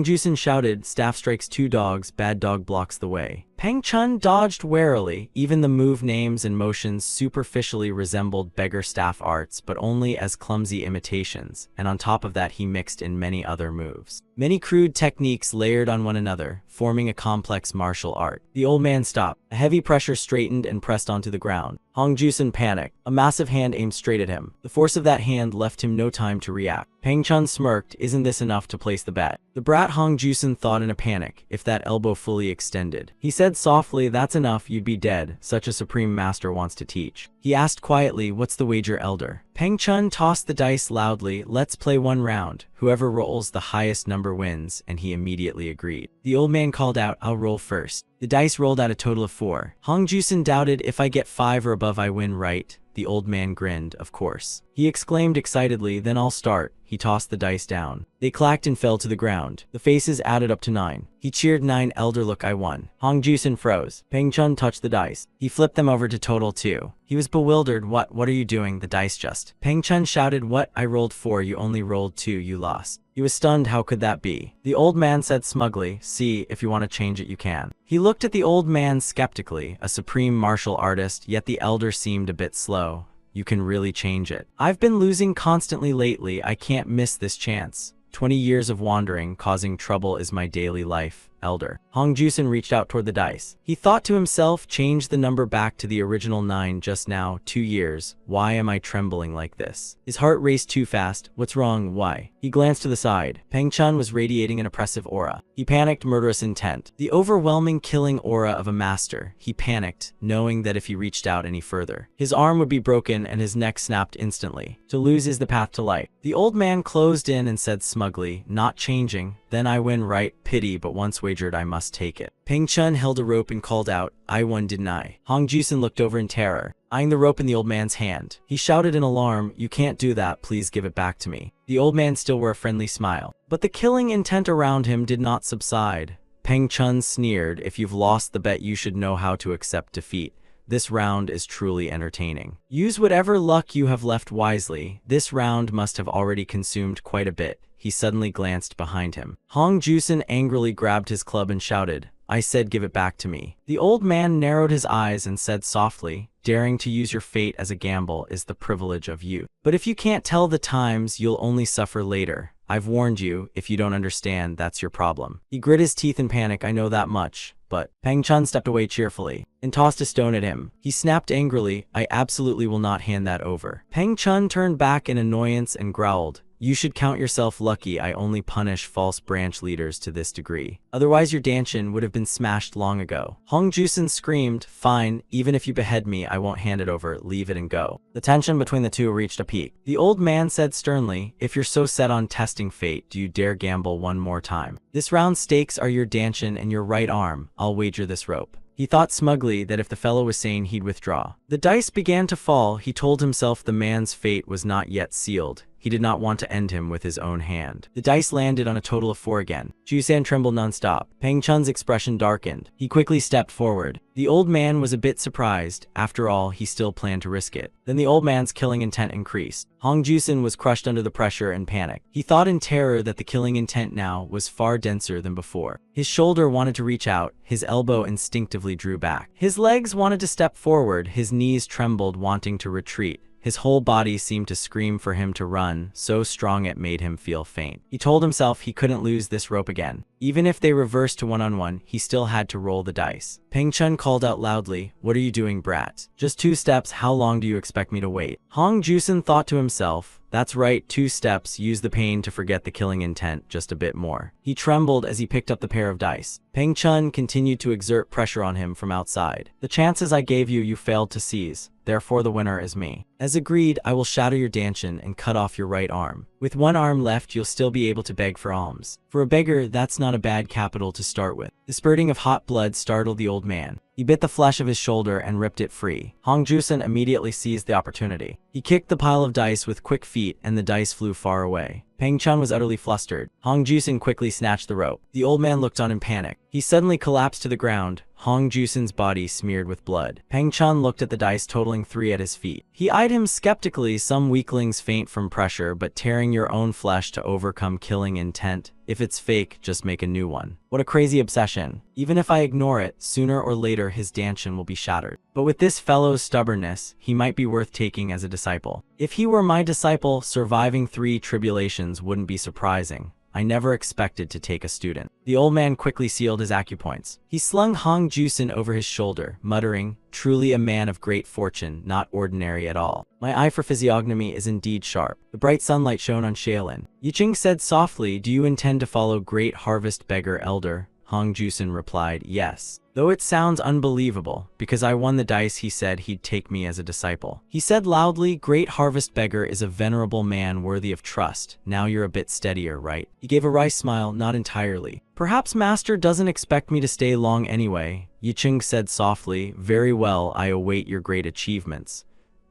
Jusen shouted, staff strikes two dogs, bad dog blocks the way. Peng Chun dodged warily. Even the move names and motions superficially resembled beggar staff arts, but only as clumsy imitations, and on top of that he mixed in many other moves. Many crude techniques layered on one another, forming a complex martial art. The old man stopped. A heavy pressure straightened and pressed onto the ground. Hong Jusen panicked. A massive hand aimed straight at him. The force of that hand left him no time to react. Peng Chun smirked. Isn't this enough to place the bet? The brat, Hong Jusen thought in a panic, if that elbow fully extended. He said softly, that's enough, you'd be dead. Such a supreme master wants to teach. He asked quietly, what's the wager, elder? Peng Chun tossed the dice loudly. Let's play one round. Whoever rolls the highest number wins, and he immediately agreed. The old man called out, I'll roll first. The dice rolled out a total of 4. Hong Jusen doubted, if I get 5 or above I win, right? The old man grinned, of course. He exclaimed excitedly, then I'll start. He tossed the dice down. They clacked and fell to the ground. The faces added up to 9. He cheered, 9, elder, look, I won. Hong Jusen froze. Peng Chun touched the dice. He flipped them over to total 2. He was bewildered. What are you doing? The dice just. Peng Chun shouted, what? I rolled 4, you only rolled 2, you lost. He was stunned. How could that be? The old man said smugly, see, if you want to change it, you can. He looked at the old man skeptically, a supreme martial artist, yet the elder seemed a bit slow. You can really change it. I've been losing constantly lately. I can't miss this chance. 20 years of wandering, causing trouble is my daily life. Elder. Hong Jusen reached out toward the dice. He thought to himself, change the number back to the original 9 just now, 2 years. Why am I trembling like this? His heart raced too fast. What's wrong? Why? He glanced to the side. Peng Chun was radiating an oppressive aura. He panicked, murderous intent. The overwhelming killing aura of a master. He panicked, knowing that if he reached out any further, his arm would be broken and his neck snapped instantly. To lose is the path to life. The old man closed in and said smugly, not changing. Then I win, right? Pity, but once wagered I must take it. Peng Chun held a rope and called out, I won, didn't I? Hong Jusen looked over in terror, eyeing the rope in the old man's hand. He shouted in alarm, you can't do that, please give it back to me. The old man still wore a friendly smile, but the killing intent around him did not subside. Peng Chun sneered, if you've lost the bet you should know how to accept defeat. This round is truly entertaining. Use whatever luck you have left wisely. This round must have already consumed quite a bit. He suddenly glanced behind him. Hong Jusen angrily grabbed his club and shouted, I said give it back to me. The old man narrowed his eyes and said softly, daring to use your fate as a gamble is the privilege of youth. But if you can't tell the times, you'll only suffer later. I've warned you, if you don't understand, that's your problem. He grit his teeth in panic, I know that much. But Peng Chun stepped away cheerfully and tossed a stone at him. He snapped angrily, I absolutely will not hand that over. Peng Chun turned back in annoyance and growled, you should count yourself lucky I only punish false branch leaders to this degree. Otherwise your danchin would have been smashed long ago. Hong Jusen screamed, fine, even if you behead me I won't hand it over, leave it and go. The tension between the two reached a peak. The old man said sternly, if you're so set on testing fate, do you dare gamble one more time? This round's stakes are your danchin and your right arm. I'll wager this rope. He thought smugly that if the fellow was sane he'd withdraw. The dice began to fall. He told himself the man's fate was not yet sealed. He did not want to end him with his own hand. The dice landed on a total of 4 again. Jusan trembled nonstop. Peng Chun's expression darkened. He quickly stepped forward. The old man was a bit surprised. After all, he still planned to risk it. Then the old man's killing intent increased. Hong Jusen was crushed under the pressure and panic. He thought in terror that the killing intent now was far denser than before. His shoulder wanted to reach out. His elbow instinctively drew back. His legs wanted to step forward. His knees trembled, wanting to retreat. His whole body seemed to scream for him to run, so strong it made him feel faint. He told himself he couldn't lose this rope again. Even if they reversed to one-on-one, he still had to roll the dice. Peng Chun called out loudly, what are you doing, brat? Just 2 steps, how long do you expect me to wait? Hong Jusen thought to himself, that's right, 2 steps, use the pain to forget the killing intent just a bit more. He trembled as he picked up the pair of dice. Peng Chun continued to exert pressure on him from outside. The chances I gave you, you failed to seize. Therefore the winner is me. As agreed, I will shatter your danchin and cut off your right arm. With one arm left, you'll still be able to beg for alms. For a beggar, that's not a bad capital to start with. The spurting of hot blood startled the old man. He bit the flesh of his shoulder and ripped it free. Hong Jusen immediately seized the opportunity. He kicked the pile of dice with quick feet and the dice flew far away. Peng Chun was utterly flustered. Hong Jusen quickly snatched the rope. The old man looked on in panic. He suddenly collapsed to the ground, Hong Jusen's body smeared with blood. Peng Chun looked at the dice totaling 3 at his feet. He eyed him skeptically. Some weaklings faint from pressure, but tearing your own flesh to overcome killing intent. If it's fake, just make a new one. What a crazy obsession. Even if I ignore it, sooner or later his danchin will be shattered. But with this fellow's stubbornness, he might be worth taking as a disciple. If he were my disciple, surviving 3 tribulations wouldn't be surprising. I never expected to take a student. The old man quickly sealed his acupoints. He slung Hong Jusen over his shoulder, muttering, truly a man of great fortune, not ordinary at all. My eye for physiognomy is indeed sharp. The bright sunlight shone on Shaolin. Yicheng said softly, do you intend to follow Great Harvest Beggar Elder? Hong Jusen replied, yes. Though it sounds unbelievable, because I won the dice he said he'd take me as a disciple. He said loudly, Great Harvest Beggar is a venerable man worthy of trust. Now you're a bit steadier, right? He gave a wry smile, not entirely. Perhaps Master doesn't expect me to stay long anyway. Yicheng said softly, very well, I await your great achievements.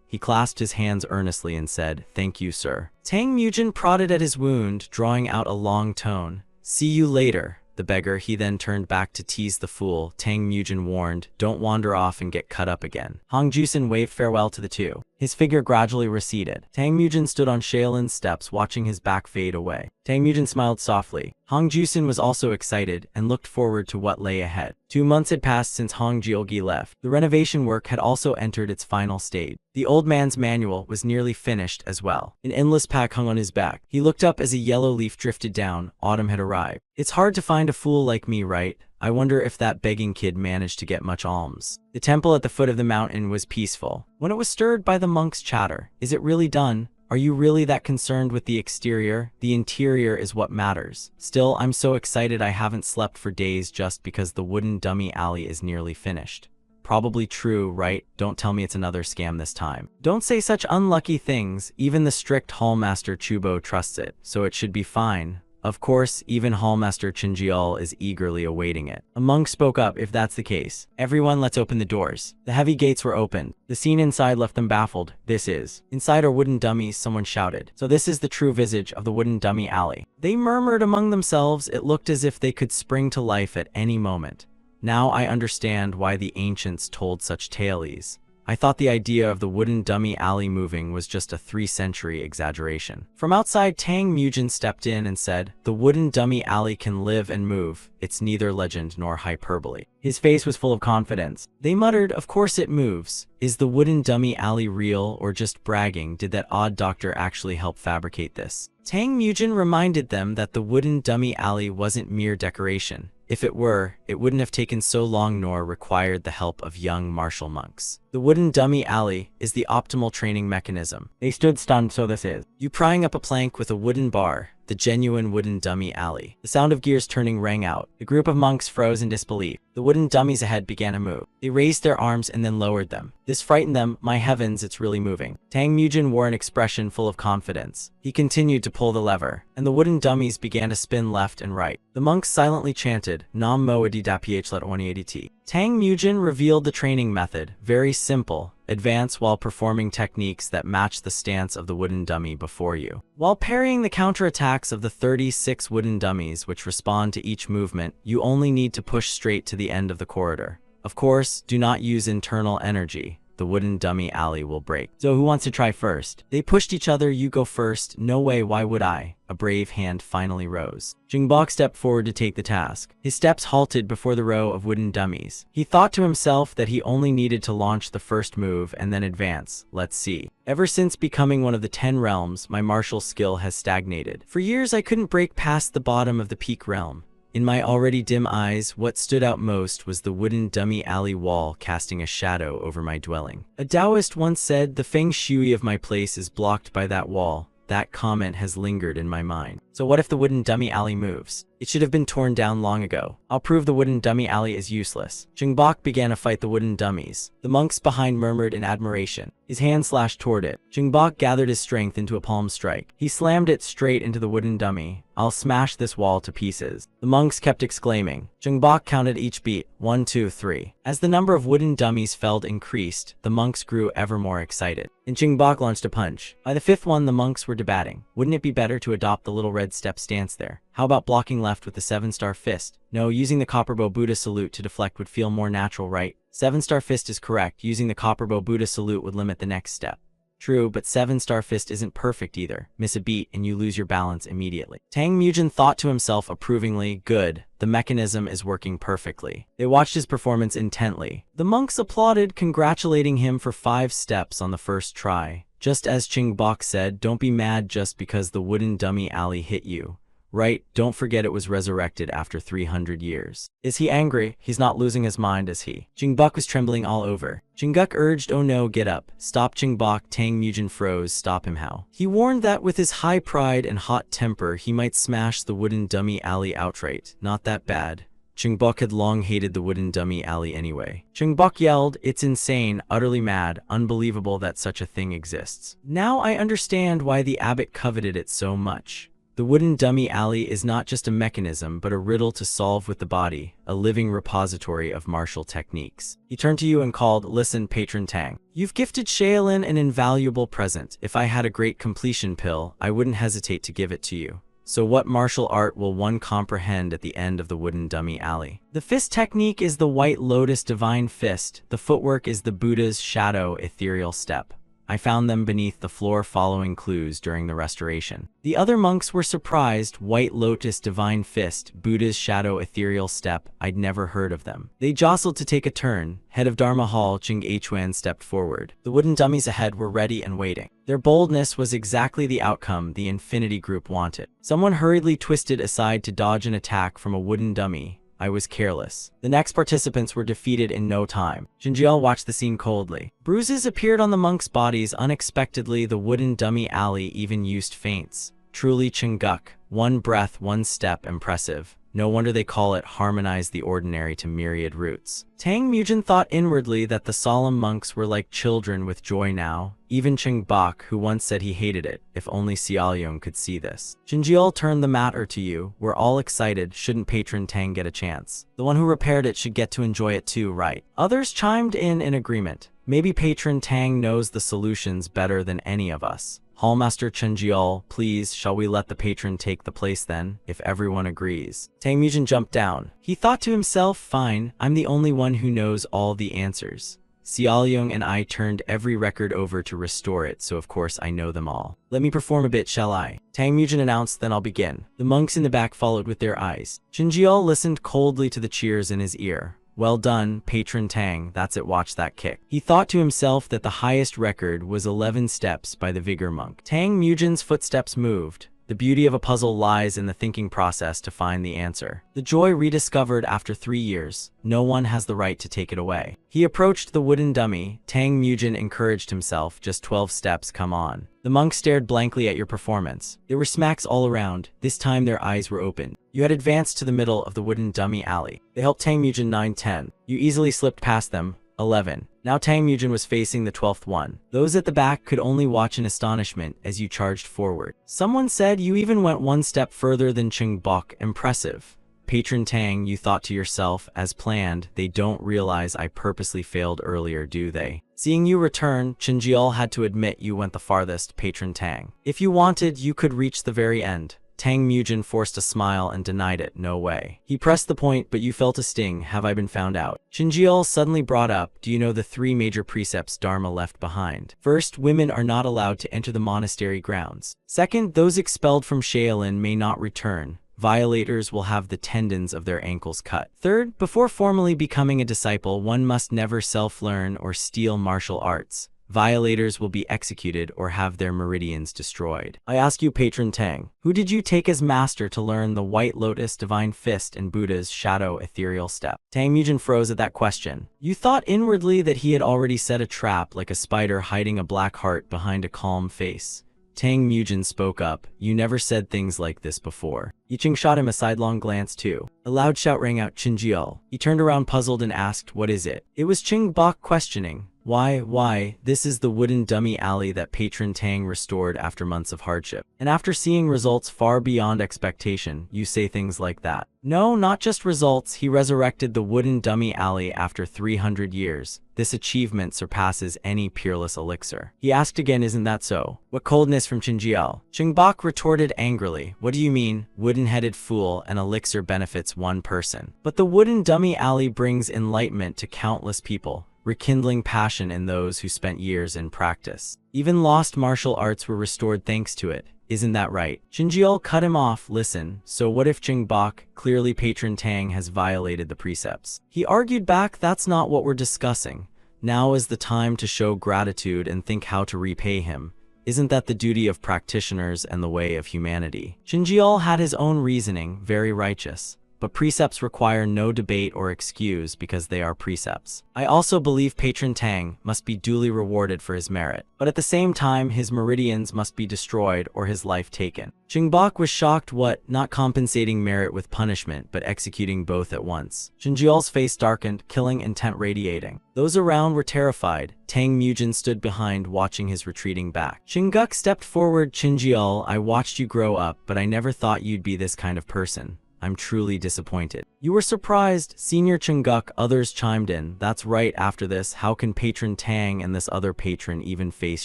He clasped his hands earnestly and said, thank you, sir. Tang Mujin prodded at his wound, drawing out a long tone. See you later. The beggar. He then turned back to tease the fool. Tang Mujin warned, don't wander off and get cut up again. Hong Jusen waved farewell to the two. His figure gradually receded. Tang Mujin stood on Shaolin's steps, watching his back fade away. Tang Mujin smiled softly. Hong Jusen was also excited and looked forward to what lay ahead. 2 months had passed since Hong Jiolgi left. The renovation work had also entered its final stage. The old man's manual was nearly finished as well. An endless pack hung on his back. He looked up as a yellow leaf drifted down. Autumn had arrived. It's hard to find a fool like me, right? I wonder if that begging kid managed to get much alms. The temple at the foot of the mountain was peaceful, when it was stirred by the monk's chatter. Is it really done? Are you really that concerned with the exterior? The interior is what matters. Still, I'm so excited I haven't slept for days just because the wooden dummy alley is nearly finished. Probably true, right? Don't tell me it's another scam this time. Don't say such unlucky things. Even the strict hallmaster Chubo trusts it, so it should be fine. Of course, even Hallmaster Chinjial is eagerly awaiting it. A monk spoke up, if that's the case. Everyone, let's open the doors. The heavy gates were opened. The scene inside left them baffled. Inside are wooden dummies, someone shouted. So this is the true visage of the wooden dummy alley. They murmured among themselves. It looked as if they could spring to life at any moment. Now I understand why the ancients told such tales. I thought the idea of the wooden dummy alley moving was just a 3th-century exaggeration. From outside, Tang Mujin stepped in and said, "The wooden dummy alley can live and move. It's neither legend nor hyperbole." His face was full of confidence. They muttered, "Of course it moves. Is the wooden dummy alley real or just bragging? Did that odd doctor actually help fabricate this?" Tang Mujin reminded them that the wooden dummy alley wasn't mere decoration. If it were, it wouldn't have taken so long nor required the help of young martial monks. The wooden dummy alley is the optimal training mechanism. They stood stunned. So this is you prying up a plank with a wooden bar, the genuine wooden dummy alley. The sound of gears turning rang out. The group of monks froze in disbelief. The wooden dummies ahead began to move. They raised their arms and then lowered them. This frightened them. My heavens, it's really moving. Tang Mujin wore an expression full of confidence. He continued to pull the lever, and the wooden dummies began to spin left and right. The monks silently chanted, Nam Moadi Da Phlet 180T. Tang Mujin revealed the training method. Very simple. Advance while performing techniques that match the stance of the wooden dummy before you, while parrying the counterattacks of the 36 wooden dummies which respond to each movement. You only need to push straight to the end of the corridor. Of course, do not use internal energy. The wooden dummy alley will break. So who wants to try first? They pushed each other. You go first. No way, why would I? A brave hand finally rose. Jingbok stepped forward to take the task. His steps halted before the row of wooden dummies. He thought to himself that he only needed to launch the first move and then advance. Let's see. Ever since becoming one of the 10 realms, my martial skill has stagnated. For years I couldn't break past the bottom of the peak realm. In my already dim eyes, what stood out most was the wooden dummy alley wall casting a shadow over my dwelling. A Taoist once said, the feng shui of my place is blocked by that wall. That comment has lingered in my mind. So what if the wooden dummy alley moves? It should have been torn down long ago. I'll prove the wooden dummy alley is useless. Jingbok began to fight the wooden dummies. The monks behind murmured in admiration. His hand slashed toward it. Jingbok gathered his strength into a palm strike. He slammed it straight into the wooden dummy. I'll smash this wall to pieces. The monks kept exclaiming. Jingbok counted each beat. 1, 2, 3. As the number of wooden dummies felled increased, the monks grew ever more excited. And Jingbok launched a punch. By the 5th one, the monks were debating. Wouldn't it be better to adopt the little red step stance there? How about blocking left with the 7-star fist? No, using the copper bow Buddha salute to deflect would feel more natural, right? 7-star fist is correct. Using the copper bow Buddha salute would limit the next step. True, but 7-star fist isn't perfect either. Miss a beat and you lose your balance immediately. Tang Mujin thought to himself approvingly, good, the mechanism is working perfectly. They watched his performance intently. The monks applauded, congratulating him for 5 steps on the first try. Just as Jingbok said, don't be mad just because the wooden dummy alley hit you. Right, don't forget it was resurrected after 300 years. Is he angry? He's not losing his mind, is he? Jingbok was trembling all over. Jingguk urged, oh no, get up. Stop Jingbok. Tang Mujin froze, stop him how? He warned that with his high pride and hot temper he might smash the wooden dummy alley outright. Not that bad. Jingbok had long hated the wooden dummy alley anyway. Jingbok yelled, it's insane, utterly mad, unbelievable that such a thing exists. Now I understand why the abbot coveted it so much. The wooden dummy alley is not just a mechanism, but a riddle to solve with the body, a living repository of martial techniques. He turned to you and called, listen, Patron Tang. You've gifted Shaolin an invaluable present. If I had a great completion pill, I wouldn't hesitate to give it to you. So what martial art will one comprehend at the end of the wooden dummy alley? The fist technique is the White Lotus Divine Fist. The footwork is the Buddha's Shadow Ethereal Step. I found them beneath the floor following clues during the restoration. The other monks were surprised. White Lotus Divine Fist, Buddha's Shadow Ethereal Step. I'd never heard of them. They jostled to take a turn. Head of Dharma Hall, Ching Huan stepped forward. The wooden dummies ahead were ready and waiting. Their boldness was exactly the outcome the Infinity Group wanted. Someone hurriedly twisted aside to dodge an attack from a wooden dummy. I was careless. The next participants were defeated in no time. Jinjiel watched the scene coldly. Bruises appeared on the monks' bodies unexpectedly. The wooden dummy alley even used feints. Truly Chingguk. One breath, one step, impressive. No wonder they call it harmonize the ordinary to myriad roots. Tang Mujin thought inwardly that the solemn monks were like children with joy now. Even Ching Bok, who once said he hated it, if only Xiaoyong could see this. Jinjiol turned the matter to you. We're all excited. Shouldn't patron Tang get a chance? The one who repaired it should get to enjoy it too, right? Others chimed in agreement. Maybe patron Tang knows the solutions better than any of us. Hallmaster Chenjiol, please, shall we let the patron take the place then, if everyone agrees? Tang Mujin jumped down. He thought to himself, fine, I'm the only one who knows all the answers. Xiaoyong and I turned every record over to restore it, so of course I know them all. Let me perform a bit, shall I? Tang Mujin announced, then I'll begin. The monks in the back followed with their eyes. Chenjiol listened coldly to the cheers in his ear. Well done, patron Tang, that's it, watch that kick. He thought to himself that the highest record was 11 steps by the vigor monk. Tang Mujin's footsteps moved. The beauty of a puzzle lies in the thinking process to find the answer. The joy rediscovered after 3 years. No one has the right to take it away. He approached the wooden dummy. Tang Mujin encouraged himself, just 12 steps, come on. The monks stared blankly at your performance. There were smacks all around. This time their eyes were open. You had advanced to the middle of the wooden dummy alley. They helped Tang Mujin 9-10. You easily slipped past them. 11. Now Tang Mujin was facing the 12th one. Those at the back could only watch in astonishment as you charged forward. Someone said you even went one step further than Ching Bok. Impressive. Patron Tang, you thought to yourself, as planned, they don't realize I purposely failed earlier, do they? Seeing you return, Chenjiol had to admit you went the farthest, Patron Tang. If you wanted, you could reach the very end. Tang Mujin forced a smile and denied it, no way. He pressed the point, but you felt a sting, have I been found out? Chenjiol suddenly brought up, do you know the 3 major precepts Dharma left behind? First, women are not allowed to enter the monastery grounds. Second, those expelled from Shaolin may not return. Violators will have the tendons of their ankles cut. Third, before formally becoming a disciple, one must never self-learn or steal martial arts. Violators will be executed or have their meridians destroyed. I ask you, Patron Tang, who did you take as master to learn the White Lotus, Divine Fist, and Buddha's Shadow Ethereal Step? Tang Mujin froze at that question. You thought inwardly that he had already set a trap, like a spider hiding a black heart behind a calm face. Tang Mujin spoke up. You never said things like this before. Yicheng shot him a sidelong glance too. A loud shout rang out, Chenjiol. He turned around puzzled and asked, what is it? It was Ching Bok questioning. Why, this is the wooden dummy alley that Patron Tang restored after months of hardship. And after seeing results far beyond expectation, you say things like that. No, not just results, he resurrected the wooden dummy alley after 300 years. This achievement surpasses any peerless elixir. He asked again, isn't that so? What coldness from Chenjiol. Ching Bok retorted angrily, what do you mean? Wooden-headed fool, an elixir benefits one person. But the wooden dummy alley brings enlightenment to countless people, rekindling passion in those who spent years in practice. Even lost martial arts were restored thanks to it. Isn't that right? Chenjiol cut him off. Listen, so what if Ching Bok, clearly Patron Tang, has violated the precepts? He argued back, that's not what we're discussing. Now is the time to show gratitude and think how to repay him. Isn't that the duty of practitioners and the way of humanity? Chenjiol had his own reasoning, very righteous. But precepts require no debate or excuse because they are precepts. I also believe Patron Tang must be duly rewarded for his merit, but at the same time his meridians must be destroyed or his life taken. Ching Bok was shocked, what, not compensating merit with punishment but executing both at once. Chenjiol's face darkened, killing intent radiating. Those around were terrified. Tang Mujin stood behind watching his retreating back. Chingguk stepped forward. Chenjiol, I watched you grow up, but I never thought you'd be this kind of person. I'm truly disappointed. You were surprised, Senior Chingguk. Others chimed in. That's right, after this, how can Patron Tang and this other patron even face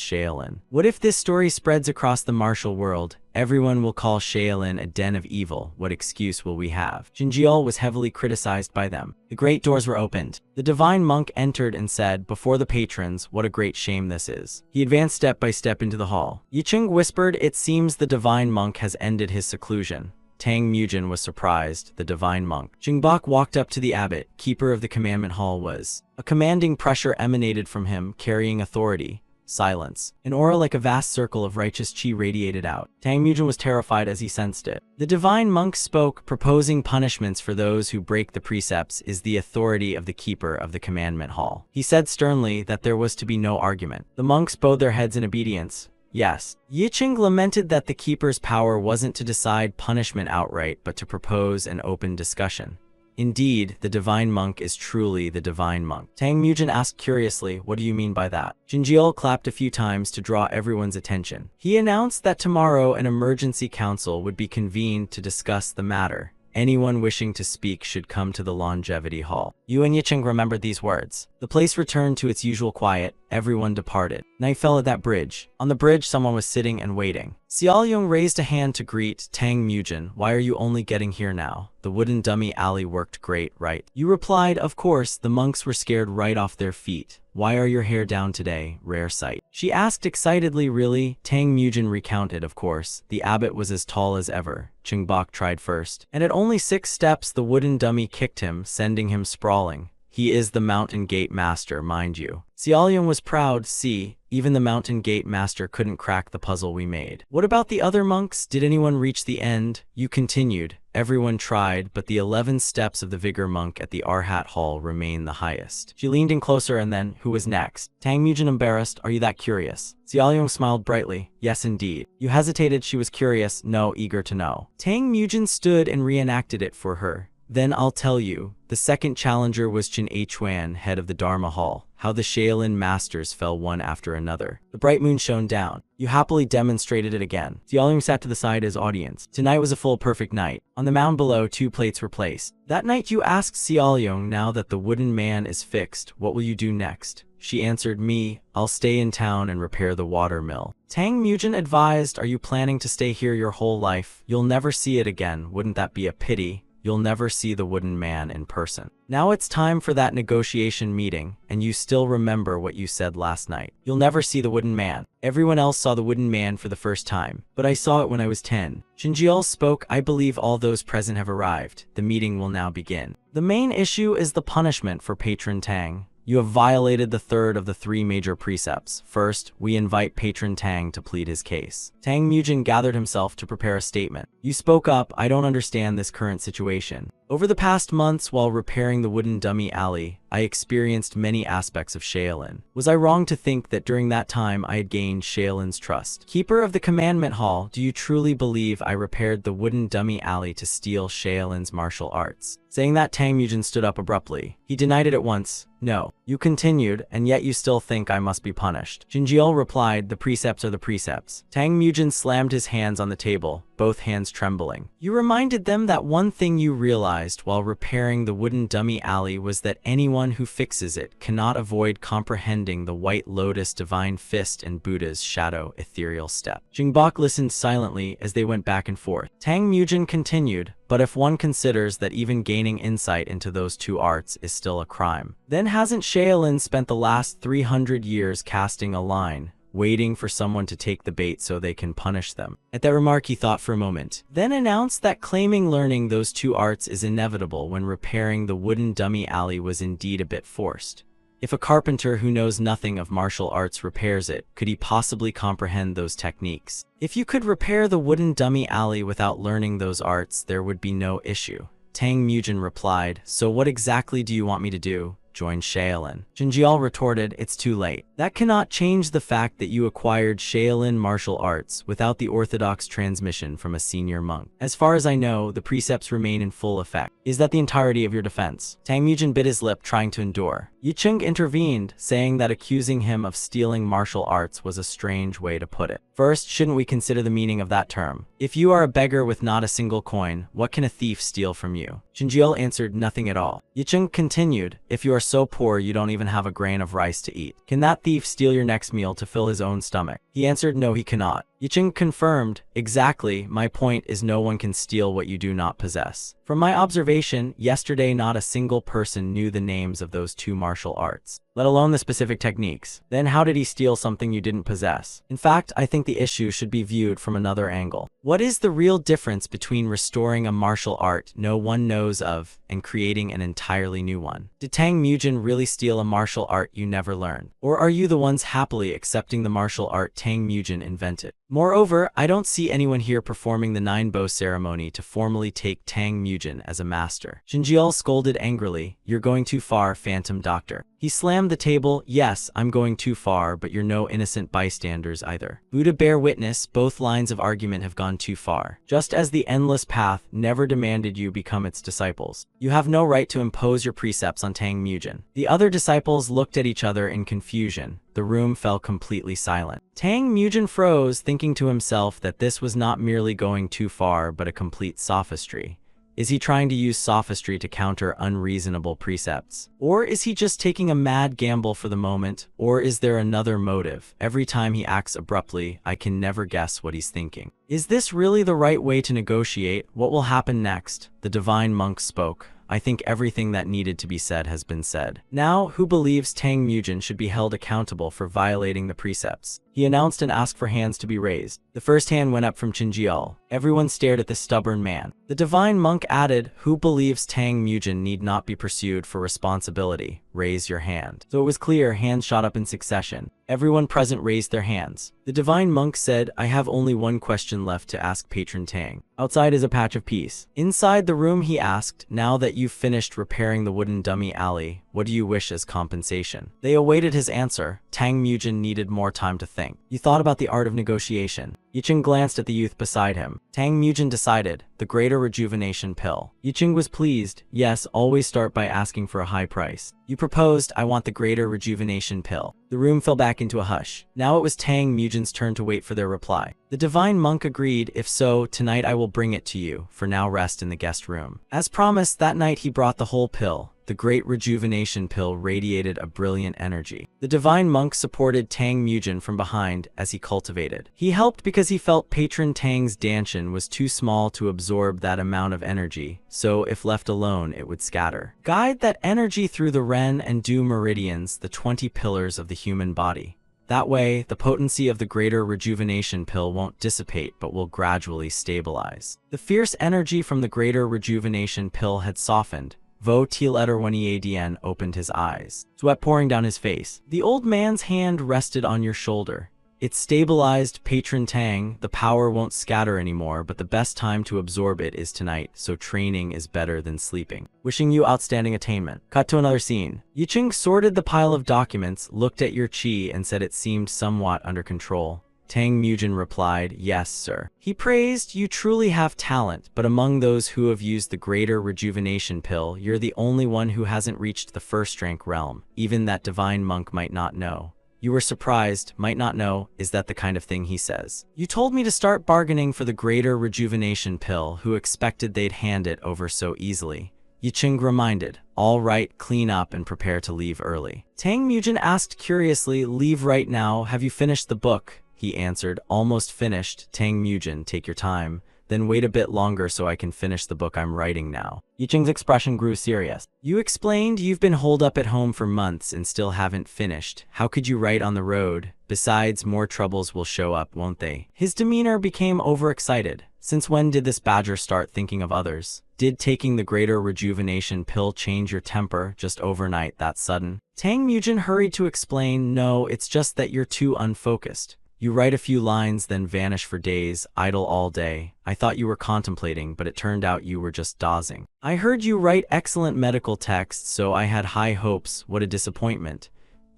Shaolin? What if this story spreads across the martial world? Everyone will call Shaolin a den of evil. What excuse will we have? Chenjiol was heavily criticized by them. The great doors were opened. The divine monk entered and said, before the patrons, what a great shame this is. He advanced step by step into the hall. Yicheng whispered, it seems the divine monk has ended his seclusion. Tang Mujin was surprised, the divine monk. Ching Bok walked up to the abbot, keeper of the commandment hall was. A commanding pressure emanated from him, carrying authority. Silence. An aura like a vast circle of righteous chi radiated out. Tang Mujin was terrified as he sensed it. The divine monk spoke, proposing punishments for those who break the precepts is the authority of the keeper of the commandment hall. He said sternly that there was to be no argument. The monks bowed their heads in obedience. Yes. Yicheng lamented that the keeper's power wasn't to decide punishment outright, but to propose an open discussion. Indeed, the divine monk is truly the divine monk. Tang Mujin asked curiously, what do you mean by that? Jinjiel clapped a few times to draw everyone's attention. He announced that tomorrow an emergency council would be convened to discuss the matter. Anyone wishing to speak should come to the longevity hall. Yu and Yicheng remembered these words. The place returned to its usual quiet. Everyone departed. Night fell at that bridge. On the bridge, someone was sitting and waiting. Xiaoyong raised a hand to greet Tang Mujin. Why are you only getting here now? The wooden dummy alley worked great, right? You replied, of course. The monks were scared right off their feet. Why are your hair down today? Rare sight. She asked excitedly. Really? Tang Mujin recounted, of course. The abbot was as tall as ever. Qingbok tried first. And at only 6 steps, the wooden dummy kicked him, sending him sprawling. He is the Mountain Gate Master, mind you. Xiaoyong was proud. See, even the Mountain Gate Master couldn't crack the puzzle we made. What about the other monks? Did anyone reach the end? You continued. Everyone tried, but the 11 steps of the Vigor Monk at the Arhat Hall remain the highest. She leaned in closer and then, who was next? Tang Mujin embarrassed. Are you that curious? Xiaoyong smiled brightly. Yes, indeed. You hesitated. She was curious. No, eager to know. Tang Mujin stood and reenacted it for her. Then I'll tell you. The second challenger was Qin Huan, head of the Dharma Hall. How the Shaolin masters fell one after another. The bright moon shone down. You happily demonstrated it again. Xiaoling sat to the side as audience. Tonight was a full perfect night. On the mound below, 2 plates were placed. That night you asked Xiaoyong, now that the wooden man is fixed, what will you do next? She answered me, I'll stay in town and repair the water mill. Tang Mujin advised, are you planning to stay here your whole life? You'll never see it again. Wouldn't that be a pity? You'll never see the wooden man in person. Now it's time for that negotiation meeting, and you still remember what you said last night. You'll never see the wooden man. Everyone else saw the wooden man for the first time, but I saw it when I was 10. Jinjiel spoke. I believe all those present have arrived. The meeting will now begin. The main issue is the punishment for Patron Tang. You have violated the third of the 3 major precepts. First, we invite Patron Tang to plead his case. Tang Mujin gathered himself to prepare a statement. You spoke up. I don't understand this current situation. Over the past months, while repairing the wooden dummy alley, I experienced many aspects of Shaolin. Was I wrong to think that during that time I had gained Shaolin's trust? Keeper of the Commandment Hall, do you truly believe I repaired the wooden dummy alley to steal Shaolin's martial arts? Saying that, Tang Mujin stood up abruptly. He denied it at once. No. You continued, and yet you still think I must be punished. Jinjiel replied, the precepts are the precepts. Tang Mujin slammed his hands on the table, both hands trembling. You reminded them that one thing you realized while repairing the wooden dummy alley was that anyone who fixes it cannot avoid comprehending the White Lotus Divine Fist and Buddha's Shadow Ethereal Step. Jingbok listened silently as they went back and forth. Tang Mujin continued, but if one considers that even gaining insight into those 2 arts is still a crime, then hasn't Shaolin spent the last 300 years casting a line, waiting for someone to take the bait so they can punish them? At that remark he thought for a moment, then announced that claiming learning those 2 arts is inevitable when repairing the wooden dummy alley was indeed a bit forced. If a carpenter who knows nothing of martial arts repairs it, could he possibly comprehend those techniques? If you could repair the wooden dummy alley without learning those arts, there would be no issue. Tang Mujin replied, so what exactly do you want me to do? Join Shaolin. Jinjiel retorted, it's too late. That cannot change the fact that you acquired Shaolin martial arts without the orthodox transmission from a senior monk. As far as I know, the precepts remain in full effect. Is that the entirety of your defense? Tang Mujin bit his lip, trying to endure. Yicheng intervened, saying that accusing him of stealing martial arts was a strange way to put it. First, shouldn't we consider the meaning of that term? If you are a beggar with not a single coin, what can a thief steal from you? Jinjiel answered, nothing at all. Yicheng continued, if you are so poor you don't even have a grain of rice to eat, can that thief steal your next meal to fill his own stomach? He answered, no, he cannot. Yicheng confirmed, exactly, my point is no one can steal what you do not possess. From my observation, yesterday not a single person knew the names of those 2 martial arts, let alone the specific techniques. Then how did he steal something you didn't possess? In fact, I think the issue should be viewed from another angle. What is the real difference between restoring a martial art no one knows of and creating an entirely new one? Did Tang Mujin really steal a martial art you never learned? Or are you the ones happily accepting the martial art Tang Mujin invented? Moreover, I don't see anyone here performing the 9-bow ceremony to formally take Tang Mujin as a master. Jinjiel scolded angrily, you're going too far, Phantom Doctor. He slammed the table. Yes, I'm going too far, but you're no innocent bystanders either. Buddha bear witness, both lines of argument have gone too far. Just as the endless path never demanded you become its disciples, you have no right to impose your precepts on Tang Mujin. The other disciples looked at each other in confusion. The room fell completely silent. Tang Mujin froze, thinking to himself that this was not merely going too far, but a complete sophistry. Is he trying to use sophistry to counter unreasonable precepts? Or is he just taking a mad gamble for the moment? Or is there another motive? Every time he acts abruptly, I can never guess what he's thinking. Is this really the right way to negotiate? What will happen next? The divine monk spoke. I think everything that needed to be said has been said. Now, who believes Tang Mujin should be held accountable for violating the precepts? He announced and asked for hands to be raised. The first hand went up from Qinjiao. Everyone stared at the stubborn man. The divine monk added, who believes Tang Mujin need not be pursued for responsibility? Raise your hand. So it was clear, hands shot up in succession. Everyone present raised their hands. The divine monk said, I have only one question left to ask Patron Tang. Outside is a patch of peace. Inside the room he asked, now that you've finished repairing the wooden dummy alley, what do you wish as compensation? They awaited his answer. Tang Mujin needed more time to think. You thought about the art of negotiation. Yicheng glanced at the youth beside him. Tang Mujin decided, the greater rejuvenation pill. Yicheng was pleased. Yes, always start by asking for a high price. You proposed, I want the greater rejuvenation pill. The room fell back into a hush. Now it was Tang Mujin's turn to wait for their reply. The divine monk agreed, if so, tonight I will bring it to you. For now rest in the guest room. As promised, that night he brought the whole pill. The great rejuvenation pill radiated a brilliant energy. The divine monk supported Tang Mujin from behind as he cultivated. He helped because he felt Patron Tang's danshan was too small to absorb that amount of energy, so if left alone it would scatter. Guide that energy through the Ren and Du meridians, the 20 pillars of the human body. That way, the potency of the greater rejuvenation pill won't dissipate but will gradually stabilize. The fierce energy from the greater rejuvenation pill had softened. Vo Tiletter when Eadn opened his eyes, sweat pouring down his face. The old man's hand rested on your shoulder. It stabilized. Patron Tang, the power won't scatter anymore, but the best time to absorb it is tonight, so training is better than sleeping. Wishing you outstanding attainment. Cut to another scene. Yicheng sorted the pile of documents, looked at your chi, and said it seemed somewhat under control. Tang Mujin replied, yes, sir. He praised, you truly have talent, but among those who have used the greater rejuvenation pill, you're the only one who hasn't reached the first rank realm. Even that divine monk might not know. You were surprised, might not know, is that the kind of thing he says? You told me to start bargaining for the greater rejuvenation pill, who expected they'd hand it over so easily. Yicheng reminded, all right, clean up and prepare to leave early. Tang Mujin asked curiously, leave right now, have you finished the book? He answered, almost finished. Tang Mujin, take your time, then wait a bit longer so I can finish the book I'm writing now. Yicheng's expression grew serious. You explained you've been holed up at home for months and still haven't finished. How could you write on the road? Besides, more troubles will show up, won't they? His demeanor became overexcited. Since when did this badger start thinking of others? Did taking the greater rejuvenation pill change your temper just overnight, that sudden? Tang Mujin hurried to explain, no, it's just that you're too unfocused. You write a few lines, then vanish for days, idle all day. I thought you were contemplating, but it turned out you were just dozing. I heard you write excellent medical texts, so I had high hopes. What a disappointment.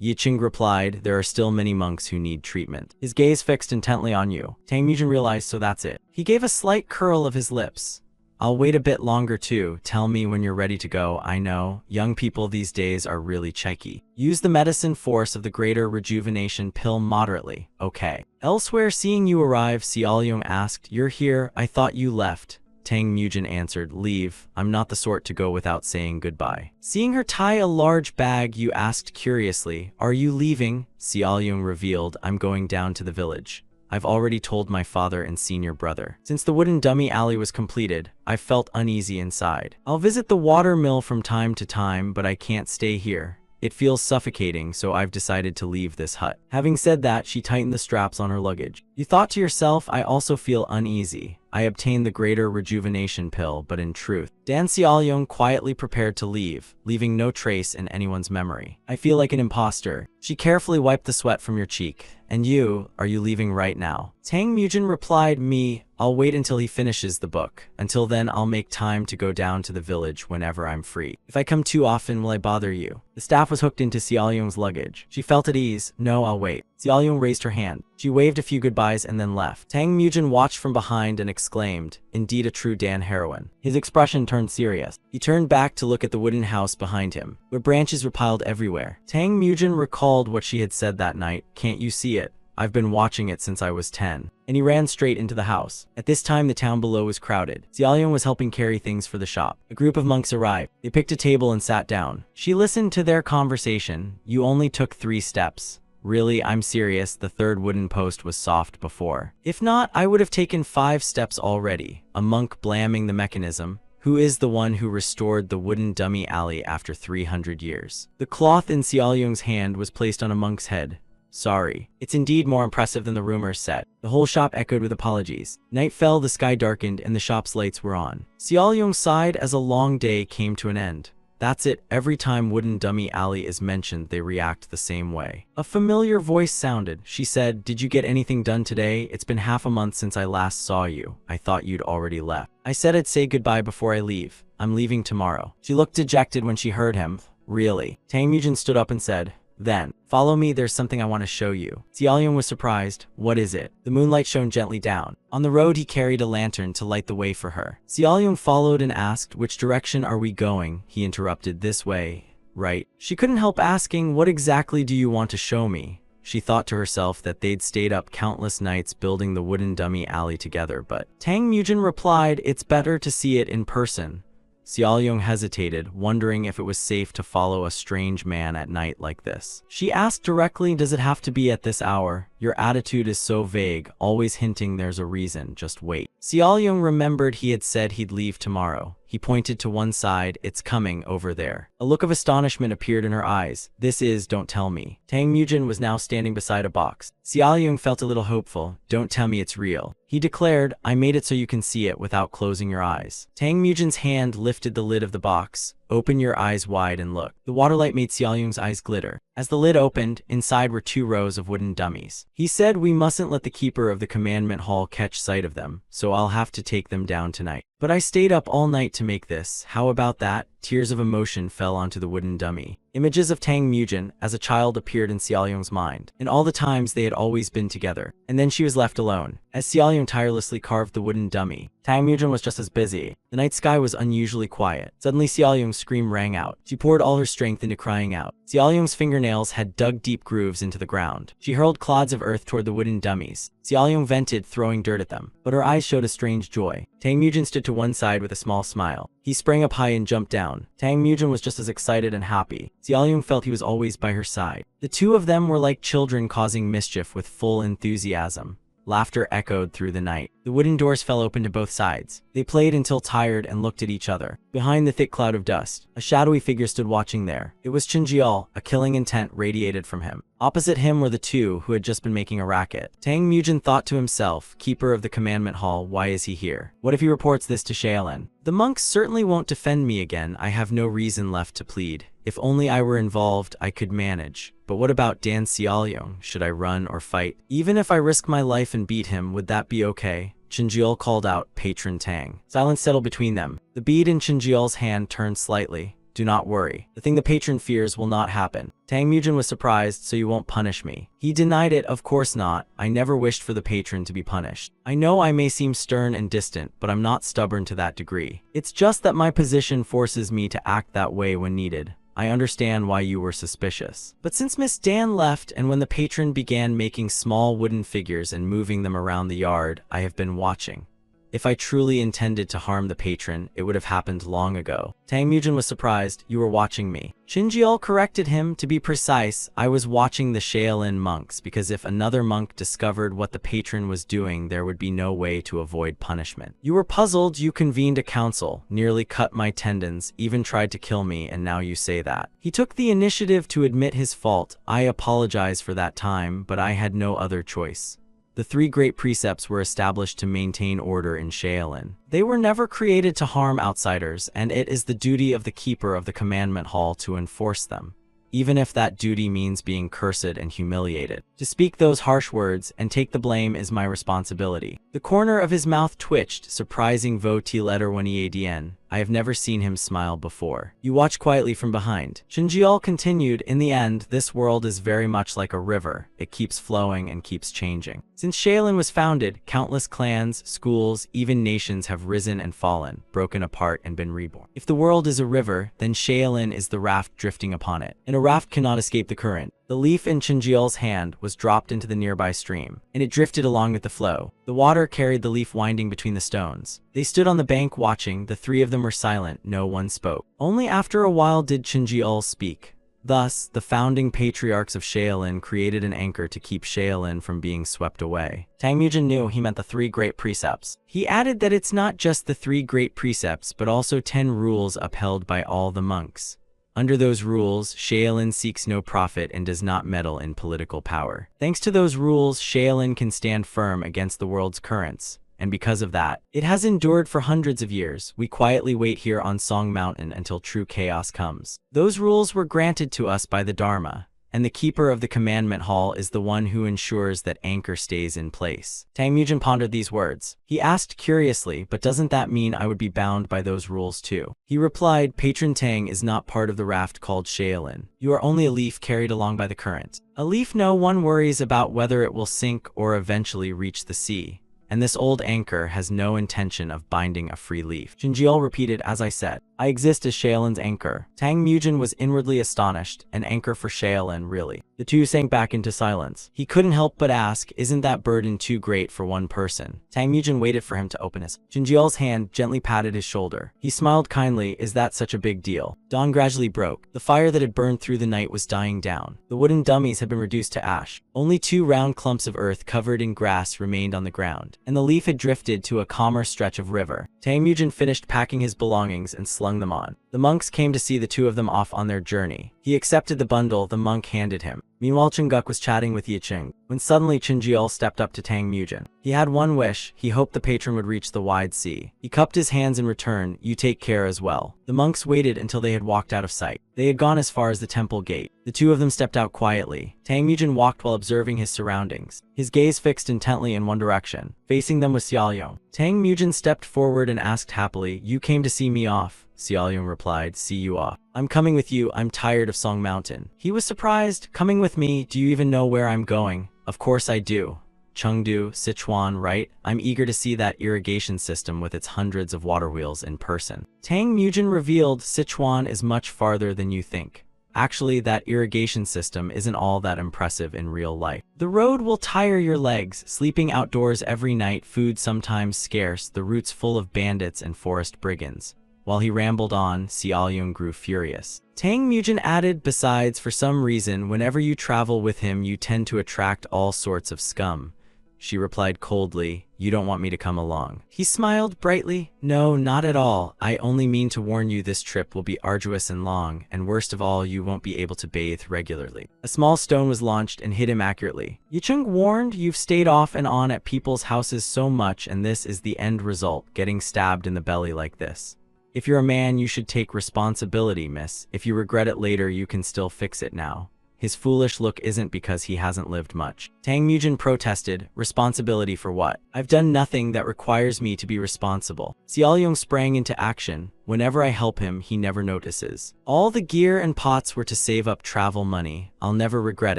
Yicheng replied, there are still many monks who need treatment. His gaze fixed intently on you. Tang Mujin realized, so that's it. He gave a slight curl of his lips. I'll wait a bit longer too. Tell me when you're ready to go. I know, young people these days are really cheeky. Use the medicine force of the greater rejuvenation pill moderately. Okay. Elsewhere, seeing you arrive, Xiaoyong asked, you're here, I thought you left. Tang Mujin answered, leave. I'm not the sort to go without saying goodbye. Seeing her tie a large bag, you asked curiously, are you leaving? Xiaoyong revealed, I'm going down to the village. I've already told my father and senior brother. Since the wooden dummy alley was completed, I felt uneasy inside. I'll visit the water mill from time to time, but I can't stay here. It feels suffocating, so I've decided to leave this hut. Having said that, she tightened the straps on her luggage. You thought to yourself, I also feel uneasy. I obtained the greater rejuvenation pill, but in truth, Dan Xiaoyong quietly prepared to leave, leaving no trace in anyone's memory. I feel like an imposter. She carefully wiped the sweat from your cheek. And you, are you leaving right now? Tang Mujin replied, me, I'll wait until he finishes the book. Until then, I'll make time to go down to the village whenever I'm free. If I come too often, will I bother you? The staff was hooked into Xiaoyong's luggage. She felt at ease. No, I'll wait. Xiaoyong raised her hand. She waved a few goodbyes and then left. Tang Mujin watched from behind and exclaimed, "Indeed a true Dan heroine." His expression turned serious. He turned back to look at the wooden house behind him, where branches were piled everywhere. Tang Mujin recalled what she had said that night. "Can't you see it? I've been watching it since I was 10. And he ran straight into the house. At this time, the town below was crowded. Xiaoyong was helping carry things for the shop. A group of monks arrived. They picked a table and sat down. She listened to their conversation. "You only took 3 steps. Really, I'm serious, the 3rd wooden post was soft before. If not, I would have taken 5 steps already." A monk blaming the mechanism. "Who is the one who restored the wooden dummy alley after 300 years? The cloth in Xiaoyong's hand was placed on a monk's head. "Sorry. It's indeed more impressive than the rumors said." The whole shop echoed with apologies. Night fell, the sky darkened, and the shop's lights were on. Xiaoyong sighed as a long day came to an end. That's it. Every time wooden dummy alley is mentioned, they react the same way. A familiar voice sounded. She said, "Did you get anything done today? It's been half a month since I last saw you. I thought you'd already left." "I said I'd say goodbye before I leave. I'm leaving tomorrow." She looked dejected when she heard him. "Really?" Tang Mujin stood up and said, "Then, follow me, there's something I want to show you." Xiaoyong was surprised. "What is it?" The moonlight shone gently down. On the road, he carried a lantern to light the way for her. Xiaoyong followed and asked, "Which direction are we going?" He interrupted, "This way, right?" She couldn't help asking, "What exactly do you want to show me?" She thought to herself that they'd stayed up countless nights building the wooden dummy alley together, but Tang Mujin replied, "It's better to see it in person." Xiaoyong hesitated, wondering if it was safe to follow a strange man at night like this. She asked directly, "Does it have to be at this hour? Your attitude is so vague, always hinting there's a reason, just wait." Xiaoyong remembered he had said he'd leave tomorrow. He pointed to one side. "It's coming over there." A look of astonishment appeared in her eyes. "This is, don't tell me." Tang Mujin was now standing beside a box. Xiaoyong felt a little hopeful. "Don't tell me it's real." He declared, "I made it so you can see it without closing your eyes." Tang Mujin's hand lifted the lid of the box. "Open your eyes wide and look." The waterlight made Xiaoyong's eyes glitter. As the lid opened, inside were 2 rows of wooden dummies. He said, "We mustn't let the keeper of the commandment hall catch sight of them, so I'll have to take them down tonight. But I stayed up all night to make this. How about that?" Tears of emotion fell onto the wooden dummy. Images of Tang Mujin as a child appeared in Xiaoyong's mind, and all the times they had always been together. And then she was left alone. As Xiaoyong tirelessly carved the wooden dummy, Tang Mujin was just as busy. The night sky was unusually quiet. Suddenly Xiaoyong's scream rang out. She poured all her strength into crying out. Xiaoyong's fingernails had dug deep grooves into the ground. She hurled clods of earth toward the wooden dummies. Xiaoyong vented, throwing dirt at them, but her eyes showed a strange joy. Tang Mujin stood to one side with a small smile. He sprang up high and jumped down. Tang Mujin was just as excited and happy. Xiaoyong felt he was always by her side. The two of them were like children causing mischief with full enthusiasm. Laughter echoed through the night. The wooden doors fell open to both sides. They played until tired and looked at each other. Behind the thick cloud of dust, a shadowy figure stood watching there. It was Chinjial. A killing intent radiated from him. Opposite him were the 2 who had just been making a racket. Tang Mujin thought to himself, "Keeper of the commandment hall, why is he here? What if he reports this to Shaolin? The monks certainly won't defend me again. I have no reason left to plead. If only I were involved, I could manage. But what about Dan Xiaoyong? Should I run or fight? Even if I risk my life and beat him, would that be okay?" Chinjial called out, "Patron Tang." Silence settled between them. The bead in Chinjial's hand turned slightly. "Do not worry. The thing the patron fears will not happen." Tang Mujin was surprised. "So you won't punish me?" He denied it. "Of course not. I never wished for the patron to be punished. I know I may seem stern and distant, but I'm not stubborn to that degree. It's just that my position forces me to act that way when needed. I understand why you were suspicious. But since Miss Dan left and when the patron began making small wooden figures and moving them around the yard, I have been watching. If I truly intended to harm the patron, it would have happened long ago." Tang Mujin was surprised. "You were watching me." Chinjial corrected him. "To be precise, I was watching the Shaolin monks, because if another monk discovered what the patron was doing, there would be no way to avoid punishment. You were puzzled, you convened a council, nearly cut my tendons, even tried to kill me, and now you say that." He took the initiative to admit his fault. "I apologize for that time, but I had no other choice. The 3 great precepts were established to maintain order in Shaolin. They were never created to harm outsiders, and it is the duty of the keeper of the commandment hall to enforce them. even if that duty means being cursed and humiliated. To speak those harsh words and take the blame is my responsibility." The corner of his mouth twitched, surprising Vo T letter when Adn. I have never seen him smile before. You watch quietly from behind. Chinjiol continued, "In the end, this world is very much like a river. It keeps flowing and keeps changing. Since Shaolin was founded, countless clans, schools, even nations have risen and fallen, broken apart and been reborn. If the world is a river, then Shaolin is the raft drifting upon it, and a raft cannot escape the current." The leaf in Chinjiol's hand was dropped into the nearby stream, and it drifted along with the flow. The water carried the leaf winding between the stones. They stood on the bank watching. The three of them were silent. No one spoke. Only after a while did Chinjiol speak. Thus, the founding patriarchs of Shaolin created an anchor to keep Shaolin from being swept away. Tang Mujin knew he meant the 3 great precepts. He added that it's not just the 3 great precepts, but also 10 rules upheld by all the monks. Under those rules, Shaolin seeks no profit and does not meddle in political power. Thanks to those rules, Shaolin can stand firm against the world's currents. And because of that, it has endured for hundreds of years. We quietly wait here on Song Mountain until true chaos comes. Those rules were granted to us by the Dharma, and the keeper of the commandment hall is the one who ensures that anchor stays in place. Tang Mujin pondered these words. He asked curiously, "But doesn't that mean I would be bound by those rules too?" He replied, "Patron Tang is not part of the raft called Shaolin. You are only a leaf carried along by the current. A leaf no one worries about whether it will sink or eventually reach the sea. And this old anchor has no intention of binding a free leaf." Chinjiol repeated, "As I said, I exist as Shaolin's anchor." Tang Mujin was inwardly astonished. An anchor for Shaolin, really? The two sank back into silence. He couldn't help but ask, "Isn't that burden too great for one person?" Tang Mujin waited for him to open his. Chinjiol's hand gently patted his shoulder. He smiled kindly. "Is that such a big deal?" Dawn gradually broke. The fire that had burned through the night was dying down. The wooden dummies had been reduced to ash. Only 2 round clumps of earth covered in grass remained on the ground, and the leaf had drifted to a calmer stretch of river. Tang Mujin finished packing his belongings and slung them on. The monks came to see the 2 of them off on their journey. He accepted the bundle the monk handed him. Meanwhile, Chunguk was chatting with Yicheng, when suddenly Chinjiol stepped up to Tang Mujin. He had one wish. He hoped the patron would reach the wide sea. He cupped his hands in return. "You take care as well." The monks waited until they had walked out of sight. They had gone as far as the temple gate. The 2 of them stepped out quietly. Tang Mujin walked while observing his surroundings, his gaze fixed intently in one direction. Facing them was Xiaoyong. Tang Mujin stepped forward and asked happily, "You came to see me off?" Xiaoyong replied, "See you off. I'm coming with you. I'm tired of Song Mountain." He was surprised. "Coming with me? Do you even know where I'm going?" "Of course I do. Chengdu, Sichuan, right? I'm eager to see that irrigation system with its hundreds of water wheels in person." Tang Mujin revealed, "Sichuan is much farther than you think. Actually, that irrigation system isn't all that impressive in real life. The road will tire your legs, sleeping outdoors every night, food sometimes scarce, the routes full of bandits and forest brigands." While he rambled on, Xiaoyong grew furious. Tang Mujin added, "Besides, for some reason, whenever you travel with him, you tend to attract all sorts of scum." She replied coldly, "You don't want me to come along?" He smiled brightly. "No, not at all. I only mean to warn you this trip will be arduous and long, and worst of all, you won't be able to bathe regularly." A small stone was launched and hit him accurately. Yicheng warned, "You've stayed off and on at people's houses so much, and this is the end result, getting stabbed in the belly like this. If you're a man, you should take responsibility, miss. If you regret it later, you can still fix it now." His foolish look isn't because he hasn't lived much. Tang Mujin protested, "Responsibility for what? I've done nothing that requires me to be responsible." Xiaoyong sprang into action. "Whenever I help him, he never notices. All the gear and pots were to save up travel money. I'll never regret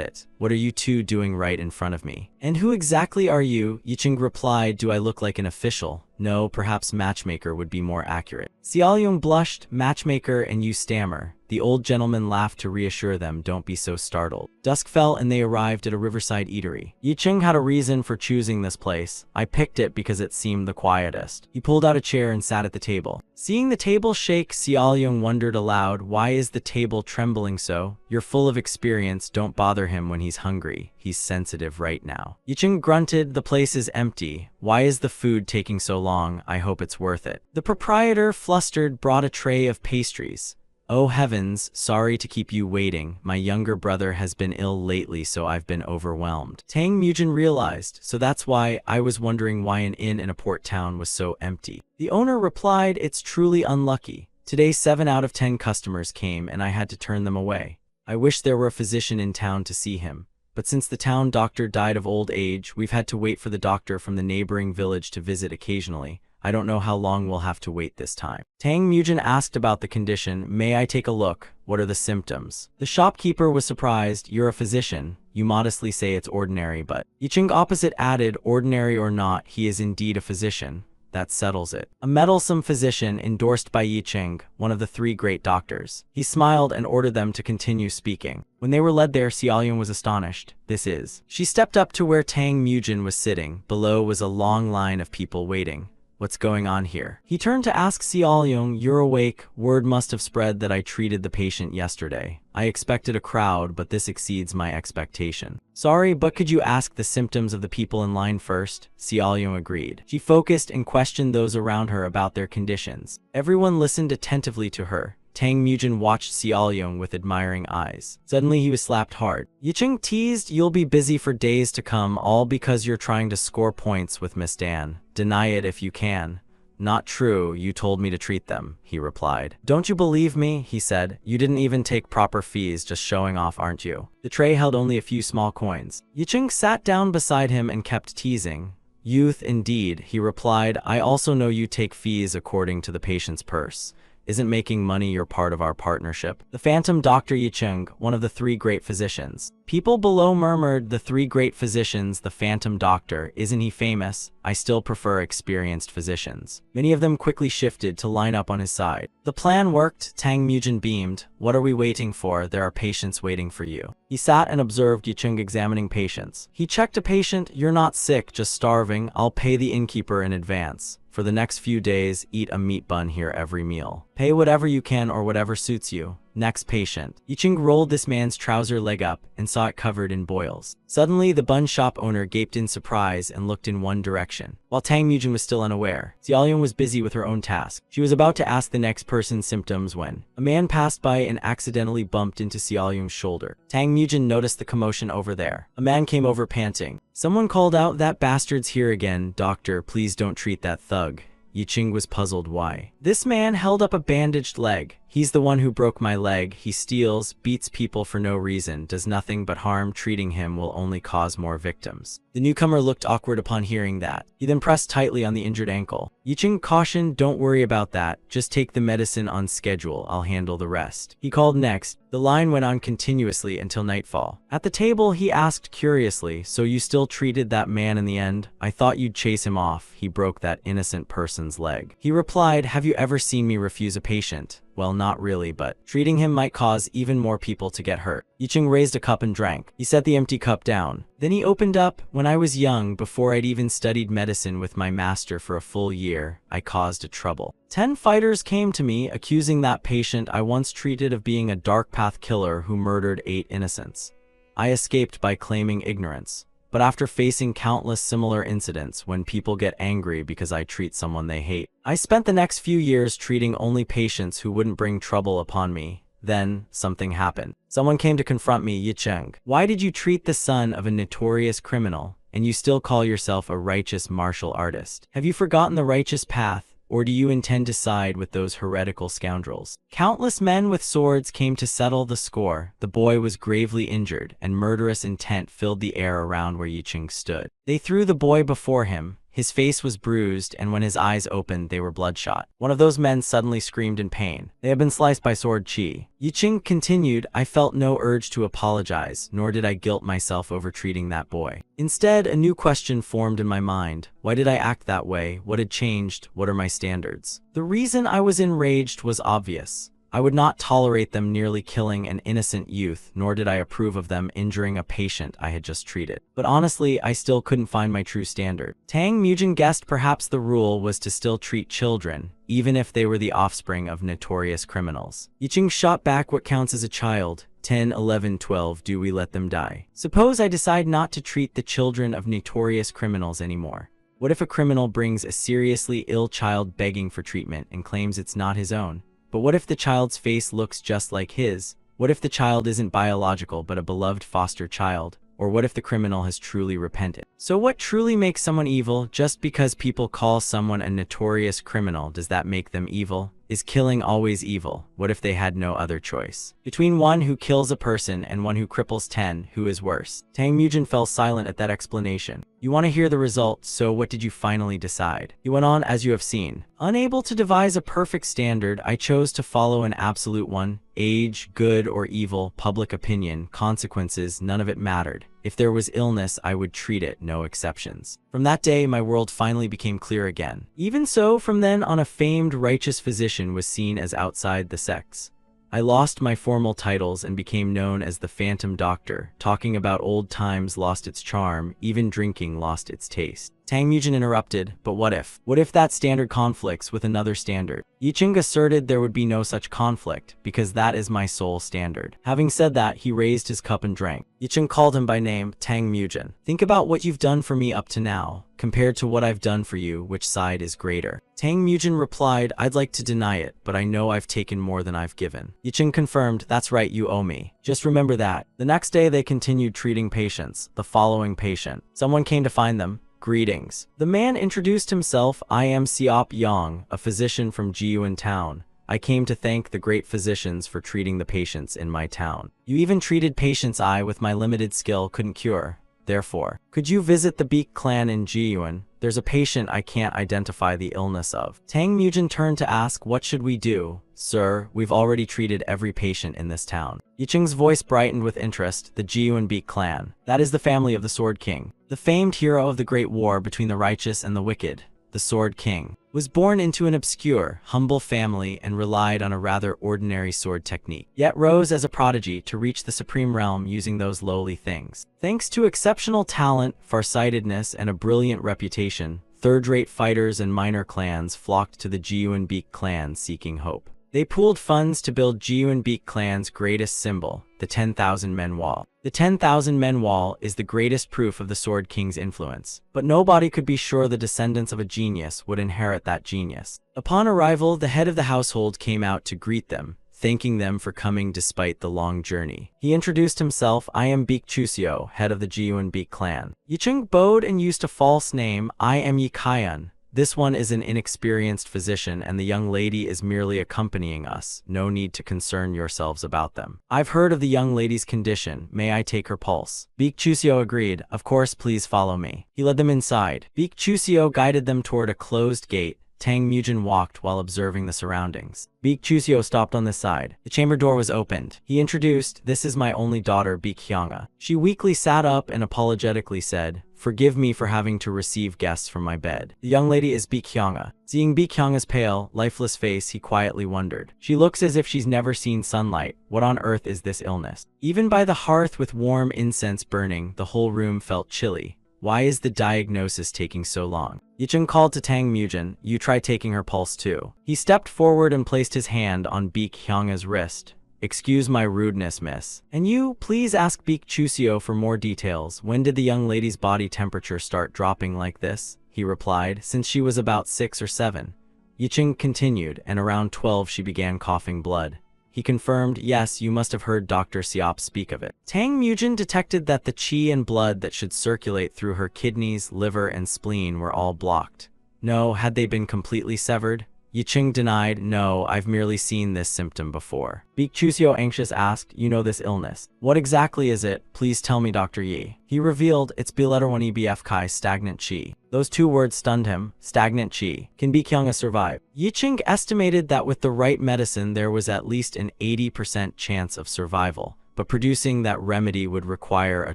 it. What are you 2 doing right in front of me?" "And who exactly are you?" Yicheng replied, "Do I look like an official? No, perhaps matchmaker would be more accurate." Xiaoyong blushed. "Matchmaker, and you stammer." The old gentleman laughed to reassure them, "Don't be so startled." Dusk fell and they arrived at a riverside eatery. Yicheng had a reason for choosing this place. "I picked it because it seemed the quietest." He pulled out a chair and sat at the table. Seeing the table shake, Xiaoyong wondered aloud, "Why is the table trembling so?" "You're full of experience. Don't bother him when he's hungry. He's sensitive right now." Yicheng grunted, "The place is empty. Why is the food taking so long? I hope it's worth it." The proprietor, flustered, brought a tray of pastries. "Oh heavens, sorry to keep you waiting. My younger brother has been ill lately, so I've been overwhelmed." Tang Mujin realized, "So that's why I was wondering why an inn in a port town was so empty." The owner replied, "It's truly unlucky. Today 7 out of 10 customers came and I had to turn them away. I wish there were a physician in town to see him. But since the town doctor died of old age, we've had to wait for the doctor from the neighboring village to visit occasionally. I don't know how long we'll have to wait this time. Tang Mujin asked about the condition. May I take a look? What are the symptoms? The shopkeeper was surprised. You're a physician. You modestly say it's ordinary, but Yicheng opposite added, ordinary or not, he is indeed a physician. That settles it. A meddlesome physician endorsed by Yicheng, one of the 3 great doctors. He smiled and ordered them to continue speaking. When they were led there, Xiaoyun was astonished. This is. She stepped up to where Tang Mujin was sitting. Below was a long line of people waiting. What's going on here? He turned to ask Xiaoyun, you're awake? Word must have spread that I treated the patient yesterday. I expected a crowd, but this exceeds my expectation. Sorry, but could you ask the symptoms of the people in line first? Xiaoyun agreed. She focused and questioned those around her about their conditions. Everyone listened attentively to her. Tang Mujin watched Xiaoyun with admiring eyes. Suddenly he was slapped hard. Yicheng teased, you'll be busy for days to come, all because you're trying to score points with Miss Dan. Deny it if you can. Not true, you told me to treat them, he replied. Don't you believe me? He said. You didn't even take proper fees, just showing off, aren't you? The tray held only a few small coins. Yicheng sat down beside him and kept teasing. Youth indeed, he replied. I also know you take fees according to the patient's purse. Isn't making money your part of our partnership? The phantom Dr. Yicheng, one of the 3 great physicians. People below murmured, the 3 great physicians, the phantom doctor, isn't he famous? I still prefer experienced physicians. Many of them quickly shifted to line up on his side. The plan worked. Tang Mujin beamed. What are we waiting for? There are patients waiting for you. He sat and observed Yicheng examining patients. He checked a patient. You're not sick, just starving. I'll pay the innkeeper in advance. For the next few days, eat a meat bun here every meal. Pay whatever you can or whatever suits you. Next patient. Yicheng rolled this man's trouser leg up and saw it covered in boils. Suddenly, the bun shop owner gaped in surprise and looked in one direction. While Tang Mujin was still unaware, Xiaoyun was busy with her own task. She was about to ask the next person's symptoms when a man passed by and accidentally bumped into Xiaoyun's shoulder. Tang Mujin noticed the commotion over there. A man came over panting. Someone called out, that bastard's here again. Doctor, please don't treat that thug. Yicheng was puzzled why. This man held up a bandaged leg. He's the one who broke my leg. He steals, beats people for no reason, does nothing but harm. Treating him will only cause more victims. The newcomer looked awkward upon hearing that. He then pressed tightly on the injured ankle. Yicheng cautioned, don't worry about that. Just take the medicine on schedule. I'll handle the rest. He called next. The line went on continuously until nightfall. At the table, he asked curiously, so you still treated that man in the end? I thought you'd chase him off. He broke that innocent person's leg. He replied, have you ever seen me refuse a patient? Well, not really, but treating him might cause even more people to get hurt. Yicheng raised a cup and drank. He set the empty cup down. Then he opened up. When I was young, before I'd even studied medicine with my master for a full year, I caused a trouble. 10 fighters came to me, accusing that patient I once treated of being a dark path killer who murdered 8 innocents. I escaped by claiming ignorance. But after facing countless similar incidents when people get angry because I treat someone they hate, I spent the next few years treating only patients who wouldn't bring trouble upon me. Then, something happened. Someone came to confront me, Yicheng. Why did you treat the son of a notorious criminal, and you still call yourself a righteous martial artist? Have you forgotten the righteous path? Or do you intend to side with those heretical scoundrels? Countless men with swords came to settle the score. The boy was gravely injured, and murderous intent filled the air around where Yicheng stood. They threw the boy before him. His face was bruised, and when his eyes opened, they were bloodshot. One of those men suddenly screamed in pain. They had been sliced by sword chi. Yicheng continued, I felt no urge to apologize, nor did I guilt myself over treating that boy. Instead, a new question formed in my mind. Why did I act that way? What had changed? What are my standards? The reason I was enraged was obvious. I would not tolerate them nearly killing an innocent youth, nor did I approve of them injuring a patient I had just treated. But honestly, I still couldn't find my true standard. Tang Mujin guessed perhaps the rule was to still treat children, even if they were the offspring of notorious criminals. Yicheng shot back, what counts as a child? 10, 11, 12, do we let them die? Suppose I decide not to treat the children of notorious criminals anymore. What if a criminal brings a seriously ill child begging for treatment and claims it's not his own? But what if the child's face looks just like his? What if the child isn't biological but a beloved foster child? Or what if the criminal has truly repented? So what truly makes someone evil? Just because people call someone a notorious criminal, does that make them evil? Is killing always evil? What if they had no other choice? Between one who kills a person and one who cripples 10, who is worse? Tang Mujin fell silent at that explanation. You want to hear the result, so what did you finally decide? He went on, as you have seen. Unable to devise a perfect standard, I chose to follow an absolute one. Age, good or evil, public opinion, consequences, none of it mattered. If there was illness, I would treat it, no exceptions. From that day, my world finally became clear again. Even so, from then on, a famed righteous physician was seen as outside the sects. I lost my formal titles and became known as the Phantom Doctor. Talking about old times lost its charm, even drinking lost its taste. Tang Mujin interrupted, but what if? What if that standard conflicts with another standard? Yicheng asserted there would be no such conflict, because that is my sole standard. Having said that, he raised his cup and drank. Yicheng called him by name, Tang Mujin. Think about what you've done for me up to now. Compared to what I've done for you, which side is greater? Tang Mujin replied, I'd like to deny it, but I know I've taken more than I've given. Yicheng confirmed, that's right, you owe me. Just remember that. The next day they continued treating patients. The following patient. Someone came to find them. Greetings. The man introduced himself. I am Siop Yang, a physician from Jiyuan town. I came to thank the great physicians for treating the patients in my town. You even treated patients I, with my limited skill, couldn't cure. Therefore, could you visit the Beak clan in Jiyuan? There's a patient I can't identify the illness of. Tang Mujin turned to ask, what should we do? Sir, we've already treated every patient in this town. Yicheng's voice brightened with interest. The Jiyuan Beak clan. That is the family of the Sword King. The famed hero of the Great War between the righteous and the wicked. The Sword King was born into an obscure, humble family and relied on a rather ordinary sword technique, yet rose as a prodigy to reach the supreme realm using those lowly things. Thanks to exceptional talent, farsightedness, and a brilliant reputation, third-rate fighters and minor clans flocked to the Jiyuan Beak clan seeking hope. They pooled funds to build Jiyuan Beak clan's greatest symbol, the 10,000 Men Wall. The 10,000 Men Wall is the greatest proof of the Sword King's influence, but nobody could be sure the descendants of a genius would inherit that genius. Upon arrival, the head of the household came out to greet them, thanking them for coming despite the long journey. He introduced himself. I am Beak Chuseo, head of the Jiyuan Beak clan. Yicheng bowed and used a false name. I am Yi Kaiyan. This one is an inexperienced physician and the young lady is merely accompanying us. No need to concern yourselves about them. I've heard of the young lady's condition. May I take her pulse? Beak Chuseo agreed. Of course, please follow me. He led them inside. Beak Chuseo guided them toward a closed gate. Tang Mujin walked while observing the surroundings. Beak Chuseo stopped on this side. The chamber door was opened. He introduced, this is my only daughter, Beak Hyanga. She weakly sat up and apologetically said, forgive me for having to receive guests from my bed. The young lady is Beak Hyanga. Seeing Beak Hyanga's pale, lifeless face, he quietly wondered. She looks as if she's never seen sunlight. What on earth is this illness? Even by the hearth with warm incense burning, the whole room felt chilly. Why is the diagnosis taking so long? Yicheng called to Tang Mujin, you try taking her pulse too. He stepped forward and placed his hand on Beak Hyanga's wrist. Excuse my rudeness, miss. And you, please ask Beak Chuseo for more details. When did the young lady's body temperature start dropping like this? He replied, since she was about 6 or 7. Yicheng continued, and around 12 she began coughing blood. He confirmed, yes, you must have heard Dr. Siop speak of it. Tang Mujin detected that the qi and blood that should circulate through her kidneys, liver, and spleen were all blocked. No, had they been completely severed? Yicheng denied, no, I've merely seen this symptom before. Beak Chuseo anxious asked, you know this illness. What exactly is it? Please tell me, Dr. Yi. He revealed, it's B-letter-1 EBF Kai, stagnant qi. Those two words stunned him. Stagnant qi. Can Beak Hyanga survive? Yicheng estimated that with the right medicine there was at least an 80% chance of survival, but producing that remedy would require a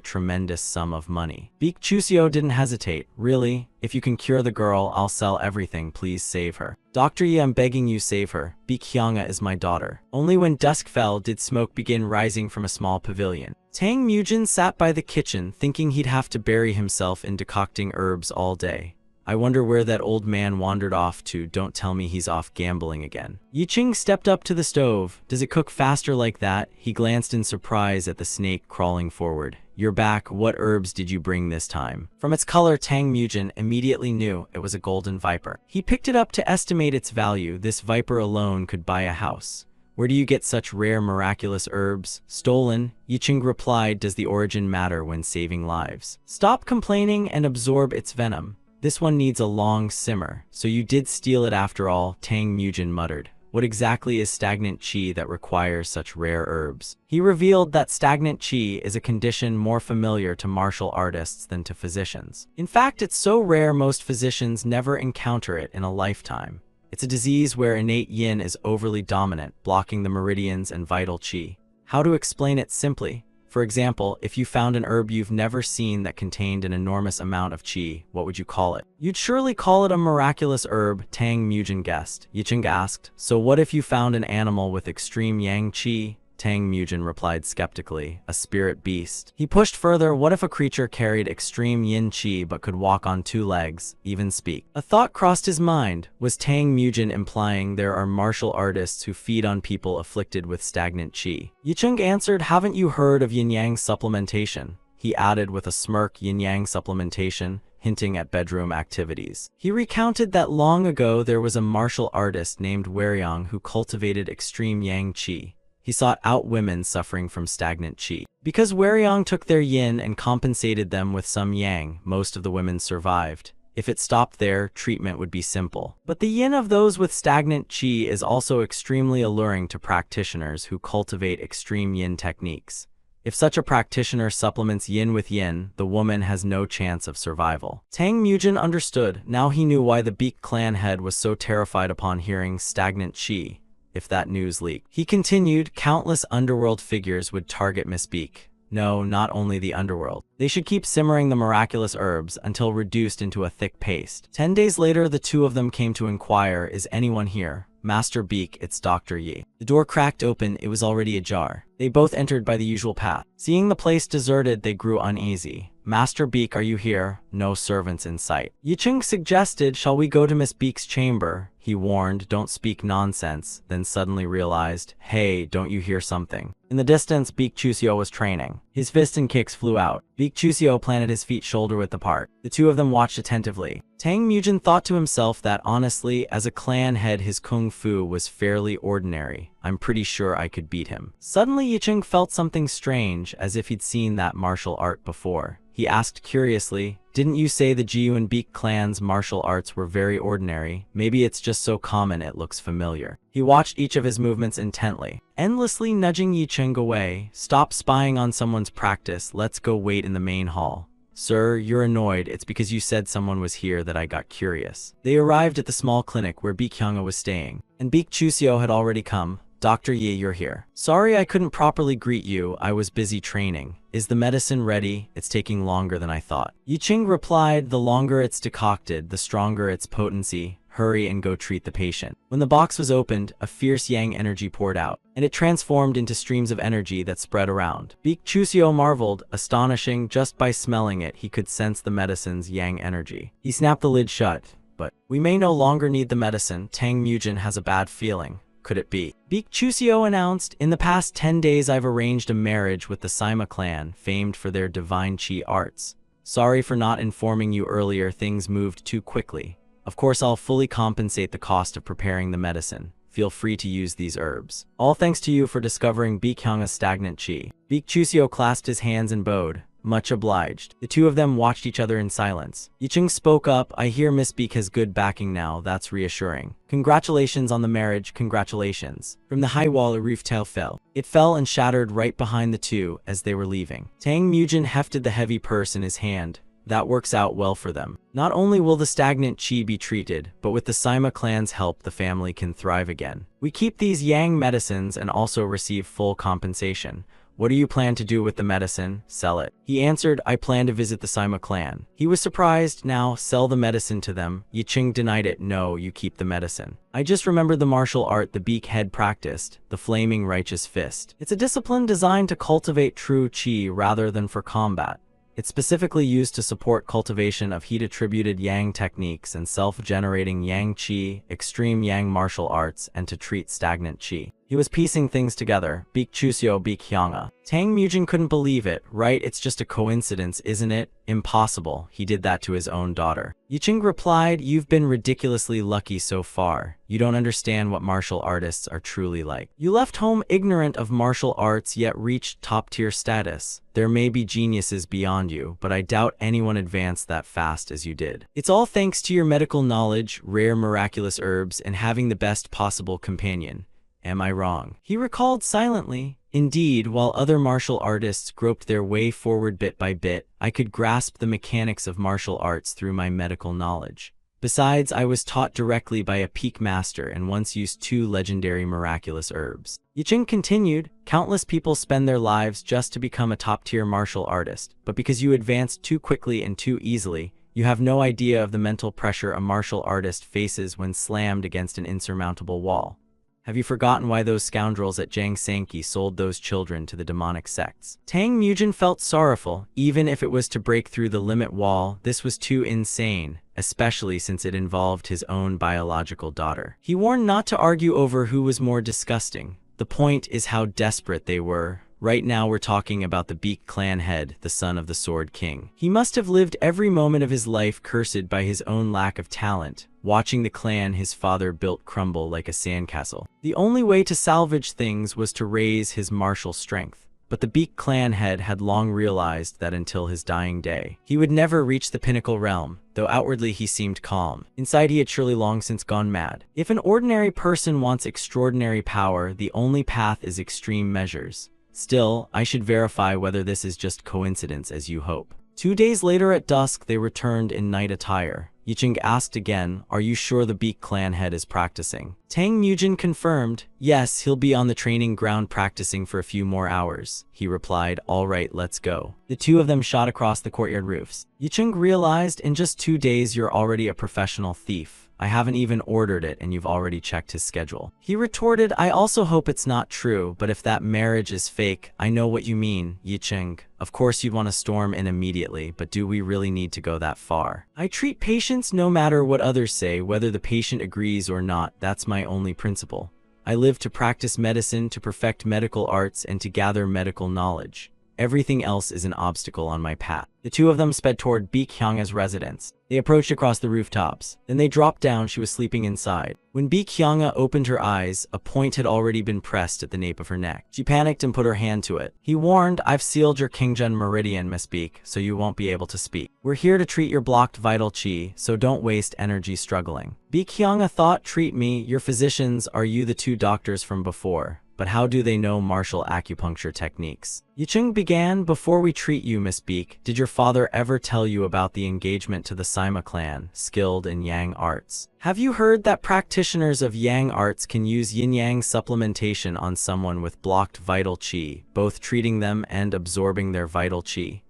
tremendous sum of money. Beak Chuseo didn't hesitate. Really? If you can cure the girl, I'll sell everything. Please save her. Dr. Yi, I'm begging you, save her. Beak Hyanga is my daughter. Only when dusk fell did smoke begin rising from a small pavilion. Tang Mujin sat by the kitchen, thinking he'd have to bury himself in decocting herbs all day. I wonder where that old man wandered off to. Don't tell me he's off gambling again. Yicheng stepped up to the stove. Does it cook faster like that? He glanced in surprise at the snake crawling forward. You're back. What herbs did you bring this time? From its color, Tang Mujin immediately knew it was a golden viper. He picked it up to estimate its value. This viper alone could buy a house. Where do you get such rare miraculous herbs? Stolen, Yicheng replied, does the origin matter when saving lives? Stop complaining and absorb its venom. This one needs a long simmer. So you did steal it after all, Tang Mujin muttered. What exactly is stagnant qi that requires such rare herbs? He revealed that stagnant qi is a condition more familiar to martial artists than to physicians. In fact, it's so rare most physicians never encounter it in a lifetime. It's a disease where innate yin is overly dominant, blocking the meridians and vital qi. How to explain it simply? For example, if you found an herb you've never seen that contained an enormous amount of qi, what would you call it? You'd surely call it a miraculous herb, Tang Mujin guessed. Yicheng asked, so what if you found an animal with extreme yang qi? Tang Mujin replied skeptically, a spirit beast. He pushed further, what if a creature carried extreme yin qi but could walk on 2 legs, even speak? A thought crossed his mind. Was Tang Mujin implying there are martial artists who feed on people afflicted with stagnant qi? Yicheng answered, haven't you heard of yin-yang supplementation? He added with a smirk, yin-yang supplementation, hinting at bedroom activities. He recounted that long ago there was a martial artist named Weryang who cultivated extreme yang qi. He sought out women suffering from stagnant qi. Because Weryang took their yin and compensated them with some yang, most of the women survived. If it stopped there, treatment would be simple. But the yin of those with stagnant qi is also extremely alluring to practitioners who cultivate extreme yin techniques. If such a practitioner supplements yin with yin, the woman has no chance of survival. Tang Mujin understood. Now he knew why the Beek clan head was so terrified upon hearing stagnant qi. If that news leaked. He continued, countless underworld figures would target Miss Beek. No, not only the underworld. They should keep simmering the miraculous herbs until reduced into a thick paste. 10 days later, the 2 of them came to inquire, is anyone here? Master Beek, it's Dr. Yi. The door cracked open, it was already ajar. They both entered by the usual path. Seeing the place deserted, they grew uneasy. Master Beek, are you here? No servants in sight. Yicheng suggested, shall we go to Miss Beek's chamber? He warned, don't speak nonsense, then suddenly realized, hey, don't you hear something? In the distance, Beek Chuseo was training. His fists and kicks flew out. Beek Chuseo planted his feet shoulder-width apart. The 2 of them watched attentively. Tang Mujin thought to himself that honestly, as a clan head, his kung fu was fairly ordinary. I'm pretty sure I could beat him. Suddenly, Yicheng felt something strange, as if he'd seen that martial art before. He asked curiously, didn't you say the Jiu and Beek clan's martial arts were very ordinary? Maybe it's just so common it looks familiar. He watched each of his movements intently, endlessly nudging Yicheng away. Stop spying on someone's practice, let's go wait in the main hall. Sir, you're annoyed, it's because you said someone was here that I got curious. They arrived at the small clinic where Beek Hyunga was staying, and Beek Chuseo had already come. Dr. Yi, you're here. Sorry I couldn't properly greet you, I was busy training. Is the medicine ready? It's taking longer than I thought. Yicheng replied, the longer it's decocted, the stronger its potency. Hurry and go treat the patient. When the box was opened, a fierce yang energy poured out, and it transformed into streams of energy that spread around. Beek Chuseo marveled, astonishing, just by smelling it he could sense the medicine's yang energy. He snapped the lid shut. But, we may no longer need the medicine, Tang Mujin has a bad feeling. Could it be? Beek Chuseo announced, in the past 10 days I've arranged a marriage with the Sima clan, famed for their divine qi arts. Sorry for not informing you earlier, things moved too quickly. Of course I'll fully compensate the cost of preparing the medicine. Feel free to use these herbs. All thanks to you for discovering Beek Hyunga's stagnant qi. Beek Chuseo clasped his hands and bowed. Much obliged. The 2 of them watched each other in silence. Yicheng spoke up, I hear Miss Beek has good backing now, that's reassuring. Congratulations on the marriage, congratulations. From the high wall a roof tile fell. It fell and shattered right behind the 2 as they were leaving. Tang Mujin hefted the heavy purse in his hand. That works out well for them. Not only will the stagnant qi be treated, but with the Sima clan's help the family can thrive again. We keep these yang medicines and also receive full compensation. What do you plan to do with the medicine? Sell it. He answered, I plan to visit the Sima clan. He was surprised. Now, sell the medicine to them. Yicheng denied it. No, you keep the medicine. I just remembered the martial art the Beek head practiced, the flaming righteous fist. It's a discipline designed to cultivate true qi rather than for combat. It's specifically used to support cultivation of heat-attributed yang techniques and self-generating yang qi, extreme yang martial arts, and to treat stagnant qi. He was piecing things together. Beak Chuseo Beak Hyanga. Tang Mujin couldn't believe it. Right, it's just a coincidence, isn't it? Impossible. He did that to his own daughter. Yicheng replied, you've been ridiculously lucky so far. You don't understand what martial artists are truly like. You left home ignorant of martial arts yet reached top-tier status. There may be geniuses beyond you, but I doubt anyone advanced that fast as you did. It's all thanks to your medical knowledge, rare miraculous herbs, and having the best possible companion. Am I wrong? He recalled silently. Indeed, while other martial artists groped their way forward bit by bit, I could grasp the mechanics of martial arts through my medical knowledge. Besides, I was taught directly by a peak master and once used 2 legendary miraculous herbs. Yicheng continued, countless people spend their lives just to become a top-tier martial artist, but because you advanced too quickly and too easily, you have no idea of the mental pressure a martial artist faces when slammed against an insurmountable wall. Have you forgotten why those scoundrels at Jiang Sanki sold those children to the demonic sects? Tang Mujin felt sorrowful. Even if it was to break through the limit wall, this was too insane, especially since it involved his own biological daughter. He warned not to argue over who was more disgusting. The point is how desperate they were. Right now we're talking about the Beak clan head, the son of the Sword King. He must have lived every moment of his life cursed by his own lack of talent, watching the clan his father built crumble like a sandcastle. The only way to salvage things was to raise his martial strength. But the Beak clan head had long realized that until his dying day, he would never reach the pinnacle realm, though outwardly he seemed calm. Inside he had surely long since gone mad. If an ordinary person wants extraordinary power, the only path is extreme measures. Still, I should verify whether this is just coincidence as you hope. 2 days later at dusk, they returned in night attire. Yicheng asked again, are you sure the Beak clan head is practicing? Tang Mujin confirmed, yes, he'll be on the training ground practicing for a few more hours. He replied, all right, let's go. The 2 of them shot across the courtyard roofs. Yicheng realized, in just 2 days you're already a professional thief. I haven't even ordered it and you've already checked his schedule. He retorted, I also hope it's not true, but if that marriage is fake, I know what you mean, Yicheng. Of course you'd want to storm in immediately, but do we really need to go that far? I treat patients no matter what others say, whether the patient agrees or not. That's my only principle. I live to practice medicine, to perfect medical arts, and to gather medical knowledge. Everything else is an obstacle on my path. The 2 of them sped toward Beak Hyanga's residence. They approached across the rooftops. Then they dropped down. She was sleeping inside. When Beak Hyanga opened her eyes, a point had already been pressed at the nape of her neck. She panicked and put her hand to it. He warned, I've sealed your Qingjun meridian, Miss Beak, so you won't be able to speak. We're here to treat your blocked vital qi, so don't waste energy struggling. Beak Hyanga thought, treat me, your physicians, are you the 2 doctors from before? But how do they know martial acupuncture techniques? Yicheng began, before we treat you, Miss Beak, did your father ever tell you about the engagement to the Sima clan, skilled in yang arts? Have you heard that practitioners of yang arts can use yin-yang supplementation on someone with blocked vital qi, both treating them and absorbing their vital qi?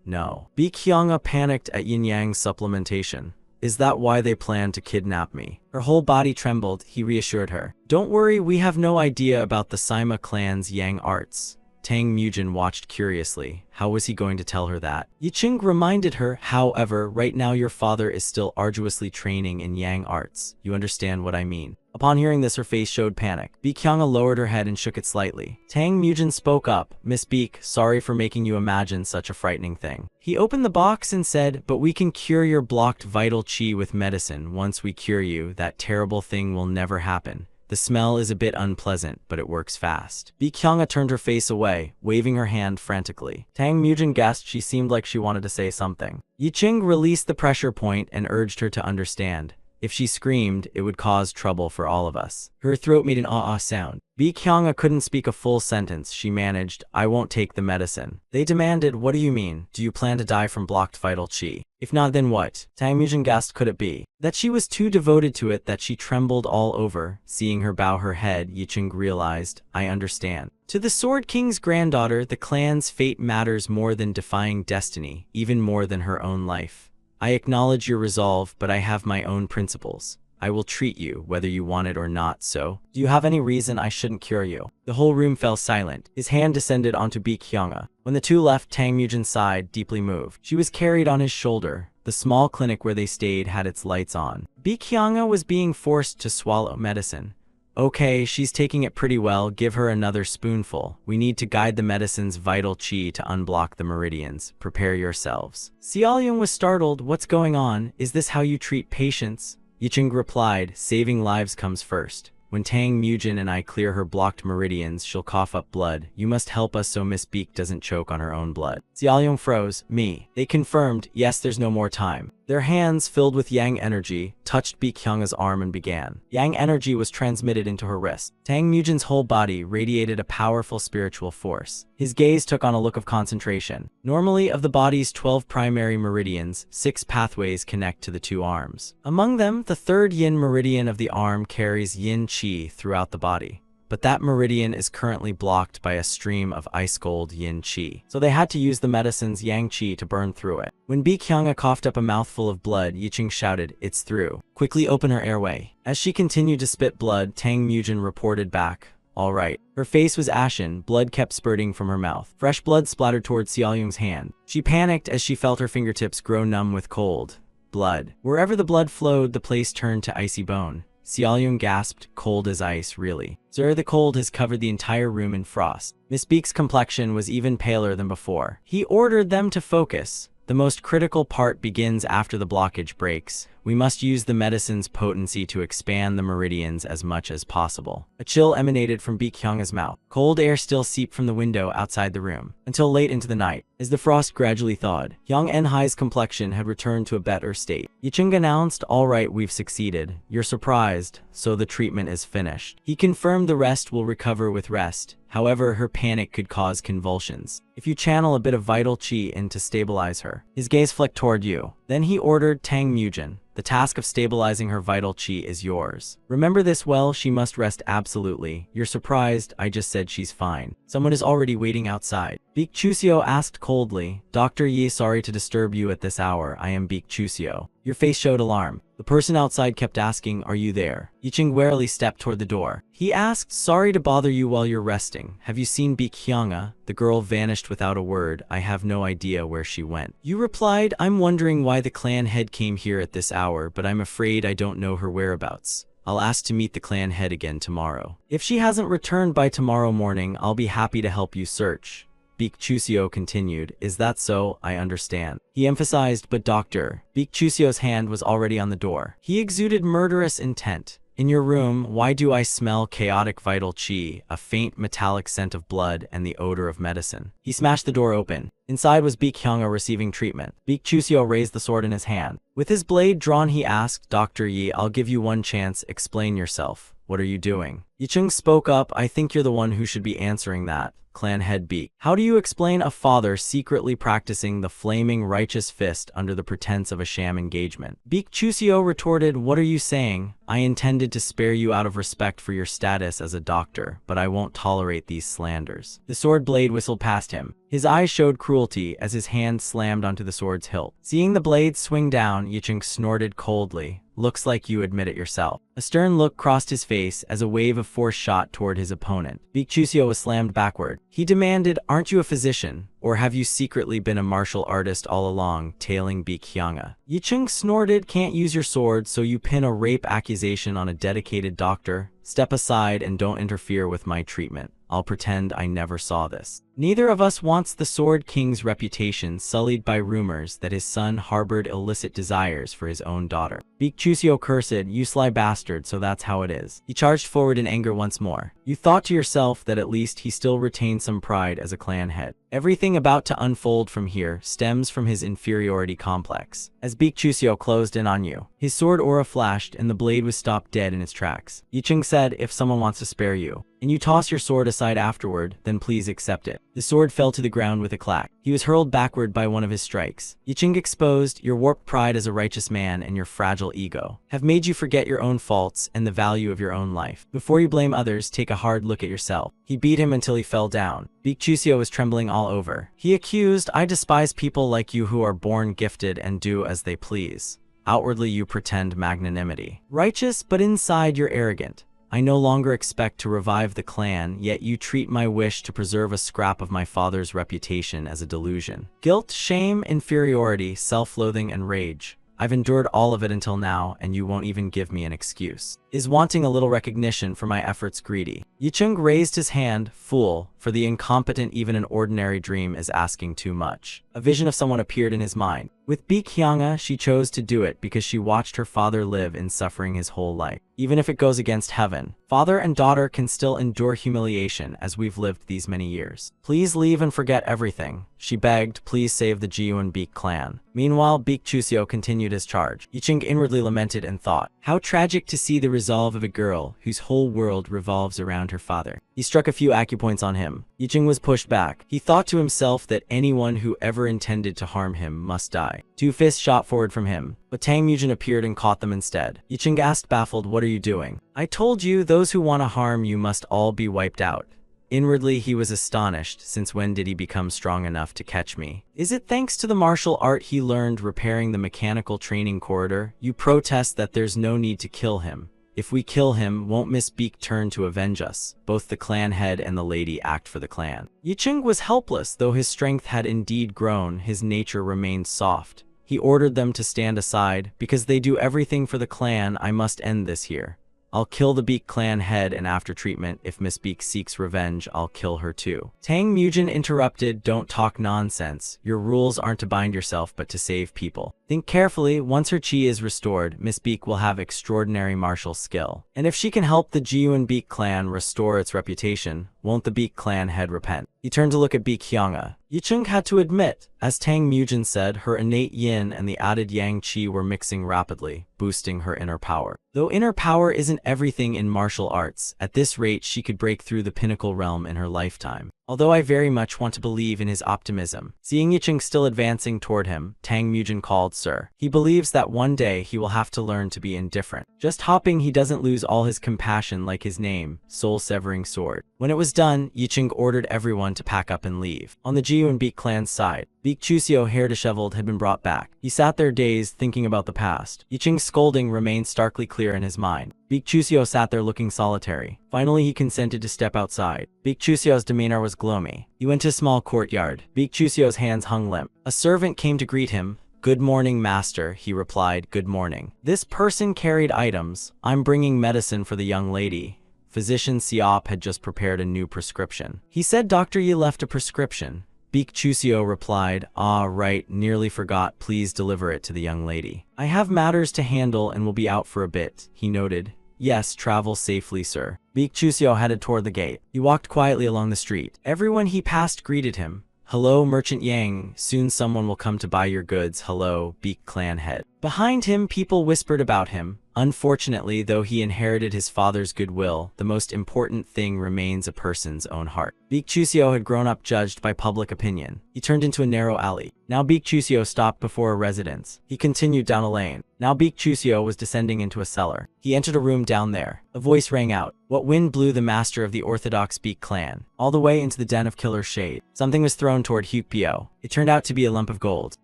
No. Beak Hyanga panicked at yin-yang supplementation. Is that why they plan to kidnap me? Her whole body trembled. He reassured her. Don't worry, we have no idea about the Sima clan's yang arts. Tang Mujin watched curiously. How was he going to tell her that? Yicheng reminded her, however, right now your father is still arduously training in yang arts. You understand what I mean? Upon hearing this, her face showed panic. Beak Hyanga lowered her head and shook it slightly. Tang Mujin spoke up. Miss Beak, sorry for making you imagine such a frightening thing. He opened the box and said, but we can cure your blocked vital qi with medicine. Once we cure you, that terrible thing will never happen. The smell is a bit unpleasant, but it works fast. Beak Hyanga turned her face away, waving her hand frantically. Tang Mujin guessed she seemed like she wanted to say something. Yicheng released the pressure point and urged her to understand. If she screamed, it would cause trouble for all of us. Her throat made an ah-ah sound. Beak Hyanga couldn't speak a full sentence. She managed, I won't take the medicine. They demanded, what do you mean? Do you plan to die from blocked vital qi? If not, then what? Tang Mujin guessed, could it be that she was too devoted to it that she trembled all over? Seeing her bow her head, Yicheng realized, I understand. To the Sword King's granddaughter, the clan's fate matters more than defying destiny, even more than her own life. I acknowledge your resolve, but I have my own principles. I will treat you, whether you want it or not, so do you have any reason I shouldn't cure you? The whole room fell silent. His hand descended onto Beak Hyanga. When the 2 left, Tang Mujin sighed, deeply moved. She was carried on his shoulder. The small clinic where they stayed had its lights on. Beak Hyanga was being forced to swallow medicine. Okay, she's taking it pretty well, give her another spoonful. We need to guide the medicine's vital qi to unblock the meridians. Prepare yourselves. Xiaoyun was startled. What's going on? Is this how you treat patients? Yicheng replied, saving lives comes first. When Tang Mujin and I clear her blocked meridians, she'll cough up blood. You must help us so Miss Beak doesn't choke on her own blood. Xiaoyong froze. Me. They confirmed, yes, there's no more time. Their hands, filled with yang energy, touched Beak Hyunga's arm and began. Yang energy was transmitted into her wrist. Tang Mujin's whole body radiated a powerful spiritual force. His gaze took on a look of concentration. Normally, of the body's 12 primary meridians, 6 pathways connect to the 2 arms. Among them, the 3rd yin meridian of the arm carries yin qi throughout the body. But that meridian is currently blocked by a stream of ice-cold yin qi, so they had to use the medicine's yang qi to burn through it. When Beak Hyunga coughed up a mouthful of blood, Yicheng shouted, "It's through. Quickly open her airway." As she continued to spit blood, Tang Mujin reported back, "All right." Her face was ashen, blood kept spurting from her mouth. Fresh blood splattered toward Xiaoyung's hand. She panicked as she felt her fingertips grow numb with cold. Blood. Wherever the blood flowed, the place turned to icy bone. Xiaoyun gasped, "Cold as ice, really? Sir, the cold has covered the entire room in frost." Miss Beak's complexion was even paler than before. He ordered them to focus. The most critical part begins after the blockage breaks. We must use the medicine's potency to expand the meridians as much as possible. A chill emanated from Beak Hyunga's mouth. Cold air still seeped from the window outside the room, until late into the night. As the frost gradually thawed, Hyung En-hai's complexion had returned to a better state. Yicheng announced, "All right, we've succeeded. You're surprised, so the treatment is finished." He confirmed the rest will recover with rest. However, her panic could cause convulsions. If you channel a bit of vital qi in to stabilize her. His gaze flicked toward you. Then he ordered Tang Mujin, "The task of stabilizing her vital qi is yours. Remember this well, she must rest absolutely." You're surprised, I just said she's fine. Someone is already waiting outside. Beak Chuseo asked coldly, "Dr. Yi, sorry to disturb you at this hour. I am Beak Chuseo." Your face showed alarm. The person outside kept asking, "Are you there?" Yicheng warily stepped toward the door. He asked, "Sorry to bother you while you're resting. Have you seen Beak Hyunga?" The girl vanished without a word. "I have no idea where she went." You replied, "I'm wondering why the clan head came here at this hour, but I'm afraid I don't know her whereabouts. I'll ask to meet the clan head again tomorrow. If she hasn't returned by tomorrow morning, I'll be happy to help you search." Beak Chuseo continued, "Is that so? I understand." He emphasized, "But doctor." Beak Chuseo's hand was already on the door. He exuded murderous intent. "In your room, why do I smell chaotic vital qi, a faint metallic scent of blood, and the odor of medicine?" He smashed the door open. Inside was Beak Hyunga receiving treatment. Beak Chuseo raised the sword in his hand. With his blade drawn, he asked, "Dr. Yi, I'll give you one chance. Explain yourself. What are you doing?" Yicheng spoke up, "I think you're the one who should be answering that. Clan head Beak. How do you explain a father secretly practicing the flaming righteous fist under the pretense of a sham engagement?" Beak Chuseo retorted, "What are you saying? I intended to spare you out of respect for your status as a doctor, but I won't tolerate these slanders." The sword blade whistled past him. His eyes showed cruelty as his hand slammed onto the sword's hilt. Seeing the blade swing down, Yicheng snorted coldly. "Looks like you admit it yourself." A stern look crossed his face as a wave of force shot toward his opponent. Beak Chuseo was slammed backward. He demanded, "Aren't you a physician? Or have you secretly been a martial artist all along?" Tailing Beak Hyunga. Yicheng snorted, "Can't use your sword, so you pin a rape accusation on a dedicated doctor? Step aside and don't interfere with my treatment. I'll pretend I never saw this." Neither of us wants the Sword King's reputation sullied by rumors that his son harbored illicit desires for his own daughter. Beak Chuseo cursed, "You sly bastard, so that's how it is." He charged forward in anger once more. You thought to yourself that at least he still retained some pride as a clan head. Everything about to unfold from here stems from his inferiority complex. As Beak Chuseo closed in on you, his sword aura flashed and the blade was stopped dead in its tracks. Yicheng said, "If someone wants to spare you, and you toss your sword aside afterward, then please accept it." The sword fell to the ground with a clack. He was hurled backward by one of his strikes. Yicheng exposed, "Your warped pride as a righteous man and your fragile ego have made you forget your own faults and the value of your own life. Before you blame others, take a hard look at yourself." He beat him until he fell down. Beak Chuseo was trembling all over. He accused, "I despise people like you who are born gifted and do as they please. Outwardly you pretend magnanimity. Righteous, but inside you're arrogant. I no longer expect to revive the clan, yet you treat my wish to preserve a scrap of my father's reputation as a delusion. Guilt, shame, inferiority, self-loathing, and rage. I've endured all of it until now, and you won't even give me an excuse. Is wanting a little recognition for my efforts greedy? Yicheng raised his hand. Fool, for the incompetent even an ordinary dream is asking too much. A vision of someone appeared in his mind. With Bi Qianga, she chose to do it because she watched her father live in suffering his whole life. Even if it goes against heaven, father and daughter can still endure humiliation as we've lived these many years. Please leave and forget everything, she begged. Please save the Jiu and Beek clan. Meanwhile, Beek Chuseo continued his charge. Yicheng inwardly lamented and thought, how tragic to see the resolve of a girl whose whole world revolves around her father. He struck a few acupoints on him. Yicheng was pushed back. He thought to himself that anyone who ever intended to harm him must die. Two fists shot forward from him, but Tang Mujin appeared and caught them instead. Yicheng asked baffled, what are you doing? I told you, those who want to harm you must all be wiped out. Inwardly, he was astonished, since when did he become strong enough to catch me? Is it thanks to the martial art he learned repairing the mechanical training corridor? You protest that there's no need to kill him. If we kill him, won't Miss Beek turn to avenge us? Both the clan head and the lady act for the clan. Yicheng was helpless, though his strength had indeed grown, his nature remained soft. He ordered them to stand aside. Because they do everything for the clan, I must end this here. I'll kill the Beek clan head, and after treatment, if Miss Beek seeks revenge, I'll kill her too. Tang Mujin interrupted, don't talk nonsense. Your rules aren't to bind yourself but to save people. Think carefully. Once her chi is restored, Miss Beek will have extraordinary martial skill. And if she can help the Jiuan Beek clan restore its reputation, won't the Beek clan head repent? He turned to look at Bi Qianga. Yicheng had to admit, as Tang Mujin said, her innate yin and the added yang qi were mixing rapidly, boosting her inner power. Though inner power isn't everything in martial arts, at this rate she could break through the pinnacle realm in her lifetime. Although I very much want to believe in his optimism. Seeing Yicheng still advancing toward him, Tang Mujin called, sir. He believes that one day he will have to learn to be indifferent. Just hopping, he doesn't lose all his compassion like his name, soul-severing sword. When it was done, Yicheng ordered everyone to pack up and leave. On the Jiu and Beek clan's side, Beek Chuseo, hair disheveled, had been brought back. He sat there dazed, thinking about the past. Yicheng's scolding remained starkly clear in his mind. Beek Chuseo sat there looking solitary. Finally, he consented to step outside. Beek Chuseo's demeanor was gloomy. He went to a small courtyard. Beek Chuseo's hands hung limp. A servant came to greet him. Good morning, master, he replied. Good morning. This person carried items. I'm bringing medicine for the young lady. Physician Siop had just prepared a new prescription. He said Dr. Yi left a prescription. Beek Chuseo replied, ah, right, nearly forgot, please deliver it to the young lady. I have matters to handle and will be out for a bit, he noted. Yes, travel safely, sir. Beek Chuseo headed toward the gate. He walked quietly along the street. Everyone he passed greeted him. Hello, Merchant Yang, soon someone will come to buy your goods. Hello, Beek clan head. Behind him, people whispered about him. Unfortunately, though he inherited his father's goodwill, the most important thing remains a person's own heart. Beek Chuseo had grown up judged by public opinion. He turned into a narrow alley. Now Beek Chuseo stopped before a residence. He continued down a lane. Now Beek Chuseo was descending into a cellar. He entered a room down there. A voice rang out. What wind blew the master of the orthodox Beek clan all the way into the den of Killer Shade? Something was thrown toward Hyukpyo. It turned out to be a lump of gold.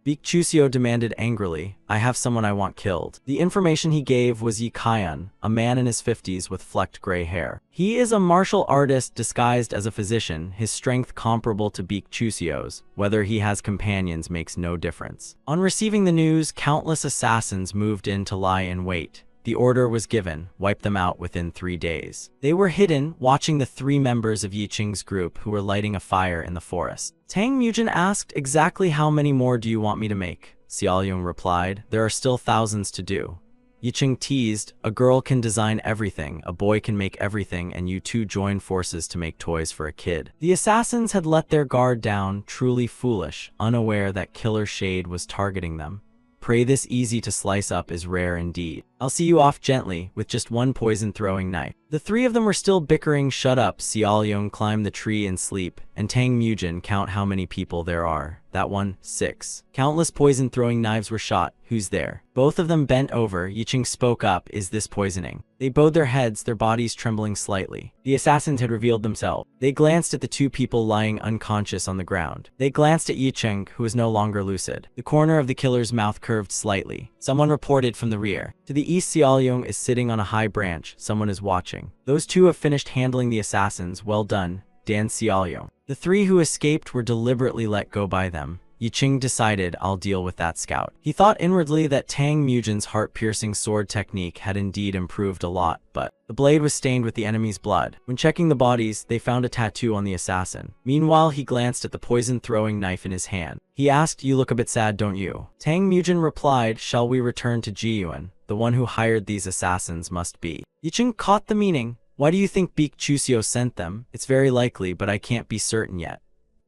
Beek Chuseo demanded angrily, I have someone I want killed. The information he gave was Yi Kaian, a man in his 50s with flecked gray hair. He is a martial artist disguised as a physician, his strength comparable to Beek Chuseo's. Whether he has companions makes no difference. On receiving the news, countless assassins moved in to lie in wait. The order was given, wipe them out within 3 days. They were hidden, watching the 3 members of Yicheng's group who were lighting a fire in the forest. Tang Mujin asked, exactly how many more do you want me to make? Xiaoyong replied, there are still thousands to do. Yicheng teased, a girl can design everything, a boy can make everything, and you two join forces to make toys for a kid. The assassins had let their guard down, truly foolish, unaware that Killer Shade was targeting them. Prey this easy to slice up is rare indeed. I'll see you off gently, with just one poison-throwing knife. The 3 of them were still bickering. Shut up, Xiaoyong, climb the tree and sleep. And Tang Mujin, count how many people there are. That one, 6. Countless poison-throwing knives were shot. Who's there? Both of them bent over. Yicheng spoke up, is this poisoning? They bowed their heads, their bodies trembling slightly. The assassins had revealed themselves. They glanced at the 2 people lying unconscious on the ground. They glanced at Yicheng, who was no longer lucid. The corner of the killer's mouth curved slightly. Someone reported from the rear. To the east, Xiaoyong is sitting on a high branch. Someone is watching. Those 2 have finished handling the assassins. Well done, Dan Xiaoyong. The 3 who escaped were deliberately let go by them. Yicheng decided, I'll deal with that scout. He thought inwardly that Tang Mujin's heart-piercing sword technique had indeed improved a lot, but the blade was stained with the enemy's blood. When checking the bodies, they found a tattoo on the assassin. Meanwhile, he glanced at the poison-throwing knife in his hand. He asked, you look a bit sad, don't you? Tang Mujin replied, shall we return to Jiyuan? The one who hired these assassins must be. Yicheng caught the meaning. Why do you think Beak Chusio sent them? It's very likely, but I can't be certain yet.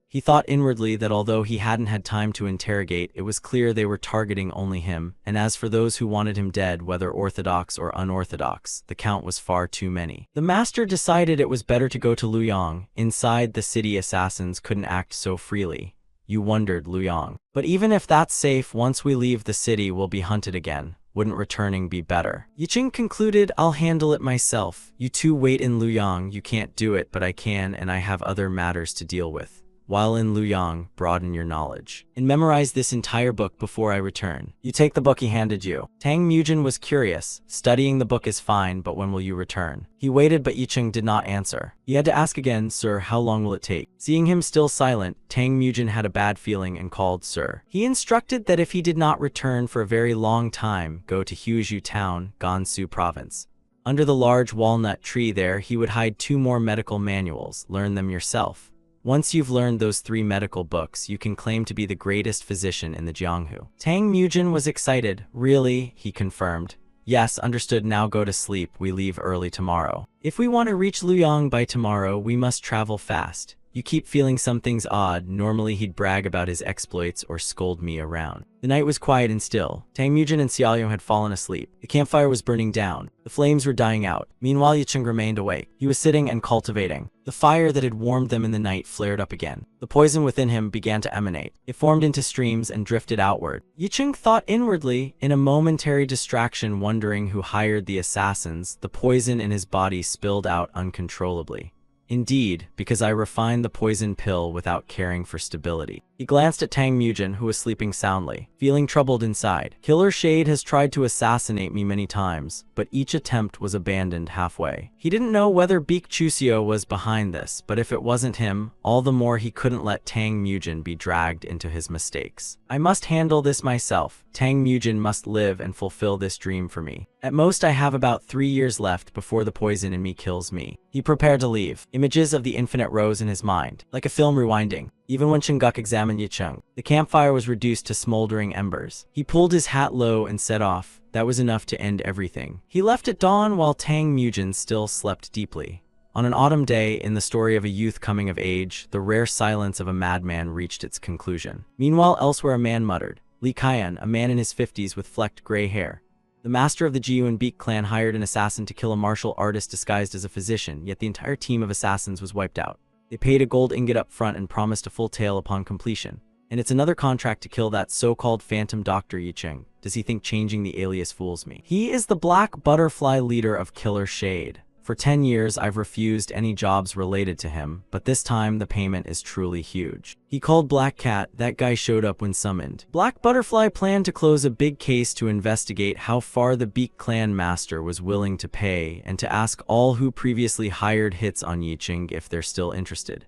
He thought inwardly that although he hadn't had time to interrogate, it was clear they were targeting only him, and as for those who wanted him dead, whether orthodox or unorthodox, the count was far too many. The master decided it was better to go to Luoyang. Inside the city, assassins couldn't act so freely. You wondered, Luoyang. But even if that's safe, once we leave the city, we'll be hunted again. Wouldn't returning be better? Yicheng concluded, I'll handle it myself. You two wait in Luoyang. You can't do it, but I can, and I have other matters to deal with. While in Luoyang, broaden your knowledge. And memorize this entire book before I return. You take the book he handed you. Tang Mujin was curious. Studying the book is fine, but when will you return? He waited, but Yicheng did not answer. He had to ask again, sir, how long will it take? Seeing him still silent, Tang Mujin had a bad feeling and called sir. He instructed that if he did not return for a very long time, go to Huizhou town, Gansu province. Under the large walnut tree there, he would hide 2 more medical manuals. Learn them yourself. Once you've learned those 3 medical books, you can claim to be the greatest physician in the Jianghu. Tang Mujin was excited. Really? He confirmed. Yes, understood. Now go to sleep. We leave early tomorrow. If we want to reach Luoyang by tomorrow, we must travel fast. You keep feeling something's odd. Normally he'd brag about his exploits or scold me around. The night was quiet and still. Tang Mujin and Xiaoyong had fallen asleep. The campfire was burning down. The flames were dying out. Meanwhile, Yicheng remained awake. He was sitting and cultivating. The fire that had warmed them in the night flared up again. The poison within him began to emanate. It formed into streams and drifted outward. Yicheng thought inwardly, in a momentary distraction, wondering who hired the assassins. The poison in his body spilled out uncontrollably. Indeed, because I refined the poison pill without caring for stability. He glanced at Tang Mujin, who was sleeping soundly, feeling troubled inside. Killer Shade has tried to assassinate me many times, but each attempt was abandoned halfway. He didn't know whether Beak Chusio was behind this, but if it wasn't him, all the more he couldn't let Tang Mujin be dragged into his mistakes. I must handle this myself. Tang Mujin must live and fulfill this dream for me. At most, I have about 3 years left before the poison in me kills me. He prepared to leave. Images of the infinite rose in his mind, like a film rewinding. Even when Chengguk examined Yicheng, the campfire was reduced to smoldering embers. He pulled his hat low and set off. That was enough to end everything. He left at dawn while Tang Mujin still slept deeply. On an autumn day, in the story of a youth coming of age, the rare silence of a madman reached its conclusion. Meanwhile, elsewhere a man muttered. Li Kaiyan, a man in his 50s with flecked gray hair. The master of the Jiyuan Beak clan hired an assassin to kill a martial artist disguised as a physician, yet the entire team of assassins was wiped out. They paid a gold ingot up front and promised a full tale upon completion. And it's another contract to kill that so-called phantom Dr. Yicheng. Does he think changing the alias fools me? He is the Black Butterfly leader of Killer Shade. For 10 years, I've refused any jobs related to him, but this time the payment is truly huge. He called Black Cat. That guy showed up when summoned. Black Butterfly planned to close a big case to investigate how far the Beak clan master was willing to pay and to ask all who previously hired hits on Yicheng if they're still interested.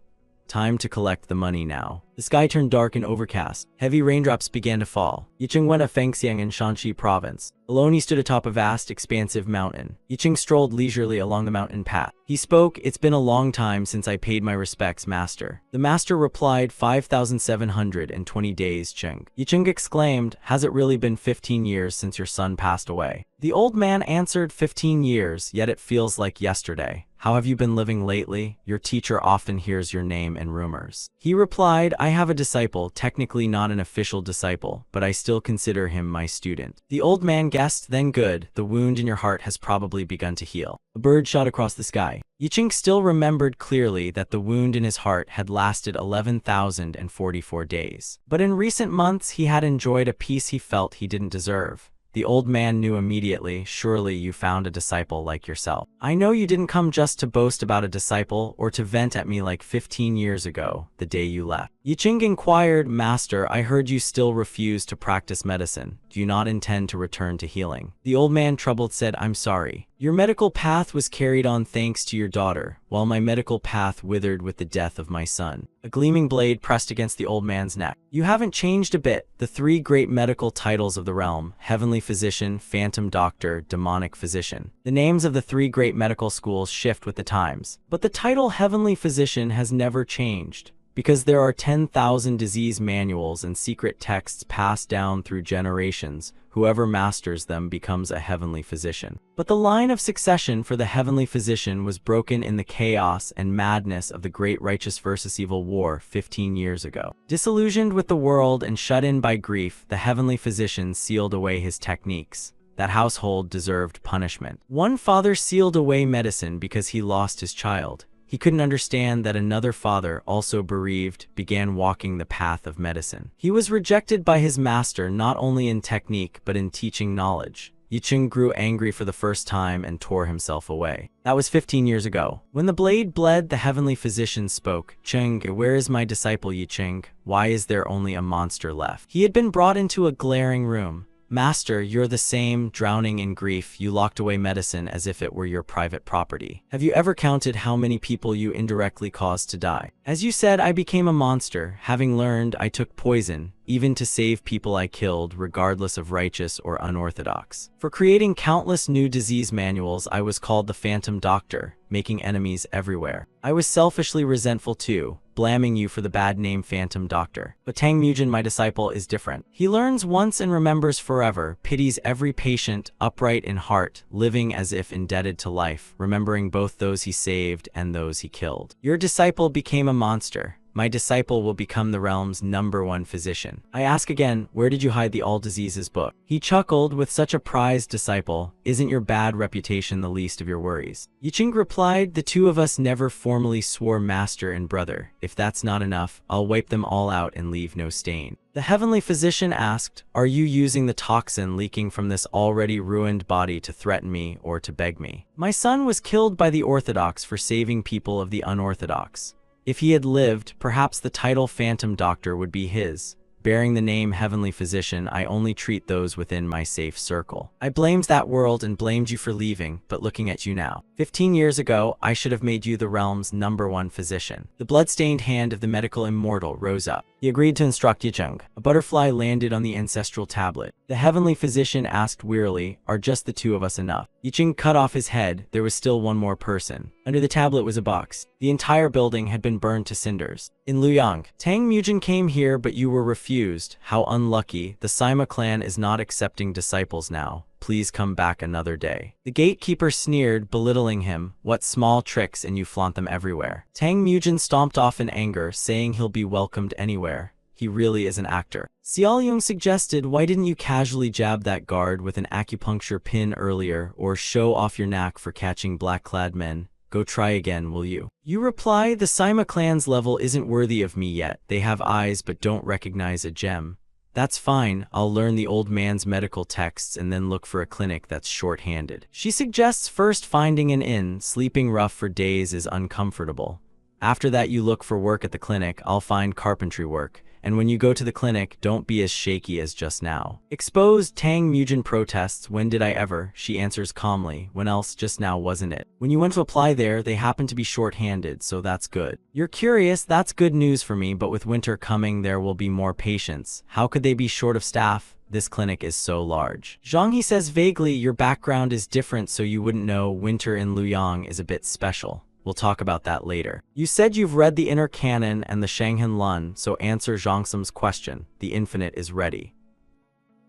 Time to collect the money now. The sky turned dark and overcast. Heavy raindrops began to fall. Yicheng went to Fengxiang in Shanxi province. Alone he stood atop a vast, expansive mountain. Yicheng strolled leisurely along the mountain path. He spoke, "It's been a long time since I paid my respects, master." The master replied, 5,720 days, Cheng. Yicheng exclaimed, "Has it really been 15 years since your son passed away?" The old man answered, 15 years, yet it feels like yesterday. How have you been living lately? Your teacher often hears your name in rumors. He replied, I have a disciple, technically not an official disciple, but I still consider him my student. The old man guessed, then good, the wound in your heart has probably begun to heal. A bird shot across the sky. Yicheng still remembered clearly that the wound in his heart had lasted 11,044 days. But in recent months, he had enjoyed a peace he felt he didn't deserve. The old man knew immediately, surely you found a disciple like yourself. I know you didn't come just to boast about a disciple or to vent at me like 15 years ago, the day you left. Yicheng inquired, "Master, I heard you still refuse to practice medicine. Do you not intend to return to healing?" The old man, troubled, said, "I'm sorry. Your medical path was carried on thanks to your daughter, while my medical path withered with the death of my son." A gleaming blade pressed against the old man's neck. "You haven't changed a bit. The three great medical titles of the realm: Heavenly Physician, Phantom Doctor, Demonic Physician. The names of the three great medical schools shift with the times, but the title Heavenly Physician has never changed. Because there are 10,000 disease manuals and secret texts passed down through generations, whoever masters them becomes a heavenly physician." But the line of succession for the heavenly physician was broken in the chaos and madness of the great righteous versus evil war 15 years ago. Disillusioned with the world and shut in by grief, the heavenly physician sealed away his techniques. That household deserved punishment. One father sealed away medicine because he lost his child. He couldn't understand that another father, also bereaved, began walking the path of medicine. He was rejected by his master not only in technique but in teaching knowledge. Yicheng grew angry for the first time and tore himself away. That was 15 years ago. When the blade bled, the heavenly physician spoke. "Cheng, where is my disciple Yicheng? Why is there only a monster left?" He had been brought into a glaring room. "Master, you're the same, drowning in grief. You locked away medicine as if it were your private property. Have you ever counted how many people you indirectly caused to die? As you said, I became a monster. Having learned, I took poison, even to save people I killed, regardless of righteous or unorthodox. For creating countless new disease manuals, I was called the Phantom Doctor, making enemies everywhere. I was selfishly resentful too, blaming you for the bad name Phantom Doctor. But Tang Mujin, my disciple, is different. He learns once and remembers forever, pities every patient, upright in heart, living as if indebted to life, remembering both those he saved and those he killed. Your disciple became a monster. My disciple will become the realm's #1 physician. I ask again, where did you hide the All Diseases book?" He chuckled, "With such a prized disciple, isn't your bad reputation the least of your worries?" Yicheng replied, "The two of us never formally swore master and brother. If that's not enough, I'll wipe them all out and leave no stain." The heavenly physician asked, "Are you using the toxin leaking from this already ruined body to threaten me or to beg me? My son was killed by the Orthodox for saving people of the unorthodox. If he had lived, perhaps the title Phantom Doctor would be his. Bearing the name Heavenly Physician, I only treat those within my safe circle. I blamed that world and blamed you for leaving, but looking at you now. 15 years ago, I should have made you the realm's #1 physician." The blood-stained hand of the medical immortal rose up. He agreed to instruct Yicheng. A butterfly landed on the ancestral tablet. The heavenly physician asked wearily, "Are just the two of us enough?" Yicheng cut off his head. There was still one more person. Under the tablet was a box. The entire building had been burned to cinders. "In Luoyang, Tang Mujin came here, but you were refused. How unlucky. The Sima clan is not accepting disciples now. Please come back another day." The gatekeeper sneered, belittling him. "What small tricks, and you flaunt them everywhere." Tang Mujin stomped off in anger, saying he'll be welcomed anywhere. He really is an actor. Xiaoyong suggested, "Why didn't you casually jab that guard with an acupuncture pin earlier, or show off your knack for catching black-clad men? Go try again, will you?" You reply, "The Sima clan's level isn't worthy of me yet. They have eyes but don't recognize a gem." "That's fine. I'll learn the old man's medical texts and then look for a clinic that's short-handed." She suggests first finding an inn. Sleeping rough for days is uncomfortable. After that you look for work at the clinic. I'll find carpentry work. And when you go to the clinic, don't be as shaky as just now. Exposed, Tang Mujin protests, "When did I ever?" She answers calmly, "When else? Just now, wasn't it? When you went to apply there, they happen to be short-handed, so that's good. You're curious, that's good news for me, but with winter coming, there will be more patients. How could they be short of staff? This clinic is so large." Zhang He says vaguely, "Your background is different, so you wouldn't know. Winter in Luoyang is a bit special. We'll talk about that later. You said you've read the Inner Canon and the Shanghan Lun, so answer Zhang Sim's question. The infinite is ready."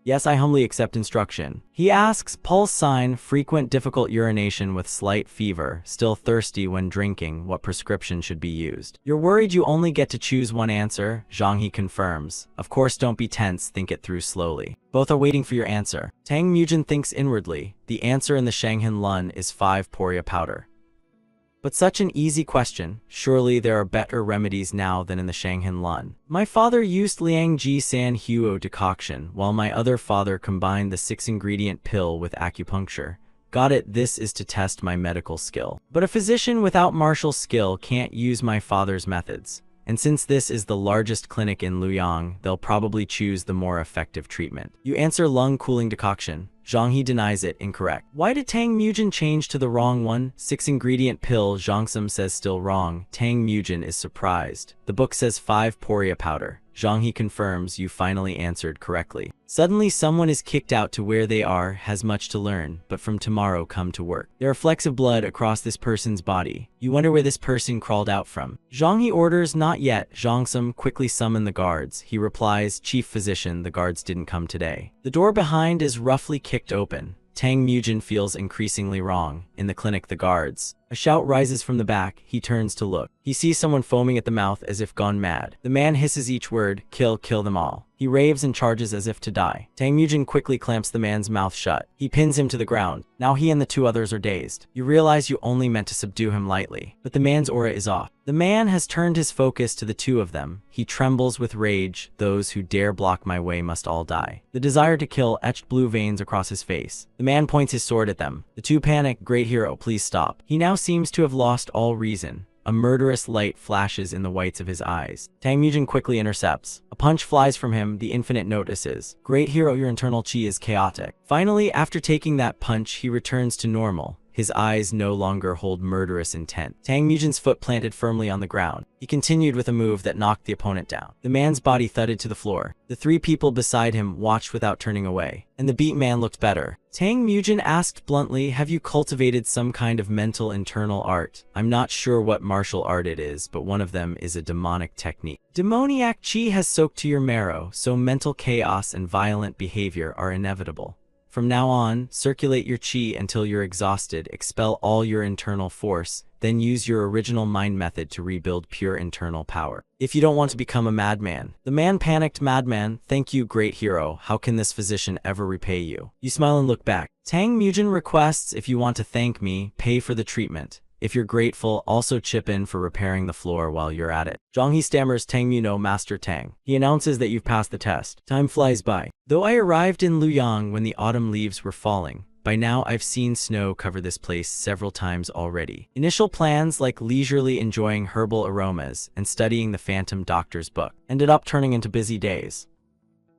"Yes, I humbly accept instruction." He asks, "Pulse sign, frequent difficult urination with slight fever, still thirsty when drinking, what prescription should be used?" "You're worried you only get to choose one answer?" Zhang He confirms. "Of course, don't be tense, think it through slowly. Both are waiting for your answer." Tang Mujin thinks inwardly. The answer in the Shanghan Lun is 5 Poria powder. But such an easy question. Surely there are better remedies now than in the Shanghan Lun. My father used Liang Ji San Huo decoction, while my other father combined the 6-ingredient pill with acupuncture. Got it, this is to test my medical skill. But a physician without martial skill can't use my father's methods. And since this is the largest clinic in Luoyang, they'll probably choose the more effective treatment. You answer lung cooling decoction. Zhang He denies it, incorrect. Why did Tang Mujin change to the wrong one? 6-ingredient pill, Zhang Sum says still wrong. Tang Mujin is surprised. The book says 5 poria powder. Zhang He confirms you finally answered correctly. Suddenly someone is kicked out to where they are, has much to learn, but from tomorrow come to work. There are flecks of blood across this person's body. You wonder where this person crawled out from. Zhang He orders not yet. Zhang Sum quickly summon the guards. He replies, Chief Physician, the guards didn't come today. The door behind is roughly kicked open. Tang Mujin feels increasingly wrong. In the clinic, the guards. A shout rises from the back. He turns to look. He sees someone foaming at the mouth as if gone mad. The man hisses each word, kill them all. He raves and charges as if to die. Tang Mujin quickly clamps the man's mouth shut. He pins him to the ground. Now he and the 2 others are dazed. You realize you only meant to subdue him lightly. But the man's aura is off. The man has turned his focus to the 2 of them. He trembles with rage. Those who dare block my way must all die. The desire to kill etched blue veins across his face. The man points his sword at them. The 2 panic. Great hero, please stop. He now seems to have lost all reason. A murderous light flashes in the whites of his eyes. Tang Mujin quickly intercepts. A punch flies from him. The Infinite notices. Great hero, your internal chi is chaotic. Finally, after taking that punch, he returns to normal. His eyes no longer hold murderous intent. Tang Mujin's foot planted firmly on the ground. He continued with a move that knocked the opponent down. The man's body thudded to the floor. The 3 people beside him watched without turning away. And the beat man looked better. Tang Mujin asked bluntly, have you cultivated some kind of mental internal art? I'm not sure what martial art it is, but one of them is a demonic technique. Demoniac chi has soaked to your marrow, so mental chaos and violent behavior are inevitable. From now on, circulate your chi until you're exhausted, expel all your internal force, then use your original mind method to rebuild pure internal power. If you don't want to become a madman. The man panicked. Madman, thank you, great hero. How can this physician ever repay you? You smile and look back. Tang Mujin requests, if you want to thank me, pay for the treatment. If you're grateful, also chip in for repairing the floor while you're at it. Zhang He stammers, Tang Muno, Master Tang. He announces that you've passed the test. Time flies by. Though I arrived in Luoyang when the autumn leaves were falling, by now I've seen snow cover this place several times already. Initial plans like leisurely enjoying herbal aromas and studying the Phantom Doctor's book ended up turning into busy days.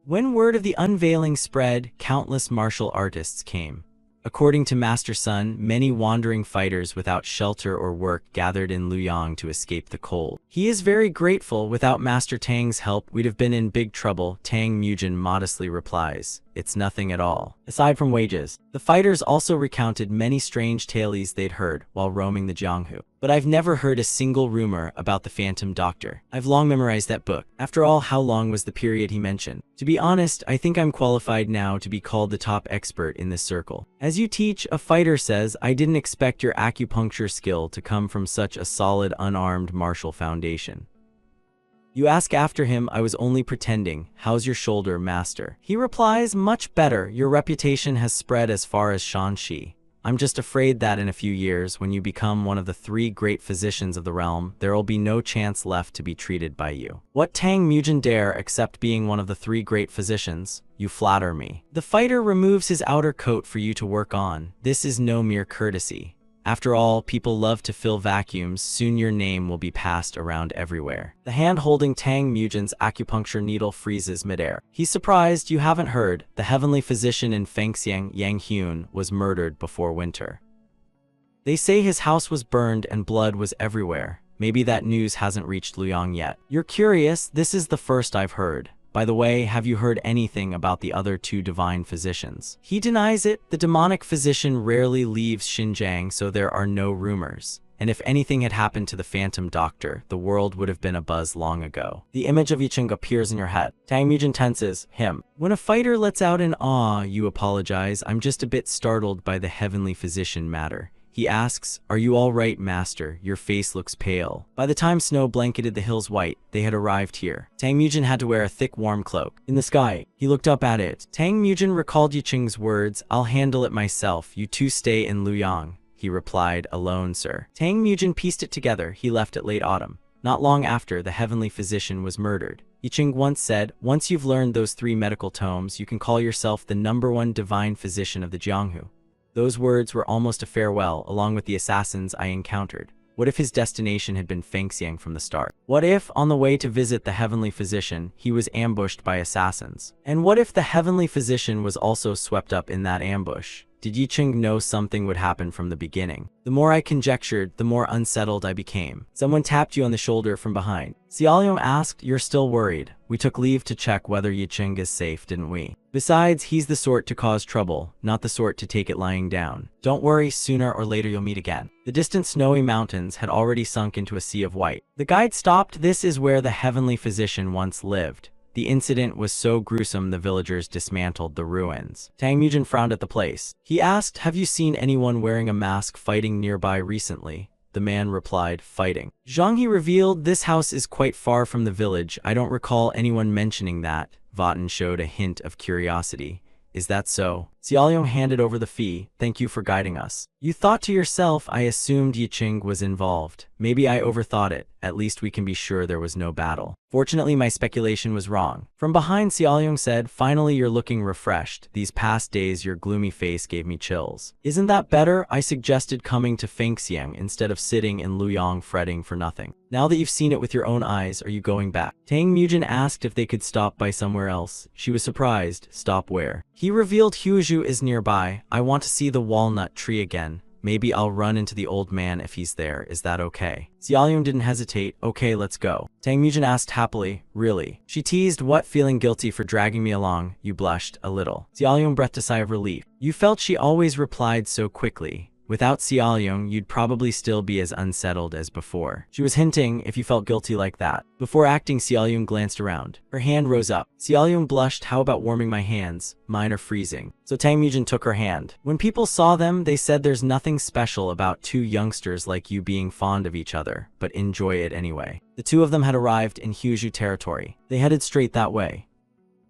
When word of the unveiling spread, countless martial artists came. According to Master Sun, many wandering fighters without shelter or work gathered in Luoyang to escape the cold. He is very grateful. Without Master Tang's help, we'd have been in big trouble. Tang Mujin modestly replies, it's nothing at all, aside from wages. The fighters also recounted many strange tales they'd heard while roaming the Jianghu. But I've never heard a single rumor about the Phantom Doctor. I've long memorized that book. After all, how long was the period he mentioned? To be honest, I think I'm qualified now to be called the top expert in this circle. As you teach, a fighter says, I didn't expect your acupuncture skill to come from such a solid, unarmed martial foundation. You ask after him. I was only pretending. How's your shoulder, master? He replies, much better. Your reputation has spread as far as Shanxi. I'm just afraid that in a few years, when you become one of the 3 great physicians of the realm, there will be no chance left to be treated by you. What Tang Mujin dare accept being one of the 3 great physicians? You flatter me. The fighter removes his outer coat for you to work on. This is no mere courtesy. After all, people love to fill vacuums. Soon your name will be passed around everywhere. The hand holding Tang Mujin's acupuncture needle freezes midair. He's surprised. You haven't heard. The heavenly physician in Fengxiang, Yang Hyun, was murdered before winter. They say his house was burned and blood was everywhere. Maybe that news hasn't reached Luoyang yet. You're curious. This is the first I've heard. By the way, have you heard anything about the other 2 divine physicians? He denies it. The demonic physician rarely leaves Xinjiang, so there are no rumors. And if anything had happened to the Phantom Doctor, the world would have been abuzz long ago. The image of Yicheng appears in your head. Tang Mujin tenses. Him. When a fighter lets out an awe, you apologize. I'm just a bit startled by the heavenly physician matter. He asks, are you all right, master? Your face looks pale. By the time snow blanketed the hills white, they had arrived here. Tang Mujin had to wear a thick, warm cloak. In the sky, he looked up at it. Tang Mujin recalled Yicheng's words, I'll handle it myself. You 2 stay in Luoyang. He replied, alone, sir. Tang Mujin pieced it together. He left it late autumn. Not long after, the heavenly physician was murdered. Yicheng once said, once you've learned those 3 medical tomes, you can call yourself the #1 divine physician of the Jianghu. Those words were almost a farewell, along with the assassins I encountered. What if his destination had been Fengxiang from the start? What if, on the way to visit the heavenly physician, he was ambushed by assassins? And what if the heavenly physician was also swept up in that ambush? Did Yicheng know something would happen from the beginning? The more I conjectured, the more unsettled I became. Someone tapped you on the shoulder from behind. Xiaoliang asked, "You're still worried? We took leave to check whether Yicheng is safe, didn't we? Besides, he's the sort to cause trouble, not the sort to take it lying down. Don't worry, sooner or later you'll meet again." The distant snowy mountains had already sunk into a sea of white. The guide stopped. "This is where the heavenly physician once lived. The incident was so gruesome the villagers dismantled the ruins." Tang Mujin frowned at the place. He asked, "Have you seen anyone wearing a mask fighting nearby recently?" The man replied, "Fighting." Zhang He revealed, "This house is quite far from the village. I don't recall anyone mentioning that." Vaten showed a hint of curiosity. "Is that so?" Xiaoliang handed over the fee. "Thank you for guiding us." "You thought to yourself, I assumed Yicheng was involved. Maybe I overthought it. At least we can be sure there was no battle." Fortunately, my speculation was wrong. From behind, Xiaoliang said, "Finally, you're looking refreshed. These past days, your gloomy face gave me chills." "Isn't that better?" I suggested, coming to Fengxiang instead of sitting in Luyang fretting for nothing. "Now that you've seen it with your own eyes, are you going back?" Tang Mujin asked if they could stop by somewhere else. She was surprised. "Stop where?" He revealed, "Huizhu is nearby. I want to see the walnut tree again. Maybe I'll run into the old man if he's there. Is that okay?" Xiaoliang didn't hesitate. "Okay, let's go." Tang Mujin asked happily, "Really?" She teased, "What, feeling guilty for dragging me along?" You blushed a little. Xiaoliang breathed a sigh of relief. "You felt," she always replied so quickly. "Without Xiaoliang, you'd probably still be as unsettled as before." She was hinting, if you felt guilty like that. Before acting, Xiaoliang glanced around. Her hand rose up. Xiaoliang blushed. "How about warming my hands? Mine are freezing." So Tang Mujin took her hand. "When people saw them, they said there's nothing special about two youngsters like you being fond of each other, but enjoy it anyway." The two of them had arrived in Huizhu territory. They headed straight that way.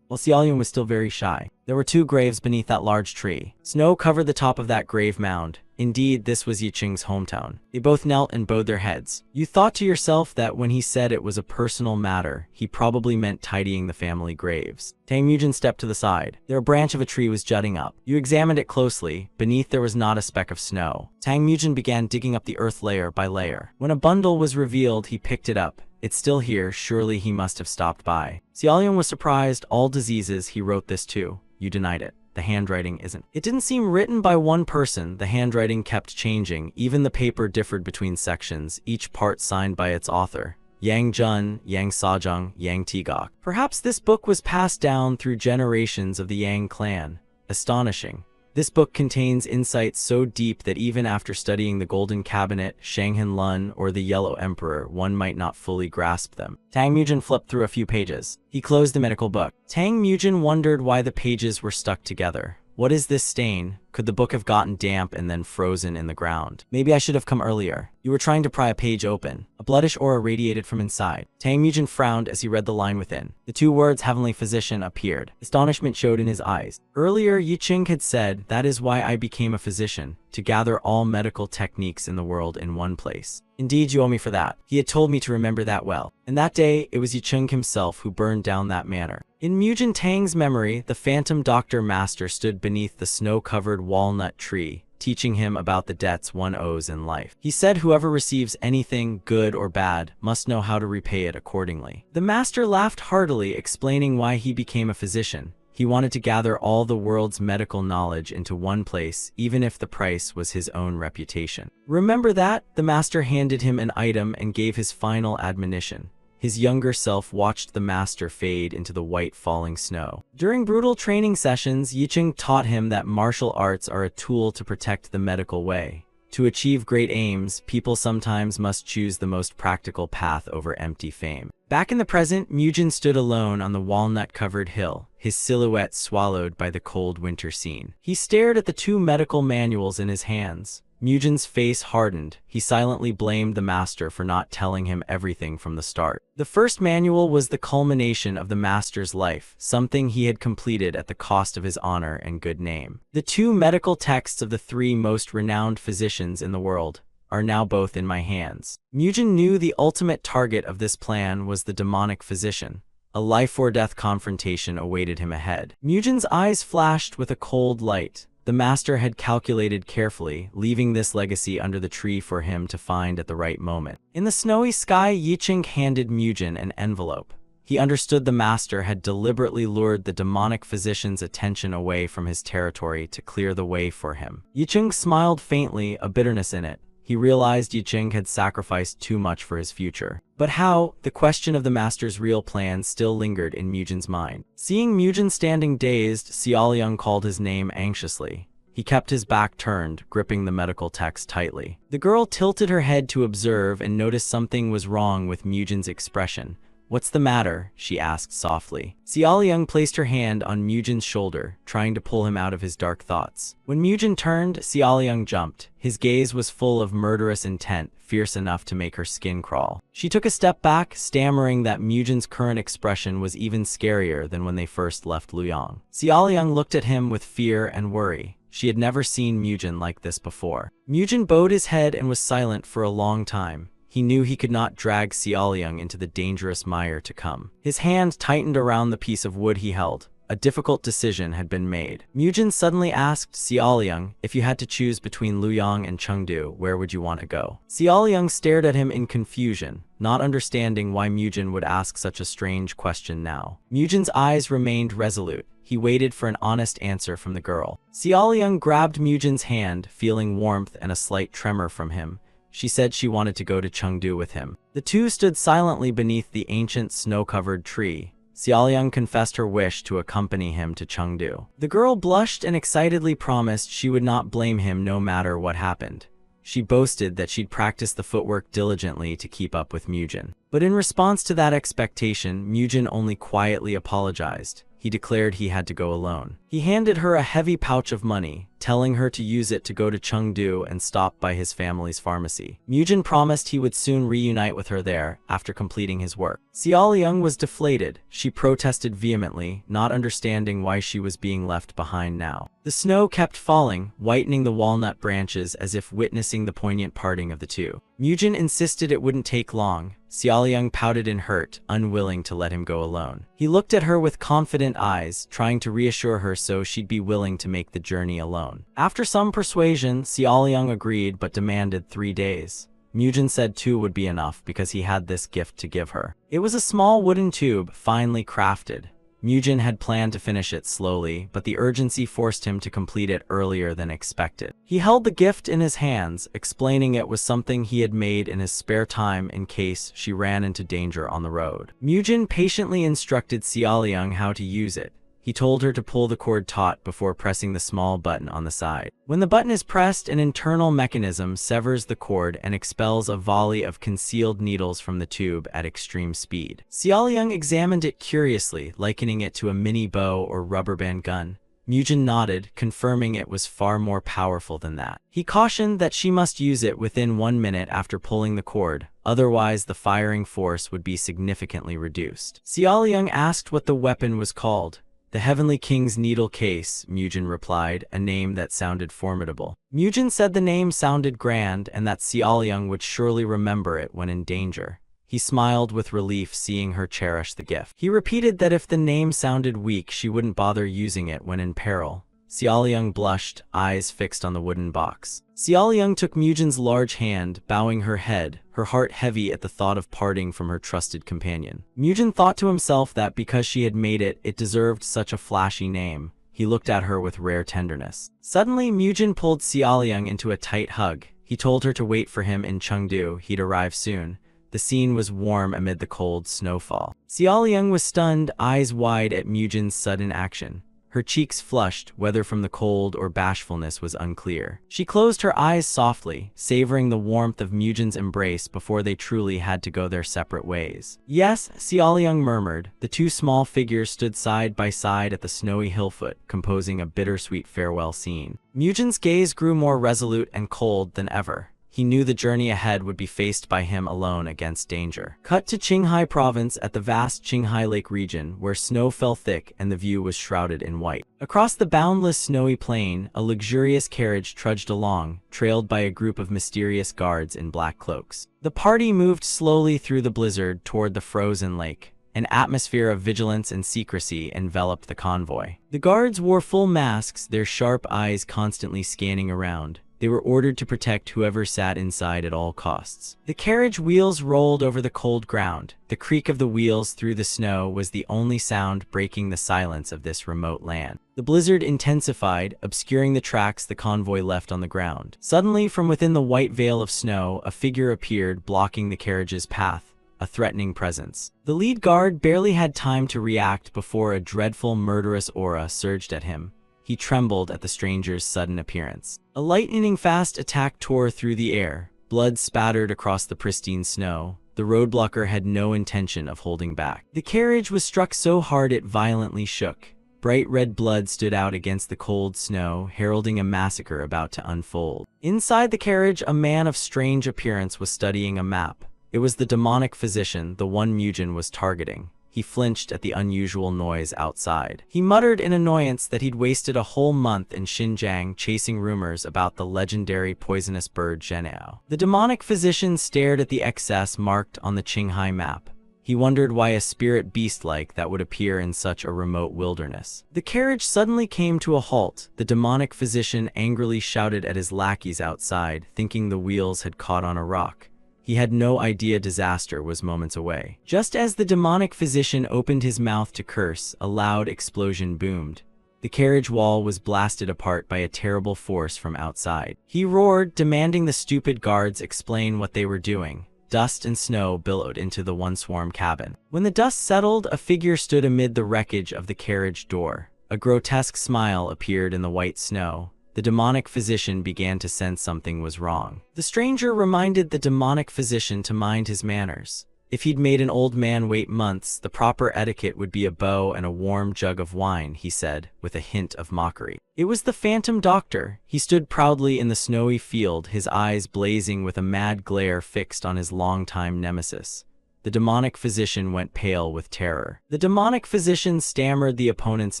While Xiaoliang was still very shy. There were two graves beneath that large tree. Snow covered the top of that grave mound. Indeed, this was Yicheng's hometown. They both knelt and bowed their heads. You thought to yourself that when he said it was a personal matter, he probably meant tidying the family graves. Tang Mujin stepped to the side. There a branch of a tree was jutting up. You examined it closely. Beneath there was not a speck of snow. Tang Mujin began digging up the earth layer by layer. When a bundle was revealed, he picked it up. "It's still here. Surely he must have stopped by." Xiaoliang was surprised. "All diseases, he wrote this too." You denied it. The handwriting isn't. It didn't seem written by one person. The handwriting kept changing. Even the paper differed between sections, each part signed by its author. Yang Jun, Yang Sajong, Yang Tigok. Perhaps this book was passed down through generations of the Yang clan. Astonishing. This book contains insights so deep that even after studying the Golden Cabinet, Shanghan Lun, or the Yellow Emperor, one might not fully grasp them. Tang Mujin flipped through a few pages. He closed the medical book. Tang Mujin wondered why the pages were stuck together. What is this stain? Could the book have gotten damp and then frozen in the ground? Maybe I should have come earlier. You were trying to pry a page open. A bloodish aura radiated from inside. Tang Mujin frowned as he read the line within. The two words "heavenly physician" appeared. Astonishment showed in his eyes. Earlier, Yicheng had said, "That is why I became a physician, to gather all medical techniques in the world in one place." Indeed, you owe me for that. He had told me to remember that well. And that day, it was Yicheng himself who burned down that manor. In Mujin Tang's memory, the phantom doctor master stood beneath the snow-covered walnut tree, teaching him about the debts one owes in life. He said whoever receives anything, good or bad, must know how to repay it accordingly. The master laughed heartily, explaining why he became a physician. He wanted to gather all the world's medical knowledge into one place, even if the price was his own reputation. Remember that? The master handed him an item and gave his final admonition. His younger self watched the master fade into the white falling snow. During brutal training sessions, Yicheng taught him that martial arts are a tool to protect the medical way. To achieve great aims, people sometimes must choose the most practical path over empty fame. Back in the present, Mujin stood alone on the walnut-covered hill, his silhouette swallowed by the cold winter scene. He stared at the two medical manuals in his hands. Mujin's face hardened. He silently blamed the master for not telling him everything from the start. The first manual was the culmination of the master's life, something he had completed at the cost of his honor and good name. The two medical texts of the three most renowned physicians in the world are now both in my hands. Mujin knew the ultimate target of this plan was the demonic physician. A life-or-death confrontation awaited him ahead. Mujin's eyes flashed with a cold light. The master had calculated carefully, leaving this legacy under the tree for him to find at the right moment. In the snowy sky, Yicheng handed Mujin an envelope. He understood the master had deliberately lured the demonic physician's attention away from his territory to clear the way for him. Yicheng smiled faintly, a bitterness in it. He realized Yicheng had sacrificed too much for his future. But how? The question of the master's real plan still lingered in Mujin's mind. Seeing Mujin standing dazed, Xiaoliang called his name anxiously. He kept his back turned, gripping the medical text tightly. The girl tilted her head to observe and noticed something was wrong with Mujin's expression. "What's the matter?" she asked softly. Xiaoliang placed her hand on Mujin's shoulder, trying to pull him out of his dark thoughts. When Mujin turned, Xiaoliang jumped. His gaze was full of murderous intent, fierce enough to make her skin crawl. She took a step back, stammering that Mujin's current expression was even scarier than when they first left Luoyang. Xiaoliang looked at him with fear and worry. She had never seen Mujin like this before. Mujin bowed his head and was silent for a long time. He knew he could not drag Xiaoliang into the dangerous mire to come. His hand tightened around the piece of wood he held. A difficult decision had been made. Mujin suddenly asked Xiaoliang, "If you had to choose between Luoyang and Chengdu, where would you want to go?" Xiaoliang stared at him in confusion, not understanding why Mujin would ask such a strange question now. Mujin's eyes remained resolute. He waited for an honest answer from the girl. Xiaoliang grabbed Mujin's hand, feeling warmth and a slight tremor from him. She said she wanted to go to Chengdu with him. The two stood silently beneath the ancient snow-covered tree. Xiaoliang confessed her wish to accompany him to Chengdu. The girl blushed and excitedly promised she would not blame him no matter what happened. She boasted that she'd practiced the footwork diligently to keep up with Mujin. But in response to that expectation, Mujin only quietly apologized. He declared he had to go alone. He handed her a heavy pouch of money, telling her to use it to go to Chengdu and stop by his family's pharmacy. Mujin promised he would soon reunite with her there after completing his work. Xiaoliang was deflated. She protested vehemently, not understanding why she was being left behind now. The snow kept falling, whitening the walnut branches as if witnessing the poignant parting of the two. Mujin insisted it wouldn't take long. Xiaoliang pouted in hurt, unwilling to let him go alone. He looked at her with confident eyes, trying to reassure her so she'd be willing to make the journey alone. After some persuasion, Xiaoliang agreed but demanded 3 days. Mujin said 2 would be enough because he had this gift to give her. It was a small wooden tube, finely crafted. Mujin had planned to finish it slowly, but the urgency forced him to complete it earlier than expected. He held the gift in his hands, explaining it was something he had made in his spare time in case she ran into danger on the road. Mujin patiently instructed Xiaoliang how to use it. He told her to pull the cord taut before pressing the small button on the side. When the button is pressed, an internal mechanism severs the cord and expels a volley of concealed needles from the tube at extreme speed. Xiaoliang examined it curiously, likening it to a mini bow or rubber band gun. Mujin nodded, confirming it was far more powerful than that. He cautioned that she must use it within 1 minute after pulling the cord, otherwise the firing force would be significantly reduced. Xiaoliang asked what the weapon was called. "The Heavenly King's Needle Case," Mujin replied, a name that sounded formidable. Mujin said the name sounded grand and that Xiaoliang would surely remember it when in danger. He smiled with relief seeing her cherish the gift. He repeated that if the name sounded weak, she wouldn't bother using it when in peril. Xiaoliang blushed, eyes fixed on the wooden box. Xiaoliang took Mujin's large hand, bowing her head, her heart heavy at the thought of parting from her trusted companion. Mujin thought to himself that because she had made it, it deserved such a flashy name. He looked at her with rare tenderness. Suddenly, Mujin pulled Xiaoliang into a tight hug. He told her to wait for him in Chengdu. He'd arrive soon. The scene was warm amid the cold snowfall. Xiaoliang was stunned, eyes wide at Mujin's sudden action. Her cheeks flushed, whether from the cold or bashfulness was unclear. She closed her eyes softly, savoring the warmth of Mujin's embrace before they truly had to go their separate ways. "Yes," Xiaoliang murmured. The two small figures stood side by side at the snowy hillfoot, composing a bittersweet farewell scene. Mujin's gaze grew more resolute and cold than ever. He knew the journey ahead would be faced by him alone against danger. Cut to Qinghai province at the vast Qinghai Lake region, where snow fell thick and the view was shrouded in white. Across the boundless snowy plain, a luxurious carriage trudged along, trailed by a group of mysterious guards in black cloaks. The party moved slowly through the blizzard toward the frozen lake. An atmosphere of vigilance and secrecy enveloped the convoy. The guards wore full masks, their sharp eyes constantly scanning around. They were ordered to protect whoever sat inside at all costs. The carriage wheels rolled over the cold ground. The creak of the wheels through the snow was the only sound breaking the silence of this remote land. The blizzard intensified, obscuring the tracks the convoy left on the ground. Suddenly, from within the white veil of snow, a figure appeared, blocking the carriage's path, a threatening presence. The lead guard barely had time to react before a dreadful, murderous aura surged at him. He trembled at the stranger's sudden appearance. A lightning-fast attack tore through the air. Blood spattered across the pristine snow. The roadblocker had no intention of holding back. The carriage was struck so hard it violently shook. Bright red blood stood out against the cold snow, heralding a massacre about to unfold. Inside the carriage, a man of strange appearance was studying a map. It was the demonic physician, the one Mugen was targeting. He flinched at the unusual noise outside. He muttered in annoyance that he'd wasted a whole month in Xinjiang chasing rumors about the legendary poisonous bird Zhenao. The demonic physician stared at the excess marked on the Qinghai map. He wondered why a spirit beast-like that would appear in such a remote wilderness. The carriage suddenly came to a halt. The demonic physician angrily shouted at his lackeys outside, thinking the wheels had caught on a rock. He had no idea disaster was moments away. Just as the demonic physician opened his mouth to curse, a loud explosion boomed. The carriage wall was blasted apart by a terrible force from outside. He roared, demanding the stupid guards explain what they were doing. Dust and snow billowed into the one-swarm cabin. When the dust settled, a figure stood amid the wreckage of the carriage door. A grotesque smile appeared in the white snow. The demonic physician began to sense something was wrong. The stranger reminded the demonic physician to mind his manners. If he'd made an old man wait months, the proper etiquette would be a bow and a warm jug of wine, he said, with a hint of mockery. It was the phantom doctor. He stood proudly in the snowy field, his eyes blazing with a mad glare fixed on his longtime nemesis. The demonic physician went pale with terror. The demonic physician stammered the opponent's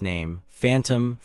name. Phantom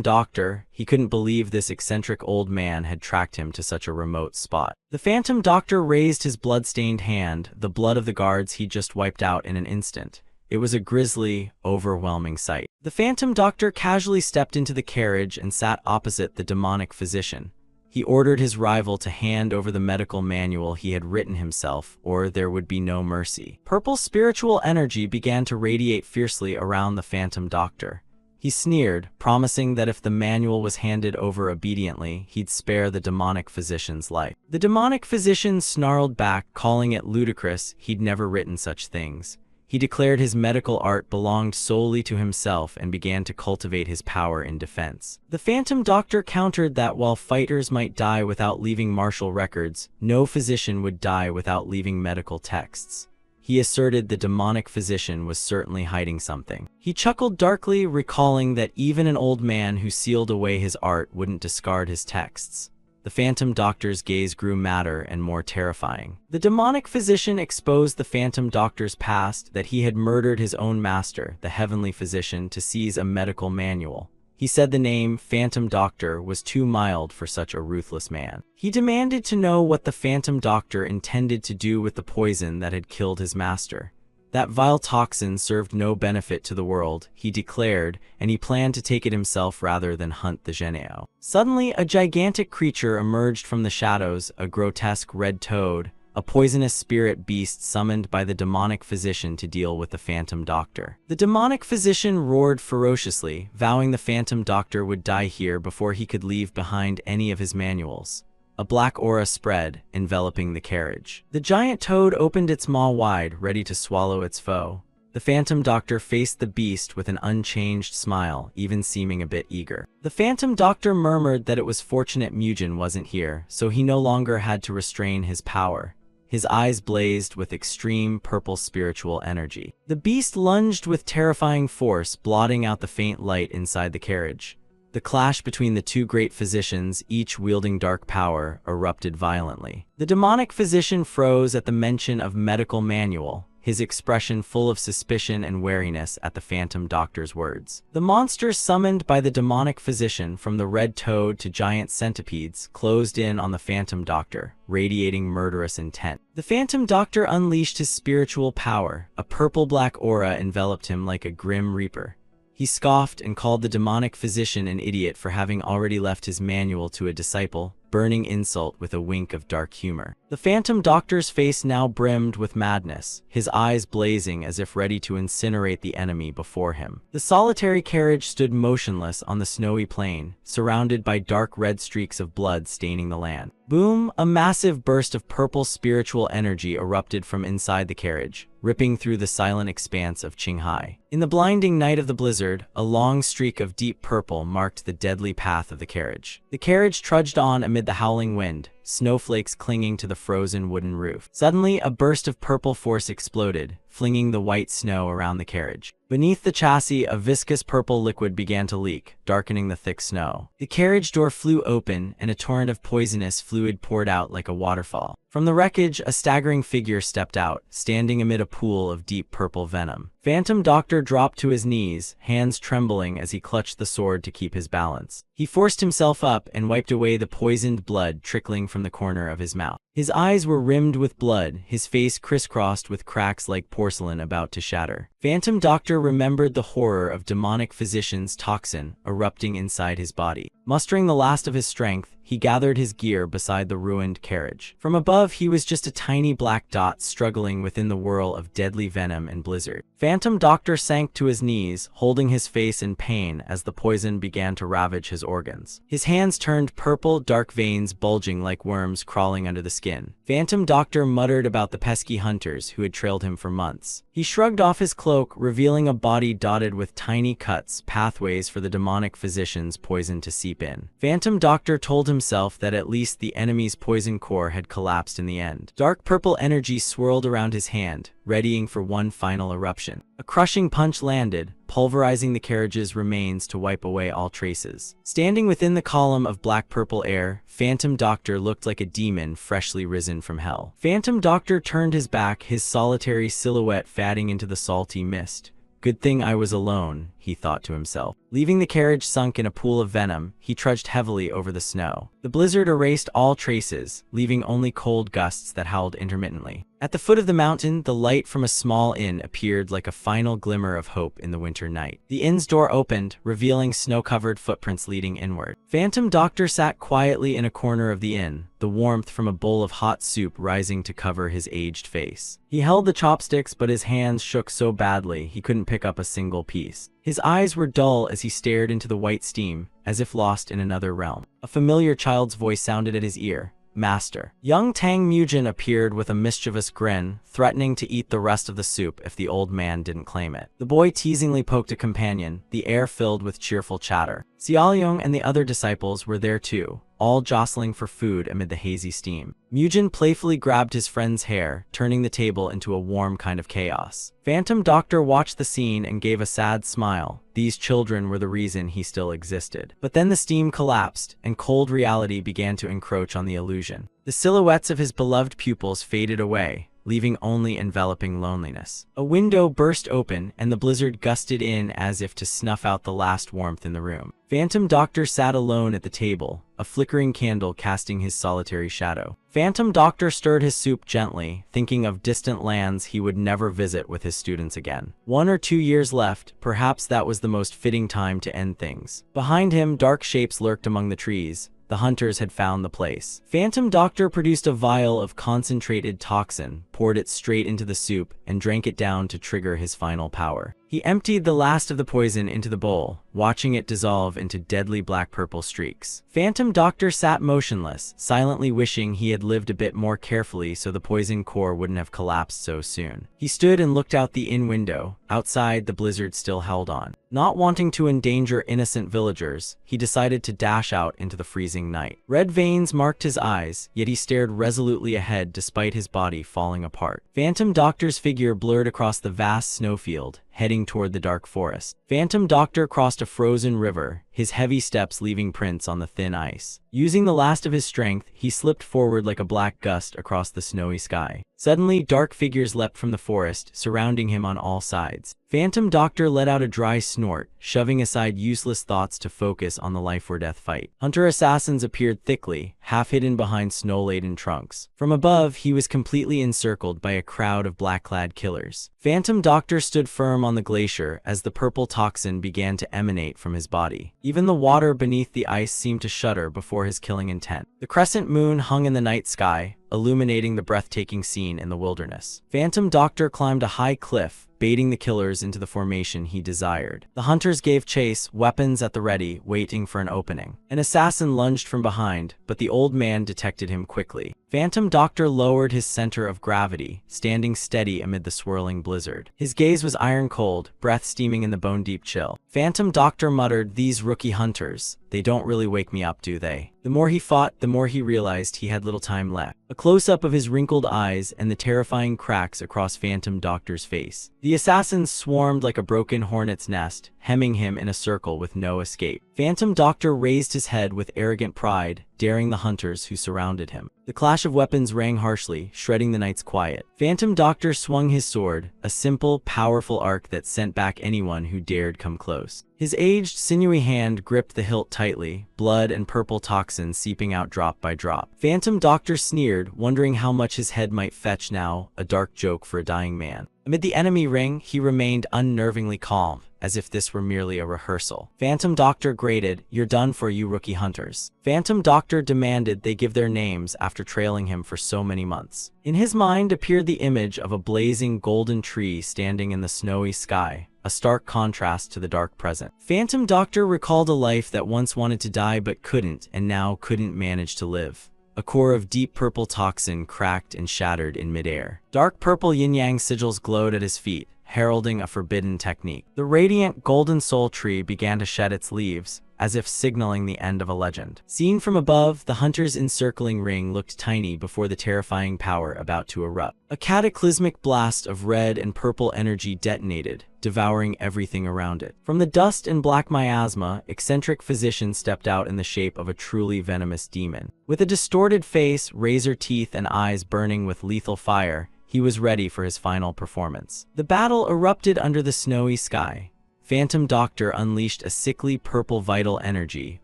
doctor. He couldn't believe this eccentric old man had tracked him to such a remote spot. The phantom doctor raised his blood-stained hand, the blood of the guards he'd just wiped out in an instant. It was a grisly, overwhelming sight. The phantom doctor casually stepped into the carriage and sat opposite the demonic physician. He ordered his rival to hand over the medical manual he had written himself, or there would be no mercy. Purple spiritual energy began to radiate fiercely around the phantom doctor. He sneered, promising that if the manual was handed over obediently, he'd spare the demonic physician's life. The demonic physician snarled back, calling it ludicrous. He'd never written such things. He declared his medical art belonged solely to himself and began to cultivate his power in defense. The phantom doctor countered that while fighters might die without leaving martial records, no physician would die without leaving medical texts. He asserted the demonic physician was certainly hiding something. He chuckled darkly, recalling that even an old man who sealed away his art wouldn't discard his texts. The phantom doctor's gaze grew madder and more terrifying. The demonic physician exposed the phantom doctor's past, that he had murdered his own master, the heavenly physician, to seize a medical manual. He said the name Phantom Doctor was too mild for such a ruthless man. He demanded to know what the Phantom Doctor intended to do with the poison that had killed his master. That vile toxin served no benefit to the world, he declared, and he planned to take it himself rather than hunt the Zhenao. Suddenly, a gigantic creature emerged from the shadows, a grotesque red toad, a poisonous spirit beast summoned by the demonic physician to deal with the Phantom Doctor. The demonic physician roared ferociously, vowing the Phantom Doctor would die here before he could leave behind any of his manuals. A black aura spread, enveloping the carriage. The giant toad opened its maw wide, ready to swallow its foe. The Phantom Doctor faced the beast with an unchanged smile, even seeming a bit eager. The Phantom Doctor murmured that it was fortunate Mugen wasn't here, so he no longer had to restrain his power. His eyes blazed with extreme purple spiritual energy. The beast lunged with terrifying force, blotting out the faint light inside the carriage. The clash between the two great physicians, each wielding dark power, erupted violently. The demonic physician froze at the mention of medical manual. his expression full of suspicion and wariness at the Phantom Doctor's words. The monsters summoned by the demonic physician, from the red toad to giant centipedes, closed in on the Phantom Doctor, radiating murderous intent. The Phantom Doctor unleashed his spiritual power. A purple-black aura enveloped him like a grim reaper. He scoffed and called the demonic physician an idiot for having already left his manual to a disciple, burning insult with a wink of dark humor. The Phantom Doctor's face now brimmed with madness, his eyes blazing as if ready to incinerate the enemy before him. The solitary carriage stood motionless on the snowy plain, surrounded by dark red streaks of blood staining the land. Boom! A massive burst of purple spiritual energy erupted from inside the carriage, ripping through the silent expanse of Qinghai. In the blinding night of the blizzard, a long streak of deep purple marked the deadly path of the carriage. The carriage trudged on amid the howling wind, snowflakes clinging to the frozen wooden roof. Suddenly, a burst of purple force exploded, flinging the white snow around the carriage. Beneath the chassis, a viscous purple liquid began to leak, darkening the thick snow. The carriage door flew open, and a torrent of poisonous fluid poured out like a waterfall. From the wreckage, a staggering figure stepped out, standing amid a pool of deep purple venom. Phantom Doctor dropped to his knees, hands trembling as he clutched the sword to keep his balance. He forced himself up and wiped away the poisoned blood trickling from the corner of his mouth. His eyes were rimmed with blood, his face crisscrossed with cracks like porcelain about to shatter. Phantom Doctor remembered the horror of demonic physician's toxin erupting inside his body. Mustering the last of his strength, he gathered his gear beside the ruined carriage. From above, he was just a tiny black dot struggling within the whirl of deadly venom and blizzard. Phantom Doctor sank to his knees, holding his face in pain as the poison began to ravage his organs. His hands turned purple, dark veins bulging like worms crawling under the skin. Phantom Doctor muttered about the pesky hunters who had trailed him for months. He shrugged off his cloak, revealing a body dotted with tiny cuts, pathways for the demonic physician's poison to seep in. Phantom Doctor told himself that at least the enemy's poison core had collapsed in the end. Dark purple energy swirled around his hand, readying for one final eruption. A crushing punch landed, pulverizing the carriage's remains to wipe away all traces. Standing within the column of black-purple air, Phantom Doctor looked like a demon freshly risen from hell. Phantom Doctor turned his back, his solitary silhouette fading into the salty mist. Good thing I was alone, he thought to himself. Leaving the carriage sunk in a pool of venom, he trudged heavily over the snow. The blizzard erased all traces, leaving only cold gusts that howled intermittently. At the foot of the mountain, the light from a small inn appeared like a final glimmer of hope in the winter night. The inn's door opened, revealing snow-covered footprints leading inward. Phantom Doctor sat quietly in a corner of the inn, the warmth from a bowl of hot soup rising to cover his aged face. He held the chopsticks, but his hands shook so badly he couldn't pick up a single piece. His eyes were dull as he stared into the white steam, as if lost in another realm. A familiar child's voice sounded at his ear. Master. Young Tang Mujin appeared with a mischievous grin, threatening to eat the rest of the soup if the old man didn't claim it. The boy teasingly poked a companion, the air filled with cheerful chatter. Xiaoyong and the other disciples were there too, all jostling for food amid the hazy steam. Mujin playfully grabbed his friend's hair, turning the table into a warm kind of chaos. Phantom Doctor watched the scene and gave a sad smile. These children were the reason he still existed. But then the steam collapsed, and cold reality began to encroach on the illusion. The silhouettes of his beloved pupils faded away, leaving only enveloping loneliness. A window burst open, and the blizzard gusted in as if to snuff out the last warmth in the room. Phantom Doctor sat alone at the table, a flickering candle casting his solitary shadow. Phantom Doctor stirred his soup gently, thinking of distant lands he would never visit with his students again. 1 or 2 years left, perhaps that was the most fitting time to end things. Behind him, dark shapes lurked among the trees. The hunters had found the place. Phantom Doctor produced a vial of concentrated toxin, poured it straight into the soup, and drank it down to trigger his final power. He emptied the last of the poison into the bowl, watching it dissolve into deadly black-purple streaks. Phantom Doctor sat motionless, silently wishing he had lived a bit more carefully so the poison core wouldn't have collapsed so soon. He stood and looked out the inn window. Outside, the blizzard still held on. Not wanting to endanger innocent villagers, he decided to dash out into the freezing night. Red veins marked his eyes, yet he stared resolutely ahead despite his body falling apart. Phantom Doctor's figure blurred across the vast snowfield, heading toward the dark forest. Phantom Doctor crossed a frozen river, his heavy steps leaving prints on the thin ice. Using the last of his strength, he slipped forward like a black gust across the snowy sky. Suddenly, dark figures leapt from the forest, surrounding him on all sides. Phantom Doctor let out a dry snort, shoving aside useless thoughts to focus on the life-or-death fight. Hunter assassins appeared thickly, half hidden behind snow-laden trunks. From above, he was completely encircled by a crowd of black-clad killers. Phantom Doctor stood firm on the glacier as the purple toxin began to emanate from his body. Even the water beneath the ice seemed to shudder before his killing intent. The crescent moon hung in the night sky, illuminating the breathtaking scene in the wilderness. Phantom Doctor climbed a high cliff, baiting the killers into the formation he desired. The hunters gave chase, weapons at the ready, waiting for an opening. An assassin lunged from behind, but the old man detected him quickly. Phantom Doctor lowered his center of gravity, standing steady amid the swirling blizzard. His gaze was iron-cold, breath steaming in the bone-deep chill. Phantom Doctor muttered, "These rookie hunters, they don't really wake me up, do they?" The more he fought, the more he realized he had little time left. A close-up of his wrinkled eyes and the terrifying cracks across Phantom Doctor's face. The assassins swarmed like a broken hornet's nest, hemming him in a circle with no escape. Phantom Doctor raised his head with arrogant pride, daring the hunters who surrounded him. The clash of weapons rang harshly, shredding the night's quiet. Phantom Doctor swung his sword, a simple, powerful arc that sent back anyone who dared come close. His aged, sinewy hand gripped the hilt tightly, blood and purple toxin seeping out drop by drop. Phantom Doctor sneered, wondering how much his head might fetch now, a dark joke for a dying man. Amid the enemy ring, he remained unnervingly calm, as if this were merely a rehearsal. Phantom Doctor grated, "You're done for, you rookie hunters." Phantom Doctor demanded they give their names after trailing him for so many months. In his mind appeared the image of a blazing golden tree standing in the snowy sky, a stark contrast to the dark present. Phantom Doctor recalled a life that once wanted to die but couldn't, and now couldn't manage to live. A core of deep purple toxin cracked and shattered in midair. Dark purple yin-yang sigils glowed at his feet, heralding a forbidden technique. The radiant golden soul tree began to shed its leaves, as if signaling the end of a legend. Seen from above, the hunter's encircling ring looked tiny before the terrifying power about to erupt. A cataclysmic blast of red and purple energy detonated, devouring everything around it. From the dust and black miasma, eccentric physician stepped out in the shape of a truly venomous demon. With a distorted face, razor teeth, and eyes burning with lethal fire, he was ready for his final performance. The battle erupted under the snowy sky. Phantom Doctor unleashed a sickly purple vital energy,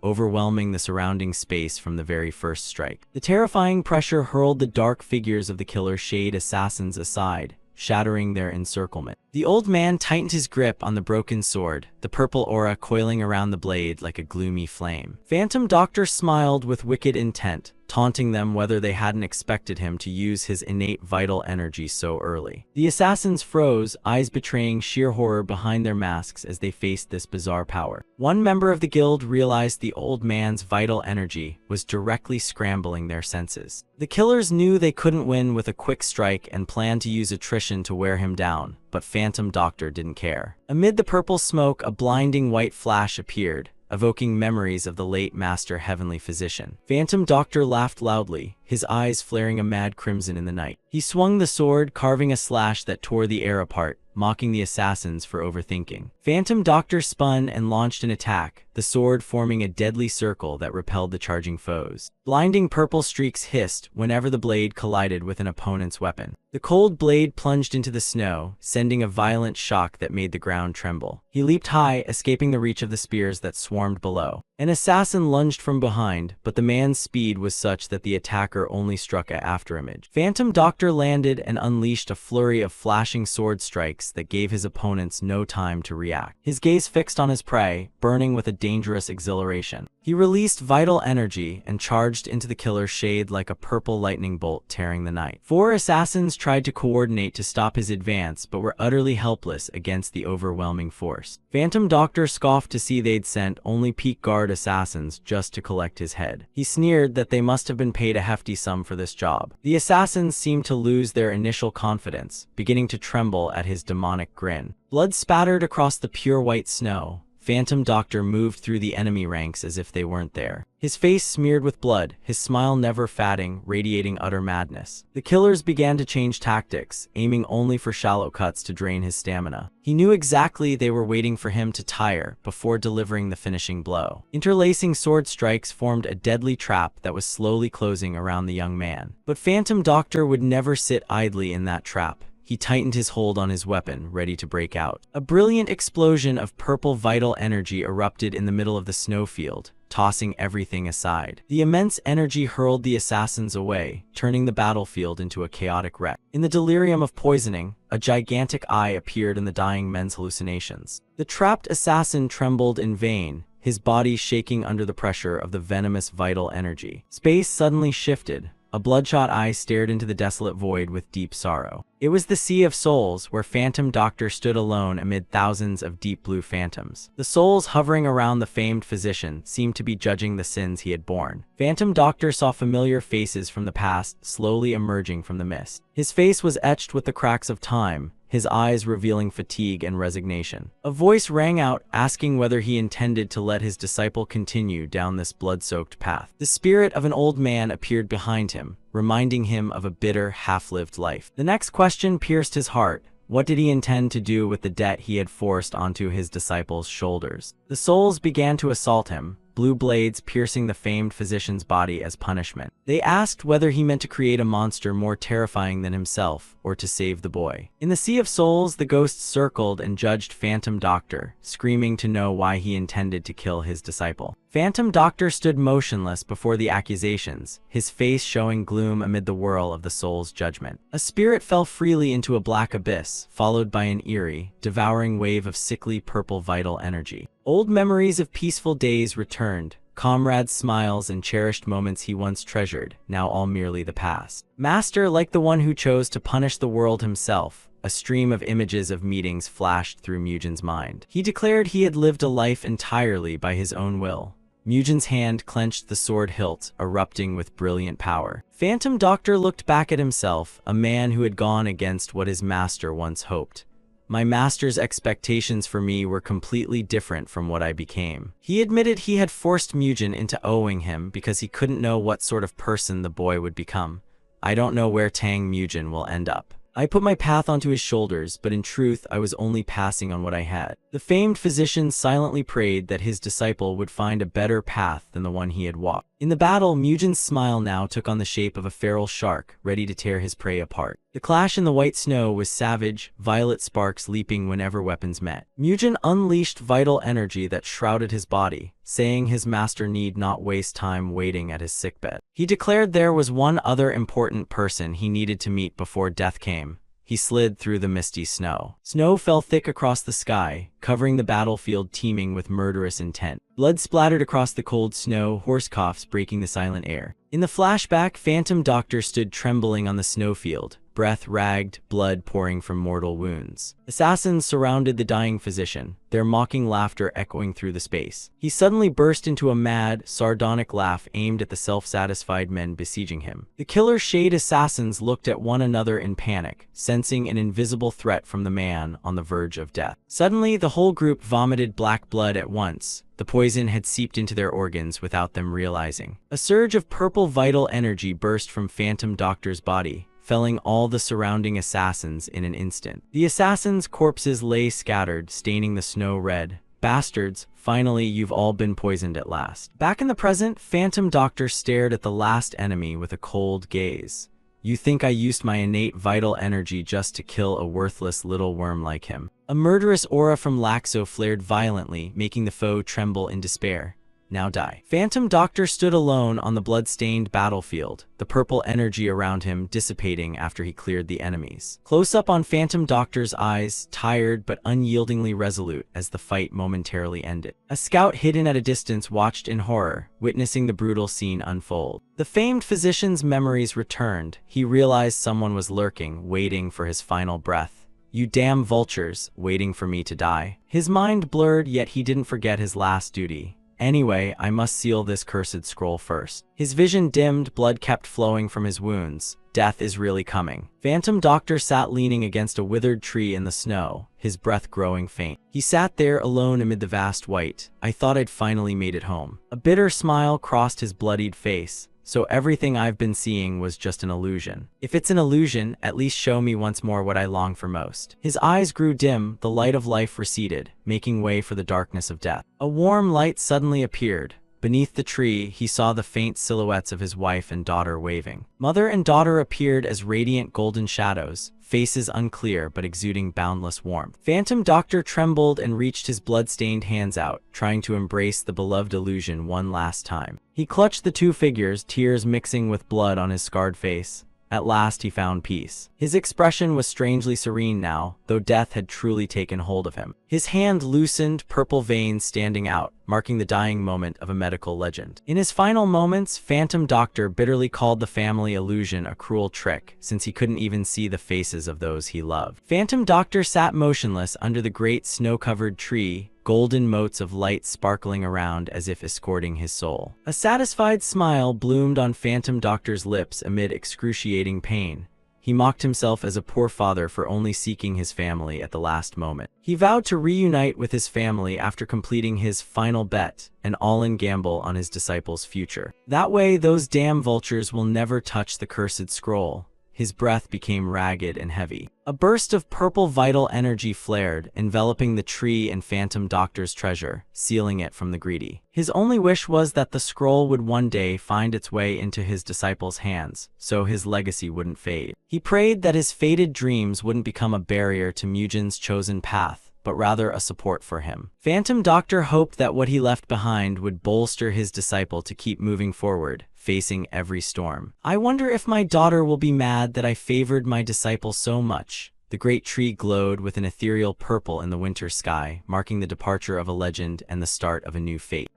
overwhelming the surrounding space from the very first strike. The terrifying pressure hurled the dark figures of the killer shade assassins aside, shattering their encirclement. The old man tightened his grip on the broken sword, the purple aura coiling around the blade like a gloomy flame. Phantom Doctor smiled with wicked intent, taunting them whether they hadn't expected him to use his innate vital energy so early. The assassins froze, eyes betraying sheer horror behind their masks as they faced this bizarre power. One member of the guild realized the old man's vital energy was directly scrambling their senses. The killers knew they couldn't win with a quick strike and planned to use attrition to wear him down, but Phantom Doctor didn't care. Amid the purple smoke, a blinding white flash appeared, evoking memories of the late master heavenly physician. Phantom Doctor laughed loudly, his eyes flaring a mad crimson in the night. He swung the sword, carving a slash that tore the air apart, mocking the assassins for overthinking. Phantom Doctor spun and launched an attack, the sword forming a deadly circle that repelled the charging foes. Blinding purple streaks hissed whenever the blade collided with an opponent's weapon. The cold blade plunged into the snow, sending a violent shock that made the ground tremble. He leaped high, escaping the reach of the spears that swarmed below. An assassin lunged from behind, but the man's speed was such that the attacker only struck a afterimage. Phantom Doctor landed and unleashed a flurry of flashing sword strikes that gave his opponents no time to react. His gaze fixed on his prey, burning with a dangerous exhilaration. He released vital energy and charged into the killer's shade like a purple lightning bolt tearing the night. 4 assassins tried to coordinate to stop his advance but were utterly helpless against the overwhelming force. Phantom Doctor scoffed to see they'd sent only peak guard assassins just to collect his head. He sneered that they must have been paid a hefty sum for this job. The assassins seemed to lose their initial confidence, beginning to tremble at his demonic grin. Blood spattered across the pure white snow. Phantom Doctor moved through the enemy ranks as if they weren't there. His face smeared with blood, his smile never fading, radiating utter madness. The killers began to change tactics, aiming only for shallow cuts to drain his stamina. He knew exactly they were waiting for him to tire before delivering the finishing blow. Interlacing sword strikes formed a deadly trap that was slowly closing around the young man. But Phantom Doctor would never sit idly in that trap. He tightened his hold on his weapon, ready to break out. A brilliant explosion of purple vital energy erupted in the middle of the snowfield, tossing everything aside. The immense energy hurled the assassins away, turning the battlefield into a chaotic wreck. In the delirium of poisoning, a gigantic eye appeared in the dying men's hallucinations. The trapped assassin trembled in vain, his body shaking under the pressure of the venomous vital energy. Space suddenly shifted. A bloodshot eye stared into the desolate void with deep sorrow. It was the Sea of Souls, where Phantom Doctor stood alone amid thousands of deep blue phantoms. The souls hovering around the famed physician seemed to be judging the sins he had borne. Phantom Doctor saw familiar faces from the past slowly emerging from the mist. His face was etched with the cracks of time, his eyes revealing fatigue and resignation. A voice rang out, asking whether he intended to let his disciple continue down this blood-soaked path. The spirit of an old man appeared behind him, reminding him of a bitter, half-lived life. The next question pierced his heart. What did he intend to do with the debt he had forced onto his disciples' shoulders? The souls began to assault him, blue blades piercing the famed physician's body as punishment. They asked whether he meant to create a monster more terrifying than himself, or to save the boy. In the Sea of Souls, the ghosts circled and judged Phantom Doctor, screaming to know why he intended to kill his disciple. Phantom Doctor stood motionless before the accusations, his face showing gloom amid the whirl of the soul's judgment. A spirit fell freely into a black abyss, followed by an eerie, devouring wave of sickly purple vital energy. Old memories of peaceful days returned, comrades' smiles and cherished moments he once treasured, now all merely the past. Master, like the one who chose to punish the world himself, a stream of images of meetings flashed through Mugen's mind. He declared he had lived a life entirely by his own will. Mugen's hand clenched the sword hilt, erupting with brilliant power. Phantom Doctor looked back at himself, a man who had gone against what his master once hoped. My master's expectations for me were completely different from what I became. He admitted he had forced Mugen into owing him because he couldn't know what sort of person the boy would become. I don't know where Tang Mugen will end up. I put my path onto his shoulders, but in truth I was only passing on what I had. The famed physician silently prayed that his disciple would find a better path than the one he had walked. In the battle, Mugen's smile now took on the shape of a feral shark, ready to tear his prey apart. The clash in the white snow was savage, violet sparks leaping whenever weapons met. Mugen unleashed vital energy that shrouded his body, saying his master need not waste time waiting at his sickbed. He declared there was one other important person he needed to meet before death came. He slid through the misty snow. Snow fell thick across the sky, covering the battlefield teeming with murderous intent. Blood splattered across the cold snow, horse coughs breaking the silent air. In the flashback, Phantom Doctor stood trembling on the snowfield, breath ragged, blood pouring from mortal wounds. Assassins surrounded the dying physician, their mocking laughter echoing through the space. He suddenly burst into a mad, sardonic laugh aimed at the self-satisfied men besieging him. The killer shade assassins looked at one another in panic, sensing an invisible threat from the man on the verge of death. Suddenly, the whole group vomited black blood at once. The poison had seeped into their organs without them realizing. A surge of purple vital energy burst from Phantom Doctor's body, felling all the surrounding assassins in an instant. The assassins' corpses lay scattered, staining the snow red. Bastards, finally you've all been poisoned at last. Back in the present, Phantom Doctor stared at the last enemy with a cold gaze. You think I used my innate vital energy just to kill a worthless little worm like him? A murderous aura from Laxo flared violently, making the foe tremble in despair. Now die. Phantom Doctor stood alone on the blood-stained battlefield, the purple energy around him dissipating after he cleared the enemies. Close up on Phantom Doctor's eyes, tired but unyieldingly resolute as the fight momentarily ended. A scout hidden at a distance watched in horror, witnessing the brutal scene unfold. The famed physician's memories returned. He realized someone was lurking, waiting for his final breath. You damn vultures, waiting for me to die. His mind blurred, yet he didn't forget his last duty. Anyway, I must seal this cursed scroll first. His vision dimmed, blood kept flowing from his wounds. Death is really coming. Phantom Doctor sat leaning against a withered tree in the snow, his breath growing faint. He sat there alone amid the vast white. I thought I'd finally made it home. A bitter smile crossed his bloodied face. So everything I've been seeing was just an illusion. If it's an illusion, at least show me once more what I long for most. His eyes grew dim, the light of life receded, making way for the darkness of death. A warm light suddenly appeared. Beneath the tree, he saw the faint silhouettes of his wife and daughter waving. Mother and daughter appeared as radiant golden shadows, faces unclear but exuding boundless warmth. Phantom Doctor trembled and reached his blood-stained hands out, trying to embrace the beloved illusion one last time. He clutched the two figures, tears mixing with blood on his scarred face. At last he found peace. His expression was strangely serene now, though death had truly taken hold of him. His hand loosened, purple veins standing out, marking the dying moment of a medical legend. In his final moments, Phantom Doctor bitterly called the family illusion a cruel trick, since he couldn't even see the faces of those he loved. Phantom Doctor sat motionless under the great snow-covered tree, golden motes of light sparkling around as if escorting his soul. A satisfied smile bloomed on Phantom Doctor's lips amid excruciating pain. He mocked himself as a poor father for only seeking his family at the last moment. He vowed to reunite with his family after completing his final bet, an all-in gamble on his disciples' future. That way, those damn vultures will never touch the cursed scroll. His breath became ragged and heavy. A burst of purple vital energy flared, enveloping the tree and Phantom Doctor's treasure, sealing it from the greedy. His only wish was that the scroll would one day find its way into his disciples' hands, so his legacy wouldn't fade. He prayed that his faded dreams wouldn't become a barrier to Mugen's chosen path, but rather a support for him. Phantom Doctor hoped that what he left behind would bolster his disciple to keep moving forward, facing every storm. I wonder if my daughter will be mad that I favored my disciple so much. The great tree glowed with an ethereal purple in the winter sky, marking the departure of a legend and the start of a new fate.